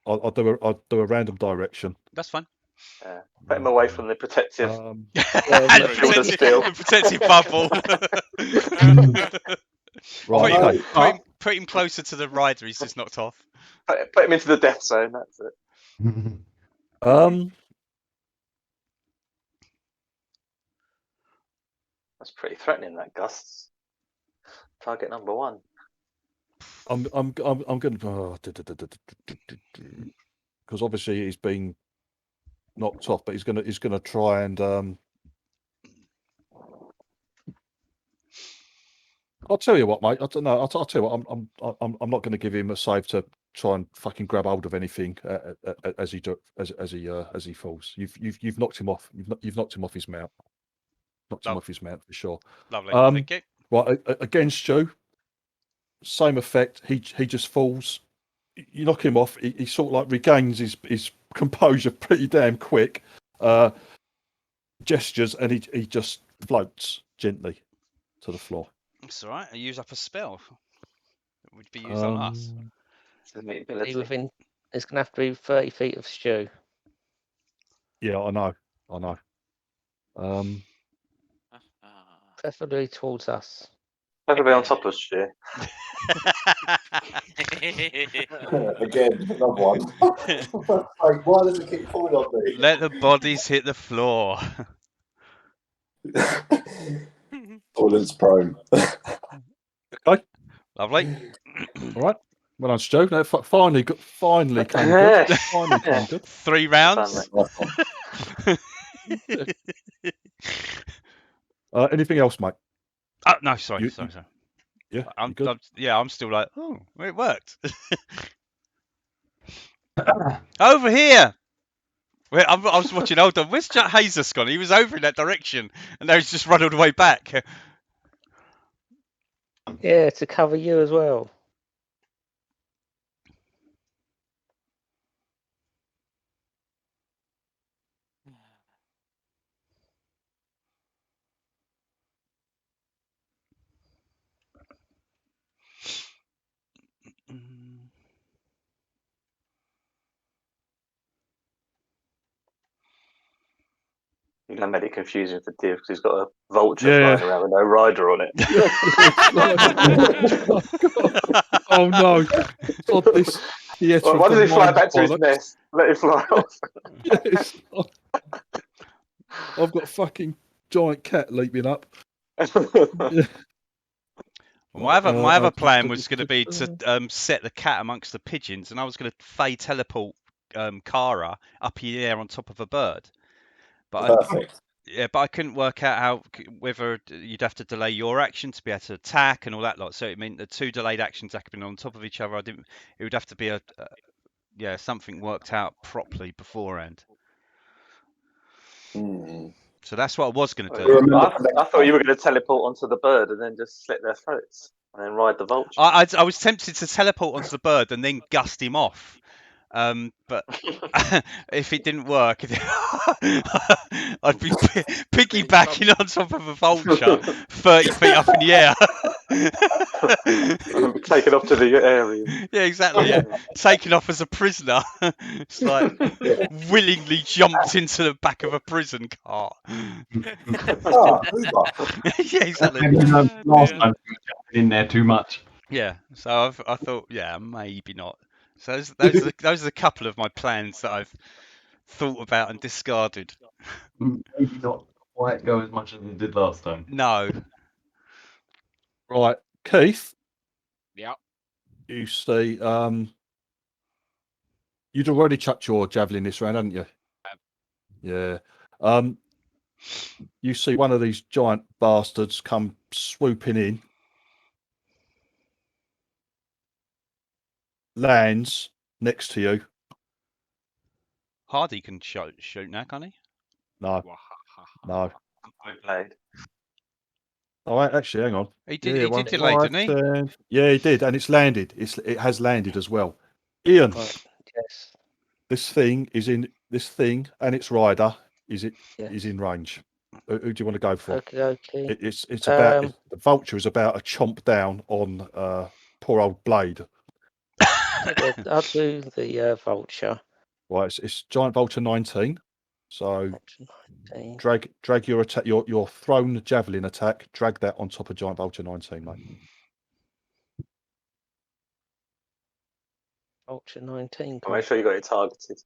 I'll do a random direction. That's fine. Put him away from the protective. Protective bubble. Right. Put him closer to the rider. He's just knocked off. Put him into the death zone. That's it. That's pretty threatening. That Gus. Target number 1. I'm gonna because obviously he's been knocked off, but he's gonna try and I'll tell you what, mate. I don't know. I'll tell you what. I'm not going to give him a save to try and fucking grab hold of anything as he falls. You've knocked him off. You've knocked him off his mount. Knocked him off his mount for sure. Lovely. Thank you. Right, against Stu, same effect. He just falls. You knock him off. He sort of like regains his composure pretty damn quick. Gestures, and he just floats gently to the floor. It's all right. I use up a spell. It would be used on us. It's going to have to be 30 feet of Stu. Yeah, I know. Preferably towards us. Preferably on top of us, Stu. Again, another one. Like, why does it keep falling on me? Let the bodies hit the floor. Soylent's prone. Okay. Lovely. All right. Well done, Stu. No, finally came good. Finally came good. 3 rounds. Anything else, mate? Oh, no, sorry. Yeah, I'm good. I'm still like, oh, it worked. Over here. Wait, I was watching. Hold on, where's Jack Hazes gone? He was over in that direction, and now he's just run all the way back. Yeah, to cover you as well. You're going to make it confusing for Div because he's got a vulture flying around with no rider on it. Oh no! God, this. Yes, Well, why does he fly back to his nest? Let it fly off. Yes. I've got a fucking giant cat leaping up. Well, my other plan was going to be to set the cat amongst the pigeons, and I was going to fey teleport Kara up in the air on top of a bird. But Perfect. but I couldn't work out whether you'd have to delay your action to be able to attack and all that lot. So it meant the 2 delayed actions happening on top of each other. It would have to be something worked out properly beforehand. So that's what I was going to do. I thought you were going to teleport onto the bird and then just slit their throats and then ride the vulture. I was tempted to teleport onto the bird and then gust him off. But if it didn't work, I'd be piggybacking on top of a vulture 30 feet up in the air. Taken off to the area. Yeah, exactly. Yeah, taken off as a prisoner. It's like willingly jumped into the back of a prison car. Yeah, exactly. Last time you were jumping in there too much. Yeah, so I thought, yeah, maybe not. So those are a couple of my plans that I've thought about and discarded. Maybe not quite go as much as it did last time. No. Right, Keith. Yeah. You see, you'd already chucked your javelin this round, hadn't you? Yeah. You see one of these giant bastards come swooping in. Lands next to you. Hardy can shoot now, can't he? No. I played. Oh, actually, hang on. He did delay, didn't he? Yeah, he did, and it's landed. It has landed as well. Ian. Yes. This thing, and its rider is in range. Who do you want to go for? Okay. It's about the vulture is about to chomp down on poor old Blade. I'll do the vulture. Right, it's giant vulture 19. So drag your attack, your thrown javelin attack. Drag that on top of giant vulture 19, mate. Vulture 19. I'll make sure you got it targeted.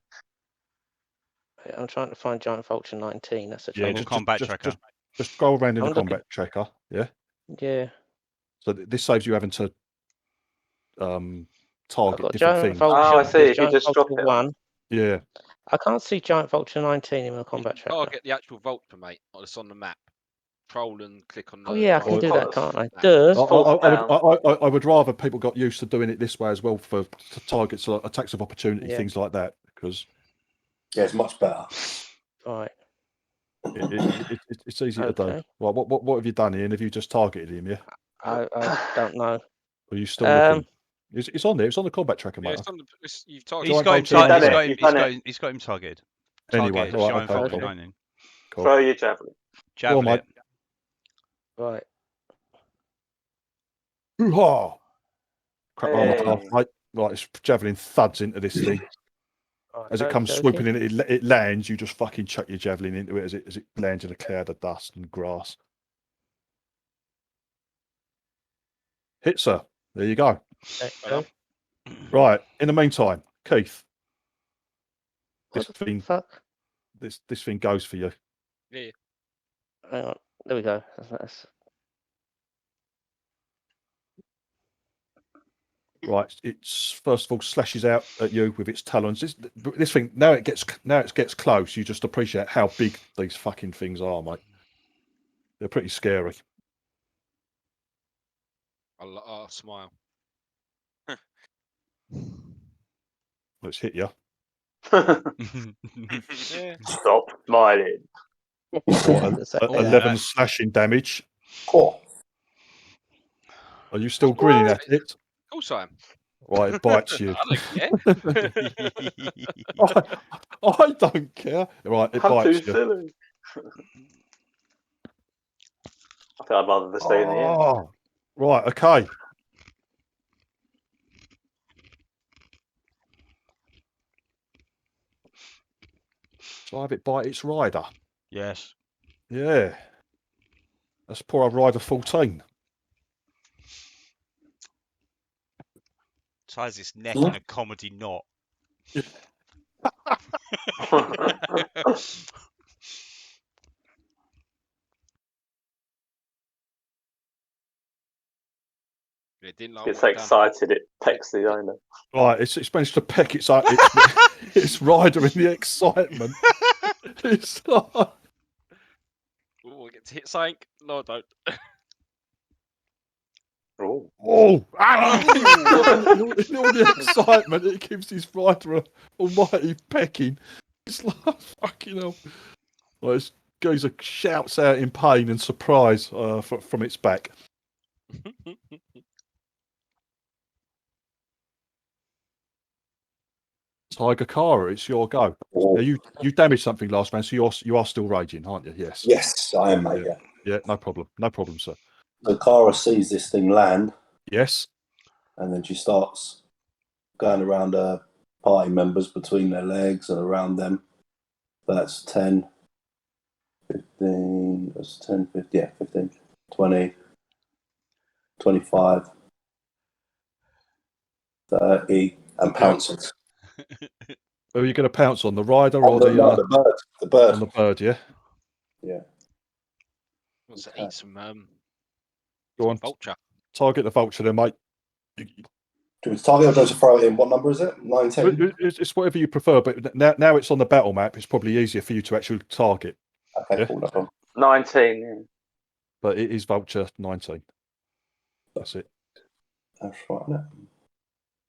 I'm trying to find giant vulture 19. That's a trouble. Combat tracker. Just go around in the combat tracker. Yeah. Yeah. So this saves you having to target different things. Oh, I see. If you just drop it. One. Yeah. I can't see giant vulture 19 in the combat tracker. Target the actual vulture, mate. It's on the map. Control and click on. Oh yeah, I can do that, can't I? I would rather people got used to doing it this way as well for targets, like attacks of opportunity, things like that, because it's much better. Right. It's easy to do. Well, what have you done, Ian? Have you just targeted him? Yeah. I don't know. Are you still looking? It's on there. It's on the combat tracker, mate. He's got him targeted. Anyway, Giant vulture 19. Cool. Throw your javelin. Javelin. Right. Hoo-ha! Crap on the path, mate. Right, this javelin thuds into this thing. As it comes swooping in, it lands. You just fucking chuck your javelin into it as it lands in a cloud of dust and grass. Hits her. There you go. Right. In the meantime, Keith, this thing goes for you. Yeah. Hang on. There we go. Right, it's first of all slashes out at you with its talons. This thing now it gets close. You just appreciate how big these fucking things are, mate. They're pretty scary. I'll smile. Let's hit you. Stop smiling. 11 slashing damage. Oh. Are you still grinning at it? Of course I am. Right, it bites you. I don't care. I don't care. Right, it bites you. Silly. I think I'd rather stay in the end. Right, okay. Shall I have it bite its rider? Yes. Yeah. That's poor old rider 14. Ties its neck in a comedy knot. It didn't like Gets so excited it pecks the owner. Right, it's managed to peck its rider in the excitement. It's like... Oh, I get to hit something. No, I don't. Oh! In all the excitement, it gives his rider an almighty pecking. It's like fucking hell. Well, this geezer shouts out in pain and surprise from its back. Tiger Kara, it's your go. Oh. Now, you damaged something last man, so you are still raging, aren't you? Yes. Yes, I am, mate. Yeah, no problem. No problem, sir. So Kara sees this thing land. Yes. And then she starts going around her party members between their legs and around them. That's 10, 15, that's 10, 15, yeah, 15, 20, 25, 30, and pounces. Who are you going to pounce on? The rider or the bird? The bird. On the bird, yeah? Yeah. Wants to eat some Go on. vulture. Target the vulture then, mate. Do we target or just throw it in? What number is it? 19? It's whatever you prefer, but now it's on the battle map, it's probably easier for you to actually target. Okay, yeah? cool. No problem. 19, yeah. But it is vulture 19. That's it. That's right. Let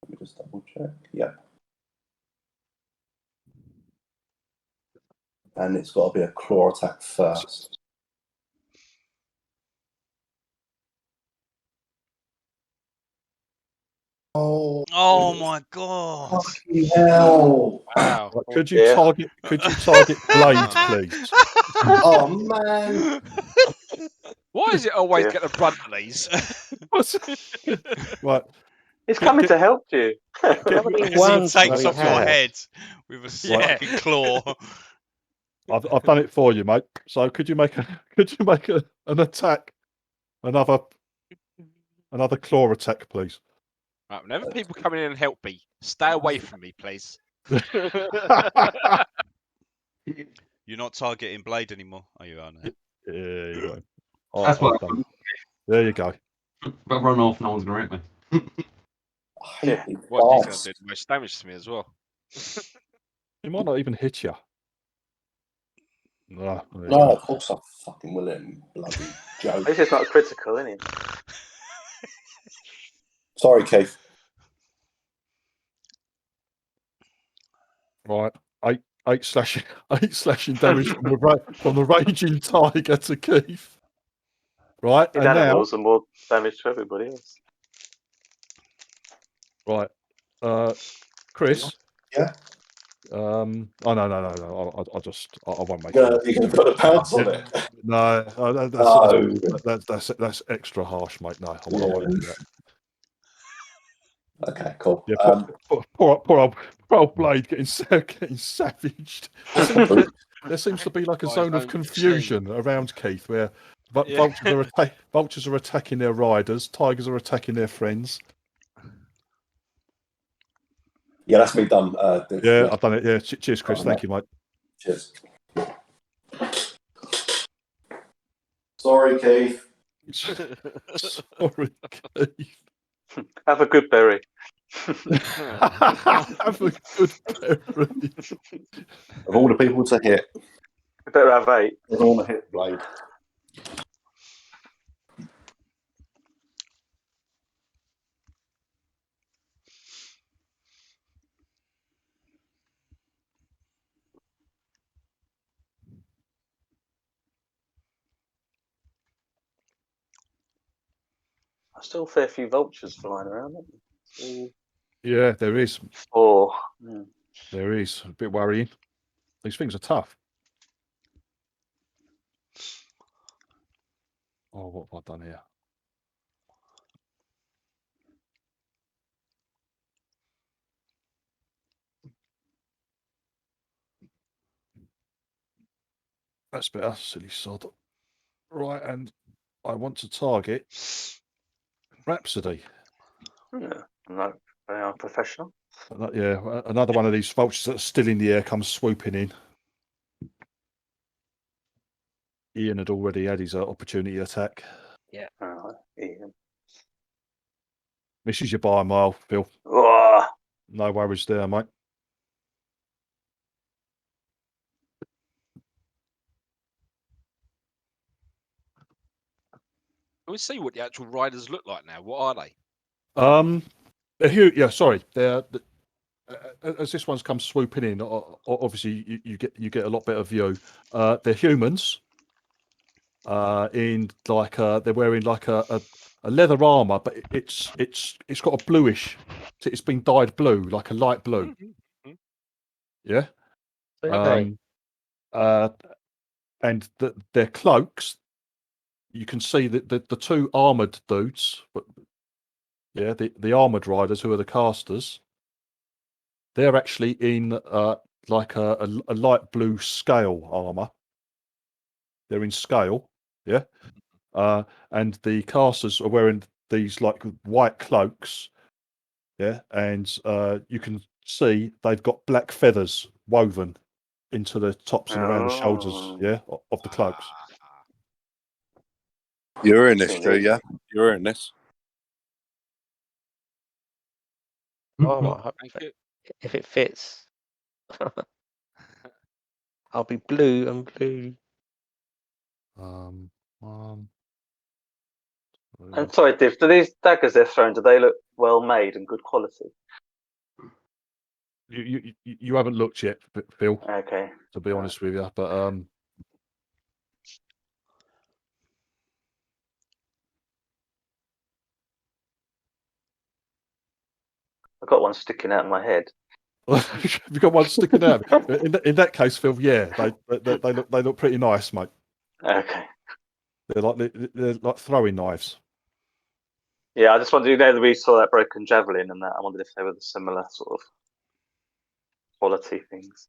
me just double check. Yeah. And it's got to be a claw attack first. Oh my god! Fucking hell! Wow. Could you target Blade, please? Oh man! Why is it always get the brunt of these? Right. It's coming to help you. Because he takes off your head with a fucking claw. I've done it for you, mate. So could you make an attack, another claw attack, please? Right, whenever people come in and help me, stay away from me, please. You're not targeting Blade anymore, are you, Arno? Yeah, you go. That's what. There you go. But run off, no one's gonna hit me. Yeah, what he's gonna do the most damage to me as well. He might not even hit you. No, of course I fucking will it, bloody joke. This is not critical, is it? Sorry, Keith. Right, eight slashing damage from the raging tiger to Keith. Right, His animals are more damage to everybody else. Right, Chris. Yeah. Oh no! I won't make it. You can put a pounce on it. No, that's extra harsh, mate. No, I won't do that. Okay, cool. Yeah, poor old Blade getting savaged. There seems to be like a By his zone of own confusion around Keith, where Yeah. vultures are attacking their riders, tigers are attacking their friends. Yeah, that's me done. Yeah, I've done it. Yeah, cheers, Chris. Thank you, mate. Cheers. Sorry, Keith. Sorry, Keith. Have a good berry. Have a good berry. Of all the people to hit, You better have 8. I don't want to hit Blade. There's still a fair few vultures flying around. Yeah, there is. 4. There is. A bit worrying. These things are tough. Oh, what have I done here? That's better, silly sod. Right, and I want to target Rhapsody. No, they are professional. Yeah, another one of these vultures that are still in the air comes swooping in. Ian had already had his opportunity attack. Yeah. Ian. Misses you by a mile, Phil. Oh. No worries there, mate. We'll see what the actual riders look like now. What are they? They're huge. Yeah, sorry. They're as this one's come swooping in. Obviously, you get a lot better view. They're humans. In like they're wearing like a leather armor, but it's got a bluish. It's been dyed blue, like a light blue. Yeah. Okay. And their cloaks. You can see that the two armored dudes, but yeah, the armored riders who are the casters. They're actually in like a light blue scale armor. They're in scale, yeah. And the casters are wearing these like white cloaks, yeah. And you can see they've got black feathers woven into the tops and around the shoulders, yeah, of the cloaks. You're in this, Drew, yeah? You're in this. Oh, if it fits, I'll be blue and blue. I'm sorry, Div, do these daggers they're throwing, do they look well made and good quality? You haven't looked yet, Phil. Okay. To be honest with you, but I've got one sticking out of my head. You've got one sticking out. In that case, Phil, yeah, they look pretty nice, mate. Okay. They're like throwing knives. Yeah, I just wondered, you know, that we saw that broken javelin and that. I wondered if they were the similar sort of quality things.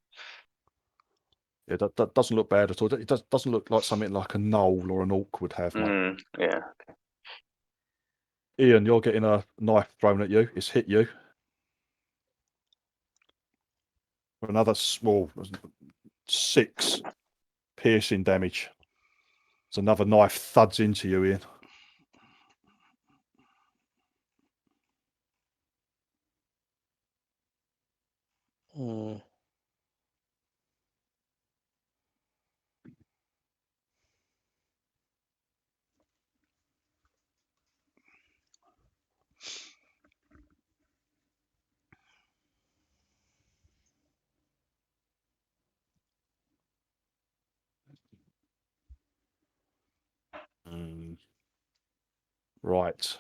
Yeah, that doesn't look bad at all. It doesn't look like something like a knoll or an orc would have, mate. Yeah. Okay. Ian, you're getting a knife thrown at you. It's hit you. For another small 6 piercing damage. It's another knife thuds into you, Ian. Right.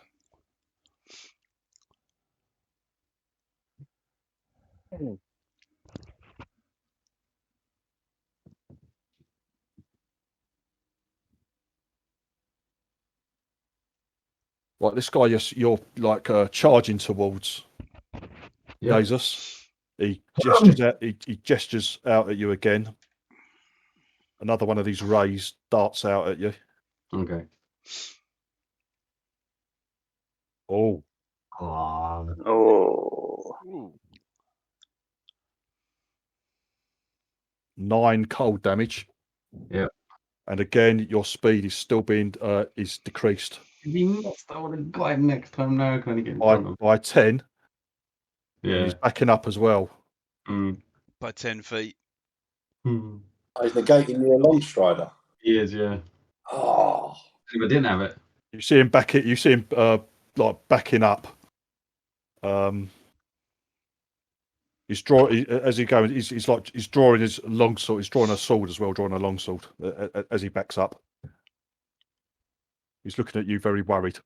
Right, this guy you're like charging towards. Jesus. He gestures out. He gestures out at you again. Another one of these rays darts out at you. Okay. Oh. Oh. 9 cold damage. Yeah. And again, your speed is still being is decreased. If he missed, I would have got him next time. Now can I get in front of By 10. Yeah. And he's backing up as well. By 10 feet. Hmm. He's negating the long strider. He is, yeah. Oh. If I didn't have it. You see him like backing up. He's as he goes. He's drawing his long sword. He's drawing a sword as well, drawing a long sword as he backs up. He's looking at you, very worried.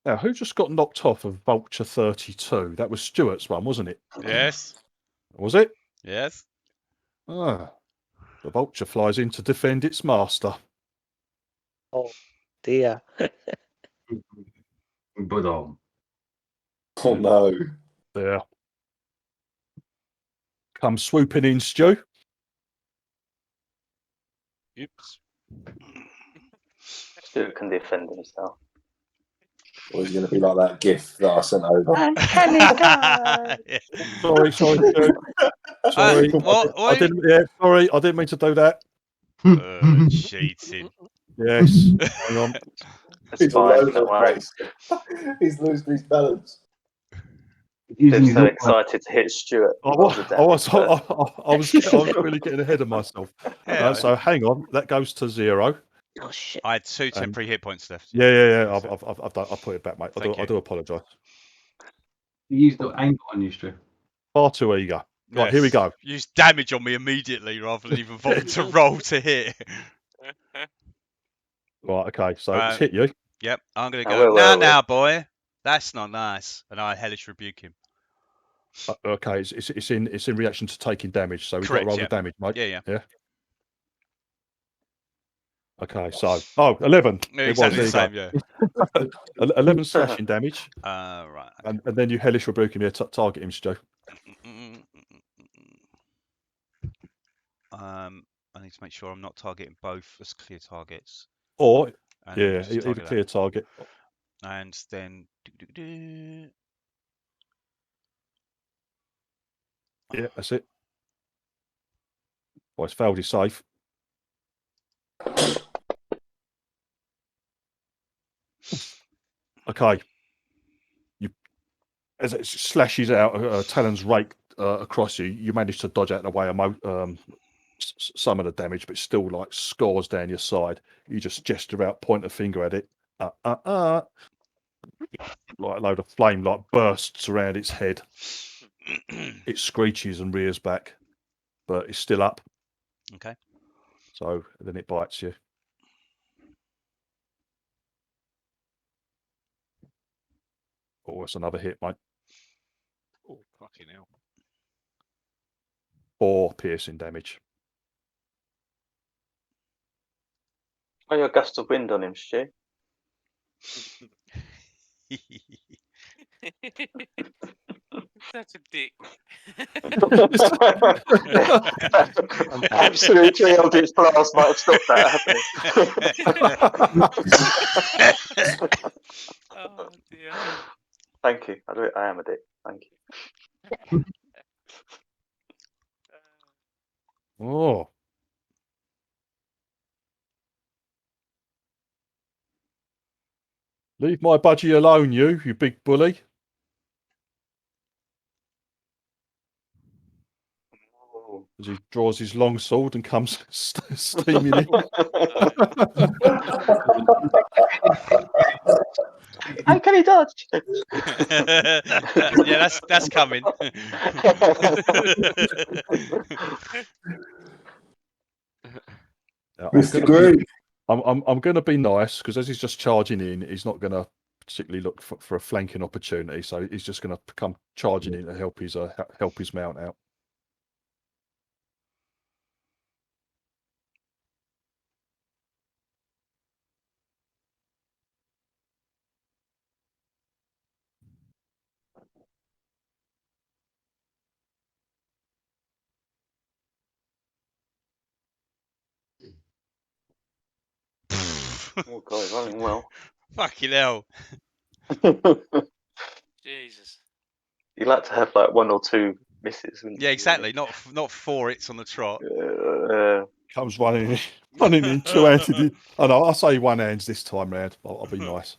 Now, who just got knocked off of Vulture 32? That was Stuart's one, wasn't it? Yes. Was it? Yes. Ah, the Vulture flies in to defend its master. Oh dear. But Oh no. There. Come swooping in, Stu. Oops. Stuart can defend himself. Or he's going to be like that GIF that I sent over. Sorry, Stu. Sorry. What? I didn't. Yeah, sorry. I didn't mean to do that. Cheating. Yes. Hang on. It's fine. Don't worry. He's losing his balance. He's so excited to hit Stuart. I was really getting ahead of myself. So hang on. That goes to 0. Oh shit! I had 2 temporary hit points left. Yeah. I'll put it back, mate. I do apologise. You used the angle on you, Stu. Far too eager. Right, Yes. here we go. Use damage on me immediately rather than even bother to roll to hit. Right, okay. So it's hit you. Yep, I'm going to go. Now, boy. That's not nice. And I hellish rebuke him. Okay, it's in reaction to taking damage. So we've got to roll the damage, mate. Yeah. Okay, so 11. Exactly the same, yeah. 11 slashing damage. Right. And then you hellish rebuke him here. Target him, Stu. I need to make sure I'm not targeting both as clear targets. Or either clear target. And then yeah, that's it. Well, it's failed his save. Okay. As it slashes out, talons rake across you. You manage to dodge out of the way of some of the damage, but it's still like scores down your side. You just gesture out, point a finger at it. Like a load of flame like bursts around its head. It screeches and rears back, but it's still up. Okay. So then it bites you. Oh, it's another hit, mate. Oh, fucking hell. 4 piercing damage. Oh, your gust of wind on him, Stu. Such a dick. Absolutely, Eldritch Blast might have stopped that happening. Oh dear. Thank you. I am a dick. Thank you. Oh. Leave my budgie alone, you big bully. As he draws his long sword and comes steaming in. How can he dodge? Yeah, that's coming. Mr. Green. I'm going to be nice because as he's just charging in, he's not going to particularly look for a flanking opportunity. So he's just going to come charging in to help his mount out. Oh god, running well. Fucking hell. Jesus. You like to have like 1 or 2 misses. Wouldn't Yeah, you, exactly. Not 4 hits on the trot. really? Comes running in two-handed. Oh no, I'll say one hands this time round. I'll be nice.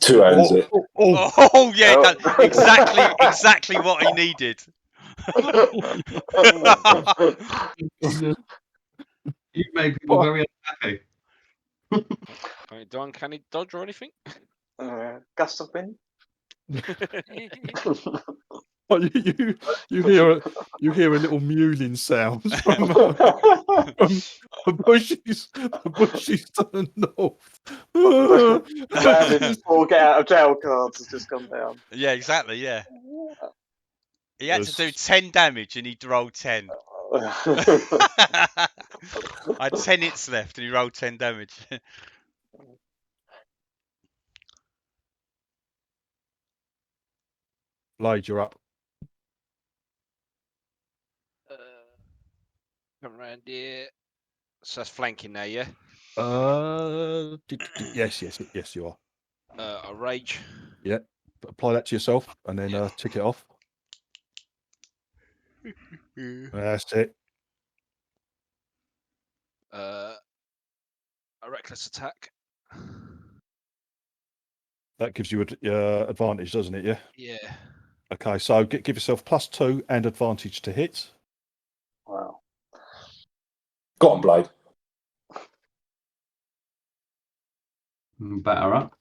2 hands it. Oh yeah, exactly what he needed. You made people very unhappy. Can he dodge or anything? Gust of wind. Oh, you hear a little mewling sound from the bushes to the north. Landed 4 get out of jail cards has just come down. Yeah, exactly. Yeah, he had to do 10 damage and he rolled 10. I had 10 hits left and he rolled 10 damage. Blade, you're up. Come around here. So that's flanking now, yeah? Yes, you are. A rage. Yeah, apply that to yourself and then tick it off. That's it. A reckless attack. That gives you advantage, doesn't it? Yeah. Yeah. Okay, so give yourself +2 and advantage to hit. Wow. Got on, Blade. Batter up.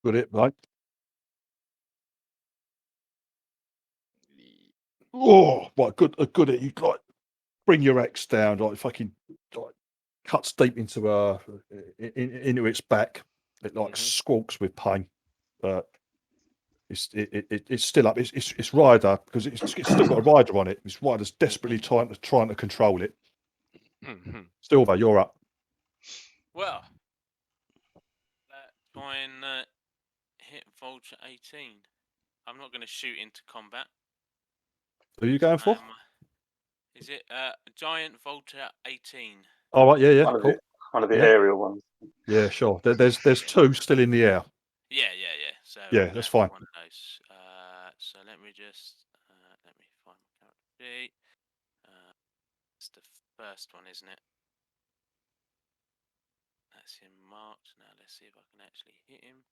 Good hit, right? Oh, what a good hit! You like bring your axe down, like fucking like cuts deep into into its back. It like squawks with pain, but it's still up. It's Ryder because it's still got a rider on it. It's Ryder's desperately trying to control it. Silver, you're up. Well, let's try and hit Vulture 18. I'm not going to shoot into combat. Who are you going for? Is it Giant Vulture 18? Oh, right, yeah, cool. One of the aerial ones. Yeah, sure. There's 2 still in the air. Yeah. So yeah, that's fine. One of those. So let me just let me find my character sheet. It's the first one, isn't it? That's him marked. Now let's see if I can actually hit him.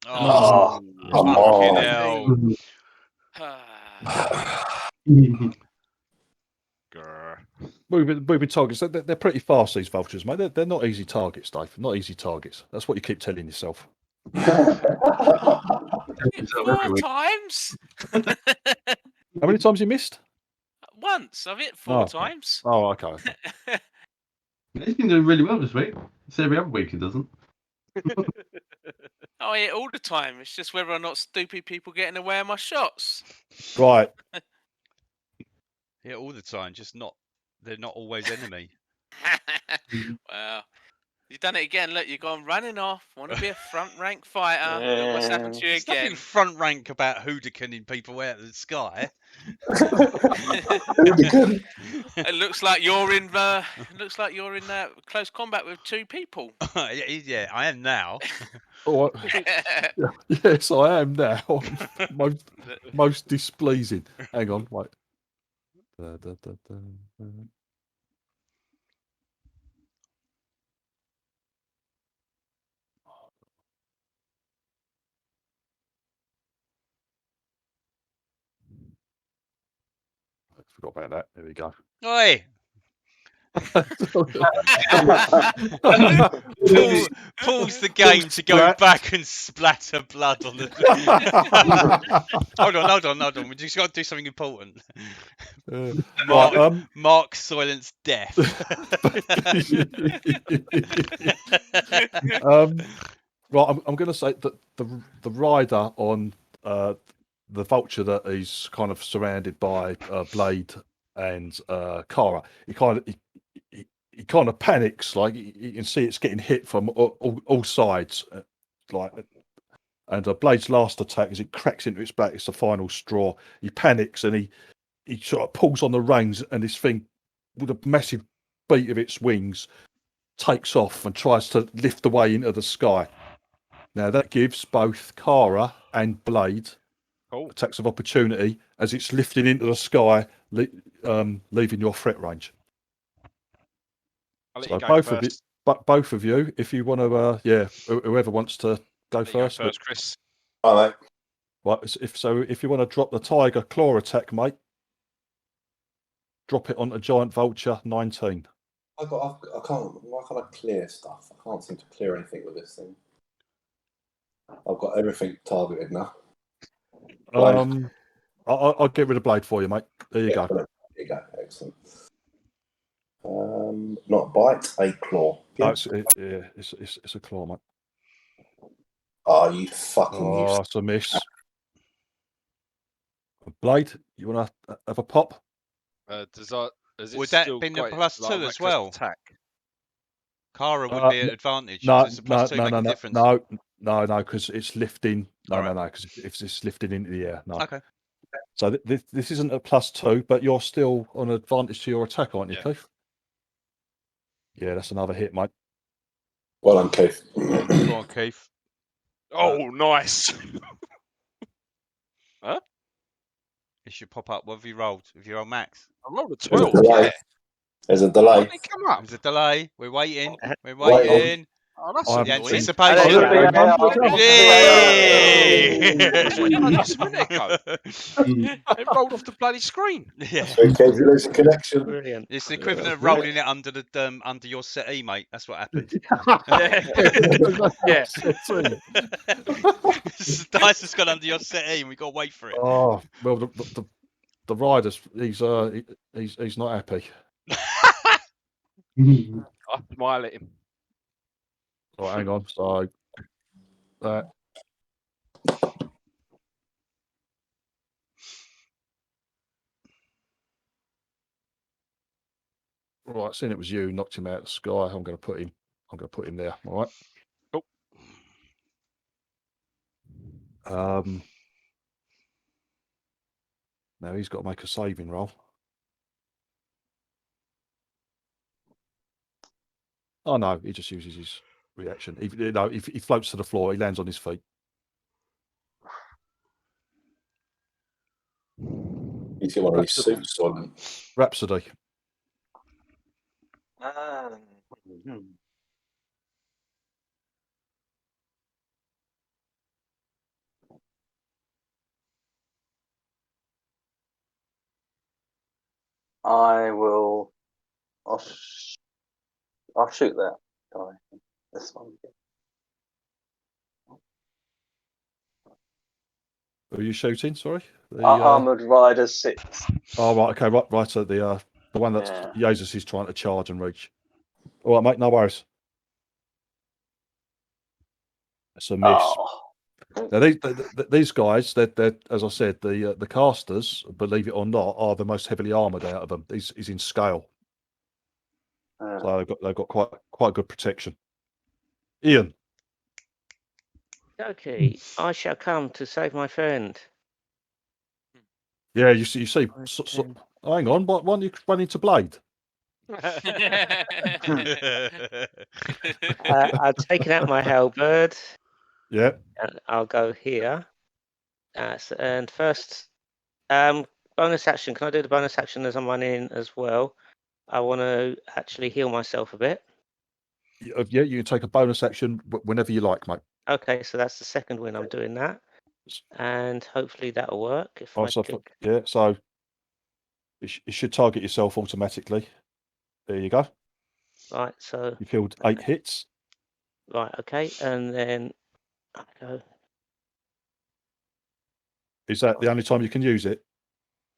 Oh, fucking hell. Moving targets. They're pretty fast, these vultures, mate. They're not easy targets, Dave. Not easy targets. That's what you keep telling yourself. 4 times. How many times you missed? Once. I've hit 4 times. Oh, okay. He's been doing really well this week. It's every other week he doesn't. I hit all the time. It's just whether or not stupid people get in the way of my shots. Right. Yeah, all the time. Just not. They're not always enemy. Well, you've done it again. Look, you've gone running off. Want to be a front rank fighter. Look what's happened to you There's again. nothing front rank about hoodooking people out of the sky. It looks like you're in. Close combat with 2 people. Yeah, I am now. Oh, yes, I am now. most displeasing. Hang on, wait. I forgot about that. There we go. Oi! Pause the game to go back and splatter blood on the. hold on. We just got to do something important. Mark Soylent's death. Right, I'm going to say that the rider on the vulture that is kind of surrounded by Blade and Kara, he kind of panics, like you can see it's getting hit from all sides, like. And Blade's last attack, as it cracks into its back, it's the final straw. He panics and he sort of pulls on the reins, and this thing with a massive beat of its wings, takes off and tries to lift away into the sky. Now that gives both Kara and Blade attacks of opportunity as it's lifting into the sky, leaving your threat range. I'll let So you go both first. of you, but both of you, if you want to, whoever wants to go first. Go first, Chris. All right. Right, if you want to drop the Tiger Claw attack, mate, drop it onto Giant Vulture 19. I can't. Why can't I clear stuff? I can't seem to clear anything with this thing. I've got everything targeted now. I'll get rid of Blade for you, mate. There you go. There you go. Excellent. Not bite, a claw. Yeah. No, it's a claw, mate. Oh, you fucking Oh, it's a miss. Blade, you want to have a pop? Would that have been a +2 as well? Attack? Kara would be at advantage. No, Does the +2 make a difference? No, because it's lifting. No, because if it's lifting into the air. No. Okay. So this isn't a +2, but you're still on advantage to your attack, aren't you, Keith? Yeah, that's another hit, mate. Well done, Keith. Go on, Keith. Oh, nice. Huh? It should pop up. What have you rolled? Have you rolled max? I rolled a There's 12. a delay. Yeah. There's a delay. Did it come up? There's a delay. We're waiting. We're Waiting. waiting. Oh, that's I The haven't seen- anticipation. Yay! That's what you done just a minute ago. It rolled off the bloody screen. Yeah. So in case you lose a connection. Brilliant. It's the equivalent of rolling it under the under your settee, mate. That's what happened. Yeah. The dice has gone under your settee, and we got to wait for it. Oh well, the rider's he's not happy. I smile at him. Oh, hang on. So that. Right, seeing it was you, knocked him out of the sky. I'm going to put him there. All right. Cool. Now he's got to make a saving roll. Oh no, he just uses his reaction. If he floats to the floor, he lands on his feet. He's got one of these suits on. Rhapsody. I will. I'll shoot that guy. This one. Who are you shooting? Sorry, Armored Rider 6. Oh right, okay, right. So the one that Jesus is trying to charge and reach. All right, mate, no worries. It's a miss. Oh. Now these guys, they're as I said, the casters, believe it or not, are the most heavily armored out of them. He's in scale, so they've got quite good protection. Ian. Okay, I shall come to save my friend. Yeah, you see. Hang on, why don't you run into Blade? I've taken out my halberd. Yeah. And I'll go here. And first, bonus action. Can I do the bonus action as I'm running as well? I want to actually heal myself a bit. Yeah, you can take a bonus action whenever you like, mate. Okay, so that's the second win I'm doing that. And hopefully that'll work. Yeah, so it should target yourself automatically. There you go. Right, so you killed 8 hits. Right, okay, and then I go. Is that the only time you can use it?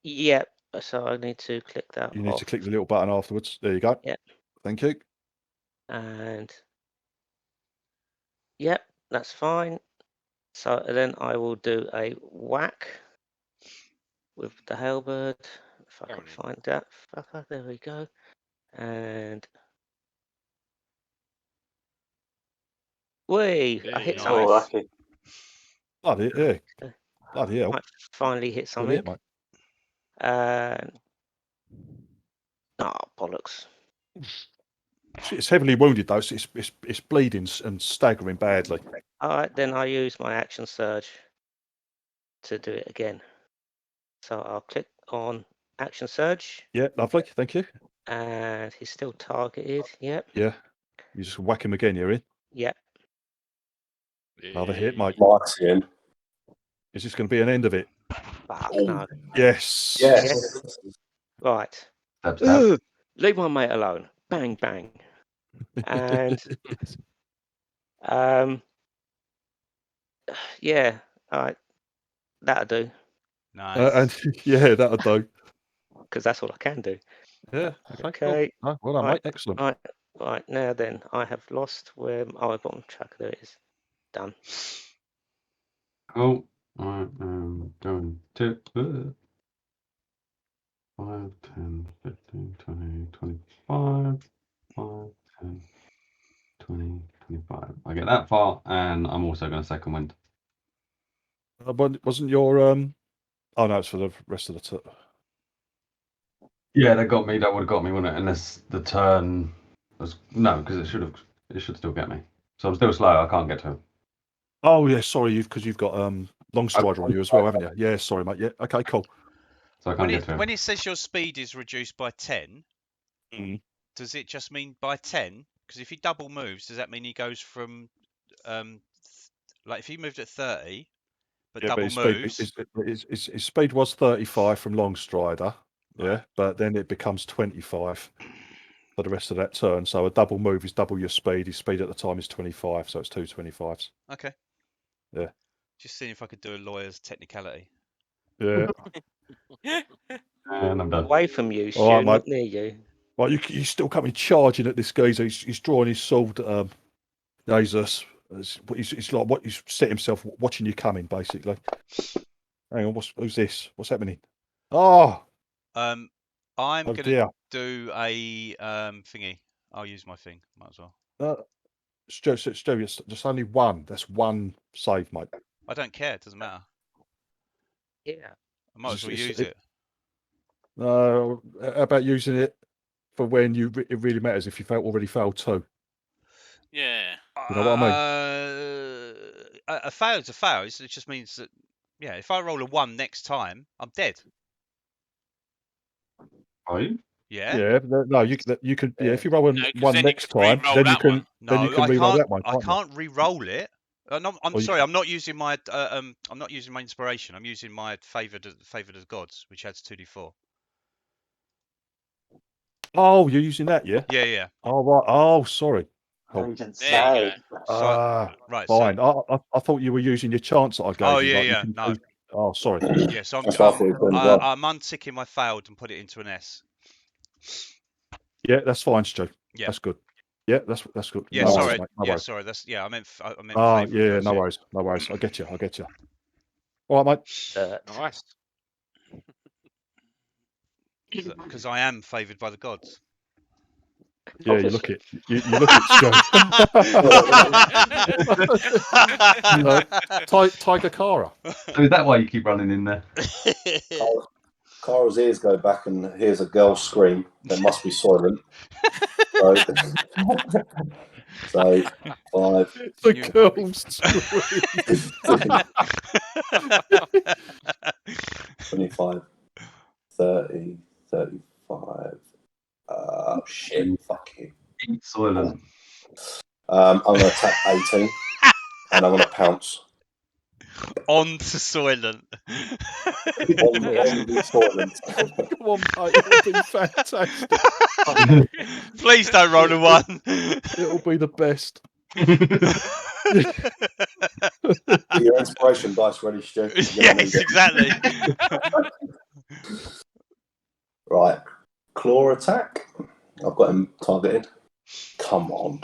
Yep. So I need to click that. You need to click the little button afterwards. There you go. Yep. Thank you. And yep, that's fine. So then I will do a whack with the halberd. If I can find that fucker, there we go. And whee! I hit something. Oh, lucky. Bloody hell. Might finally hit something. Mate. Oh, bollocks. It's heavily wounded though. So it's bleeding and staggering badly. All right, then I use my action surge to do it again. So I'll click on action surge. Yeah, lovely. Thank you. And he's still targeted. Yep. Yeah. You just whack him again. You're in. Yep. Another hit, mate. Mark's in. Is this going to be an end of it? Fuck no. Yes. Yes. Right. Stab. Leave my mate alone. Bang bang. And yeah. All right. That'll do. Nice. And yeah, that'll do. Because that's all I can do. Yeah. Okay. Cool. Oh, well done, Right. mate. Excellent. Right, now then, I have lost where I've got on track. There it is. Done. Cool. Alright, going to 5, 10, 15, 20, 25, 5, 10, 20, 25. I get that far, and I'm also going to second wind. Wasn't your Oh no, it's for the rest of the Yeah, that got me. That would have got me, wouldn't it? Unless the turn was because it should still get me. So I'm still slow. I can't get to him. Oh yeah, sorry, because you've got long strider on you as well, haven't you? Yeah, sorry, mate. Yeah, okay, cool. So I can't get to him. When it says your speed is reduced by 10, does it just mean by 10? Because if he double moves, does that mean he goes from like if he moved at 30, but double moves? His speed was 35 from long strider, yeah, but then it becomes 25 for the rest of that turn. So a double move is double your speed. His speed at the time is 25, so it's 2 25s. Okay. Yeah. Just seeing if I could do a lawyer's technicality. Yeah. And I'm done. Away from you, Stu, Right, not near you. Well, you still coming charging at this geezer. He's drawing his sword. Jesus, it's like what he's set himself watching you coming, basically. Hang on, who's this? What's happening? Oh, I'm gonna dear. do a thingy. I'll use my thing. Might as well. Stu, it's just only one. That's one save, mate. I don't care. It doesn't matter. Yeah. I might as well use it. How about using it for when it really matters? If you already failed 2. Yeah. You know what I mean? A fail is a fail. It just means that, yeah, if I roll a 1 next time, I'm dead. Are you? Yeah. Yeah. No, you can. Yeah, if you roll one next time, then you can. Then you can re-roll that one. I can't re-roll it. I'm sorry. I'm not using my. I'm not using my inspiration. I'm using my favoured of gods, which adds 2d4. Oh, you're using that, yeah? Yeah. Oh, right. Oh, sorry. Cool. There you go. Right. Fine. So... I thought you were using your chance that I gave you. Yeah. No. Oh, sorry. Yeah. So I'm unticking my failed and put it into an S. Yeah, that's fine, Stu. Yeah. That's good. Yeah, that's good. Yeah, no sorry. Worries, no sorry. That's I meant. Ah, yeah, no worries. No worries. I get you. All right, mate. Nice. Because I am favoured by the gods. Yeah, you look it. You look it, Stu. Tiger Cara. So is that why you keep running in there? Cara's ears go back and hears a girl scream. There must be Soylent. So 5. The girls. 25, 30, 35. Shit, fuck you. Eat Soylent. I'm going to attack 18 and I'm going to pounce. On to Soylent. on Soylent. Come on, mate. It'll be fantastic. Please don't roll a 1. It'll be the best. Your inspiration dice ready, Stu? Yes, exactly. Right. Claw attack. I've got him targeted. Come on.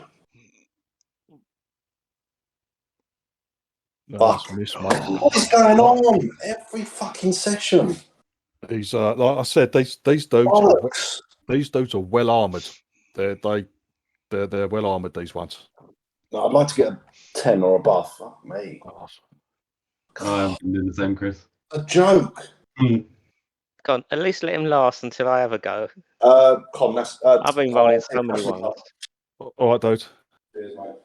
No, Fuck. What is going on? Every fucking session. These like I said, these dudes are well armoured. They're well armoured, these ones. No, I'd like to get a 10 or above. Fuck me. I'm doing the same, Chris. A joke. Go on, at least let him last until I have a go. Con, that's. I've been rolling so many ones. All right, dude. Cheers, mate.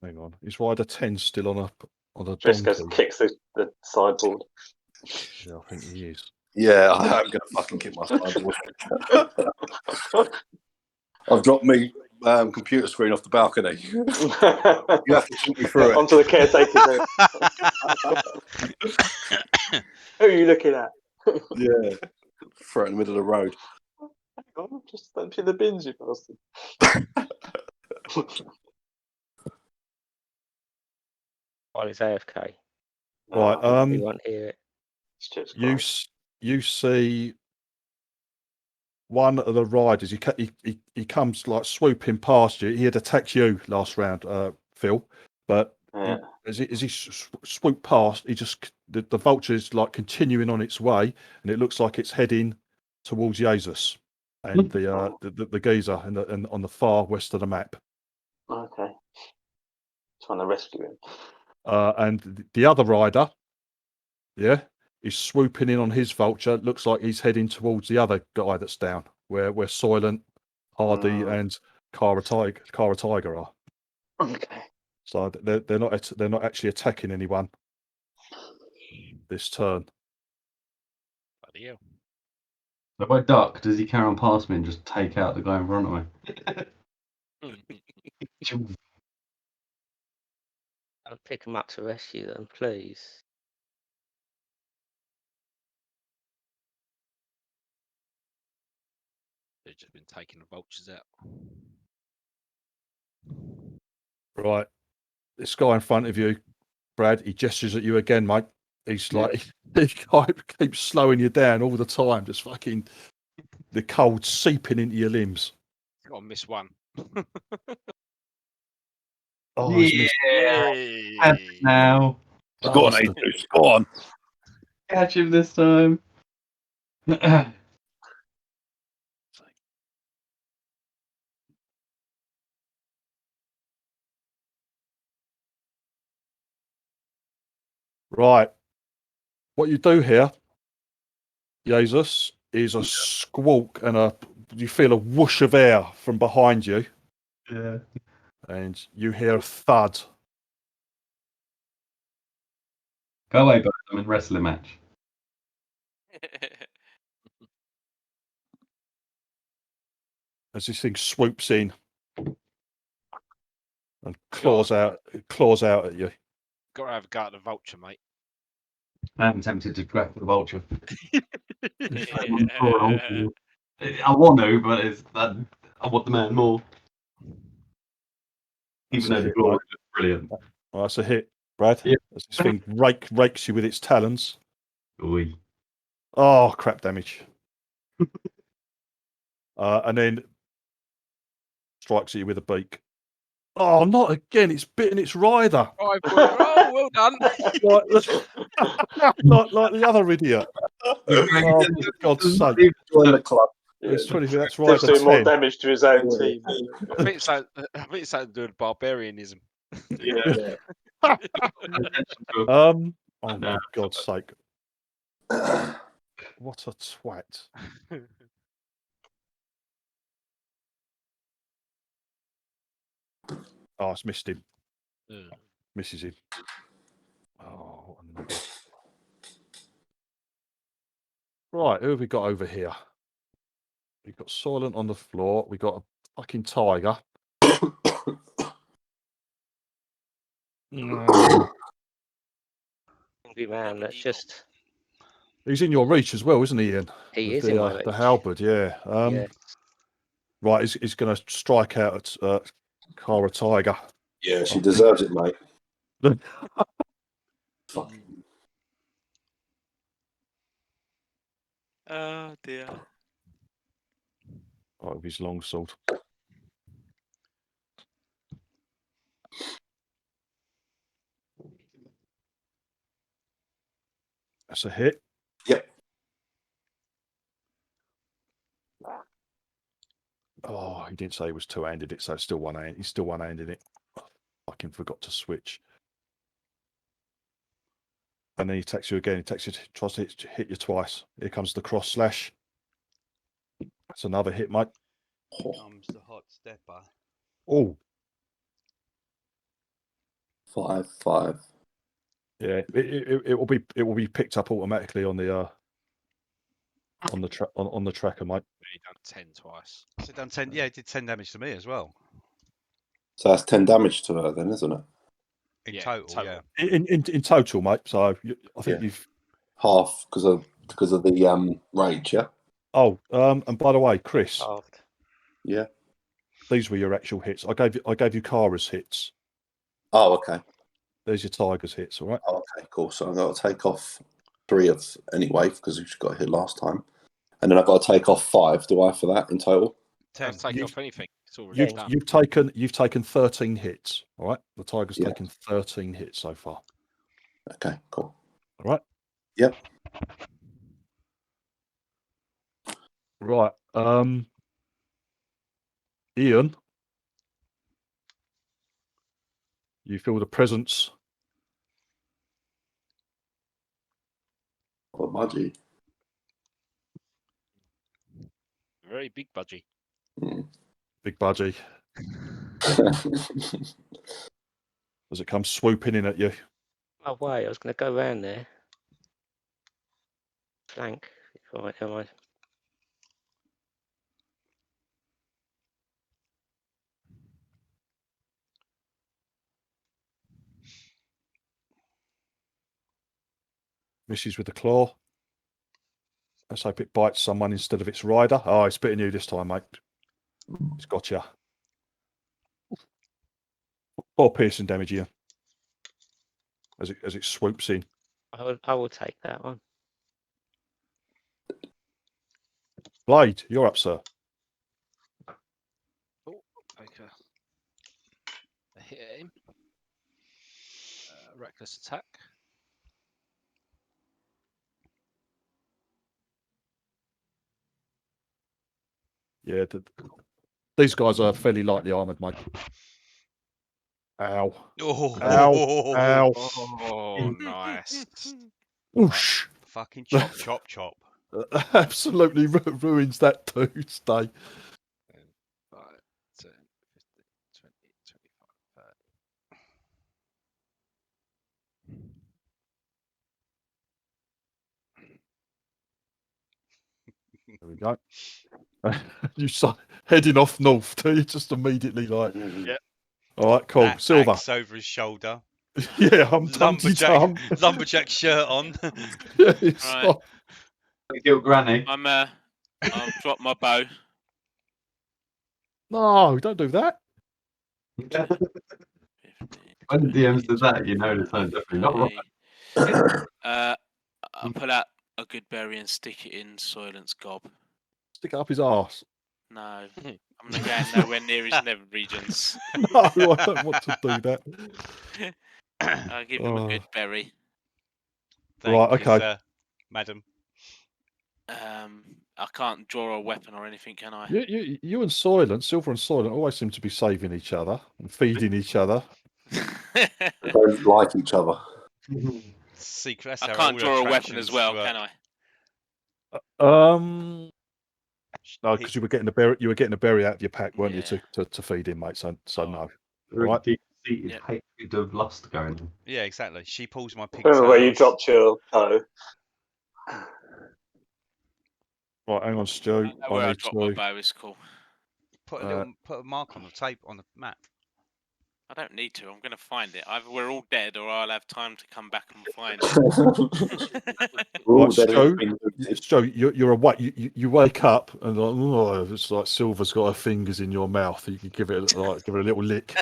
Hang on. Is rider 10 still on a Just donkey? kicks the sideboard. Yeah, I think he is. Yeah, I'm going to fucking kick my sideboard. I've dropped me computer screen off the balcony. You have to talk me through it. Onto the caretaker's head. Who are you looking at? Yeah. Throw it in the middle of the road. Hang on, just empty the bins, you bastard. While it's AFK. Right. You won't hear it. You see one of the riders. He comes like swooping past you. He had attacked you last round, Phil. But as he swooped past, the vulture is like continuing on its way, and it looks like it's heading towards Jesus and the geezer and on the far west of the map. Okay. Trying to rescue him. And the other rider, is swooping in on his vulture. Looks like he's heading towards the other guy that's down, where Soylent, Hardy, and Cara Tiger are. Okay. So they're not actually attacking anyone this turn. Bloody hell. If I duck, does he carry on past me and just take out the guy in front of me? I'll pick him up to rescue them, please. They've just been taking the vultures out. Right, this guy in front of you, Brad. He gestures at you again, mate. He's like he keeps slowing you down all the time. Just fucking the cold seeping into your limbs. Got to miss one. Oh, he's missed. Yeah. Now. Go on, Jesus. Go on. Catch him this time. Right. What you do here, Jesus, is a squawk and you feel a whoosh of air from behind you. Yeah. And you hear a thud. Go away, bud. I'm in wrestling match. As this thing swoops in and claws out at you. Got to have a go at the vulture, mate. I'm tempted to grab the vulture. I want to, but I want the man more. Even though the glory is brilliant. Oh, that's a hit, Brad. Yeah. As this thing rakes you with its talons. Oy. Oh, crap damage. And then strikes at you with a beak. Oh, not again. It's bitten its rider. Oh, well done. like the other idiot. Oh, for God's sake. Join the club. It's 20. That's rider Doing more 10. damage to his own team. I think it's something to do with barbarianism. Yeah. Oh, for God's sake. What a twat. Oh, it's missed him. Misses him. Oh, right, who have we got over here? We've got Soylent on the floor. We've got a fucking tiger. Hungry man, let's just... He's in your reach as well, isn't he, Ian? He is in my reach. The halberd, yeah. Yes. Right, he's going to strike out at Cara Tiger. Yeah, she deserves it, mate. Fuck. Oh dear. Right, with his long sword. That's a hit. Yep. Oh, he didn't say he was two-handed it, so it's still one hand. He's still one-handed it. I fucking forgot to switch. And then he attacks you again. He tries to hit you twice. Here comes the cross slash. That's another hit, mate. Here comes the hot stepper. Oh. 5-5. Yeah, it will be picked up automatically on the tracker, mate. He done 10 twice. So done 10. Yeah, it did 10 damage to me as well. So that's 10 damage to her then, isn't it? In total, yeah. In total, mate. So I think you've half because of the rage, yeah. Oh, and by the way, Chris. Yeah. These were your actual hits. I gave you Kara's hits. Oh, okay. There's your Tiger's hits, all right? Oh, okay, cool. So I've got to take off 3 of anyway because we got hit last time, and then I've got to take off 5. Do I for that in total? Don't take off anything. It's already done. You've taken 13 hits, all right? The Tiger's taken 13 hits so far. Okay, cool. All right. Yep. Right. Ian, you feel the presence. Oh, budgie. Very big budgie. Big budgie. As it comes swooping in at you. Oh, wait, I was going to go around there. Flank. Right, am I? Misses with the claw. Let's hope it bites someone instead of its rider. Oh, it's bitten you this time, mate. It's got you. 4 piercing damage here. As it swoops in. I will take that one. Blade, you're up, sir. Oh, okay. I hit him. Reckless attack. Yeah, these guys are fairly lightly armoured, mate. Ow. Oh. Ow. Ow. Oh, nice. Whoosh. Fucking chop, chop, chop. Absolutely ruins that dude's day. 5, 10, 15, 20, 25, 30. There we go. You start heading off north, do you? Just immediately like. Yeah. All right, cool. Silver. Axe over his shoulder. Yeah, I'm lumberjack shirt on. Yeah, it's Right. Kill Granny. I'll drop my bow. No, don't do that. When DMs does that, you know it's definitely not right. I'll pull out a good berry and stick it in Soylent's gob. Stick it up his arse. No, I'm not going nowhere near his nether regions. No, I don't want to do that. I'll give him a good berry. Thank Right, you, okay. sir, madam. I can't draw a weapon or anything, can I? You and Soylent, Silver and Soylent, always seem to be saving each other and feeding each other. They both like each other. Secret. That's I how can't all draw a weapon attractions as well, work. can No, because you were getting a berry out of your pack, weren't you, to feed him, mate? So no. Really Right. deep-seated hatred of lust going on. Yeah, exactly. She pulls my pigtails. Remember where you dropped your toe? Right, hang on, Stu. Where I need drop to. my bow is cool. Put a mark on the tape on the map. I don't need to. I'm going to find it. Either we're all dead, or I'll have time to come back and find it. Right, Stu, you're awake. You wake up and like, oh, it's like Silver's got her fingers in your mouth. You can give it a little lick.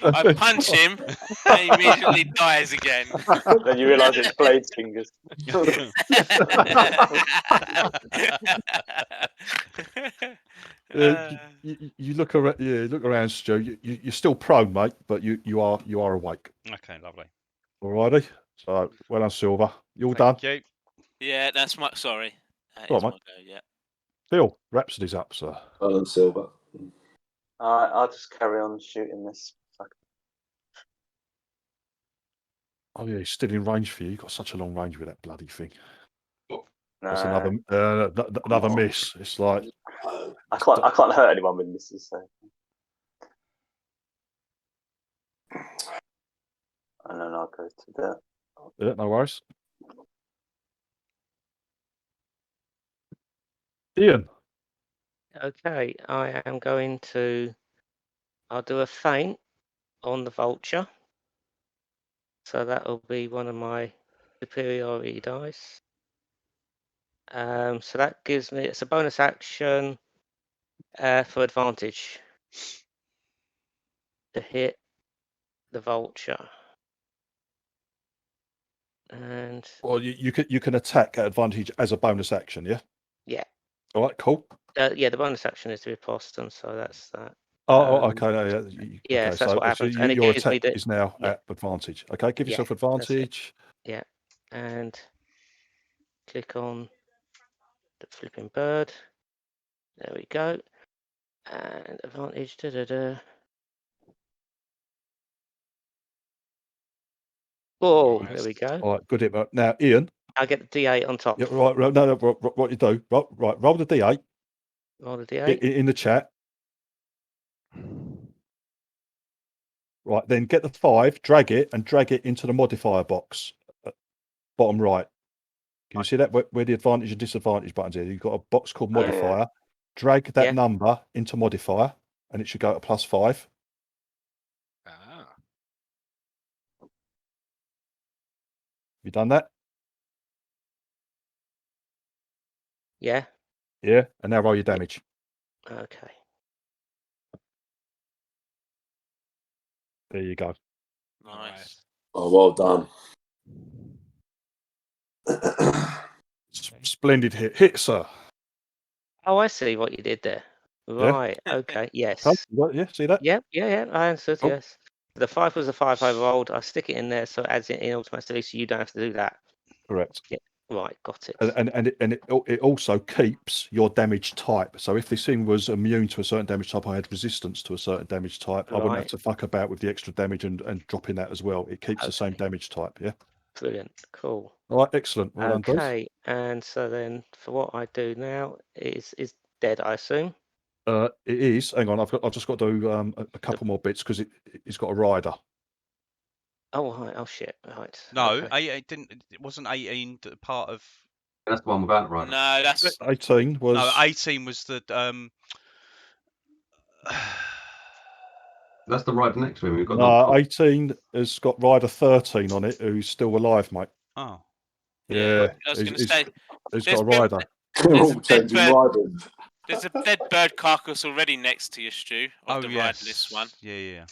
I punch him, and he immediately dies again. Then you realise it's Blade's fingers. You look around. Yeah, look around, Stu. You're still prone, mate, but you are awake. Okay, lovely. Alrighty. So well done, Silver. You all done? Thank you. Yeah, that's my sorry. That Go is on, my go. Yeah. Phil, Rhapsody's up, sir. Well done, Silver. I'll just carry on shooting this. Oh yeah, he's still in range for you. You've got such a long range with that bloody thing. That's Nah, another miss. It's like I can't hurt anyone with misses. So. And then I'll go to that. yeah, no worries. Ian. Okay, I am going to. I'll do a feint on the vulture. So that will be one of my superiority dice. So that gives me, it's a bonus action for advantage to hit the vulture. And Well, you can attack at advantage as a bonus action, yeah. yeah. All right, cool. Yeah, the bonus action is to riposte, and so that's that. Okay. Yeah, Okay, so that's what happens. So and it your gives me attack is now at advantage. Okay, give yourself advantage. Yeah, and click on the flipping bird. There we go. And advantage. Oh, there we go. All right, good hit. Now, Ian. I get the D8 on top. Yeah, right. No. What you do? Right. Roll the D8. Roll the D8 in the chat. Right. Then get the 5, drag it into the modifier box, bottom right. Can you see that where the advantage and disadvantage buttons are? You've got a box called modifier. Drag that number into modifier, and it should go to +5. You done that? Yeah. Yeah. And now roll your damage. Okay. There you go. Nice. Oh, well done. Splendid hit, sir. Oh, I see what you did there. Right. Yeah. Okay. Yes. Yeah. See that? Yeah. I answered. Cool. Yes. The 5 was a 5 I rolled. I stick it in there, so it adds it in automatically, so you don't have to do that. Correct. Yeah. Right. Got it. And it also keeps your damage type. So if this thing was immune to a certain damage type, I had resistance to a certain damage type, I wouldn't have to fuck about with the extra damage and dropping that as well. It keeps the same damage type. Yeah. Brilliant. Cool. All right. Excellent. Well done, Bruce. Okay. And so then, for what I do now is dead, I assume. It is. Hang on. I've just got to do a couple more bits because it's got a rider. Oh right. Oh shit. Right. No, Okay. it wasn't 18 part of. That's the one without the rider. No, that's 18 was. No, 18 was the. That's the rider next to him. We've got no, 18 has got rider 13 on it, who's still alive, mate. Oh. Yeah. I was going to say. He's got a rider. There's a dead bird carcass already next to you, Stu, of the riderless one. Yeah.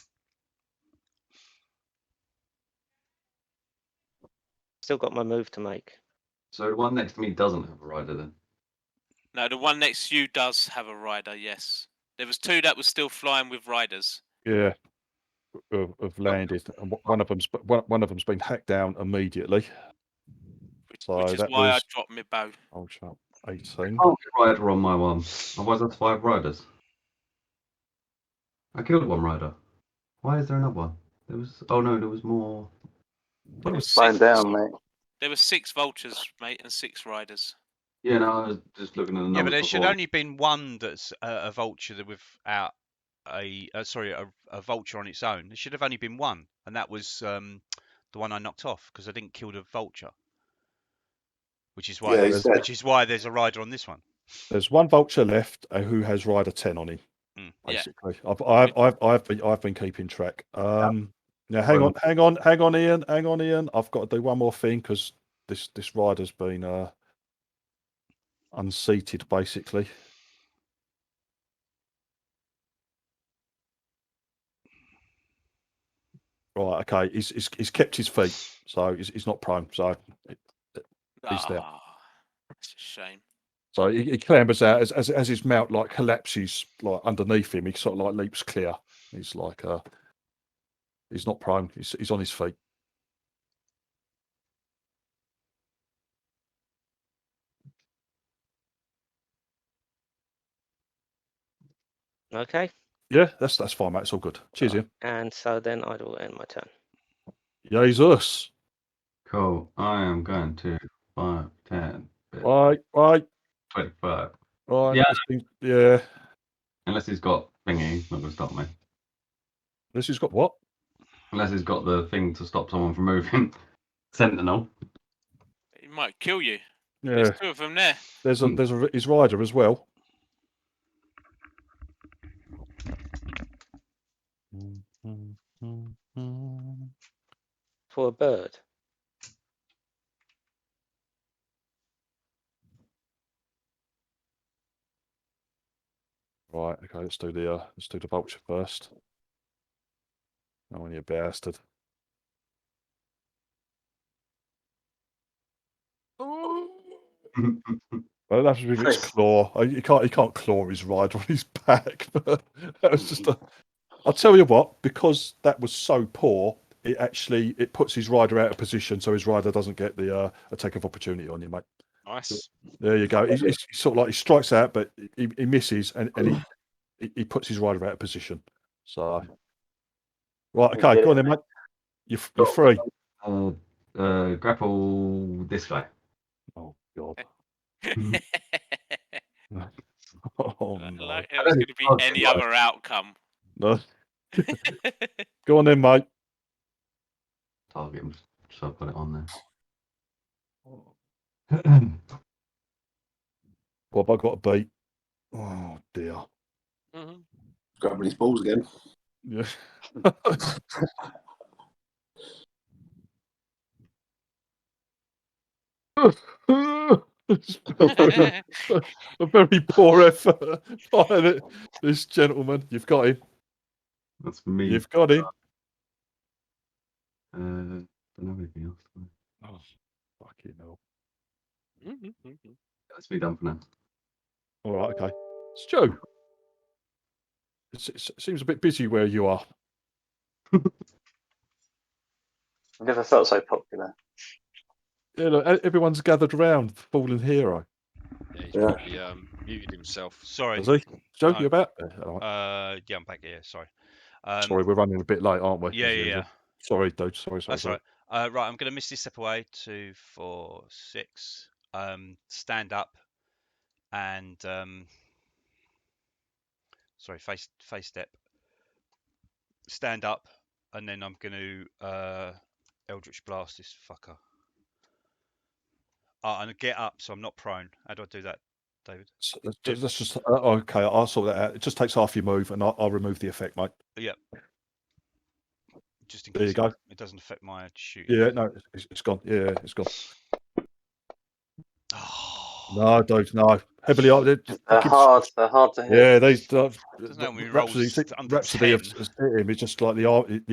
Still got my move to make. So the one next to me doesn't have a rider then? No, the one next to you does have a rider, yes. There was 2 that were still flying with riders. Yeah. Have landed. And one of them's been hacked down immediately. Which is why I dropped my bow. Oh, sharp. 18. Oh, rider on my one. Otherwise that's 5 riders. I killed one rider. Why is there another one? There was more. There was Lying down, mate. There were 6 vultures, mate, and 6 riders. Yeah, no, I was just looking at the numbers. Yeah, but there should only been one that's a vulture that without a vulture on its own. There should have only been one, and that was the one I knocked off because I didn't kill the vulture. Which is why there's a rider on this one. There's one vulture left who has rider 10 on him. Basically, I've been keeping track. Now hang on, Ian. I've got to do one more thing because this rider's been unseated basically. Right, okay. He's kept his feet, so he's not prone. So he's there. That's a shame. So he clambers out as his mount like collapses like underneath him. He sort of like leaps clear. He's like he's not prone. He's on his feet. Okay. Yeah, that's fine, mate. It's all good. Cheers, Ian. And so then I will end my turn. Jesus. Cool. I am going to 5, 10, Right. 25. Right. Yeah. Yeah. Unless he's got thingy, he's not going to stop me. This has got what? Unless he's got the thing to stop someone from moving. Sentinel. He might kill you. Yeah. There's 2 of them there. There's his rider as well. For a bird. Right. Okay. Let's do the vulture first. Oh, you bastard. Well, that's with its claw. He can't claw his rider on his back. But that was just a. I'll tell you what, because that was so poor, it puts his rider out of position, so his rider doesn't get the attack of opportunity on you, mate. Nice. There you go. He's sort of like he strikes out, but he misses, and he puts his rider out of position. So, right, okay, go on then, mate. You're free. Grapple this guy. Oh God. Oh, no. Like it was going to be any other outcome. No. Go on then, mate. Target him, so I've got it on there. What have I got to beat? Oh dear. Grabbing his balls again. Yeah. a very poor effort by this gentleman. You've got him. That's me. You've got him. Don't have anything else. Oh, fucking hell. That's me done for now. All right, okay. Stu. It seems a bit busy where you are. I've never felt so popular. Yeah, look, everyone's gathered around the fallen hero. Yeah, he's probably muted himself. Sorry. Is he? Joe, No. you about? Yeah, I'm back here. Sorry. Sorry, we're running a bit late, aren't we? Yeah. Sorry, dude. Sorry. That's right. Right, I'm going to miss this step away. 2, 4, 6. Stand up and sorry, face step. Stand up, and then I'm going to Eldritch Blast this fucker. And get up, so I'm not prone. How do I do that, David? So that's just okay. I'll sort that out. It just takes half your move, and I'll remove the effect, mate. Yeah. Just in There case you go. it doesn't affect my shooting. Yeah, no, it's gone. Yeah, it's gone. No, dude, no. Heavily They're hard to hit. Yeah, Rhapsody has hit him. It's just like the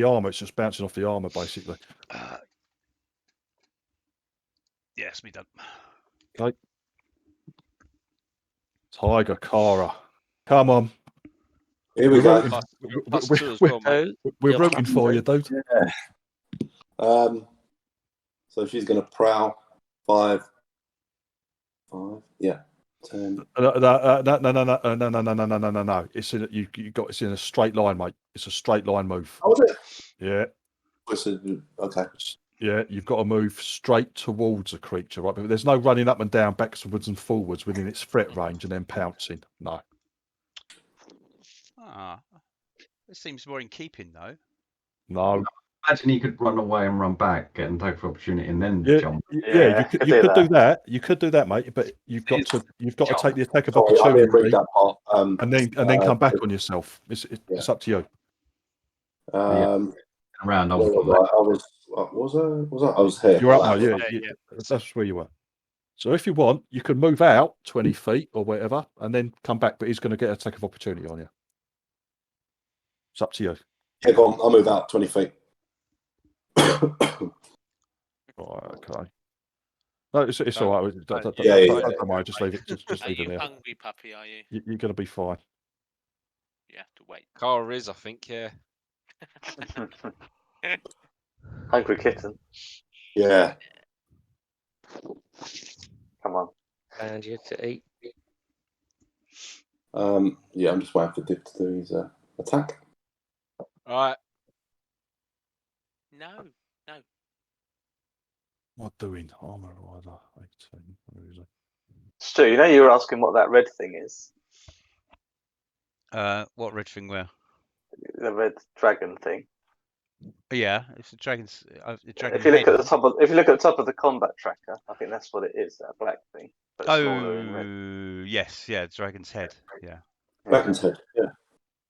armor. It's just bouncing off the armor, basically. Yeah, it's me done. Okay. Tiger Cara, come on. Here we go. We're rooting for you, dude. Yeah. So she's going to prowl 5. Yeah. 10. No. It's in a straight line, mate. It's a straight line move. Oh, is it? Yeah. Okay. Yeah, you've got to move straight towards a creature, right? But there's no running up and down, backwards and forwards within its threat range and then pouncing. No. It seems more in keeping, though. No. Imagine he could run away and run back, get an attack for opportunity, and then jump. Yeah, you could do that. You could do that, mate. But you've got to take the attack of opportunity, that part. and then come back on yourself. It's up to you. Around. I was here. You're up, mate. Yeah, that's where you were. So if you want, you can move out 20 feet or whatever, and then come back. But he's going to get an attack of opportunity on you. It's up to you. Yeah, go on. I'll move out 20 feet. Right, okay. No, it's all right. Don't worry, just leave it. Just leave it there. Hungry puppy, are you? You're going to be fine. You have to wait. Cara is, I think, yeah. Hungry kitten. Yeah. Come on. And you to eat. Yeah, I'm just waiting for Div to do his attack. All right. No. What doing? Armor rider 18. Where is it? Stu, you know you were asking what that red thing is. What red thing? Where? The red dragon thing. Yeah, it's a dragon's. Dragon If you look head. at the top of, if you look at the top of the combat tracker, I think that's what it is. That black thing, but smaller in red. Oh, yes, yeah, dragon's head. Yeah. Dragon's head. Yeah.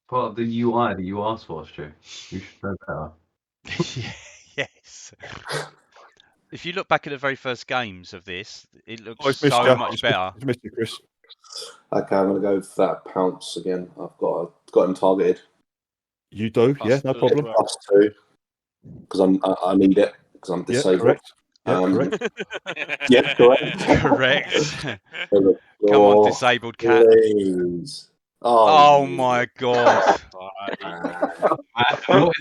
Part of the UI that you asked for, Stu. You should know better. Yes. If you look back at the very first games of this, it looks I've missed so you. much better. I've missed you, Chris. Okay, I'm going to go for that pounce again. I've got him targeted. You do, Plus yeah, no 2 as problem. well. +2 because I need it because I'm Yeah, disabled. correct. Yeah, correct. Yeah, correct. Correct. Come on, disabled cat. Please. Oh my god. Arrange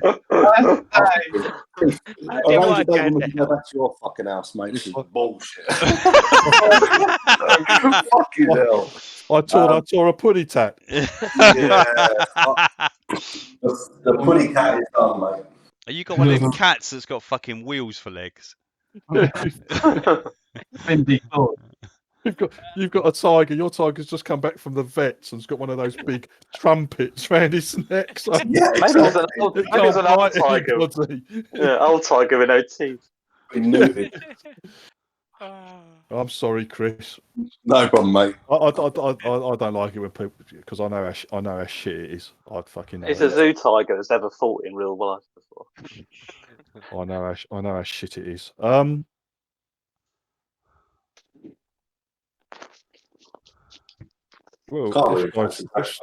a day when we can go back to your fucking house, mate. This is bullshit. Fucking hell. I tore a putty tat. Yeah. The putty cat is done, mate. You got one of them cats that's got fucking wheels for legs. You've got a tiger. Your tiger's just come back from the vets and's got one of those big trumpets round his neck. So Yeah, maybe it's an old tiger. Yeah, old tiger with no teeth. I'm sorry, Chris. No problem, mate. I don't like it when people, because I know how shit it is. I'd fucking know. It's a zoo tiger that's never fought in real life before. I know how shit it is. Well,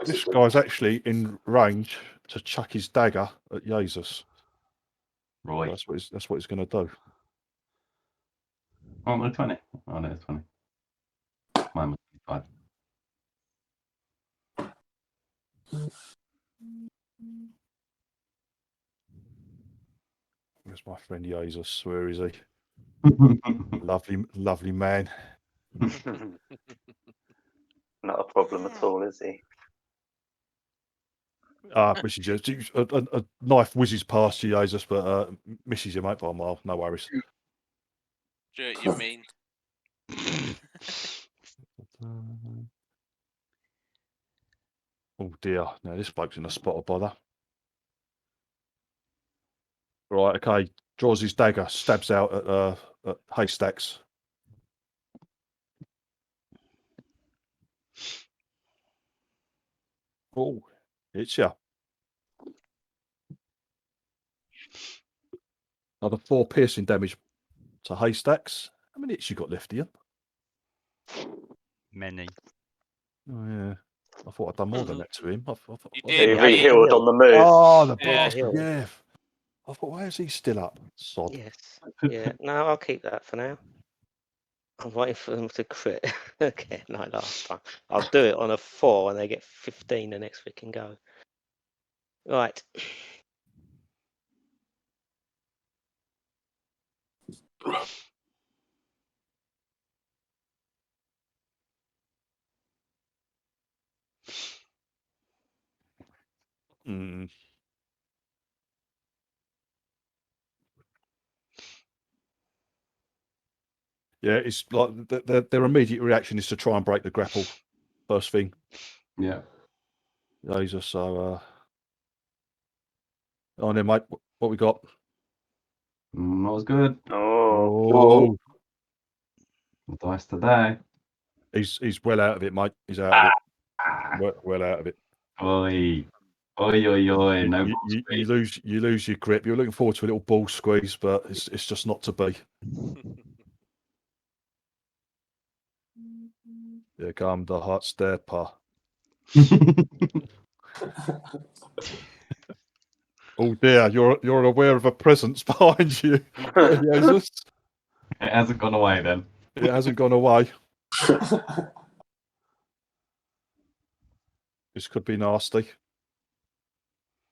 this guy's actually in range to chuck his dagger at Jesus. Right. That's what he's going to do. Oh, no, 20. Oh, no, it's 20. Mine was 25. Where's my friend Jesus? Where is he? Lovely man. Not a problem at all, is he? Misses you. A knife whizzes past you, Jesus, but misses you, mate, by a mile. No worries. Jerk, you mean? Oh dear. Now this bloke's in a spot of bother. Right, okay. Draws his dagger, stabs out at Haystacks. Oh, hits ya. Another 4 piercing damage to Haystacks. How many hits you got left, Ian? Many. Oh yeah. I thought I'd done more than that to him. He re-healed on the move. Oh, the bastard, yeah. I thought, why is he still up? Sod. Yes. Yeah. No, I'll keep that for now. I'm waiting for them to crit again like last time. I'll do it on a 4 and they get 15 the next freaking go. Right. Mm. Yeah, it's like their immediate reaction is to try and break the grapple first thing. Yeah. Laser, so on then, mate, what we got? Not as good. Oh. Dice today. He's well out of it, mate. He's out of it. Well out of it. Oi. Oi. No you lose your grip. You're looking forward to a little ball squeeze, but it's just not to be. Here come the hot stepper. Oh dear, you're aware of a presence behind you. Jesus. It hasn't gone away then. It hasn't gone away. This could be nasty.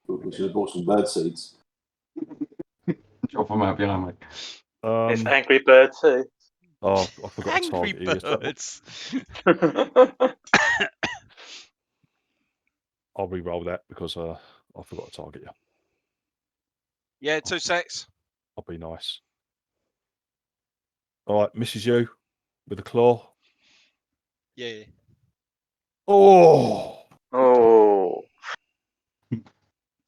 We should have bought some bird seeds. Drop them out behind me. It's Angry Bird too. Oh, I forgot Angry Birds. I'll re-roll that because I forgot to target you. Yeah, 2 secs. I'll be nice. All right, misses you with a claw. Yeah. Oh. Oh.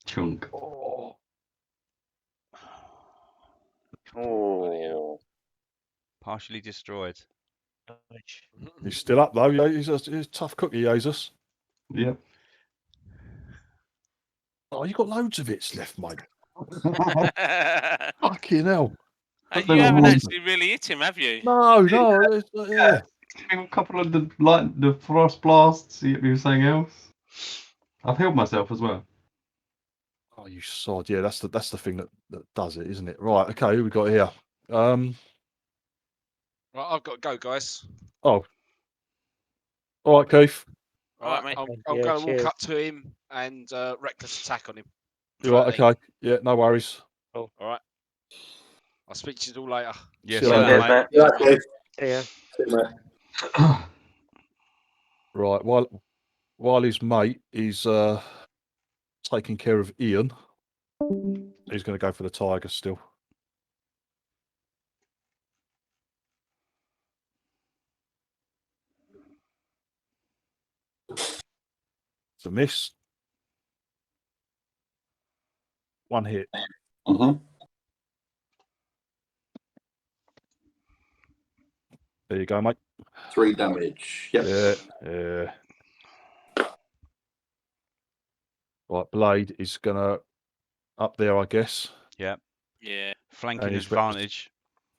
Chunk. Oh. Partially destroyed. He's still up though. Yeah, he's a tough cookie, Jesus. Yep. Oh, you got loads of its left, mate. Fucking hell. You haven't actually really hit him, have you? No. Yeah. A couple of the frost blasts. You were saying else. I've healed myself as well. Oh, you sod. Yeah, that's the thing that does it, isn't it? Right. Okay. Who we got here? Right, I've got to go, guys. Oh. All right, Keith. All right, mate. I'm going to walk up to him and reckless attack on him. You right? Okay. Yeah. No worries. All right. I'll speak to you all later. Yes, See you later, mate. Yeah, okay. Yeah. See you, mate. Right. While his mate is taking care of Ian, he's going to go for the tiger still. It's a miss. One hit. Mm-hmm. There you go, mate. 3 damage. Yep. Yeah. Right, Blade is gonna up there, I guess. Yeah. Yeah. Flanking And he's advantage.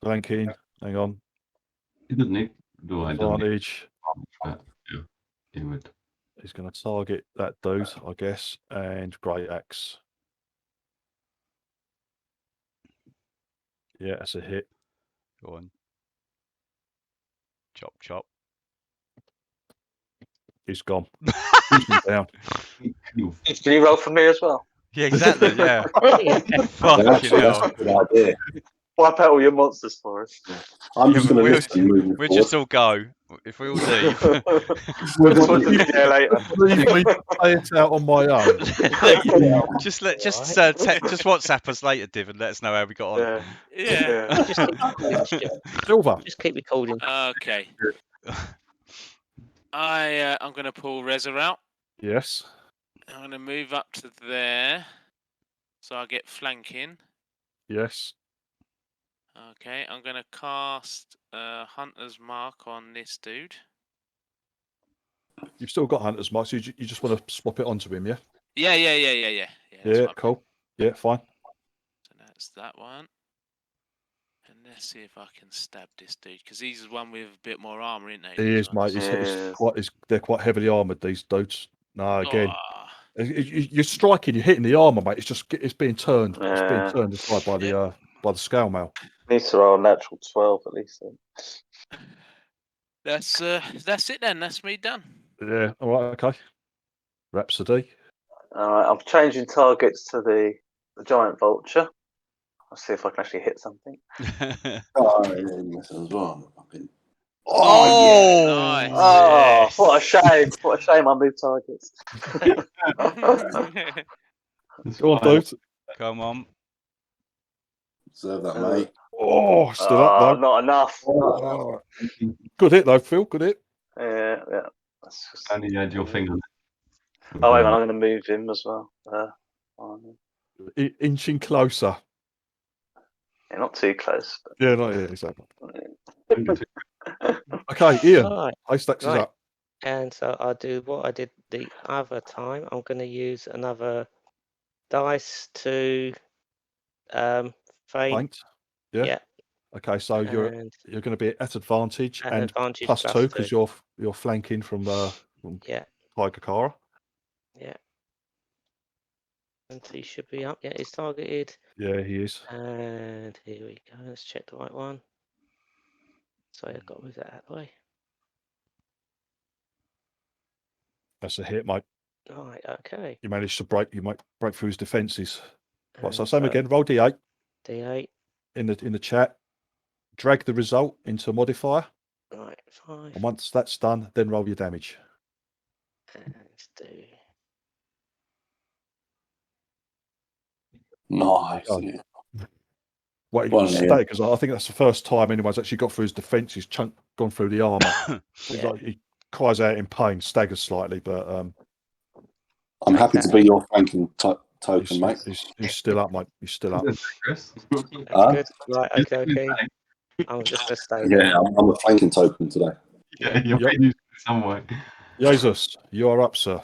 Flanking. Hang on. He doesn't need do I don't need Advantage. but yeah, he would. He's gonna target that dude, I guess, and great axe. Yeah, that's a hit. Go on. Chop, chop. He's gone. He's down. Can you roll for me as well? Yeah, exactly. Yeah. Fucking That's hell. a good idea. Wipe out all your monsters for us. I'm Yeah, just going to we'll- listen moving We'll forward. just all go. If we all leave. We'll just watch the video later. Leave me play it out on my own. just WhatsApp us later, Div, and let us know how we got on. Yeah. Yeah. Just keep recording, Stuart. Silver. Just keep recording. Okay. I'm going to pull Reza out. Yes. I'm going to move up to there, so I get flanking. Yes. Okay, I'm going to cast Hunter's Mark on this dude. You've still got Hunter's Mark, so you just want to swap it onto him, yeah? Yeah. That's Yeah, fine. cool. Yeah, fine. So that's that one. And let's see if I can stab this dude, because he's the one with a bit more armor, isn't he? He is, mate. They're quite heavily armoured, these dudes. No, again. You're striking, you're hitting the armour, mate. It's being turned. It's being turned aside by the scale mail. Needs to roll a natural 12 at least. Then. That's it then. That's me done. Yeah, all right, okay. Rhapsody. Alright, I'm changing targets to the giant vulture. I'll see if I can actually hit something. Oh, yeah, you miss it as well. Fucking... Nice. Oh, what a shame. What a shame I moved targets. Go on, dude. Come on. Observe that, mate. Oh, still up, though. Not enough. Oh. Good hit, though, Phil. Good hit. Yeah. That's just... Only had your finger. Oh, wait, I'm going to move him as well. Inching closer. Yeah, not too close. But... Yeah, not yeah, exactly. Okay, Ian. Right. Haystacks is Right. up. And so I'll do what I did the other time. I'm going to use another dice to feint. Feint. Yeah. Yeah. Okay, so you're going to be at advantage At and advantage plus plus 2 because two. you're flanking from Yeah. Tiger Cara. Yeah. And he should be up. Yeah, he's targeted. Yeah, he is. And here we go. Let's check the right one. Sorry, I've got to move that out of the way. That's a hit, mate. Right, okay. You managed to break through his defences. Right, so And same again. Roll D8 D8. in the chat. Drag the result into a modifier. Right, 5. And once that's done, then roll your damage. And let's do. Nice. Oh. Yeah. Well, because I think that's the first time anyone's actually got through his defence. He's gone through the armour. He cries out in pain, staggers slightly, but I'm happy to be your flanking token, mate. He's still up, mate. He's still up. That's good. Right, okay. I'm just going to stay here. Yeah, I'm a flanking token today. Yeah, you're being used in some way. Jesus, you are up, sir.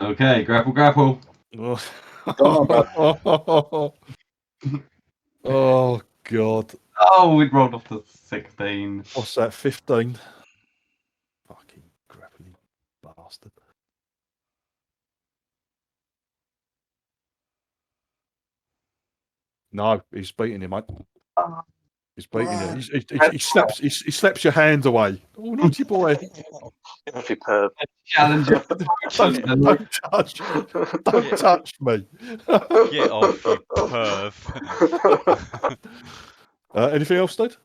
Okay, grapple. Oh, God. Oh, we'd rolled off to 16. What's that, 15? Fucking grappling bastard. No, he's beating you, mate. He's beating you. He slaps your hands away. Oh, naughty boy. Challenge you. Don't touch me. Get off, you perv. Anything else, dude?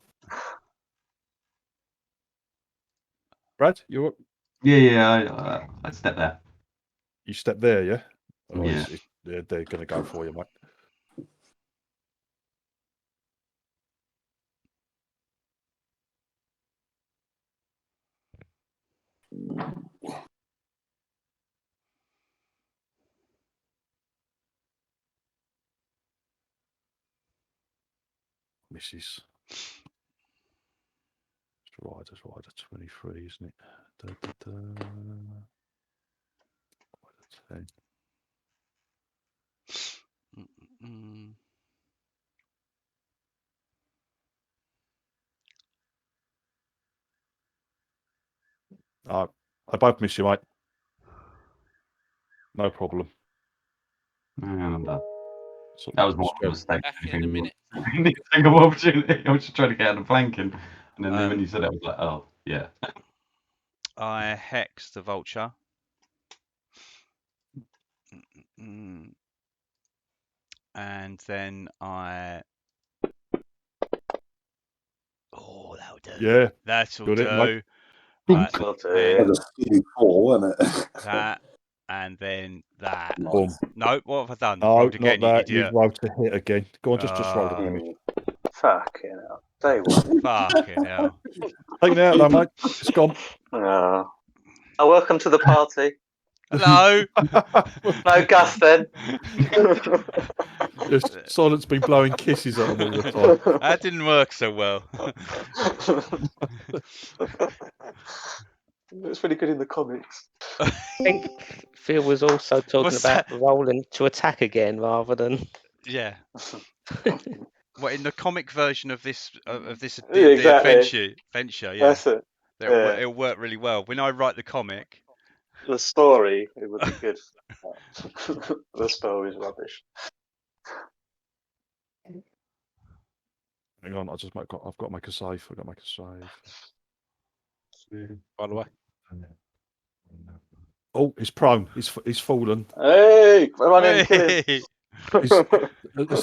Brad, you're up? Yeah, I step there. You step there, yeah? Oh, yeah. They're going to go for you, mate. Misses. It's rider 23, isn't it? Rider 10. I both miss you, mate. No problem. And that was more of a mistake. Back in a minute. Take an opportunity. I was just trying to get out of flanking, and then when you said it, I was like, oh yeah. I hex the vulture. And then I. Oh, that'll do. Yeah, that'll got do. It, mate. That, and then that. Boom. No, what have I done? No, Rolled again, not that. you idiot. You've rolled to hit again. Go on, just roll the damage. Fucking hell. Day one. Fucking hell. Take me out, though, mate. It's gone. Oh, welcome to the party. Hello. No Gus then. Soylent's been blowing kisses at him all the time. That didn't work so well. It's really good in the comics. I think Phil was also talking about rolling to attack again rather than. Yeah. What in the comic version of this Yeah, exactly. adventure, yeah. That's it. It'll work really well. When I write the comic, the story it would be good. The spell is rubbish. Hang on, I've got to make a save. I've got to make a save. By the way. Oh, he's prone. He's fallen. Hey, run in, kill him. As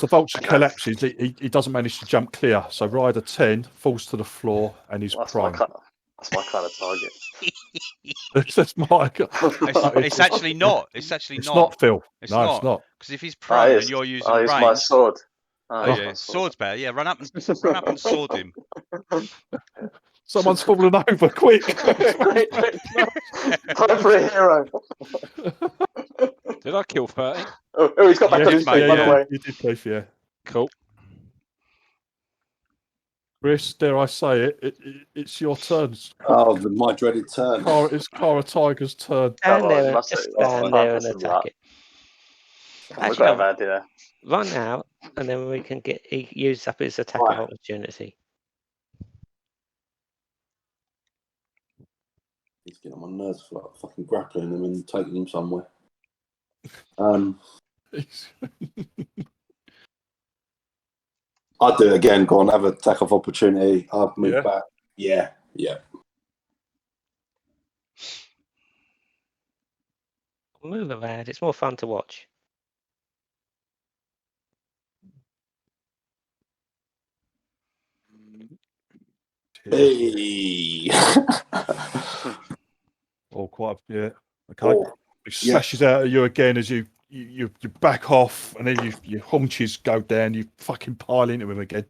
the vulture collapses, he doesn't manage to jump clear. So rider 10 falls to the floor and he's prone. That's my kind of target. It's actually not. It's actually It's not Phil. It's not. Because if he's prone and you're using range, my sword. Yeah, sword's better. Yeah, run up and sword him. Someone's fallen over, quick! Time for a hero. Did I kill 30? Oh, he's got back on his feet, by the way. You did, Cliff, yeah. Cool. Chris, dare I say it's your turn. Oh, my dreaded turn. It's Cara Tiger's turn. Stand there and attack it. Actually, run out, and then we can he uses up his attack of opportunity. He's getting on my nerves for like fucking grappling him and taking him somewhere. I'll do it again. Go on, have an attack of opportunity. I'll move back. Yeah. Move around. It's more fun to watch. Hey. Okay. He slashes out at you again as you back off, and then your haunches go down. You fucking pile into him again.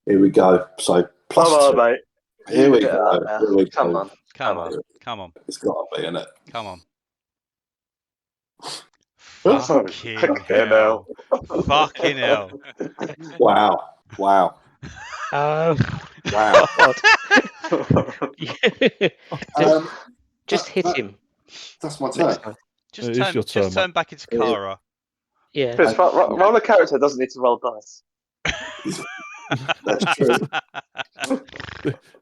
Here we go. So plus Come on, 2. mate. Here we Get go. up now. Here we Come go. on. Come on. Come on. It's got to be, isn't it? Come on. That's Fucking hell. Fucking hell. Wow. Wow. Wow. just hit him. That's my turn. Just turn back into Kara. Yeah. Chris, roll a character doesn't need to roll dice. That's true.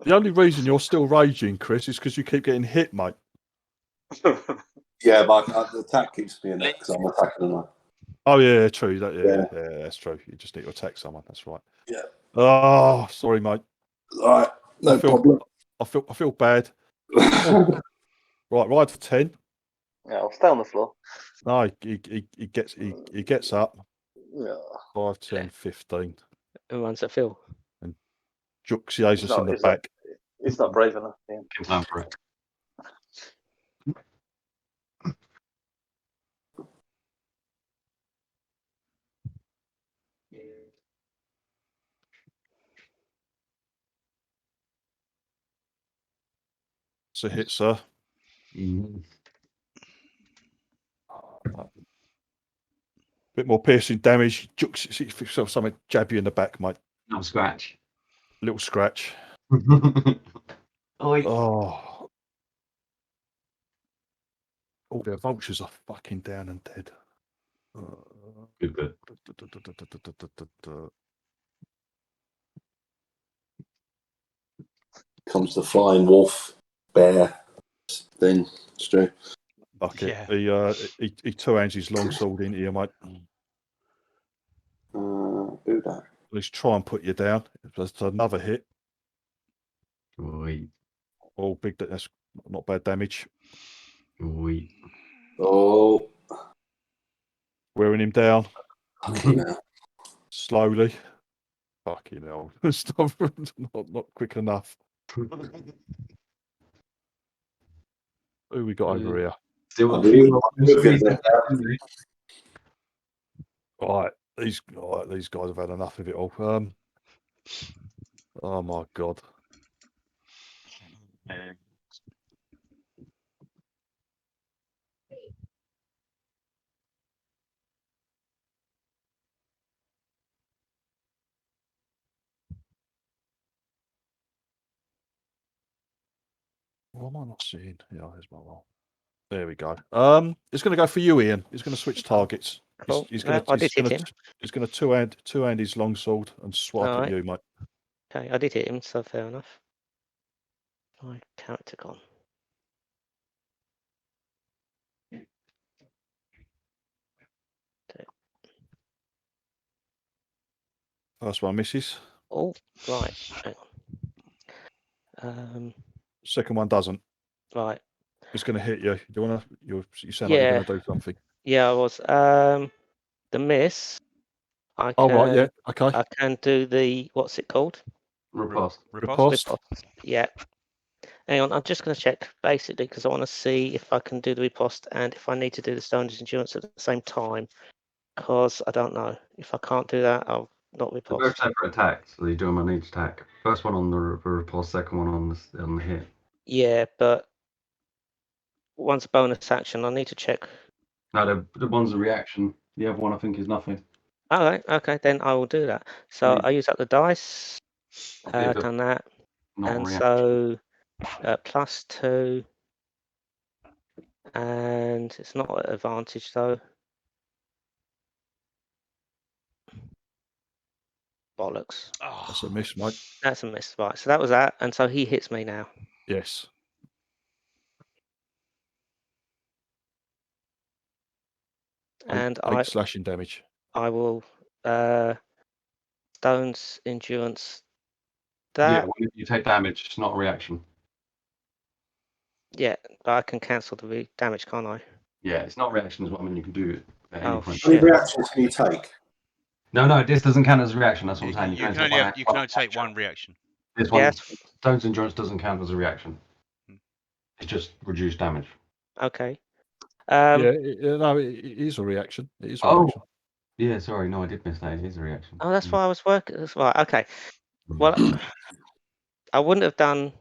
The only reason you're still raging, Chris, is because you keep getting hit, mate. Yeah, but the attack keeps me in it because I'm attacking them. Oh yeah, true. Yeah, that's true. You just need to attack someone. That's right. Yeah. Oh, sorry, mate. All right, no problem. I feel bad. Right, ride for 10. Yeah, I'll stay on the floor. No, he gets up. Yeah. 5, 10, 15. Who runs at Phil? And Juxia's us in the back. He's not brave enough. Time for it. It's a hit, sir. Bit more piercing damage. See if yourself something jab you in the back, mate. Not scratch. Little scratch. Oh, all their vultures are fucking down and dead. Good. Comes the flying wolf, bear, then Stu. Okay. Yeah. He two-hands his long sword into you, mate. Do that. Let's try and put you down. That's another hit. Oh, big. That's not bad damage. Oh. Wearing him down. Yeah. Slowly. Fucking hell. Stop. not quick enough. Who we got over here? Still All right, these guys have had enough of it all. Oh my god. What am I not seeing? Yeah, there's my roll. There we go. It's going to go for you, Ian. He's going to switch targets. Cool. He's going to two-hand his longsword and swipe at you, mate. Okay, I did hit him, so fair enough. My character gone. Okay. First one misses. Oh, right. Hang on. Second one doesn't. Right. It's going to hit you. Do you want to? You sound like you're going to do something. Yeah, I was. The miss. I can, right. Yeah. Okay. I can do the what's it called? Riposte. Yeah. Hang on, I'm just going to check basically because I want to see if I can do the riposte and if I need to do the Stone's Endurance at the same time. Because I don't know if I can't do that, I'll not riposte. They're both separate attacks, so you do them on each attack. First one on the riposte, second one on the hit. Yeah, but one's a bonus action. I need to check. No, the one's a reaction. The other one I think is nothing. All right, okay, then I will do that. So I use up the dice. Done that, and so +2, and it's not an advantage though. Bollocks. Oh, that's a miss, mate. That's a miss, right? So that was that, and so he hits me now. Yes. And 8 slashing damage. I will Stone's Endurance. That. Yeah, when you take damage, it's not a reaction. Yeah, but I can cancel the damage, can't I? Yeah, it's not a reaction as well. I mean, you can do it at any point. How many reactions can you take? No, this doesn't count as a reaction. That's what I'm saying. You can only take one reaction. This one, Stone's Endurance doesn't count as a reaction. It's just reduced damage. Okay. No, it is a reaction. It is a reaction. Yeah, sorry. No, I did miss that. It is a reaction. Oh, that's why I was working. That's right. Okay. Well, I wouldn't have done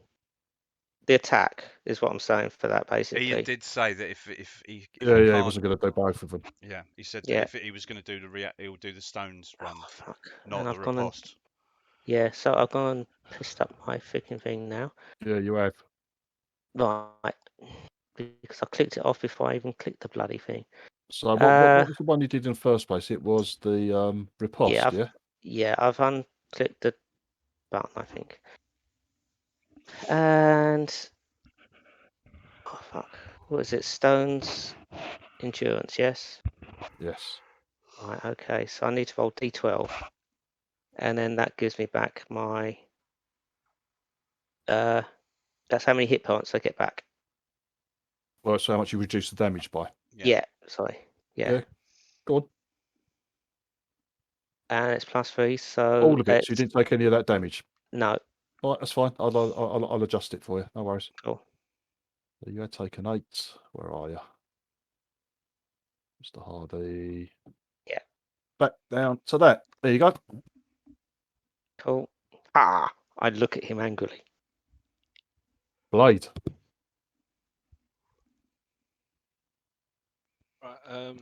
the attack, is what I'm saying for that, basically. Ian did say that if he he can't, wasn't going to do both of them. yeah, he said that Yeah. if he was going to do he'll do the stones one, Oh, fuck. not And the I've gone and, riposte. yeah, so I've gone and pissed up my freaking thing now. Yeah, you have. Right. Because I clicked it off before I even clicked the bloody thing. So what was the one you did in the first place? It was the riposte, Yeah, yeah? I've unclicked the button, I think. And oh fuck, what is it? Stones endurance, yes. Yes. Right, okay. So I need to roll D12, and then that gives me back my. That's how many hit points I get back. Well, that's how much you reduce the damage by. Yeah, sorry. Yeah. Go on. And it's +3, so All of it. So you didn't take any of that damage. No. All right, that's fine. I'll adjust it for you. No worries. Cool. So you had taken 8. Where are you, Mr. Hardy? Yeah. Back down to that. There you go. Cool. Ah! I look at him angrily. Blade. Right,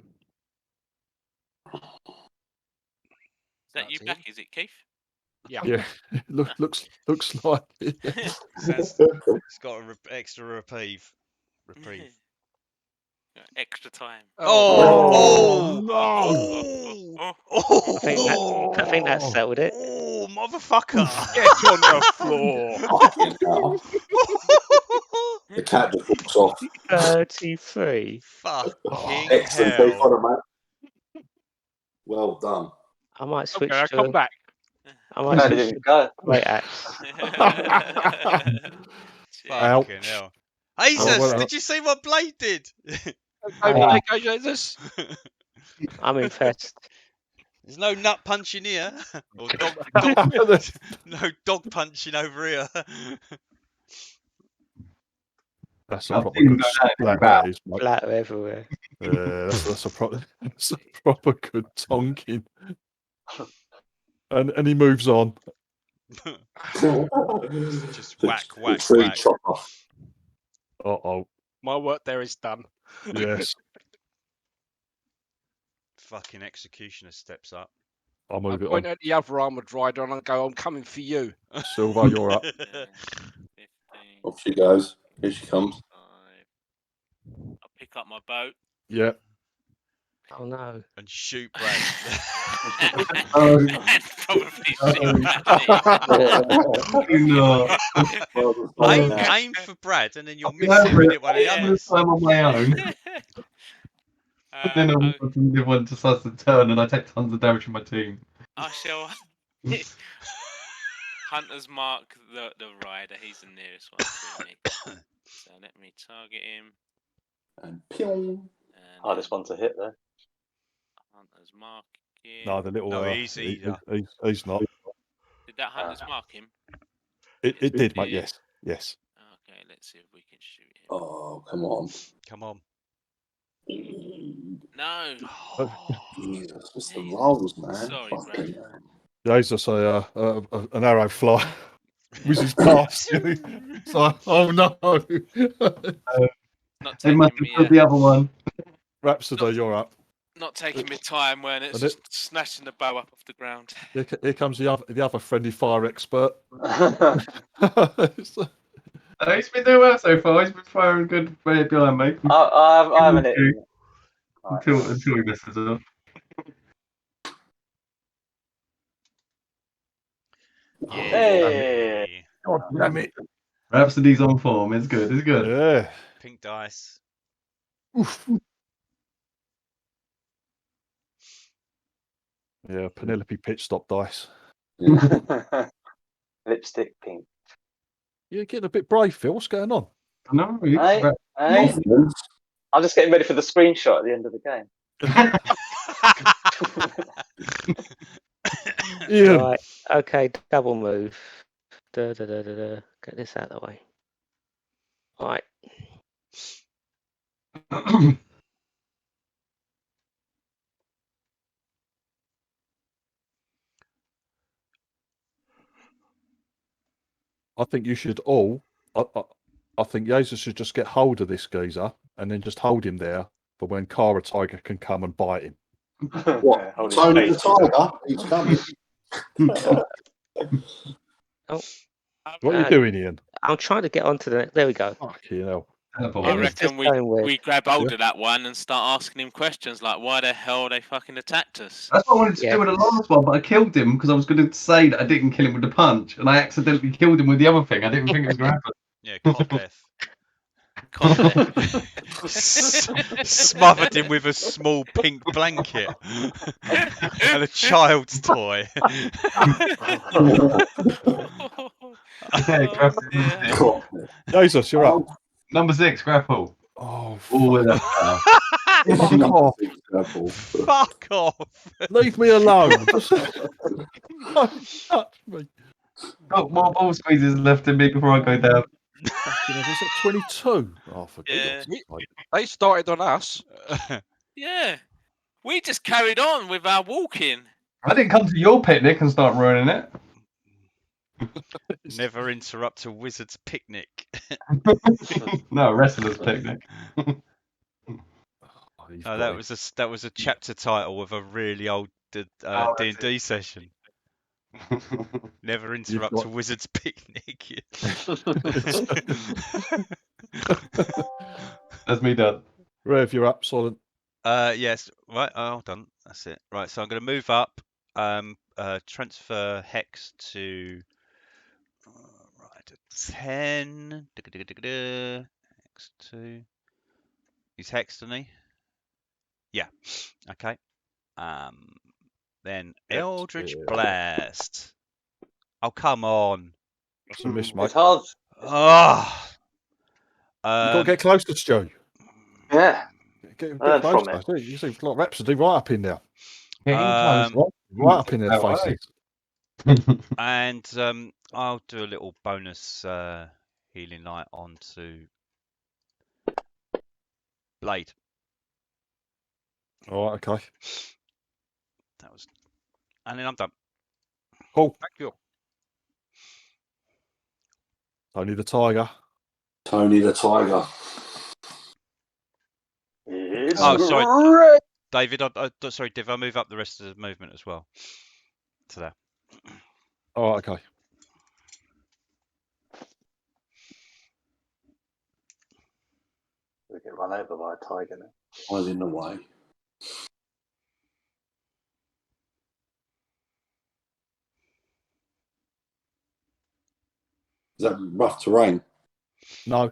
Is that you back? Is it, Keith? Yeah. Yeah. looks like it. It's got an extra reprieve. Extra time. Oh no! I think that settled it. Oh, motherfucker! Get on the floor. The cat just walks off. 33. Fucking Excellent. hell. Take on it, mate. Well done. I might switch Okay, I to. come back. I might How switch did to it go? great axe. Fucking hell. Jesus, well, did you see what Blade did? Okay, Jesus. I'm impressed. There's no nut punching here. Or no dog punching over here. That's a proper good splat, that is, mate. Splatter everywhere. That's a proper good tonking. And he moves on. Just whack, whack, Tree whack. chopper. Uh-oh. My work there is done. Yes. Fucking executioner steps up. I'll I move it point on. at the other armoured rider and I go, I'm coming for you. Silver, you're up. 15, Off she goes. Here she comes. 5. I'll pick up my boat. Yeah. Oh no. And shoot Brad. And probably shoot aim for Brad and then you'll miss him and hit one of the others. I'm on my own. Then I want to decide to turn and I take tons of damage from my team. I shall Hunter's mark the rider. He's the nearest one to me. So let me target him. And pew. Hardest one to hit there. Hunter's mark him. No, the little. No, he's not. Did that Hunter's mark him? It did, mate. Yes. Yes. Okay, let's see if we can shoot him. Oh, come on. Come on. No. Jesus, what's the rolls, man? Sorry, Fucking Brad. Jesus, an arrow fly whizzes past you. So, oh no. Not They must taking have put the other one. Rhapsody, you're up. Not taking me time when it's And just snatching the bow up off the ground. Here comes the other friendly fire expert. He's been doing well so far. He's been firing good right behind me. I haven't hit him. Until he messes up. Hey! God damn it. Rhapsody's on form. It's good. It's good. Yeah. Pink dice. Oof. Yeah, Penelope pit stop dice. Lipstick pink. You're getting a bit brave, Phil. What's going on? No, Hey, I'm just getting ready for the screenshot at the end of the game. Ian. Right. Okay. Double move. Get this out of the way. Right. I think you should all. I think Jesus should just get hold of this geezer and then just hold him there for when Cara Tiger can come and bite him. What? Tony the Tiger? He's coming. What are you doing, Ian? I'm trying to get onto the. There we go. Fucking hell. I reckon we grab hold of that one and start asking him questions like, why the hell they fucking attacked us? That's what I wanted to do with the last one, but I killed him because I was going to say that I didn't kill him with the punch, and I accidentally killed him with the other thing. I didn't think it was going to happen. Yeah, cod death. Smothered him with a small pink blanket and a child's toy. Jesus, you're up. Number 6, grapple. Oh, fuck off. Leave me alone. Just don't touch me. Got more ball squeezes left in me before I go down. Was it 22? Oh, for yeah. They started on us. Yeah. We just carried on with our walking. I didn't come to your picnic and start ruining it. Never interrupt a wizard's picnic. No, a wrestler's picnic. Oh, that was a chapter title of a really old D&D session. Never interrupt a wizard's picnic. That's me done. Rev, you're up, Soylent. Yes. Right. Oh, done. That's it. Right. So I'm going to move up. Transfer hex to 10. Hex 2. He's hexed, isn't he? Yeah. Okay. Then Eldritch Blast. Oh, come on. That's a miss, mate. It's hard. Oh. You got to get closer, Stu. Yeah. Get a bit closer. You see, like Rhapsody right up in there. Right up in their faces. And I'll do a little bonus healing light onto Blade. All right, okay. That was, and then I'm done. Cool. Thank you. Tony the Tiger. Tony the Tiger. Oh, sorry, David. Sorry, Div. I'll move up the rest of the movement as well. To there. Oh, okay. We get run over by a tiger now. I was in the way. Is that rough terrain? No.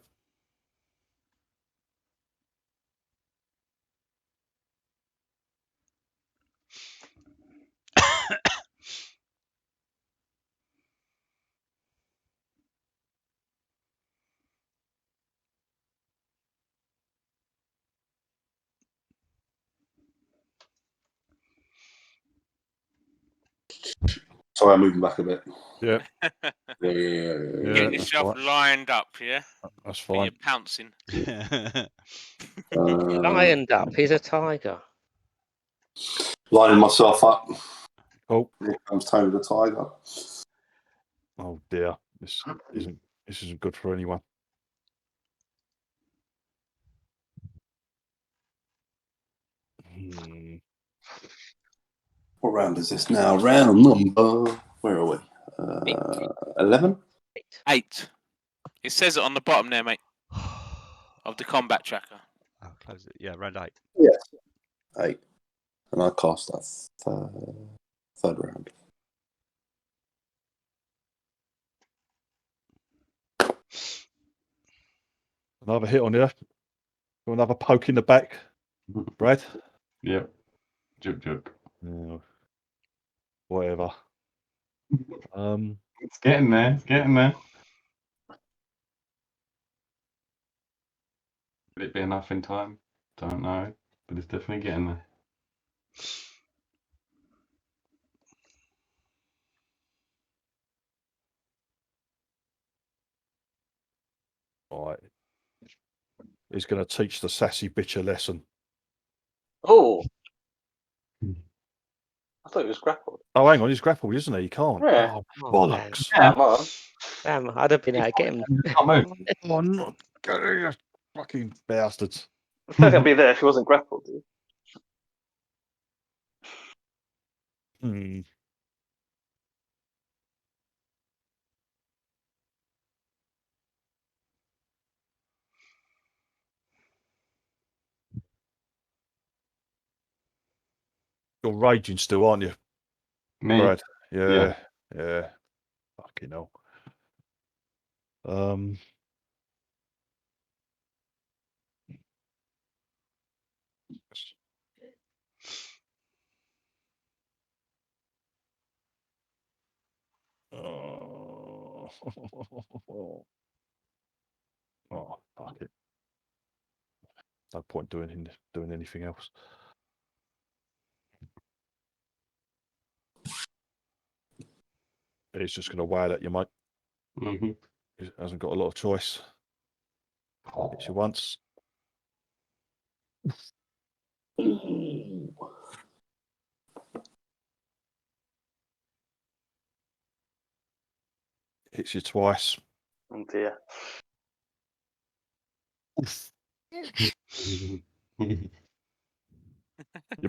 Sorry, I'm moving back a bit. Yeah. Getting yourself lined up, yeah? That's fine. You're pouncing. Lined up. He's a tiger. Lining myself up. Oh. Here comes Tony the Tiger. Oh dear. This isn't good for anyone. What round is this now? Round number, where are we? 11? 8. It says it on the bottom there, mate, of the combat tracker. I'll close it. Yeah, round 8. Yes. 8. And I cast that third round. Another hit on you. Another poke in the back. Brad? Yeah. Jib. Yeah. Whatever. It's getting there. It's getting there. Will it be enough in time? Don't know. But it's definitely getting there. All right. He's going to teach the sassy bitch a lesson. Oh. I thought he was grappled. Oh, hang on, he's grappled, isn't he? He can't. Yeah. Oh, Oh, bollocks. Come on. Damn, I'd have been able to get him. Can't move. Oh, no. Fucking bastards. I feel like I'd be there if he wasn't grappled, dude. Hmm. You're raging still, aren't you, Me. Brad? Yeah. Yeah. Fucking hell. Oh, oh, fuck it. No point doing anything else. He's just going to wail at you, mate. Mm-hmm. He hasn't got a lot of choice. Hits you once. Hits you twice. Oh dear. You're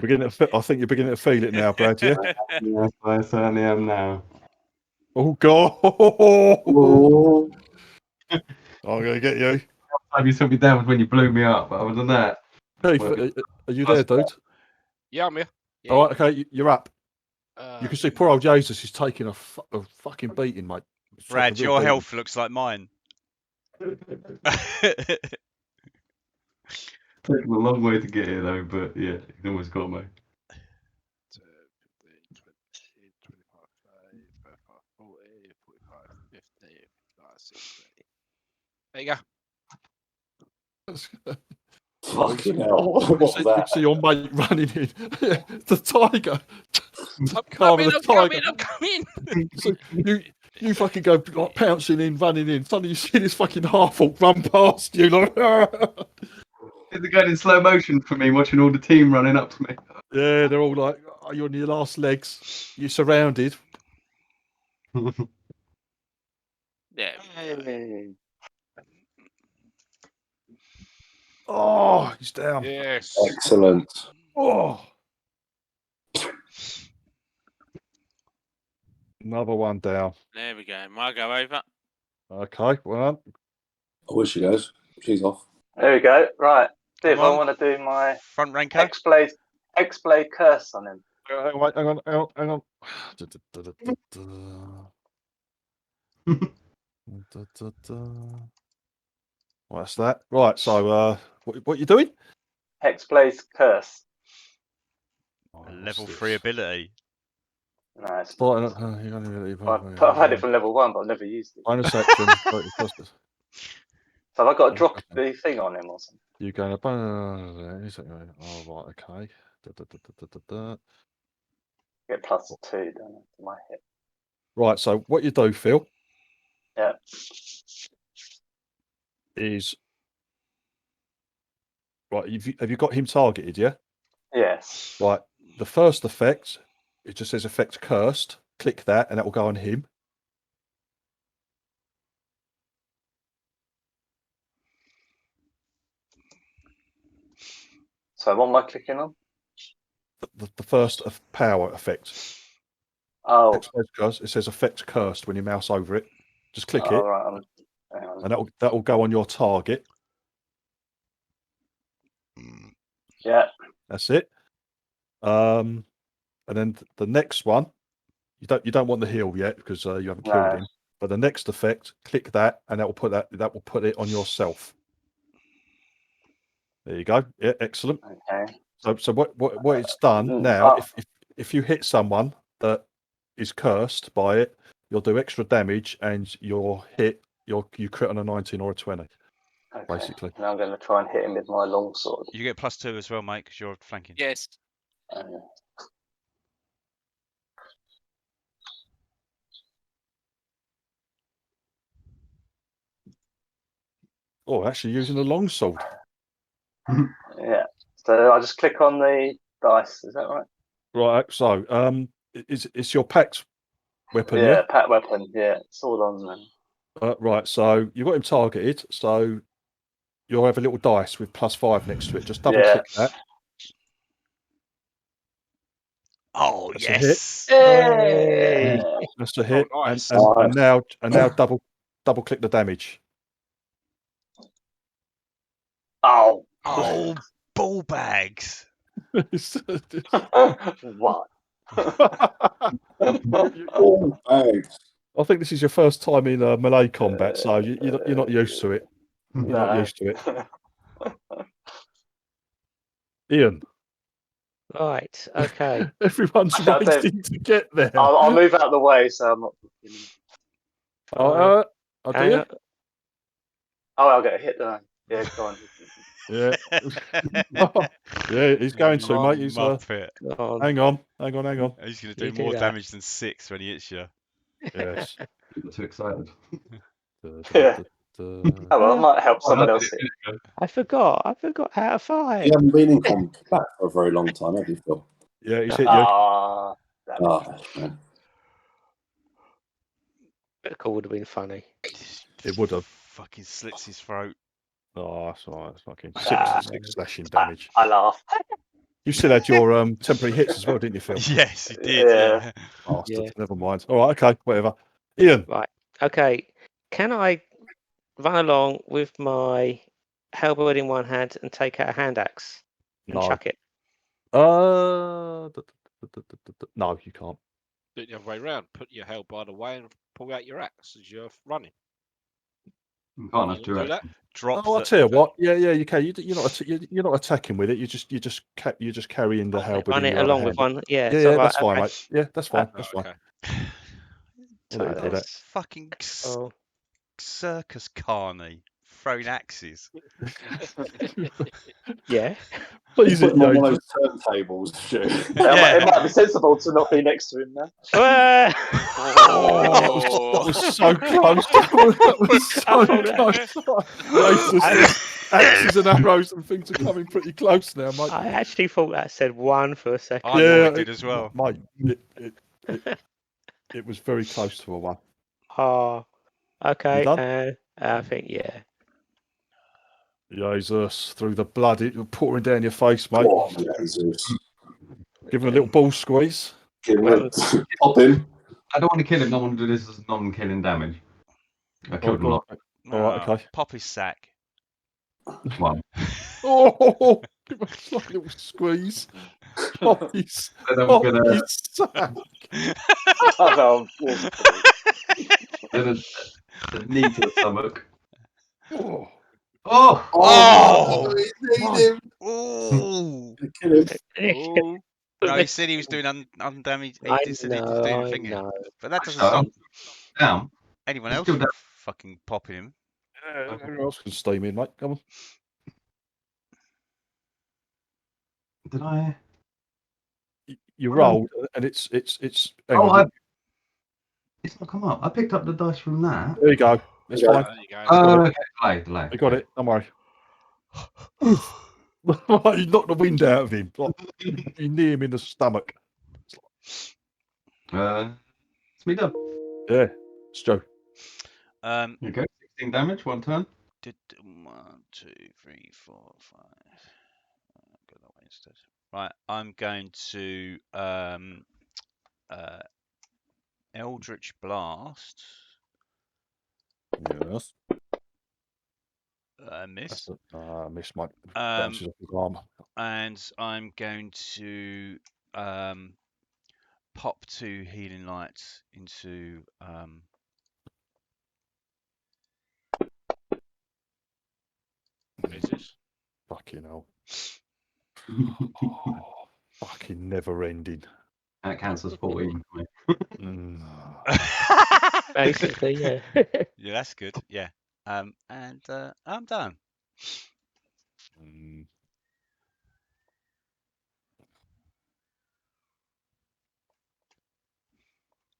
beginning to. I think you're beginning to feel it now, Brad. Yeah. Yes, I certainly am now. Oh God! Ooh. I'm gonna get you. You took me down when you blew me up. But other than that, Keith, well, are you there, dude? Yeah, I'm here. Yeah, All right, okay, you're up. yeah. You can see poor old Jesus is taking a fucking beating, mate. It's like a Brad, real your beating. health looks like mine. taken a long way to get here though. But yeah, he's always got me. 15, 20, 25, 35, 40, 45, 50, 60. There you go. Fucking hell. What You was see, that? you see your mate running in. The tiger. I'm Calming coming, the I'm tiger. coming. So you fucking go like pouncing in, running in. Suddenly you see this fucking half-orc run past you. Like, It's going in slow motion for me, watching all the team running up to me. yeah, they're all like, oh, you're on your last legs. You're surrounded. Yeah. Hey. Oh, he's down. Yes. Excellent. Oh. Another one down. There we go. My go over. Okay, well, I wish she goes. She's off. There we go. Right. Div, Come I on. want to do my Front ranker. X-Blade curse on him. wait, hang on. What's that? Right, so what you doing? X-Blade's curse. A level 3 ability. Nice. I've I've had it from level 1, but I've never used it. bonus action. So have I got to drop the thing on him or something? You're going to. Oh, right, okay. Get +2, don't I, to my hit. Right, so what you do, Phil, Yeah. is. Right, have you got him targeted, yeah? Yes. Right, the first effect, it just says effect cursed. Click that, and that will go on him. So what am I clicking on? The first power effect. Oh. Exposed curse. It says effect cursed when you mouse over it. Just click it, Right. Hang on. and that will go on your target. Yeah. That's it. And then the next one, you don't want the heal yet because you haven't killed him. But the next effect, click that, and that will put it on yourself. There you go. Yeah, excellent. Okay. So what it's done now, if you hit someone that is cursed by it, you'll do extra damage, and you crit on a 19 or a 20. Okay. Basically. Now I'm going to try and hit him with my longsword. You get +2 as well, mate, because you're flanking. Yes. Oh, actually using a longsword. Yeah. So I just click on the dice. Is that right? Right. So it's your packed weapon, Yeah, pack weapon. Yeah, it's all on then. Right, so you've got him targeted, so you'll have a little dice with +5 next to it. Just double click that. Oh, That's yes. Hey! That's a hit. Oh, nice. And now double click the damage. Oh. Oh, ball bags. What? Oh, thanks. I think this is your first time in melee combat, so you're not used to it. You're not used to it. Ian. Right. Okay. Everyone's racing to get there. I'll move out of the way so I'm not. I'll do it. Oh, I'll get a hit, don't I? Yeah, go on. Yeah. Yeah, he's going to, mate. He's Muppet. Hang on. He's going to do more damage than 6 when he hits you. Yes. You're too excited. Yeah. Oh, well, I might help someone else. I forgot how to fight. You haven't been in combat for a very long time, have you, Phil? Yeah, he's hit you. Man. That would have been funny. It would have. Fucking slits his throat. Oh, that's all right. It's fucking 6 slashing damage. I laugh. You still had your temporary hits as well, didn't you, Phil? Yes, he did. Yeah. Bastard. Never mind. All right, okay, whatever. Ian. Right. Okay. Can I run along with my halberd in one hand and take out a hand axe and chuck it? No, you can't. Do it the other way around. Put your halberd away and pull out your axe as you're running. You can't have two that. Drop. I'll tell you what. Yeah, you can. You're not attacking with it. You just carrying the halberd. Run in it your along other with hand. one. Yeah. Yeah, so yeah, right, that's fine, okay. mate. Yeah, that's fine. That's fine. Okay. I'll let you do that. Fucking circus carny throwing axes. Yeah. Please, Put him on one of those turntables. It might be sensible to not be next to him now. That was so close. That was so close. Axes and arrows and things are coming pretty close now, mate. I actually thought that said 1 for a second. I thought it did as well. Mate, it was very close to a 1. Oh, okay. I think, yeah. Jesus, through the blood pouring down your face, mate. Oh, Jesus. Give him a little ball squeeze. Pop him. I don't want to kill him. I want to do this as non-killing damage. I killed him a lot. All right, okay. Pop his sack. One. Oh, give him a little squeeze. Pop his sack. The knee to the stomach. Oh! Need him. Ooh! Kill him. No, he said he was doing undamaged. He said he was doing a thing. But that doesn't stop down. anyone else from fucking popping him. Yeah, everyone else can steam in, mate. Come on. Did I? You rolled, and it's. It's not come up. I picked up the dice from that. There you go. That's fine. There you go. Okay, delay. I got it. Don't worry. You knocked the wind out of him. You knee him in the stomach. It's me done. Yeah, it's Joe. Okay, 16 damage, 1 turn. 1, 2, 3, 4, 5. Go that way instead. Right, I'm going to Eldritch Blast. Yes. Miss. Miss, Mike. Bounces off his arm. And I'm going to pop 2 healing lights into Fucking hell. Fucking never ending. That counts as 14 for me. Basically, yeah. Yeah, that's good. Yeah. And I'm done.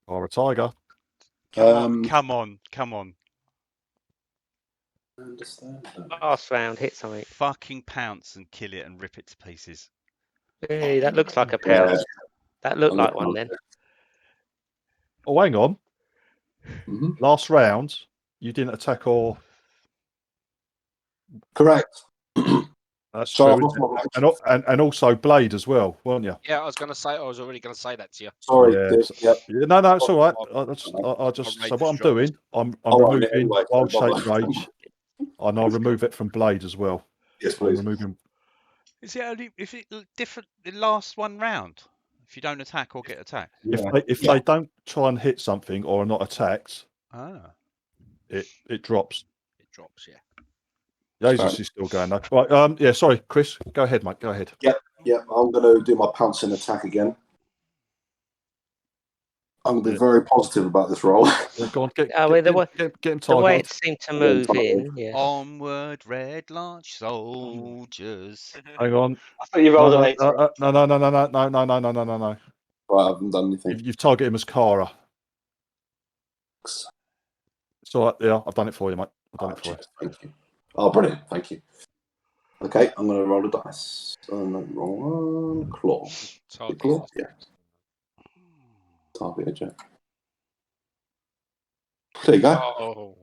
Or a tiger. Come on. I understand that. Last round, hit something. Fucking pounce and kill it and rip it to pieces. Hey, that looks like a pounce. That looked like one then. Oh, hang on. Mhm. Last round, you didn't attack or. Correct. That's So I've true. lost my Isn't it? And also Blade as well, weren't you? Yeah, I was already gonna say that to you. Sorry. Yeah. Dave, yep. Yeah, no, it's all right. Oh, I just rage so what I'm was dropped. doing, I'm All right, removing anyway, Wild bye-bye. Shape Rage, and I'll remove it from Blade as well. Yes, I'm please. removing. Is it only if it different? It lasts one round. If you don't attack or get attacked. If they don't try and hit something or are not attacked, it drops. It drops, yeah. Jesus is still going though. Right, yeah, sorry, Chris. Go ahead, mate. Go ahead. Yep. I'm going to do my pouncing attack again. I'm going to be very positive about this roll. Yeah, go on, get the him way targeted. it seemed to move in, yeah. Onward, Red Larch soldiers. Hang on. I thought you rolled an 8. No. Right, I haven't done anything. You've targeted him as Kara. It's all right. Yeah, I've done it for you, mate. I've done it for you. Thank you. Oh, brilliant. Thank you. Okay, I'm going to roll a dice. Wrong one. Claw. Target. Claw? Yeah. Target edge. There you go. Oh,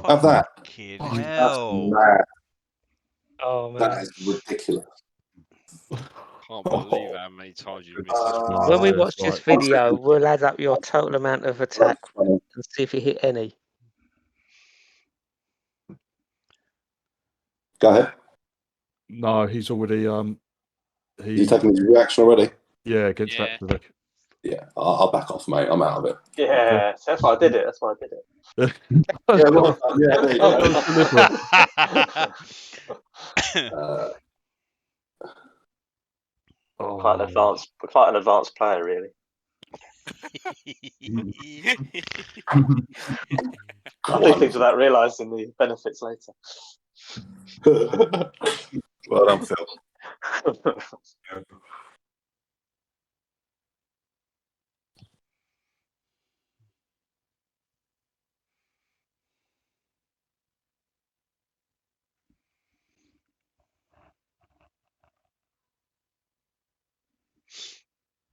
Have that. Fucking That's hell. mad. Oh, man. That is ridiculous. can't believe how many times you missed this. When we watch this video, we'll add up your total amount of attack and see if you hit any. Go ahead. No, he's already You taking his reaction already? Yeah, against Rhapsody. Yeah, I'll back off, mate. I'm out of it. Yeah, that's why I did it. That's why I did it. Yeah, well, yeah, there you go. Quite an advanced player, really. I do things without realising the benefits later. Well done, Phil.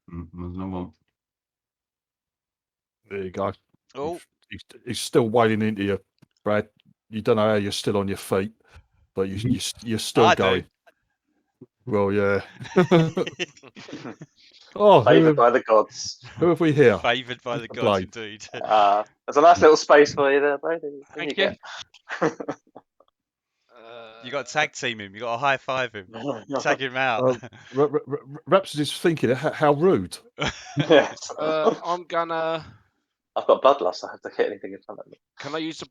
There's no one. There you go. Oh, he's still wading into you, Brad. You don't know how you're still on your feet, but you're still going. Well, yeah. Oh, favoured by the gods. Who have we here? Favoured by the gods, indeed. There's a nice little space for you there, Brady. Thank you. You got to tag team him. You got to high five him. Tag him out. Rhapsody's thinking, how rude. I'm gonna. I've got bloodlust. I have to hit anything in front of me. Can I use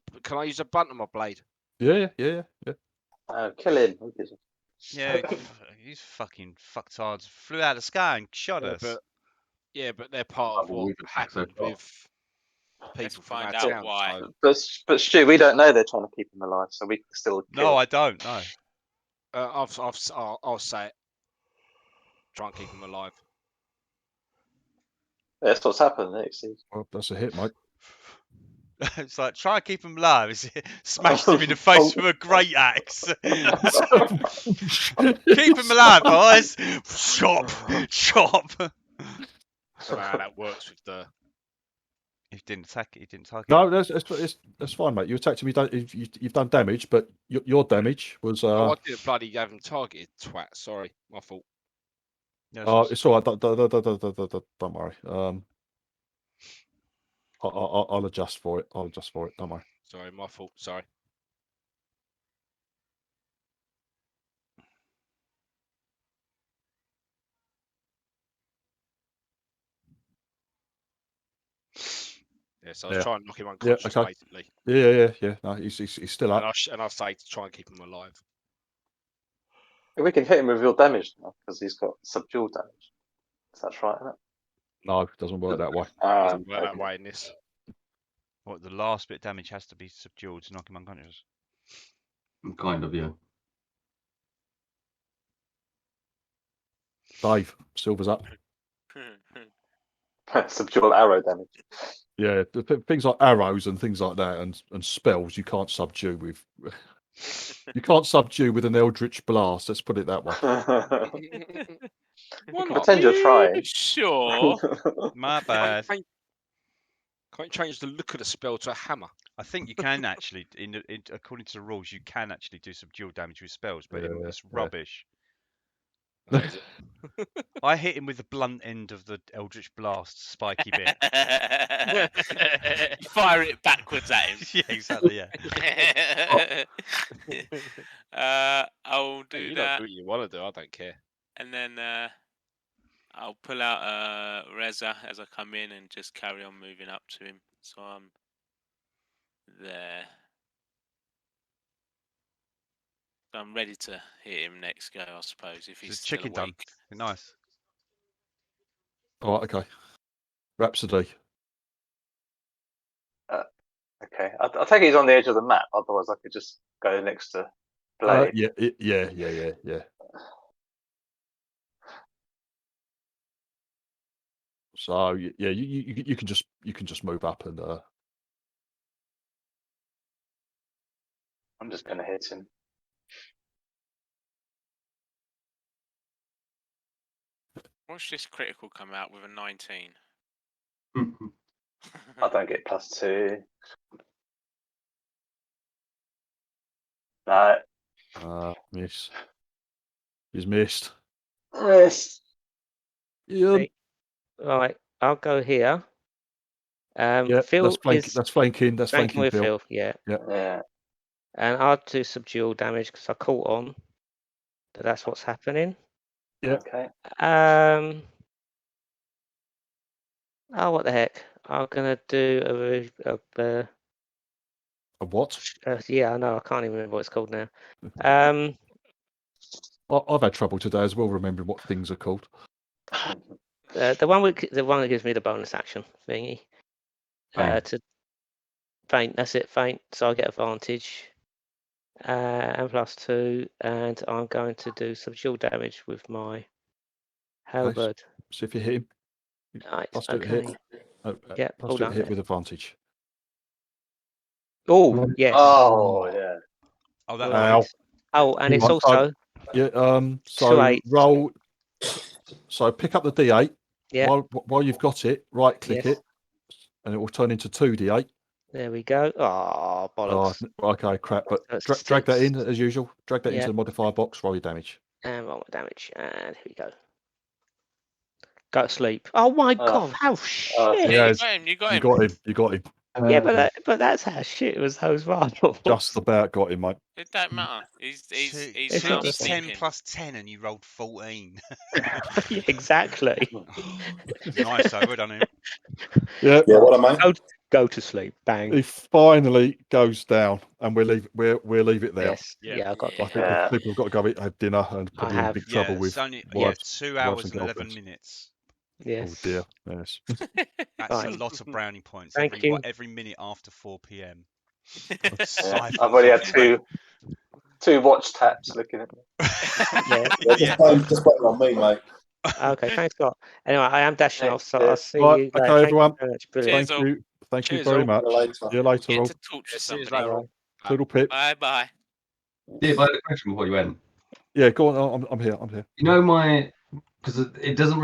a bunt on my blade? Yeah. Kill him. Yeah, he's fucking fucktards. Flew out of the sky and shot us. But they're part of what happened with people from our town. Why. But Stu, we don't know they're trying to keep him alive, so we can still. No, I don't know. I'll say it. Try and keep him alive. Yeah, that's what's happened. Well, that's a hit, mate. It's like, try and keep him alive. Smashed him in the face with a great axe. Keep him alive, boys. Chop. So how that works with the. He didn't attack it. He didn't target. No, that's fine, mate. You attacked him. You've done damage, but your damage was. Oh, I didn't bloody have him targeted, twat. Sorry, my fault. It's all right. Don't worry. I'll adjust for it. Don't worry. Sorry, my fault. Sorry. Yeah, so I was trying to knock him unconscious, basically. Yeah. No, he's still up. And I say to try and keep him alive. We can hit him with real damage now because he's got subdual damage. That's right, isn't it? No, it doesn't work that way. Doesn't work that way in this. What, the last bit of damage has to be subdued to knock him unconscious? Kind of, yeah. Dave, Silver's up. Subdual arrow damage. Yeah, things like arrows and things like that, and spells you can't subdue with. You can't subdue with an Eldritch Blast. Let's put it that way. Pretend you're trying. Sure. My bad. Can't you change the look of the spell to a hammer? I think you can actually, according to the rules, you can actually do subdual damage with spells, but it's rubbish. Oh, is it? I hit him with the blunt end of the Eldritch Blast spiky bit. You fire it backwards at him. Yeah, exactly. Yeah. I'll do You that. do what you want to do. I don't care. And then I'll pull out Reza as I come in and just carry on moving up to him. So I'm there. So I'm ready to hit him next go, I suppose, if he's still chicken awake. done. Nice. All right, okay. Rhapsody. Okay, I take it he's on the edge of the map. Otherwise, I could just go next to Blade. Yeah. So yeah, you can just move up and. I'm just going to hit him. Watch this critical come out with a 19. I don't get +2. No. Miss. He's missed. Yes. Yeah. Right, I'll go here. Yeah, Phil that's flanking. That's flanking with Phil. Phil. Yeah. And I'll do subdual damage because I caught on that that's what's happening. Yeah. Okay. Oh, what the heck? I'm gonna do A what? yeah, I know. I can't even remember what it's called now. I've had trouble today as well remembering what things are called. The one that gives me the bonus action thingy. To feint. That's it. Feint. So I get advantage. And +2, and I'm going to do subdual damage with my halberd. See if you hit him. Right, +2 to hit. Yeah, +2 to hit with advantage. Oh, yes. Oh, yeah. Oh, that nice. Oh, and it's also so roll. So pick up the D8. Yeah. While you've got it, right click it, and it will turn into 2D8. There we go. Oh, bollocks. Oh, okay, crap. But drag that in as usual. Drag that into the modifier box. Roll your damage. And roll my damage. And here we go. Go to sleep. Oh my god! How shit! Yeah, you got him. Yeah, but that's how shit was those rifles. Just about got him, mate. It don't matter. He's 10 plus 10, and you rolled 14. Yeah, exactly. Nice, though. Well done, him. Yeah. What am I? Go to sleep. Bang. He finally goes down, and we'll leave it there. Yes. Yeah, I got. I think people have got to go have dinner and probably in big trouble with. It's only 2 hours and 11 minutes. Yes. Oh dear. Yes. That's a lot of brownie points. Thank you. Every minute after 4 p.m. I've already had two watch taps looking at me. Just wait on me, mate. Okay, thanks, Scott. Anyway, I am dashing off, so I'll see Right, you. okay, everyone. Brilliant. Thank you very much. See you later. Get All. to talk to somebody. Toodle pip. Bye. Dave, I had a question before you went. Yeah, go on. I'm here. You know because it doesn't really